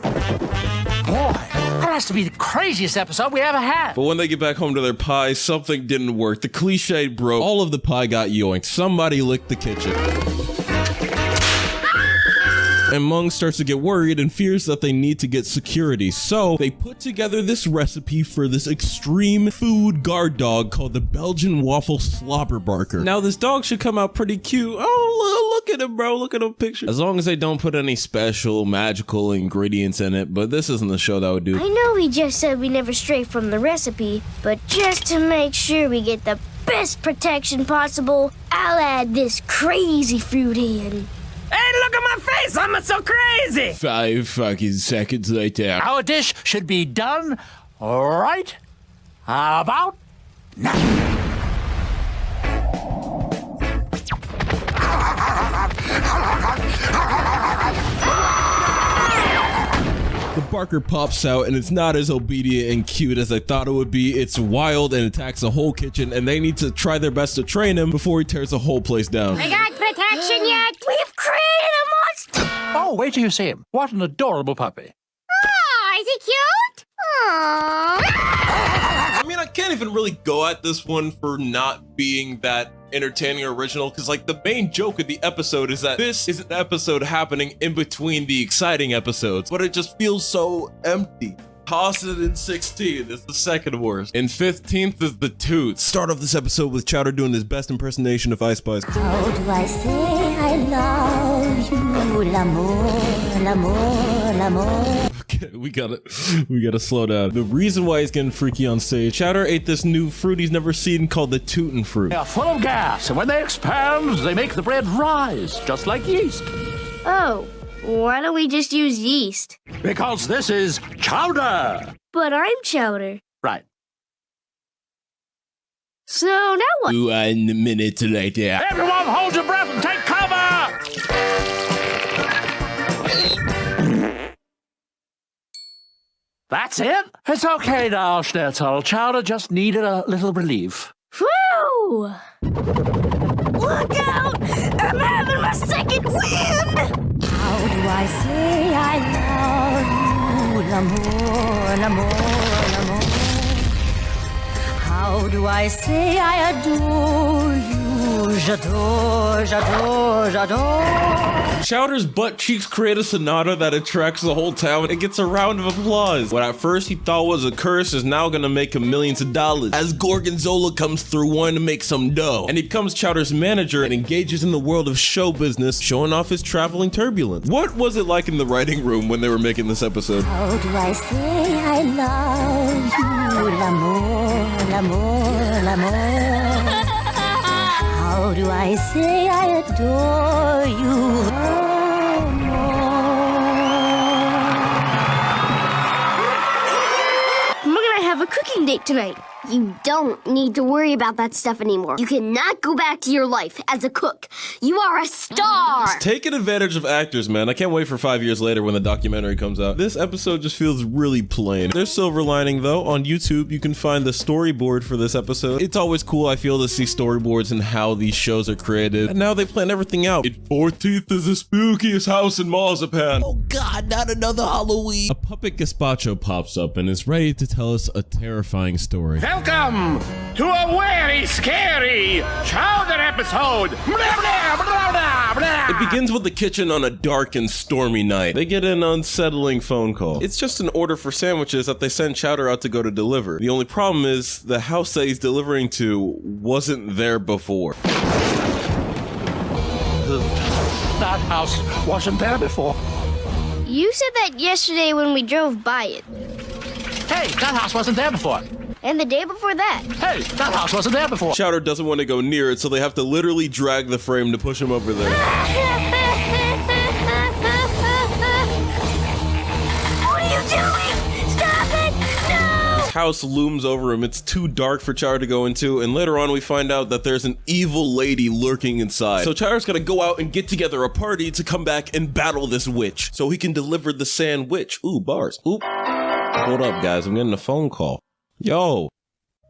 Boy, that has to be the craziest episode we ever had. But when they get back home to their pie, something didn't work. The cliche broke. All of the pie got yoinked. Somebody licked the kitchen. And Mung starts to get worried and fears that they need to get security. So they put together this recipe for this extreme food guard dog called the Belgian Waffle Slobberbarker. Now this dog should come out pretty cute. Oh, look at him, bro. Look at him picture. As long as they don't put any special magical ingredients in it, but this isn't the show that would do. I know we just said we never stray from the recipe, but just to make sure we get the best protection possible, I'll add this crazy fruit in. Hey, look at my face! I'm so crazy! 5 fucking seconds later. Our dish should be done right about now. The barker pops out and it's not as obedient and cute as I thought it would be. It's wild and attacks the whole kitchen, and they need to try their best to train him before he tears the whole place down. We got protection yet? We've created a monster! Oh, wait till you see him. What an adorable puppy. Oh, is he cute? Aww. I mean, I can't even really go at this one for not being that entertaining or original, because like the main joke of the episode is that this is an episode happening in between the exciting episodes, but it just feels so empty. Toss it in 16, it's the second worst. In 15th is the Toots. Start off this episode with Chowder doing his best impersonation of Ice Spice. How do I say I love you, l'amour, l'amour, l'amour? Okay, we gotta slow down. The reason why he's getting freaky on stage, Chowder ate this new fruit he's never seen called the Tootin' fruit. They are full of gas, and when they expand, they make the bread rise, just like yeast. Oh, why don't we just use yeast? Because this is Chowder. But I'm Chowder. Right. So now what? 1 minute later. Everyone hold your breath and take cover! That's it? It's okay now, Schnitzel. Chowder just needed a little relief. Whew! Look out! I'm having my second wind! How do I say I love you, l'amour, l'amour, l'amour? How do I say I adore you, j'adore, j'adore, j'adore? Chowder's butt cheeks create a sonata that attracts the whole town and gets a round of applause. What at first he thought was a curse is now gonna make him millions of dollars, as Gorgonzola comes through wanting to make some dough. And he becomes Chowder's manager and engages in the world of show business, showing off his traveling turbulence. What was it like in the writing room when they were making this episode? How do I say I love you, l'amour, l'amour, l'amour? How do I say I adore you? We're gonna have a cooking date tonight. You don't need to worry about that stuff anymore. You cannot go back to your life as a cook. You are a star! It's taking advantage of actors, man. I can't wait for 5 years later when the documentary comes out. This episode just feels really plain. There's silver lining, though. On YouTube, you can find the storyboard for this episode. It's always cool, I feel, to see storyboards and how these shows are created. And now they plan everything out. In 14th is the spookiest house in Marzipan. Oh God, not another Halloween. A puppet gazpacho pops up and is ready to tell us a terrifying story. Welcome to a very scary Chowder episode. Blah, blah, blah, blah, blah. It begins with the kitchen on a dark and stormy night. They get an unsettling phone call. It's just an order for sandwiches that they send Chowder out to go to deliver. The only problem is the house that he's delivering to wasn't there before. That house wasn't there before. You said that yesterday when we drove by it. Hey, that house wasn't there before. And the day before that. Hey, that house wasn't there before. Chowder doesn't want to go near it, so they have to literally drag the frame to push him over there. What are you doing? Stop it! No! His house looms over him. It's too dark for Chowder to go into, and later on we find out that there's an evil lady lurking inside. So Chowder's gotta go out and get together a party to come back and battle this witch, so he can deliver the sandwich. Ooh, bars. Ooh. Hold up, guys. I'm getting a phone call. Yo.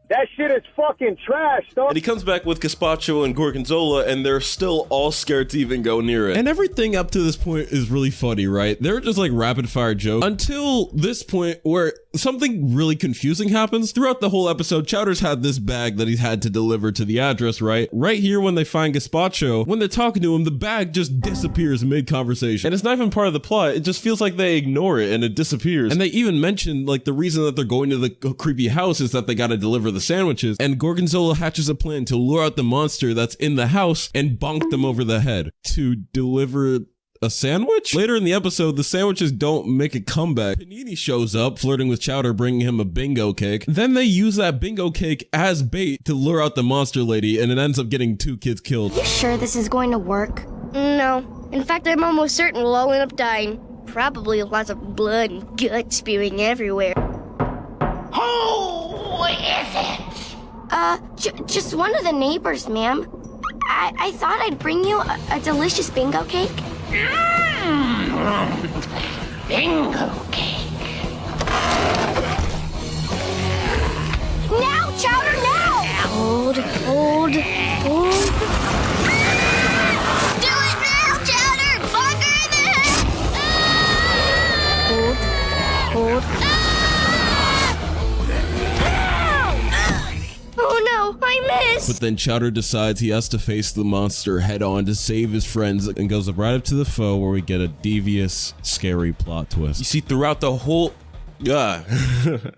That shit is fucking trash, dog. And he comes back with gazpacho and gorgonzola, and they're still all scared to even go near it. And everything up to this point is really funny, right? They're just like rapid fire jokes until this point where something really confusing happens. Throughout the whole episode, Chowder's had this bag that he's had to deliver to the address, right? Right here when they find gazpacho, when they're talking to him, the bag just disappears mid-conversation. And it's not even part of the plot. It just feels like they ignore it and it disappears. And they even mention like the reason that they're going to the creepy house is that they gotta deliver the sandwiches. And Gorgonzola hatches a plan to lure out the monster that's in the house and bonk them over the head to deliver a sandwich? Later in the episode, the sandwiches don't make a comeback. Panini shows up, flirting with Chowder, bringing him a bingo cake. Then they use that bingo cake as bait to lure out the monster lady, and it ends up getting 2 kids killed. You sure this is going to work? No. In fact, I'm almost certain we'll all end up dying. Probably lots of blood and gut spewing everywhere. Who is it? Just one of the neighbors, ma'am. I thought I'd bring you a delicious bingo cake. Bingo cake. Now, Chowder, now! Hold. Do it now, Chowder! Bonk her in the head! Hold. Oh no, I missed! But then Chowder decides he has to face the monster head on to save his friends and goes right up to the foe where we get a devious, scary plot twist. You see, throughout the whole...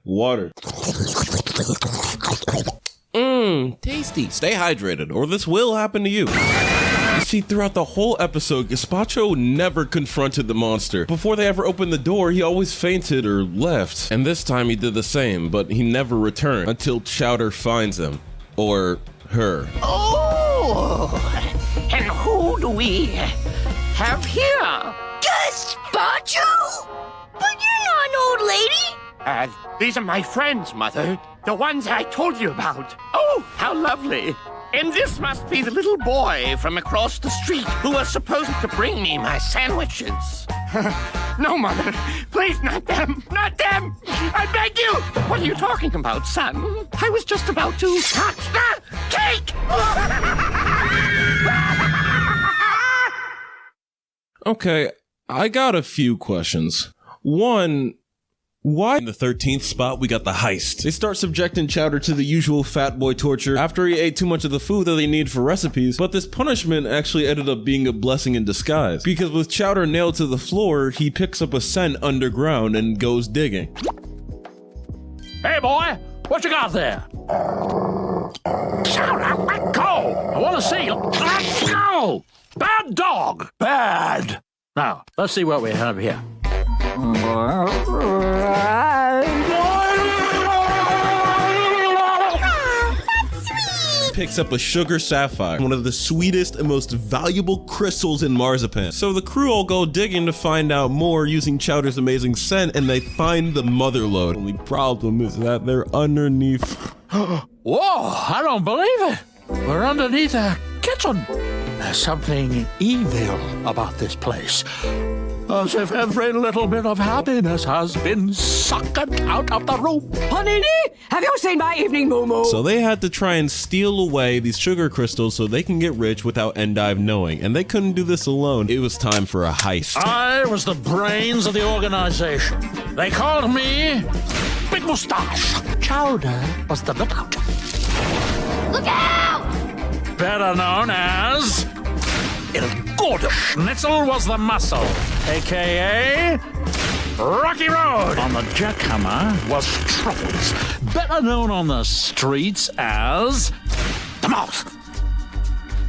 water. Tasty. Stay hydrated, or this will happen to you. You see, throughout the whole episode, Gazpacho never confronted the monster. Before they ever opened the door, he always fainted or left. And this time he did the same, but he never returned until Chowder finds him. Or her. Oh! And who do we have here? Gazpacho? But you're not an old lady! These are my friends, Mother. The ones I told you about. Oh, how lovely. And this must be the little boy from across the street who was supposed to bring me my sandwiches. No, Mother. Please, not them. Not them. I beg you. What are you talking about, son? I was just about to touch the cake. Okay, I got a few questions. One, why in the 13th spot we got the heist? They start subjecting Chowder to the usual fat boy torture after he ate too much of the food that they need for recipes, but this punishment actually ended up being a blessing in disguise, because with Chowder nailed to the floor, he picks up a scent underground and goes digging. Hey boy, what you got there? Chowder, let go. I want to see you. Let go. Bad dog. Bad. Now, let's see what we have here. Picks up a sugar sapphire, one of the sweetest and most valuable crystals in marzipan. So the crew all go digging to find out more using Chowder's amazing scent, and they find the mother lode. Only problem is that they're underneath. Whoa, I don't believe it. We're underneath a kitchen. There's something evil about this place. As if every little bit of happiness has been sucked out of the room. Panini, have you seen my evening moo-moo? So they had to try and steal away these sugar crystals so they can get rich without Endive knowing. And they couldn't do this alone. It was time for a heist. I was the brains of the organization. They called me big mustache. Chowder was the lookout. Look out! Better known as El Gordo. Schnitzel was the muscle, a.k.a. Rocky Road. On the jackhammer was Truffles, better known on the streets as the Mouth.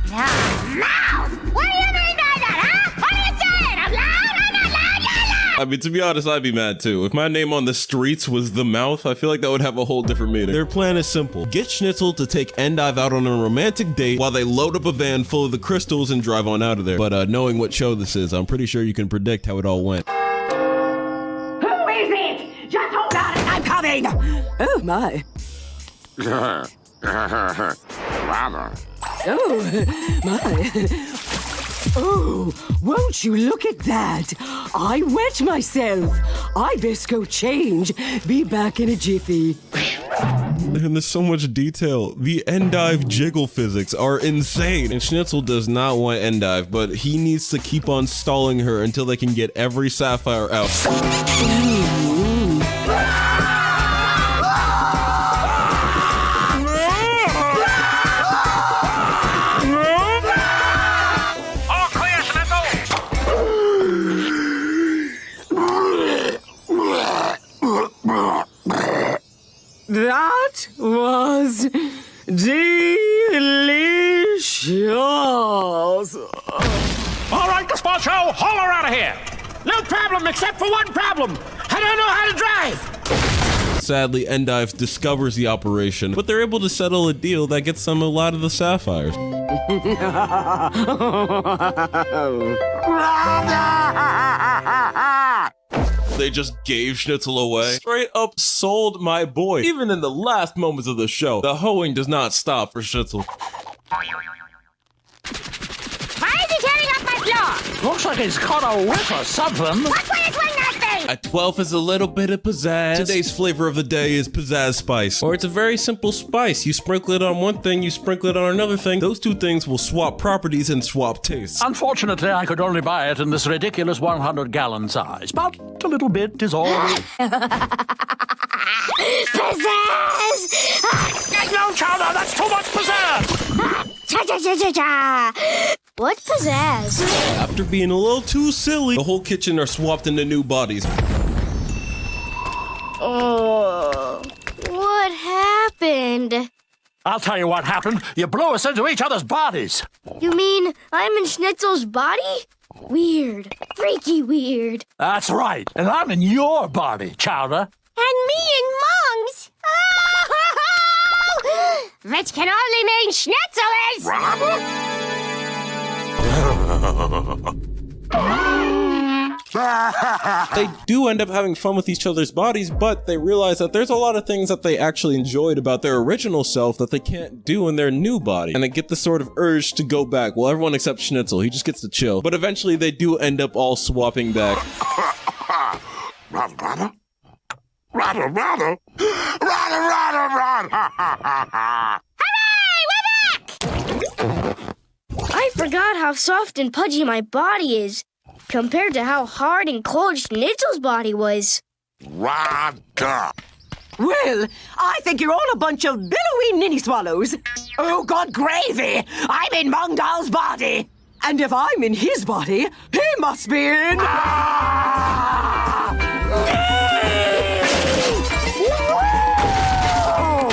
The mouth? What do you mean by that, huh? What are you saying? I'm loud? I'm not loud? You're loud! I mean, to be honest, I'd be mad too. If my name on the streets was the Mouth, I feel like that would have a whole different meaning. Their plan is simple. Get Schnitzel to take Endive out on a romantic date while they load up a van full of the crystals and drive on out of there. But knowing what show this is, I'm pretty sure you can predict how it all went. Who is it? Just hold on, I'm coming. Oh, my. Oh, my. Oh, won't you look at that? I wet myself. I best go change. Be back in a jiffy. And there's so much detail. The Endive jiggle physics are insane. And Schnitzel does not want Endive, but he needs to keep on stalling her until they can get every sapphire out. That was delicious. All right, Gazpacho, haul her out of here. No problem, except for one problem. I don't know how to drive. Sadly, Endive discovers the operation, but they're able to settle a deal that gets them a lot of the sapphires. They just gave Schnitzel away. Straight up sold my boy. Even in the last moments of the show, the hoeing does not stop for Schnitzel. Why is he tearing up my floor? Looks like he's caught a whiff or something. Watch where you swing that thing! At 12 is a little bit of pizzazz. Today's flavor of the day is pizzazz spice. Or it's a very simple spice. You sprinkle it on one thing, you sprinkle it on another thing. Those two things will swap properties and swap tastes. Unfortunately, I could only buy it in this ridiculous 100-gallon size, but a little bit is all. Pizzazz! No, Chowder, that's too much pizzazz! What's pizzazz? After being a little too silly, the whole kitchen are swapped into new bodies. Oh, what happened? I'll tell you what happened. You blew us into each other's bodies. You mean I'm in Schnitzel's body? Weird. Freaky weird. That's right. And I'm in your body, Chowder. And me in Mong's. Oh! Which can only mean Schnitzel is... They do end up having fun with each other's bodies, but they realize that there's a lot of things that they actually enjoyed about their original self that they can't do in their new body. And they get this sort of urge to go back. Well, everyone except Schnitzel, he just gets to chill. But eventually they do end up all swapping back. Hooray! We're back! I forgot how soft and pudgy my body is compared to how hard and cold Schnitzel's body was. Well, I think you're all a bunch of billowy ninny swallows. Oh, God gravy! I'm in Mongdal's body! And if I'm in his body, he must be in...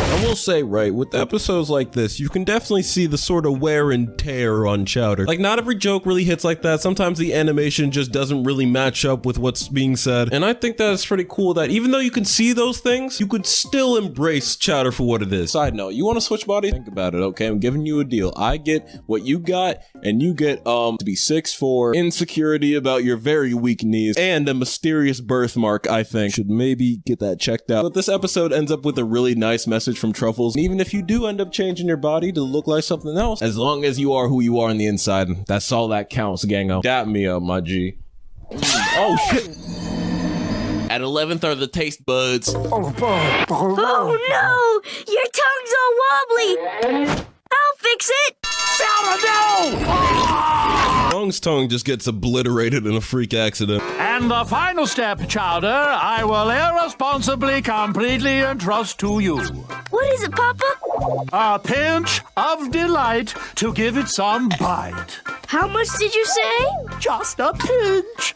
I will say, right, with episodes like this, you can definitely see the sort of wear and tear on Chowder. Like, not every joke really hits like that. Sometimes the animation just doesn't really match up with what's being said. And I think that it's pretty cool that even though you can see those things, you could still embrace Chowder for what it is. Side note, you want to switch bodies? Think about it, okay? I'm giving you a deal. I get what you got, and you get, to be 6'4", insecurity about your very weak knees, and a mysterious birthmark, I think. Should maybe get that checked out. But this episode ends up with a really nice message from Truffles. And even if you do end up changing your body to look like something else, as long as you are who you are on the inside, that's all that counts, gango. Dap me up, my G. Oh, shit. At 11th are the taste buds. Oh no! Your tongue's all wobbly! I'll fix it! Chowder, no! Mong's tongue just gets obliterated in a freak accident. And the final step, Chowder, I will irresponsibly, completely entrust to you. What is it, Papa? A pinch of delight to give it some bite. How much did you say? Just a pinch.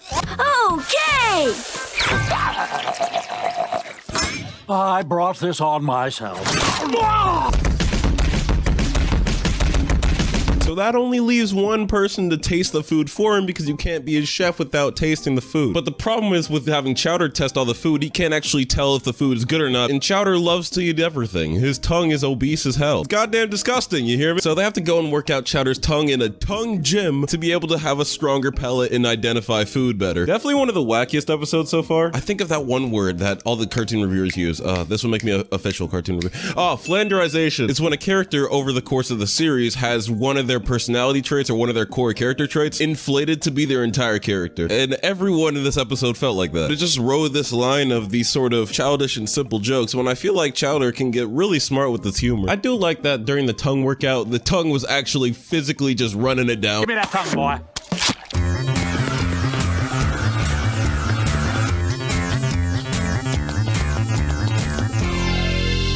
Okay! I brought this on myself. So that only leaves one person to taste the food for him because you can't be a chef without tasting the food. But the problem is with having Chowder test all the food, he can't actually tell if the food is good or not. And Chowder loves to eat everything. His tongue is obese as hell. It's goddamn disgusting, you hear me? So they have to go and work out Chowder's tongue in a tongue gym to be able to have a stronger palate and identify food better. Definitely one of the wackiest episodes so far. I think of that one word that all the cartoon reviewers use. This will make me an official cartoon review. Oh, flanderization. It's when a character over the course of the series has one of their personality traits or one of their core character traits inflated to be their entire character. And everyone in this episode felt like that. It just rode this line of these sort of childish and simple jokes when I feel like Chowder can get really smart with his humor. I do like that during the tongue workout, the tongue was actually physically just running it down. Give me that tongue, boy.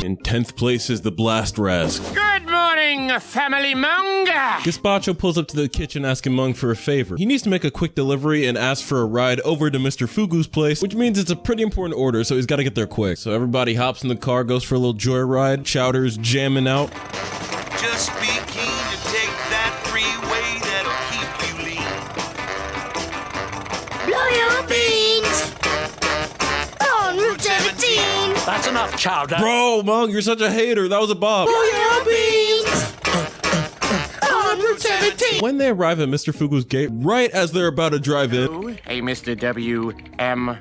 In 10th place is the Blast Raz. Good morning, family Munga. Gazpacho pulls up to the kitchen asking Mung for a favor. He needs to make a quick delivery and ask for a ride over to Mr. Fugu's place, which means it's a pretty important order, so he's got to get there quick. So everybody hops in the car, goes for a little joyride. Chowder's jamming out. Just be keen to take that freeway that'll keep you lean. Blow your beans on Route 17. That's enough, Chowder. Bro, Mung, you're such a hater. That was a bop. Blow your beans on Route 17. When they arrive at Mr. Fugu's gate, right as they're about to drive in. Hey, Mr. W.M.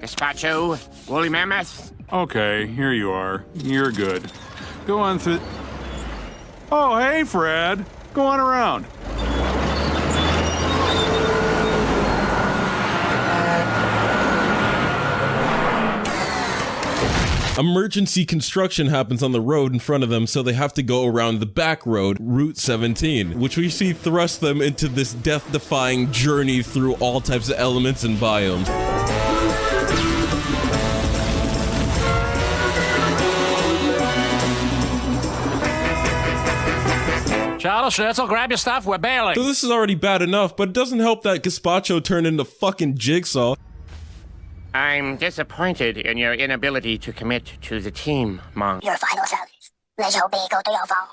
Gazpacho, Woolly Mammoth. Okay, here you are. You're good. Go on through... Oh, hey, Fred. Go on around. Emergency construction happens on the road in front of them, so they have to go around the back road, Route 17, which we see thrust them into this death-defying journey through all types of elements and biomes. Chowder, Schnitzel, grab your stuff, we're bailing. So this is already bad enough, but it doesn't help that Gazpacho turned into fucking Jigsaw. I'm disappointed in your inability to commit to the team, Monk. Your final service. Let your bee go to your phone.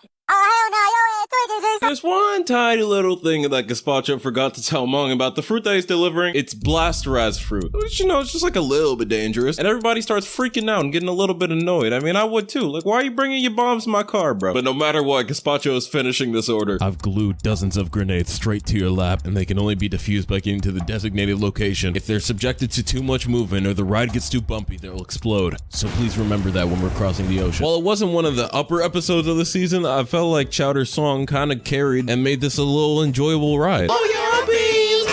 There's one tiny little thing that Gazpacho forgot to tell Mung about the fruit that he's delivering. It's Blast Raz fruit, which, you know, it's just like a little bit dangerous. And everybody starts freaking out and getting a little bit annoyed. I mean, I would too. Like, why are you bringing your bombs in my car, bro? But no matter what, Gazpacho is finishing this order. I've glued dozens of grenades straight to your lap, and they can only be defused by getting to the designated location. If they're subjected to too much movement or the ride gets too bumpy, they'll explode. So please remember that when we're crossing the ocean. While it wasn't one of the upper episodes of the season, I felt like Chowder's song kind of carried and made this a little enjoyable ride. Oh, your beans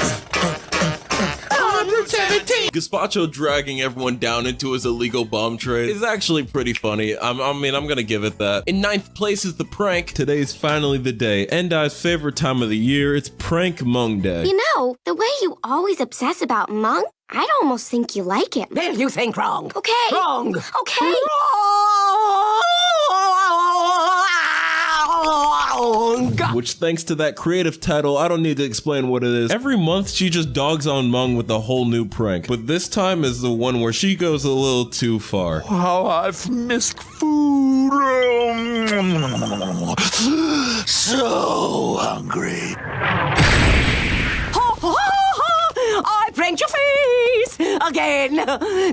on Route 17. Gazpacho dragging everyone down into his illegal bomb trade is actually pretty funny. I mean, I'm gonna give it that. In 9th place is the prank. Today's finally the day. Endi's favorite time of the year. It's Prank Mung Day. You know, the way you always obsess about Monk, I'd almost think you like him. Well, you think wrong. Okay. Wrong. Okay. Wrong. Which, thanks to that creative title, I don't need to explain what it is. Every month, she just dogs on Mung with a whole new prank. But this time is the one where she goes a little too far. How I've missed food. So hungry. I pranked your face again.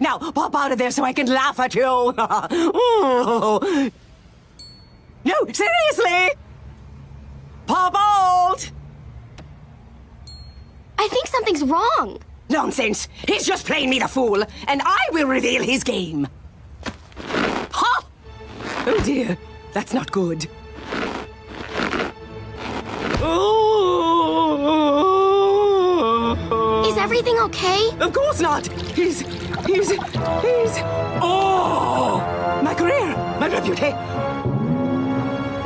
Now, pop out of there so I can laugh at you. Oh. No, seriously. Pop out. I think something's wrong. Nonsense. He's just playing me the fool, and I will reveal his game. Ha! Oh dear, that's not good. Is everything okay? Of course not. He's... Oh! My career, my reputation.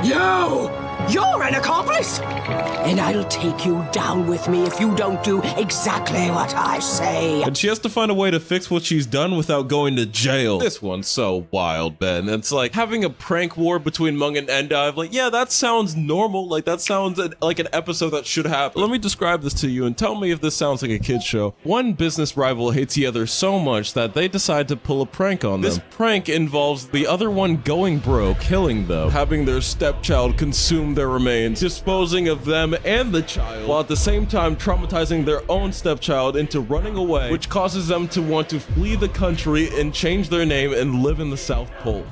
You! You're an accomplice! And I'll take you down with me if you don't do exactly what I say. And she has to find a way to fix what she's done without going to jail. This one's so wild, Ben. It's like having a prank war between Mung and Endive. Like, yeah, that sounds normal. Like, that sounds like an episode that should happen. Let me describe this to you and tell me if this sounds like a kid's show. One business rival hates the other so much that they decide to pull a prank on them. This prank involves the other one going broke, killing them, having their stepchild consume their remains, disposing of them and the child, while at the same time traumatizing their own stepchild into running away, which causes them to want to flee the country and change their name and live in the South Pole.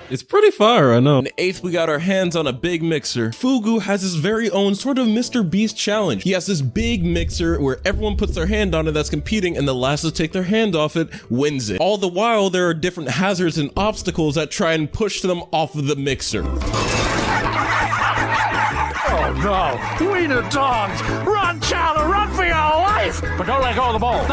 It's pretty fire, I know. In 8th, we got our hands on a big mixer. Fugu has his very own sort of Mr. Beast challenge. He has this big mixer where everyone puts their hand on it that's competing, and the last to take their hand off it wins it. All the while, there are different hazards and obstacles that try and push them off of the mixer. Oh no, wiener dogs! Run, Chowder, run for your life! But don't let go of the ball.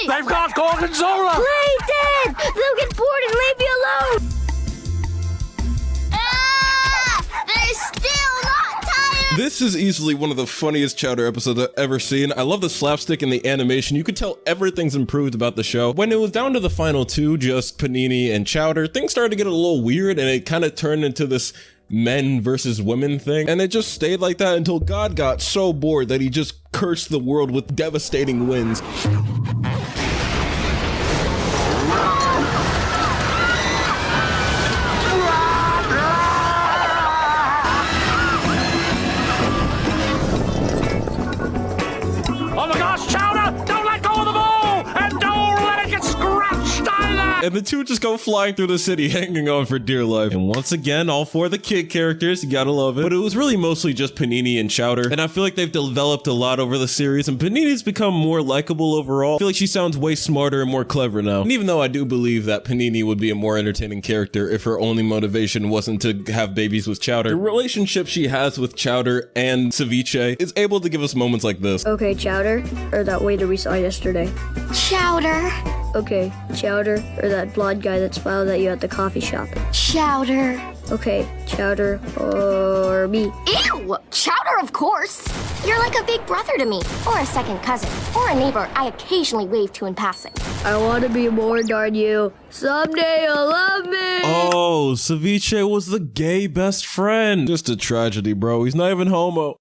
They've got Gorgonzola! Play dead! They'll get bored and leave me alone! They're still not tired! This is easily one of the funniest Chowder episodes I've ever seen. I love the slapstick and the animation. You could tell everything's improved about the show. When it was down to the final two, just Panini and Chowder, things started to get a little weird and it kind of turned into this men versus women thing. And it just stayed like that until God got so bored that he just cursed the world with devastating winds. Oh my gosh, Chowder! Don't let go of the ball! And don't let it get scratched either! And the two just go flying through the city, hanging on for dear life. And once again, all four of the kid characters, you gotta love it. But it was really mostly just Panini and Chowder. And I feel like they've developed a lot over the series, and Panini's become more likable overall. I feel like she sounds way smarter and more clever now. And even though I do believe that Panini would be a more entertaining character if her only motivation wasn't to have babies with Chowder, the relationship she has with Chowder and Ceviche is able to give us moments like this. Okay, Chowder, or that waiter we saw yesterday. Chowder. Okay, Chowder, or that blonde guy that smiled at you at the coffee shop. Chowder. Okay, Chowder, or me. Ew! Chowder, of course. You're like a big brother to me, or a second cousin, or a neighbor I occasionally wave to in passing. I want to be more than you. Someday you'll love me. Oh, Ceviche was the gay best friend. Just a tragedy, bro. He's not even homo.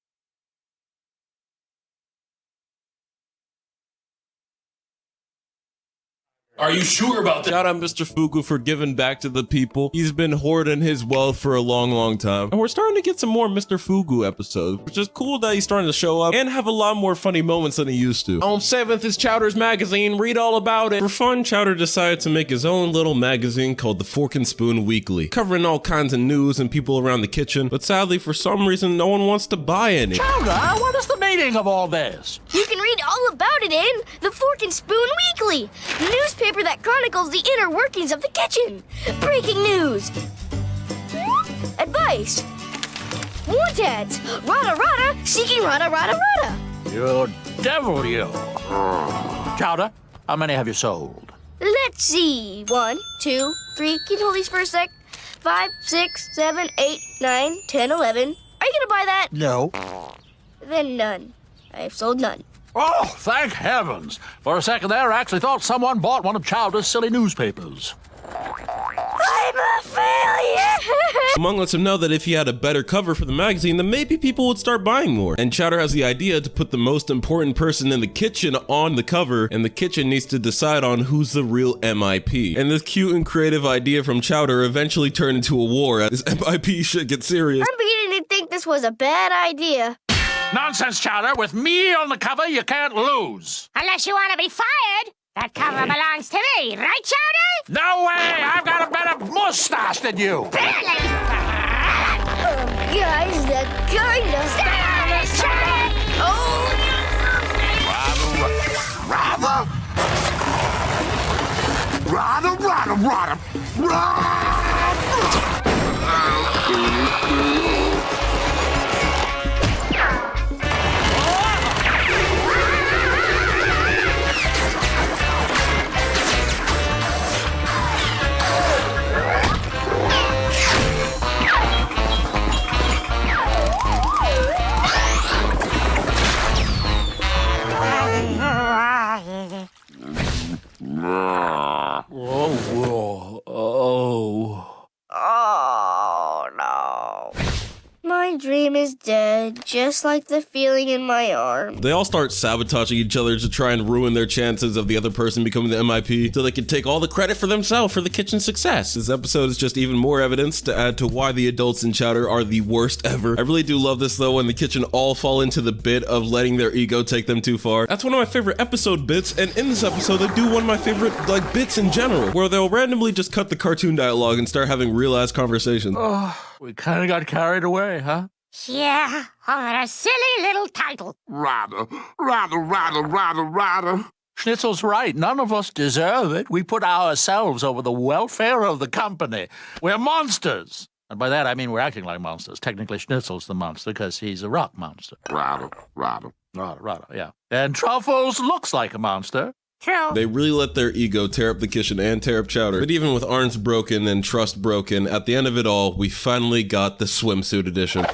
Are you sure about that? Shout out Mr. Fugu for giving back to the people. He's been hoarding his wealth for a long, long time. And we're starting to get some more Mr. Fugu episodes, which is cool that he's starting to show up and have a lot more funny moments than he used to. On 7th is Chowder's magazine. Read all about it. For fun, Chowder decided to make his own little magazine called the Fork and Spoon Weekly, covering all kinds of news and people around the kitchen. But sadly, for some reason, no one wants to buy any. Chowder, what is the meaning of all this? You can read all about it in the Fork and Spoon Weekly, the newspaper that chronicles the inner workings of the kitchen. Breaking news. Advice. Want ads. Rada rada, seeking rada rada rada. You devil, you. Chowder, how many have you sold? Let's see. 1, 2, 3. Can you hold these for a sec? 5, 6, 7, 8, 9, 10, 11. Are you gonna buy that? No. Then none. I've sold none. Oh, thank heavens. For a second there, I actually thought someone bought one of Chowder's silly newspapers. I'm a failure! Mung lets him know that if he had a better cover for the magazine, then maybe people would start buying more. And Chowder has the idea to put the most important person in the kitchen on the cover, and the kitchen needs to decide on who's the real MIP. And this cute and creative idea from Chowder eventually turned into a war as this MIP shit gets serious. I'm beginning to think this was a bad idea. Nonsense, Chowder. With me on the cover, you can't lose. Unless you want to be fired. That cover belongs to me, right, Chowder? No way! I've got a better mustache than you. Really? Guys, that kind of... Stay on it, Chowder! Oh! just like the feeling in my arm. They all start sabotaging each other to try and ruin their chances of the other person becoming the MIP so they can take all the credit for themselves for the kitchen's success. This episode is just even more evidence to add to why the adults in Chowder are the worst ever. I really do love this though when the kitchen all fall into the bit of letting their ego take them too far. That's one of my favorite episode bits, and in this episode they do one of my favorite bits in general, where they'll randomly just cut the cartoon dialogue and start having real ass conversations. Oh, we kind of got carried away, huh? Yeah, over a silly little title. Rather. Schnitzel's right. None of us deserve it. We put ourselves over the welfare of the company. We're monsters. And by that, I mean we're acting like monsters. Technically, Schnitzel's the monster because he's a rock monster. Rather, yeah. And Truffles looks like a monster. True. They really let their ego tear up the kitchen and tear up Chowder. But even with arms broken and trust broken, at the end of it all, we finally got the swimsuit edition.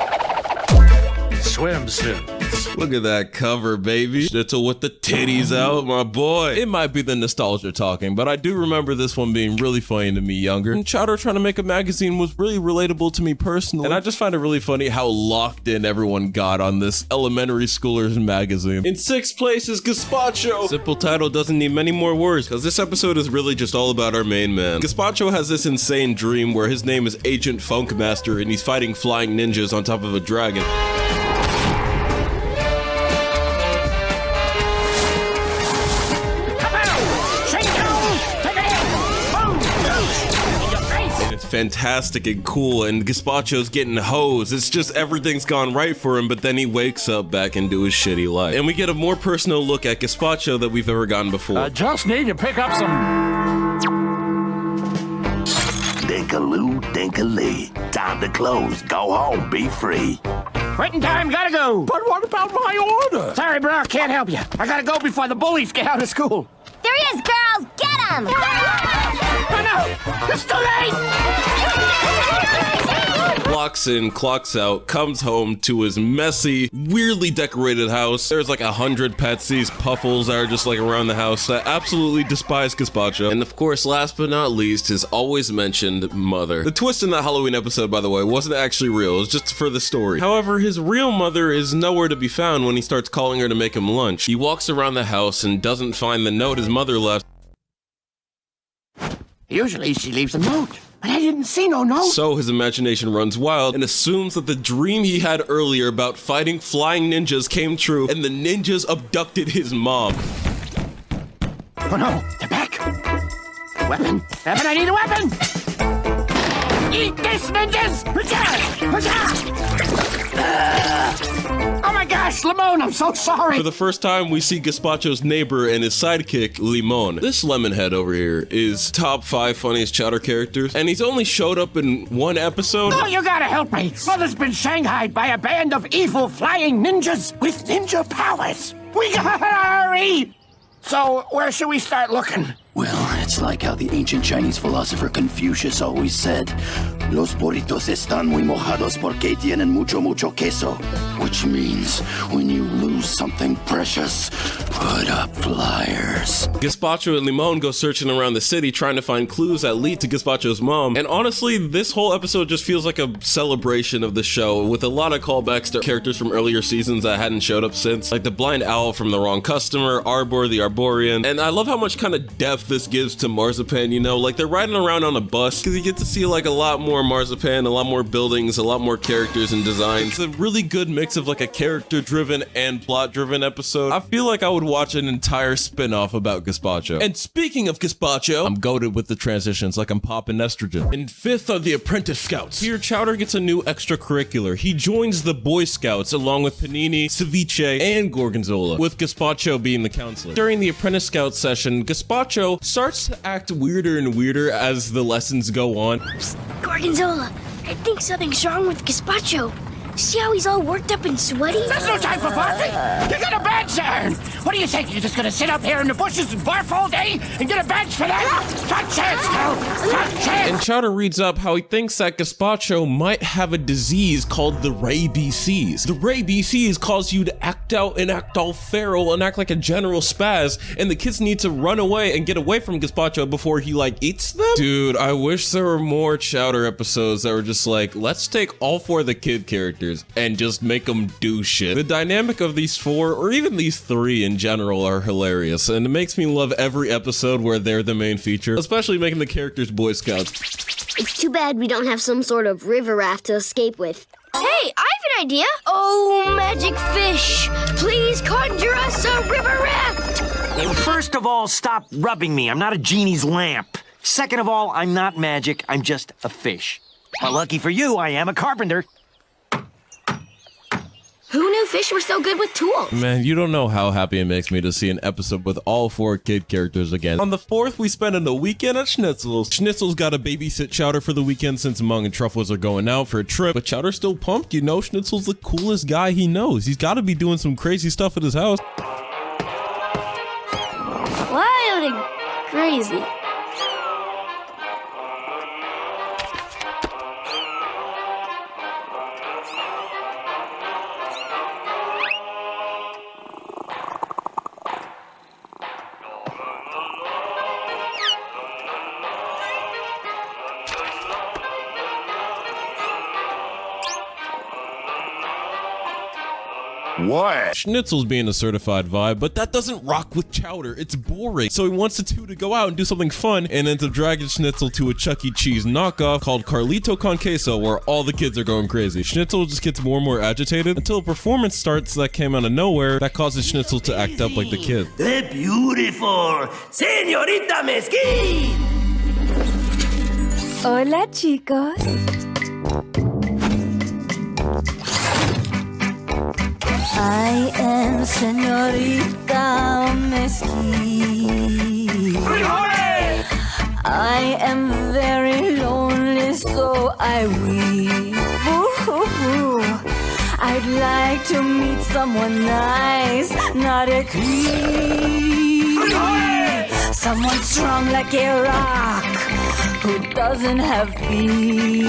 Swimsuits. Look at that cover, baby. Schnitzel with the titties out, my boy. It might be the nostalgia talking, but I do remember this one being really funny to me younger. And Chowder trying to make a magazine was really relatable to me personally. And I just find it really funny how locked in everyone got on this elementary schoolers magazine. In 6th place is Gazpacho. Simple title doesn't need many more words, because this episode is really just all about our main man. Gazpacho has this insane dream where his name is Agent Funkmaster and he's fighting flying ninjas on top of a dragon. Fantastic and cool, and Gazpacho's getting hosed. It's just everything's gone right for him, but then he wakes up back into his shitty life. And we get a more personal look at Gazpacho than we've ever gotten before. I just need to pick up some... Dinkaloo, dinkalee. Time to close. Go home. Be free. Quitting time, gotta go. But what about my order? Sorry, bro, can't help you. I gotta go before the bullies get out of school. There he is, girls! Get him! Oh no! It's too late! Clocks in, clocks out, comes home to his messy, weirdly decorated house. There's like 100 Petsies, Puffles that are just like around the house that absolutely despise Gazpacho. And of course, last but not least, his always mentioned mother. The twist in that Halloween episode, by the way, wasn't actually real. It was just for the story. However, his real mother is nowhere to be found when he starts calling her to make him lunch. He walks around the house and doesn't find the note his mother left. Usually she leaves a note, but I didn't see no note. So his imagination runs wild and assumes that the dream he had earlier about fighting flying ninjas came true and the ninjas abducted his mom. Oh no, they're back. Weapon, I need a weapon! Eat this, ninjas! Oh my gosh, Limon, I'm so sorry! For the first time, we see Gazpacho's neighbor and his sidekick, Limon. This lemonhead over here is top 5 funniest Chowder characters, and he's only showed up in 1 episode. Oh, you gotta help me! Mother's been shanghaied by a band of evil flying ninjas with ninja powers! We gotta hurry! So, where should we start looking? Well, it's like how the ancient Chinese philosopher Confucius always said, Los burritos están muy mojados porque tienen mucho queso. Which means, when you lose something precious, put up flyers. Gazpacho and Limon go searching around the city trying to find clues that lead to Gazpacho's mom. And honestly, this whole episode just feels like a celebration of the show, with a lot of callbacks to characters from earlier seasons that hadn't showed up since, like the blind owl from The Wrong Customer, Arbor the Arborian. And I love how much kind of depth this gives to Marzipan, you know, like they're riding around on a bus because you get to see like a lot more Marzipan, a lot more buildings, a lot more characters and designs. It's a really good mix of like a character driven and plot driven episode. I feel like I would watch an entire spin-off about Gazpacho. And speaking of Gazpacho, I'm goated with the transitions like I'm popping estrogen. In 5th are the Apprentice Scouts. Here Chowder gets a new extracurricular. He joins the Boy Scouts along with Panini, Ceviche, and Gorgonzola, with Gazpacho being the counselor. During the Apprentice Scout session, Gazpacho starts to act weirder and weirder as the lessons go on. Psst, Gorgonzola, I think something's wrong with Gazpacho. See how he's all worked up and sweaty? There's no time for barfing! You got a badge there! What do you think? You're just gonna sit up here in the bushes and barf all day and get a badge for that? Not chance, no! Not chance! And Chowder reads up how he thinks that Gazpacho might have a disease called the rabies. The rabies cause you to act out and act all feral and act like a general spaz, and the kids need to run away and get away from Gazpacho before he like eats them? Dude, I wish there were more Chowder episodes that were just like, let's take all 4 of the kid characters characters and just make them do shit. The dynamic of these 4, or even these 3 in general, are hilarious, and it makes me love every episode where they're the main feature, especially making the characters Boy Scouts. It's too bad we don't have some sort of river raft to escape with. Hey, I have an idea. Oh, magic fish, please conjure us a river raft. First of all, stop rubbing me. I'm not a genie's lamp. Second of all, I'm not magic. I'm just a fish. But lucky for you, I am a carpenter. Who knew fish were so good with tools? Man, you don't know how happy it makes me to see an episode with all 4 kid characters again. On the 4th, we spend the weekend at Schnitzel's. Schnitzel's got to babysit Chowder for the weekend since Mung and Truffles are going out for a trip, but Chowder's still pumped. You know, Schnitzel's the coolest guy he knows. He's got to be doing some crazy stuff at his house. Wild and crazy. What? Schnitzel's being a certified vibe, but that doesn't rock with Chowder. It's boring. So he wants the 2 to go out and do something fun and ends up dragging Schnitzel to a Chuck E. Cheese knockoff called Carlito Con Queso, where all the kids are going crazy. Schnitzel just gets more and more agitated until a performance starts that came out of nowhere that causes Schnitzel to act up like the kid. The beautiful Señorita Mesquite! Hola, chicos. I am Señorita Mesquite. I am very lonely, so I weep. Ooh, I'd like to meet someone nice, not a creep. Someone strong like a rock, who doesn't have feet.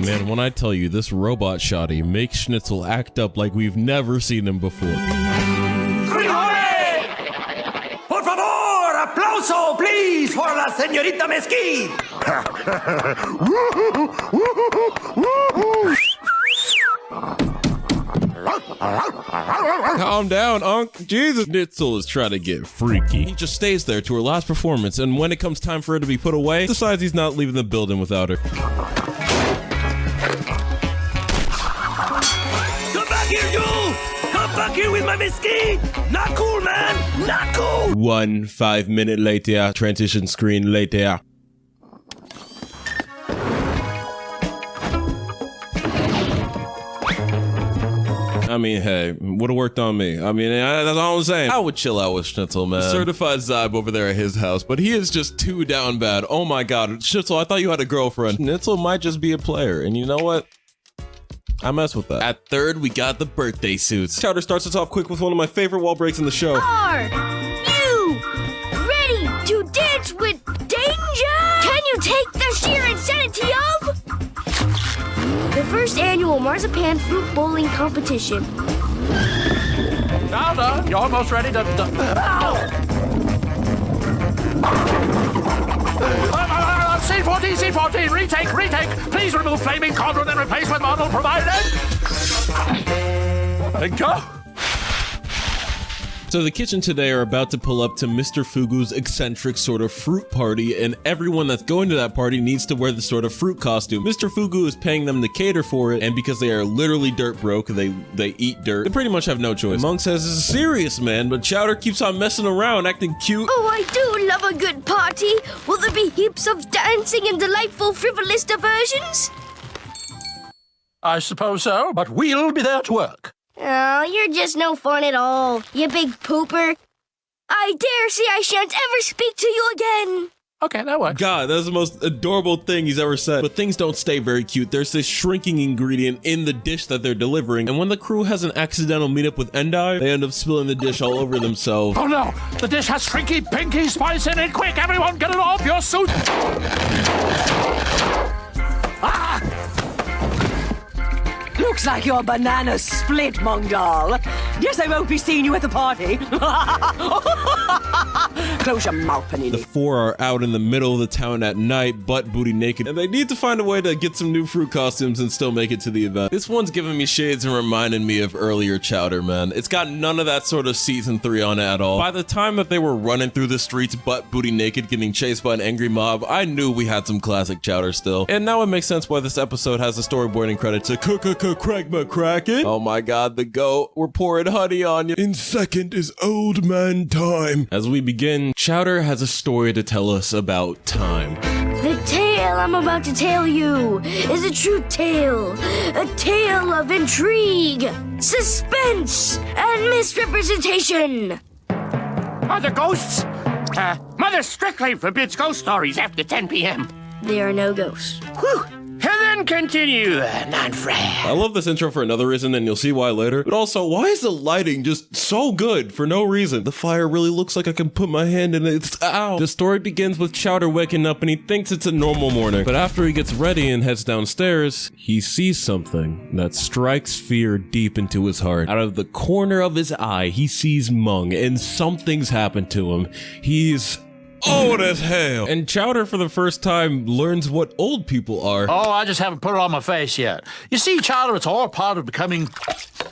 Man, when I tell you, this robot shoddy makes Schnitzel act up like we've never seen him before. Por favor, aplauso, please, for la Señorita Mesquite! Calm down, Unc. Jesus. Schnitzel is trying to get freaky. He just stays there to her last performance, and when it comes time for her to be put away, decides he's not leaving the building without her. Come back here, you! Come back here with my Mesquite! Not cool, man! Not cool! 1 5-minute later, transition screen later. I mean, hey, would have worked on me. I mean, that's all I'm saying. I would chill out with Schnitzel, man. Certified Zybe over there at his house, but he is just too down bad. Oh my God, Schnitzel, I thought you had a girlfriend. Schnitzel might just be a player, and you know what? I mess with that. At 3rd, we got the birthday suits. Chowder starts us off quick with one of my favorite wall breaks in the show. Are you ready to dance with danger? Can you take the sheer insanity of the first annual Marzipan Fruit Bowling Competition? Chowder, you're almost ready to... C14, retake. Please remove flaming cauldron and replace with model provided. And go. So the kitchen today are about to pull up to Mr. Fugu's eccentric sort of fruit party, and everyone that's going to that party needs to wear the sort of fruit costume. Mr. Fugu is paying them to cater for it, and because they are literally dirt broke, they eat dirt. They pretty much have no choice. Monk says this is serious, man, but Chowder keeps on messing around, acting cute. Oh, I do love a good party. Will there be heaps of dancing and delightful frivolous diversions? I suppose so, but we'll be there to work. Oh, you're just no fun at all, you big pooper. I dare say I shan't ever speak to you again. Okay, that works. God, that's the most adorable thing he's ever said. But things don't stay very cute. There's this shrinking ingredient in the dish that they're delivering, and when the crew has an accidental meetup with Endai, they end up spilling the dish all over themselves. Oh no! The dish has shrinky pinky spice in it! Quick, everyone, get it off your suit! Ah! Looks like your banana split, Mongdal. Guess I won't be seeing you at the party. Close your mouth, Panini. The four are out in the middle of the town at night, butt booty naked, and they need to find a way to get some new fruit costumes and still make it to the event. This one's giving me shades and reminding me of earlier Chowder, man. It's got none of that sort of season 3 on it at all. By the time that they were running through the streets butt booty naked getting chased by an angry mob, I knew we had some classic Chowder still. And now it makes sense why this episode has a storyboarding credit to Craig McCracken. Oh my god, the goat. We're pouring honey on you. In second is old man time. As we begin, Chowder has a story to tell us about time. The tale I'm about to tell you is a true tale. A tale of intrigue, suspense, and misrepresentation. Are there ghosts? Mother strictly forbids ghost stories after 10 p.m. There are no ghosts. Whew. And then continue, non-Fred. I love this intro for another reason, and you'll see why later. But also, why is the lighting just so good for no reason? The fire really looks like I can put my hand in it. Ow! The story begins with Chowder waking up, and he thinks it's a normal morning. But after he gets ready and heads downstairs, he sees something that strikes fear deep into his heart. Out of the corner of his eye, he sees Mung, and something's happened to him. He's old as hell. And Chowder, for the first time, learns what old people are. Oh, I just haven't put it on my face yet. You see, Chowder, it's all part of becoming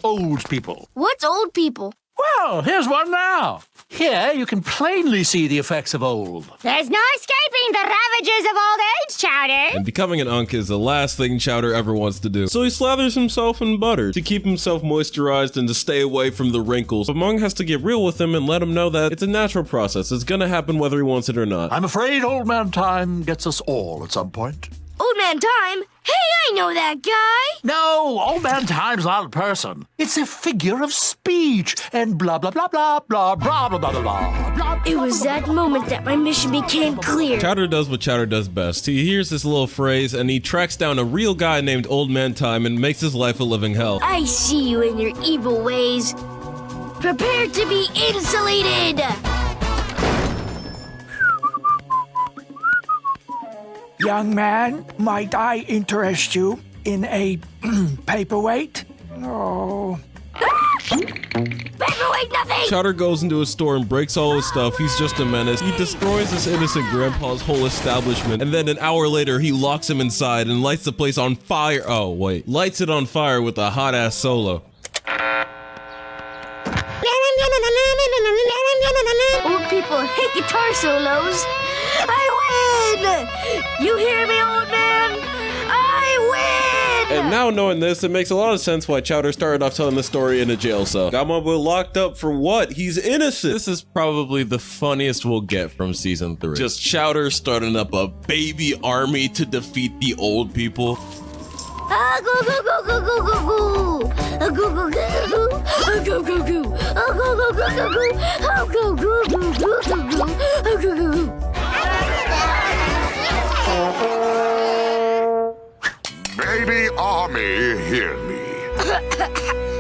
old people. What's old people? Well, here's one now. Here, you can plainly see the effects of old. There's no escaping the ravages of old age, Chowder. And becoming an unk is the last thing Chowder ever wants to do. So he slathers himself in butter to keep himself moisturized and to stay away from the wrinkles. But Mung has to get real with him and let him know that it's a natural process. It's gonna happen whether he wants it or not. I'm afraid old man time gets us all at some point. Old man time? Hey, I know that guy. No, old man time's not a person. It's a figure of speech and blah, blah, blah, blah, blah, blah, blah, blah, blah, blah. It was that moment that my mission became clear. Chowder does what Chowder does best. He hears this little phrase and he tracks down a real guy named Old Man Time and makes his life a living hell. I see you in your evil ways. Prepare to be insulated. Young man, might I interest you in a paperweight? Oh. Paperweight nothing! Chowder goes into a store and breaks all his stuff. He's just a menace. He destroys this innocent grandpa's whole establishment, and then an hour later, he locks him inside and lights the place on fire. Oh, wait. Lights it on fire with a hot-ass solo. Old people hate guitar solos. I win! You hear me, old man? I win! And now knowing this, it makes a lot of sense why Chowder started off telling the story in a jail cell. Got my boy locked up for what? He's innocent! This is probably the funniest we'll get from season 3. Just Chowder starting up a baby army to defeat the old people. Ah, go, go, go, go, go, go, go. Ah, go, go, go, go, go. Ah, go, go, go. Ah, go, go, go, go, go. Ah, go, go, go, go, go, go. Ah, go, go, go. Baby army, hear me.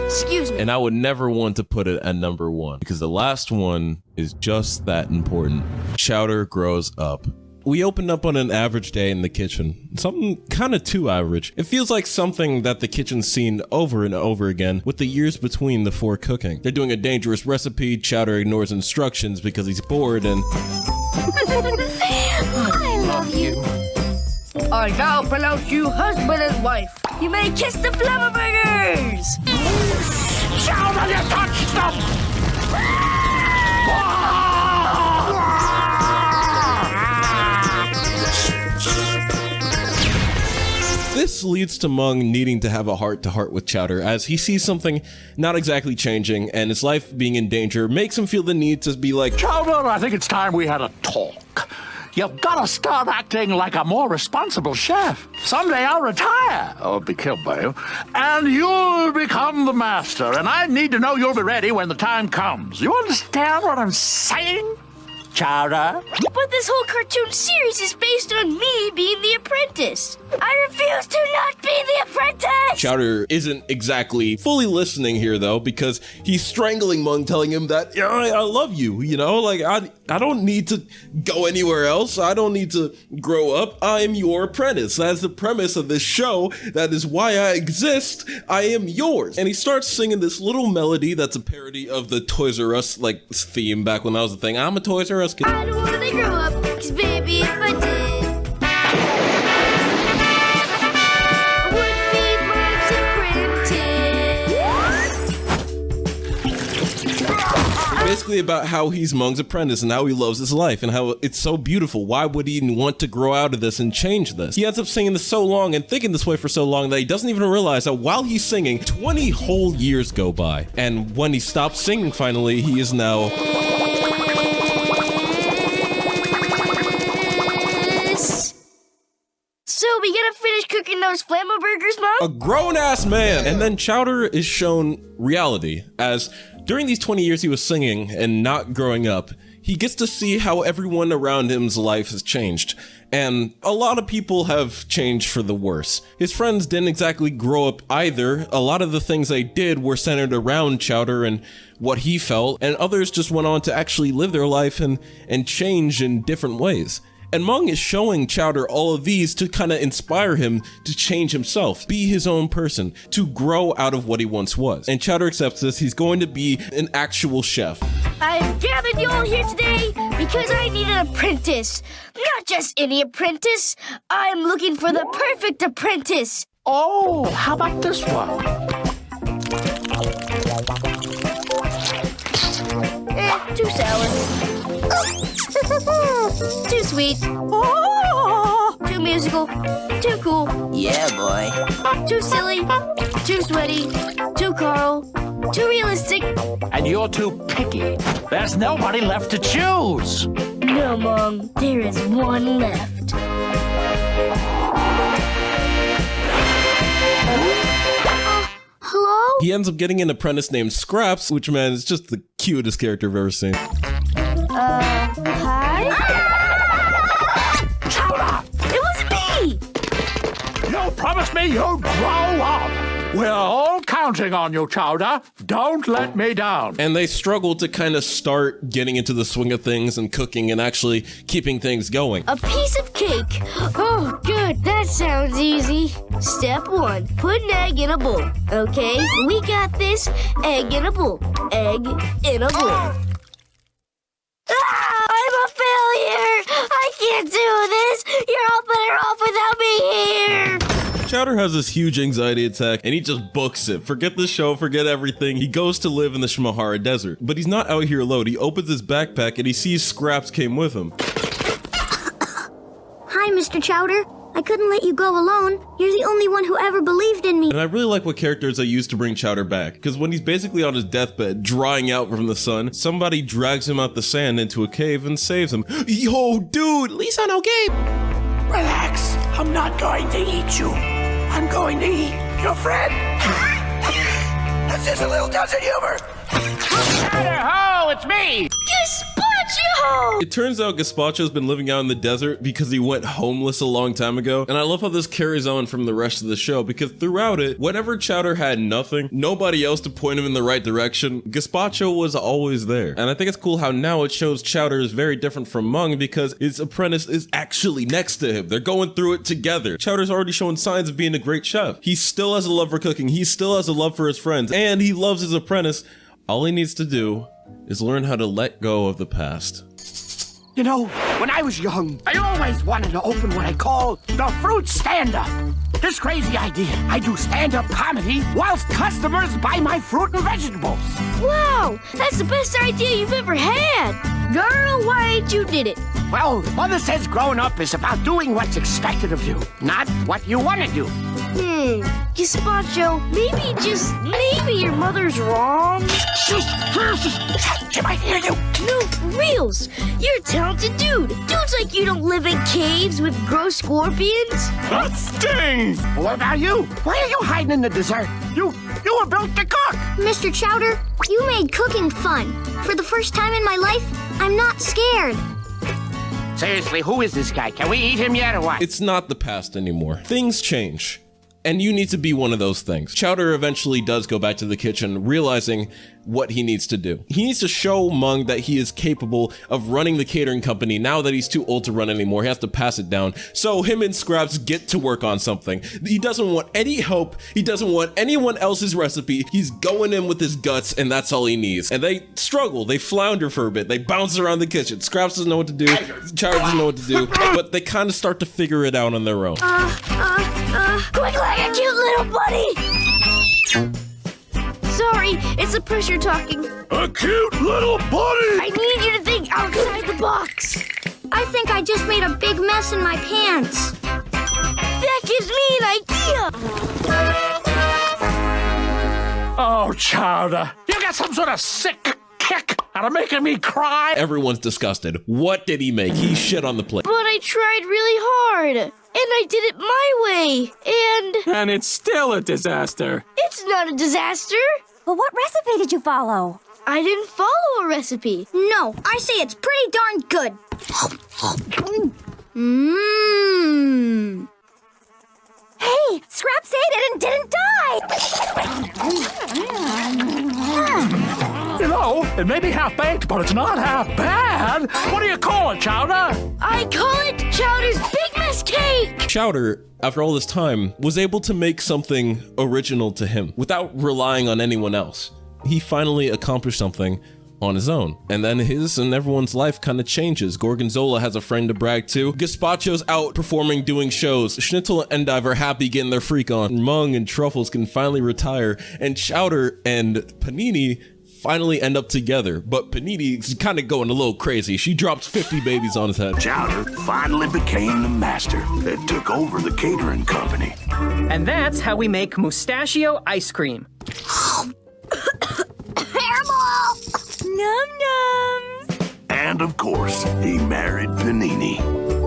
Excuse me. And I would never want to put it at number 1 because the last one is just that important. Chowder grows up. We opened up on an average day in the kitchen. Something kind of too average. It feels like something that the kitchen's seen over and over again with the years between the 4 cooking. They're doing a dangerous recipe, Chowder ignores instructions because he's bored and... I love you. I now pronounce you husband and wife. You may kiss the flubberburgers. Chowder, you touched them! This leads to Mung needing to have a heart-to-heart with Chowder as he sees something not exactly changing and his life being in danger makes him feel the need to be like, Chowder, I think it's time we had a talk. You've got to start acting like a more responsible chef. Someday I'll retire, or be killed by you, and you'll become the master, and I need to know you'll be ready when the time comes. You understand what I'm saying? Chowder? But this whole cartoon series is based on me being the apprentice. I refuse to not be the apprentice! Yes! Chowder isn't exactly fully listening here though, because he's strangling Mung, telling him that, yeah, I love you, you know, like I don't need to go anywhere else. I don't need to grow up. I'm your apprentice. That's the premise of this show. That is why I exist. I am yours. And he starts singing this little melody that's a parody of the Toys R Us like theme back when that was a thing. I'm a Toys R Us kid. I don't want to grow up, 'cause baby, if I did, I would be Mug's apprentice. Basically about how he's Mung's apprentice and how he loves his life and how it's so beautiful. Why would he even want to grow out of this and change this? He ends up singing this so long and thinking this way for so long that he doesn't even realize that while he's singing, 20 whole years go by. And when he stops singing finally, he is now... So we gotta finish cooking those Flammo burgers, Mom? a grown-ass man. And then Chowder is shown reality, as during these 20 years he was singing and not growing up, he gets to see how everyone around him's life has changed. And a lot of people have changed for the worse. His friends didn't exactly grow up either. A lot of the things they did were centered around Chowder and what he felt, and others just went on to actually live their life and change in different ways. And Mung is showing Chowder all of these to kind of inspire him to change himself, be his own person, to grow out of what he once was. And Chowder accepts this. He's going to be an actual chef. I've gathered you all here today because I need an apprentice. Not just any apprentice. I'm looking for the perfect apprentice. Oh, how about this one? Too sour. Too sweet. Too musical. Too cool. Yeah, boy. Too silly. Too sweaty. Too Carl. Too realistic. And you're too picky. There's nobody left to choose. No, Mom. There is one left. Hello? He ends up getting an apprentice named Scraps, which, man, is just the cutest character I've ever seen. Hi? Chowder! It wasn't me! You promised me you'd grow up. We're all counting on you, Chowder. Don't let me down. And they struggle to kind of start getting into the swing of things and cooking and actually keeping things going. A piece of cake. Oh, good. That sounds easy. Step 1, put an egg in a bowl. Okay, we got this. Egg in a bowl. Egg in a bowl. Ah, I'm a failure. I can't do this. You're all better off without me here. Chowder has this huge anxiety attack and he just books it. Forget the show, forget everything. He goes to live in the Shmahara desert. But he's not out here alone. He opens his backpack and he sees Scraps came with him. Hi, Mr. Chowder. I couldn't let you go alone. You're the only one who ever believed in me. And I really like what characters they use to bring Chowder back. Because when he's basically on his deathbed, drying out from the sun, somebody drags him out the sand into a cave and saves him. Yo, dude, at least I know Gabe. Relax. I'm not going to eat you. I'm going to eat your friend. That's just a little dose of humor. Ho, it's me. Gazpacho! It turns out Gazpacho's been living out in the desert because he went homeless a long time ago. And I love how this carries on from the rest of the show, because throughout it, whenever Chowder had nothing, nobody else to point him in the right direction, Gazpacho was always there. And I think it's cool how now it shows Chowder is very different from Mung because his apprentice is actually next to him. They're going through it together. Chowder's already showing signs of being a great chef. He still has a love for cooking. He still has a love for his friends, and he loves his apprentice. All he needs to do is learn how to let go of the past. You know, when I was young, I always wanted to open what I call the fruit stand-up. This crazy idea. I do stand-up comedy whilst customers buy my fruit and vegetables. Wow, that's the best idea you've ever had. Girl, why ain't you did it? Well, Mother says growing up is about doing what's expected of you, not what you want to do. Gazpacho, maybe your mother's wrong. She might hear you. No, for reals. You're a talented dude. Dudes like you don't live in caves with gross scorpions. That stings! What about you? Why are you hiding in the desert? You were built to cook. Mr. Chowder, you made cooking fun. For the first time in my life, I'm not scared. Seriously, who is this guy? Can we eat him yet or what? It's not the past anymore. Things change. And you need to be one of those things. Chowder eventually does go back to the kitchen, realizing what he needs to do. He needs to show Mung that he is capable of running the catering company now that he's too old to run anymore. He has to pass it down. So him and Scraps get to work on something. He doesn't want any help. He doesn't want anyone else's recipe. He's going in with his guts, and that's all he needs. And they struggle. They flounder for a bit. They bounce around the kitchen. Scraps doesn't know what to do. Chowder doesn't know what to do. But they kind of start to figure it out on their own. Quick like a cute little bunny! Sorry, it's the pressure talking. A cute little bunny! I need you to think outside the box. I think I just made a big mess in my pants. That gives me an idea. Oh, Chowder, you got some sort of sick kick out of making me cry? Everyone's disgusted. What did he make? He shit on the plate. But I tried really hard. And I did it my way. And it's still a disaster. It's not a disaster. Well, what recipe did you follow? I didn't follow a recipe. No, I say it's pretty darn good. Mmm. Hey, Scraps ate it and didn't die. You know, it may be half-baked, but it's not half-bad. What do you call it, Chowder? I call it Chowder's Big Mess Cake. Chowder, after all this time, was able to make something original to him without relying on anyone else. He finally accomplished something on his own. And then his and everyone's life kind of changes. Gorgonzola has a friend to brag to. Gazpacho's out performing, doing shows. Schnitzel and Endive are happy getting their freak on. Mung and Truffles can finally retire. And Chowder and Panini finally end up together. But Panini's kind of going a little crazy. She drops 50 babies on his head. Chowder finally became the master that took over the catering company. And that's how we make mustachio ice cream. Hairball! Num-nums! And of course, he married Panini.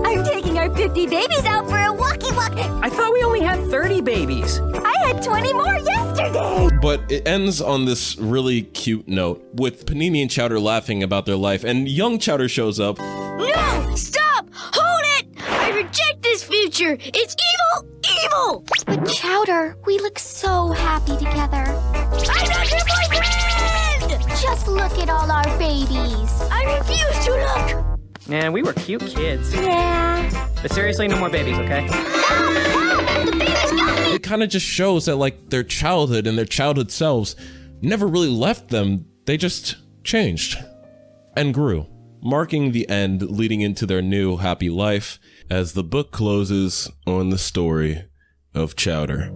I'm taking our 50 babies out for a walkie-walkie. I thought we only had 30 babies. I had 20 more yesterday. But it ends on this really cute note, with Panini and Chowder laughing about their life, and young Chowder shows up. No! Stop! Hold it! I reject this future! It's evil! Evil! But Chowder, we look so happy together. I'm not your boyfriend! Just look at all our babies. I refuse to look! Man, we were cute kids. Yeah. But seriously, no more babies, okay? The babies got me! It kind of just shows that like their childhood and their childhood selves never really left them. They just changed and grew, marking the end leading into their new happy life as the book closes on the story of Chowder.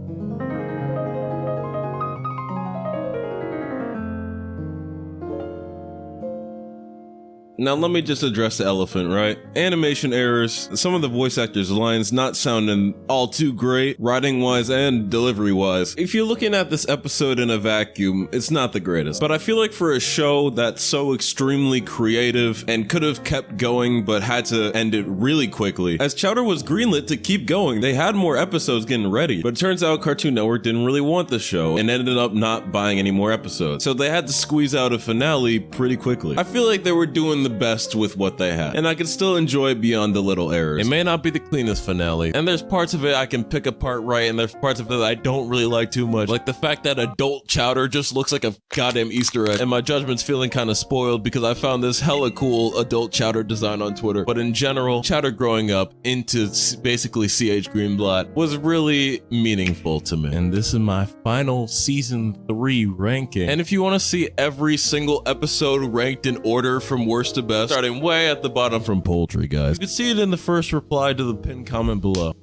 Now let me just address the elephant, right? Animation errors, some of the voice actors' lines not sounding all too great, writing-wise and delivery-wise. If you're looking at this episode in a vacuum, it's not the greatest. But I feel like for a show that's so extremely creative and could have kept going but had to end it really quickly, as Chowder was greenlit to keep going, they had more episodes getting ready. But it turns out Cartoon Network didn't really want the show and ended up not buying any more episodes. So they had to squeeze out a finale pretty quickly. I feel like they were doing the best with what they had, and I can still enjoy it beyond the little errors. It may not be the cleanest finale, and there's parts of it I can pick apart right, and there's parts of it that I don't really like too much, like the fact that adult Chowder just looks like a goddamn Easter egg, and my judgment's feeling kind of spoiled because I found this hella cool adult Chowder design on Twitter. But in general, Chowder growing up into basically C.H. Greenblatt was really meaningful to me, and this is my final season 3 ranking. And if you want to see every single episode ranked in order from worst to best, starting way at the bottom from Poultry, guys, you can see it in the first reply to the pinned comment below.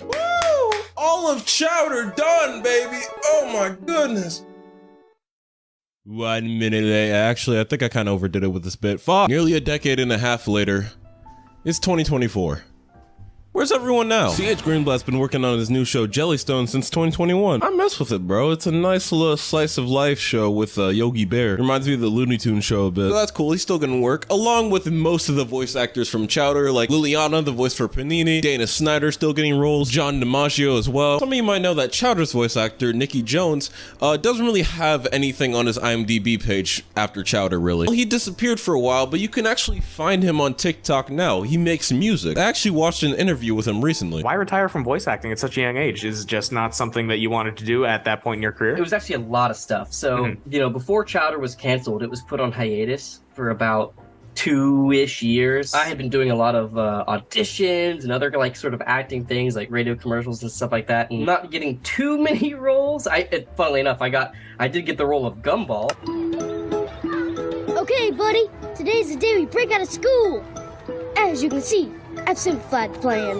Woo! All of Chowder done, baby! Oh my goodness! 1 minute late. Actually, I think I kind of overdid it with this bit. Fuck! Nearly a decade and a half later, it's 2024. Where's everyone now? C.H. Greenblatt's been working on his new show Jellystone since 2021. I mess with it, bro. It's a nice little slice of life show with Yogi Bear. Reminds me of the Looney Tunes show a bit. So that's cool. He's still gonna work, along with most of the voice actors from Chowder, like Liliana, the voice for Panini, Dana Snyder still getting roles, John DiMaggio as well. Some of you might know that Chowder's voice actor, Nicky Jones, doesn't really have anything on his IMDb page after Chowder, really. Well, he disappeared for a while, but you can actually find him on TikTok now. He makes music. I actually watched an interview interview with him recently. Why retire from voice acting at such a young age? Is it just not something that you wanted to do at that point in your career? It was actually a lot of stuff. So, before Chowder was canceled, it was put on hiatus for about 2-ish years. I had been doing a lot of auditions and other like sort of acting things like radio commercials and stuff like that, and not getting too many roles. Funnily enough, I did get the role of Gumball. Okay, buddy, today's the day we break out of school. As you can see, I've simplified the plan.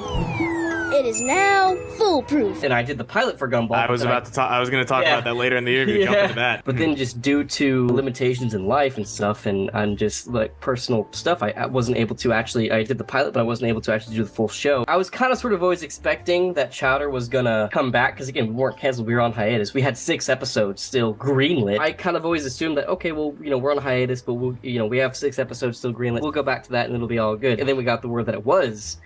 It is now foolproof. And I did the pilot for Gumball. I was going to talk about that later in the interview. Jump into that. But then just due to limitations in life and stuff and just like personal stuff, I wasn't able to actually, I did the pilot, but I wasn't able to actually do the full show. I was kind of sort of always expecting that Chowder was gonna come back, because again, we weren't canceled, we were on hiatus. We had 6 episodes still greenlit. I kind of always assumed that, okay, well, we're on hiatus, but we have 6 episodes still greenlit. We'll go back to that and it'll be all good. And then we got the word that it was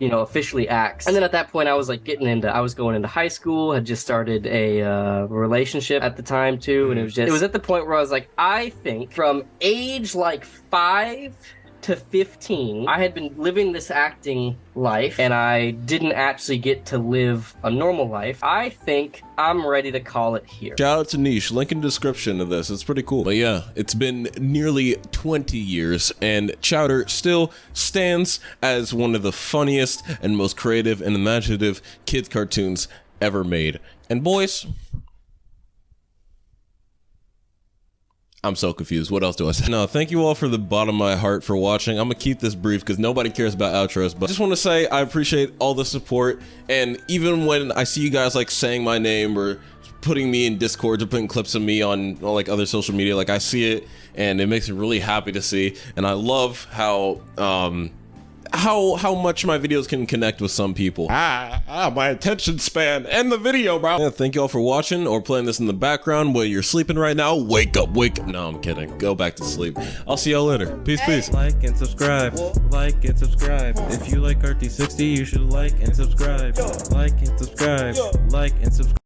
officially axed. And then at that point, I was going into high school, had just started a relationship at the time too, and it was at the point where I was like, I think from age like 5 to 15, I had been living this acting life, and I didn't actually get to live a normal life. I think I'm ready to call it here. Shout out to Niche, link in the description of this. It's pretty cool. But yeah, it's been nearly 20 years, and Chowder still stands as one of the funniest and most creative and imaginative kids cartoons ever made. And boys, I'm so confused. What else do I say? No, thank you all for the bottom of my heart for watching. I'm gonna keep this brief because nobody cares about outros, but I just want to say I appreciate all the support. And even when I see you guys like saying my name or putting me in Discord or putting clips of me on like other social media, like I see it and it makes me really happy to see. And I love how much my videos can connect with some people. My attention span. End the video, bro. Yeah, thank you all for watching or playing this in the background while you're sleeping right now. Wake up, wake up. No, I'm kidding. Go back to sleep. I'll see y'all later. Peace, peace. Like and subscribe. Like and subscribe. If you like RT60, you should like and subscribe. Like and subscribe. Like and subscribe.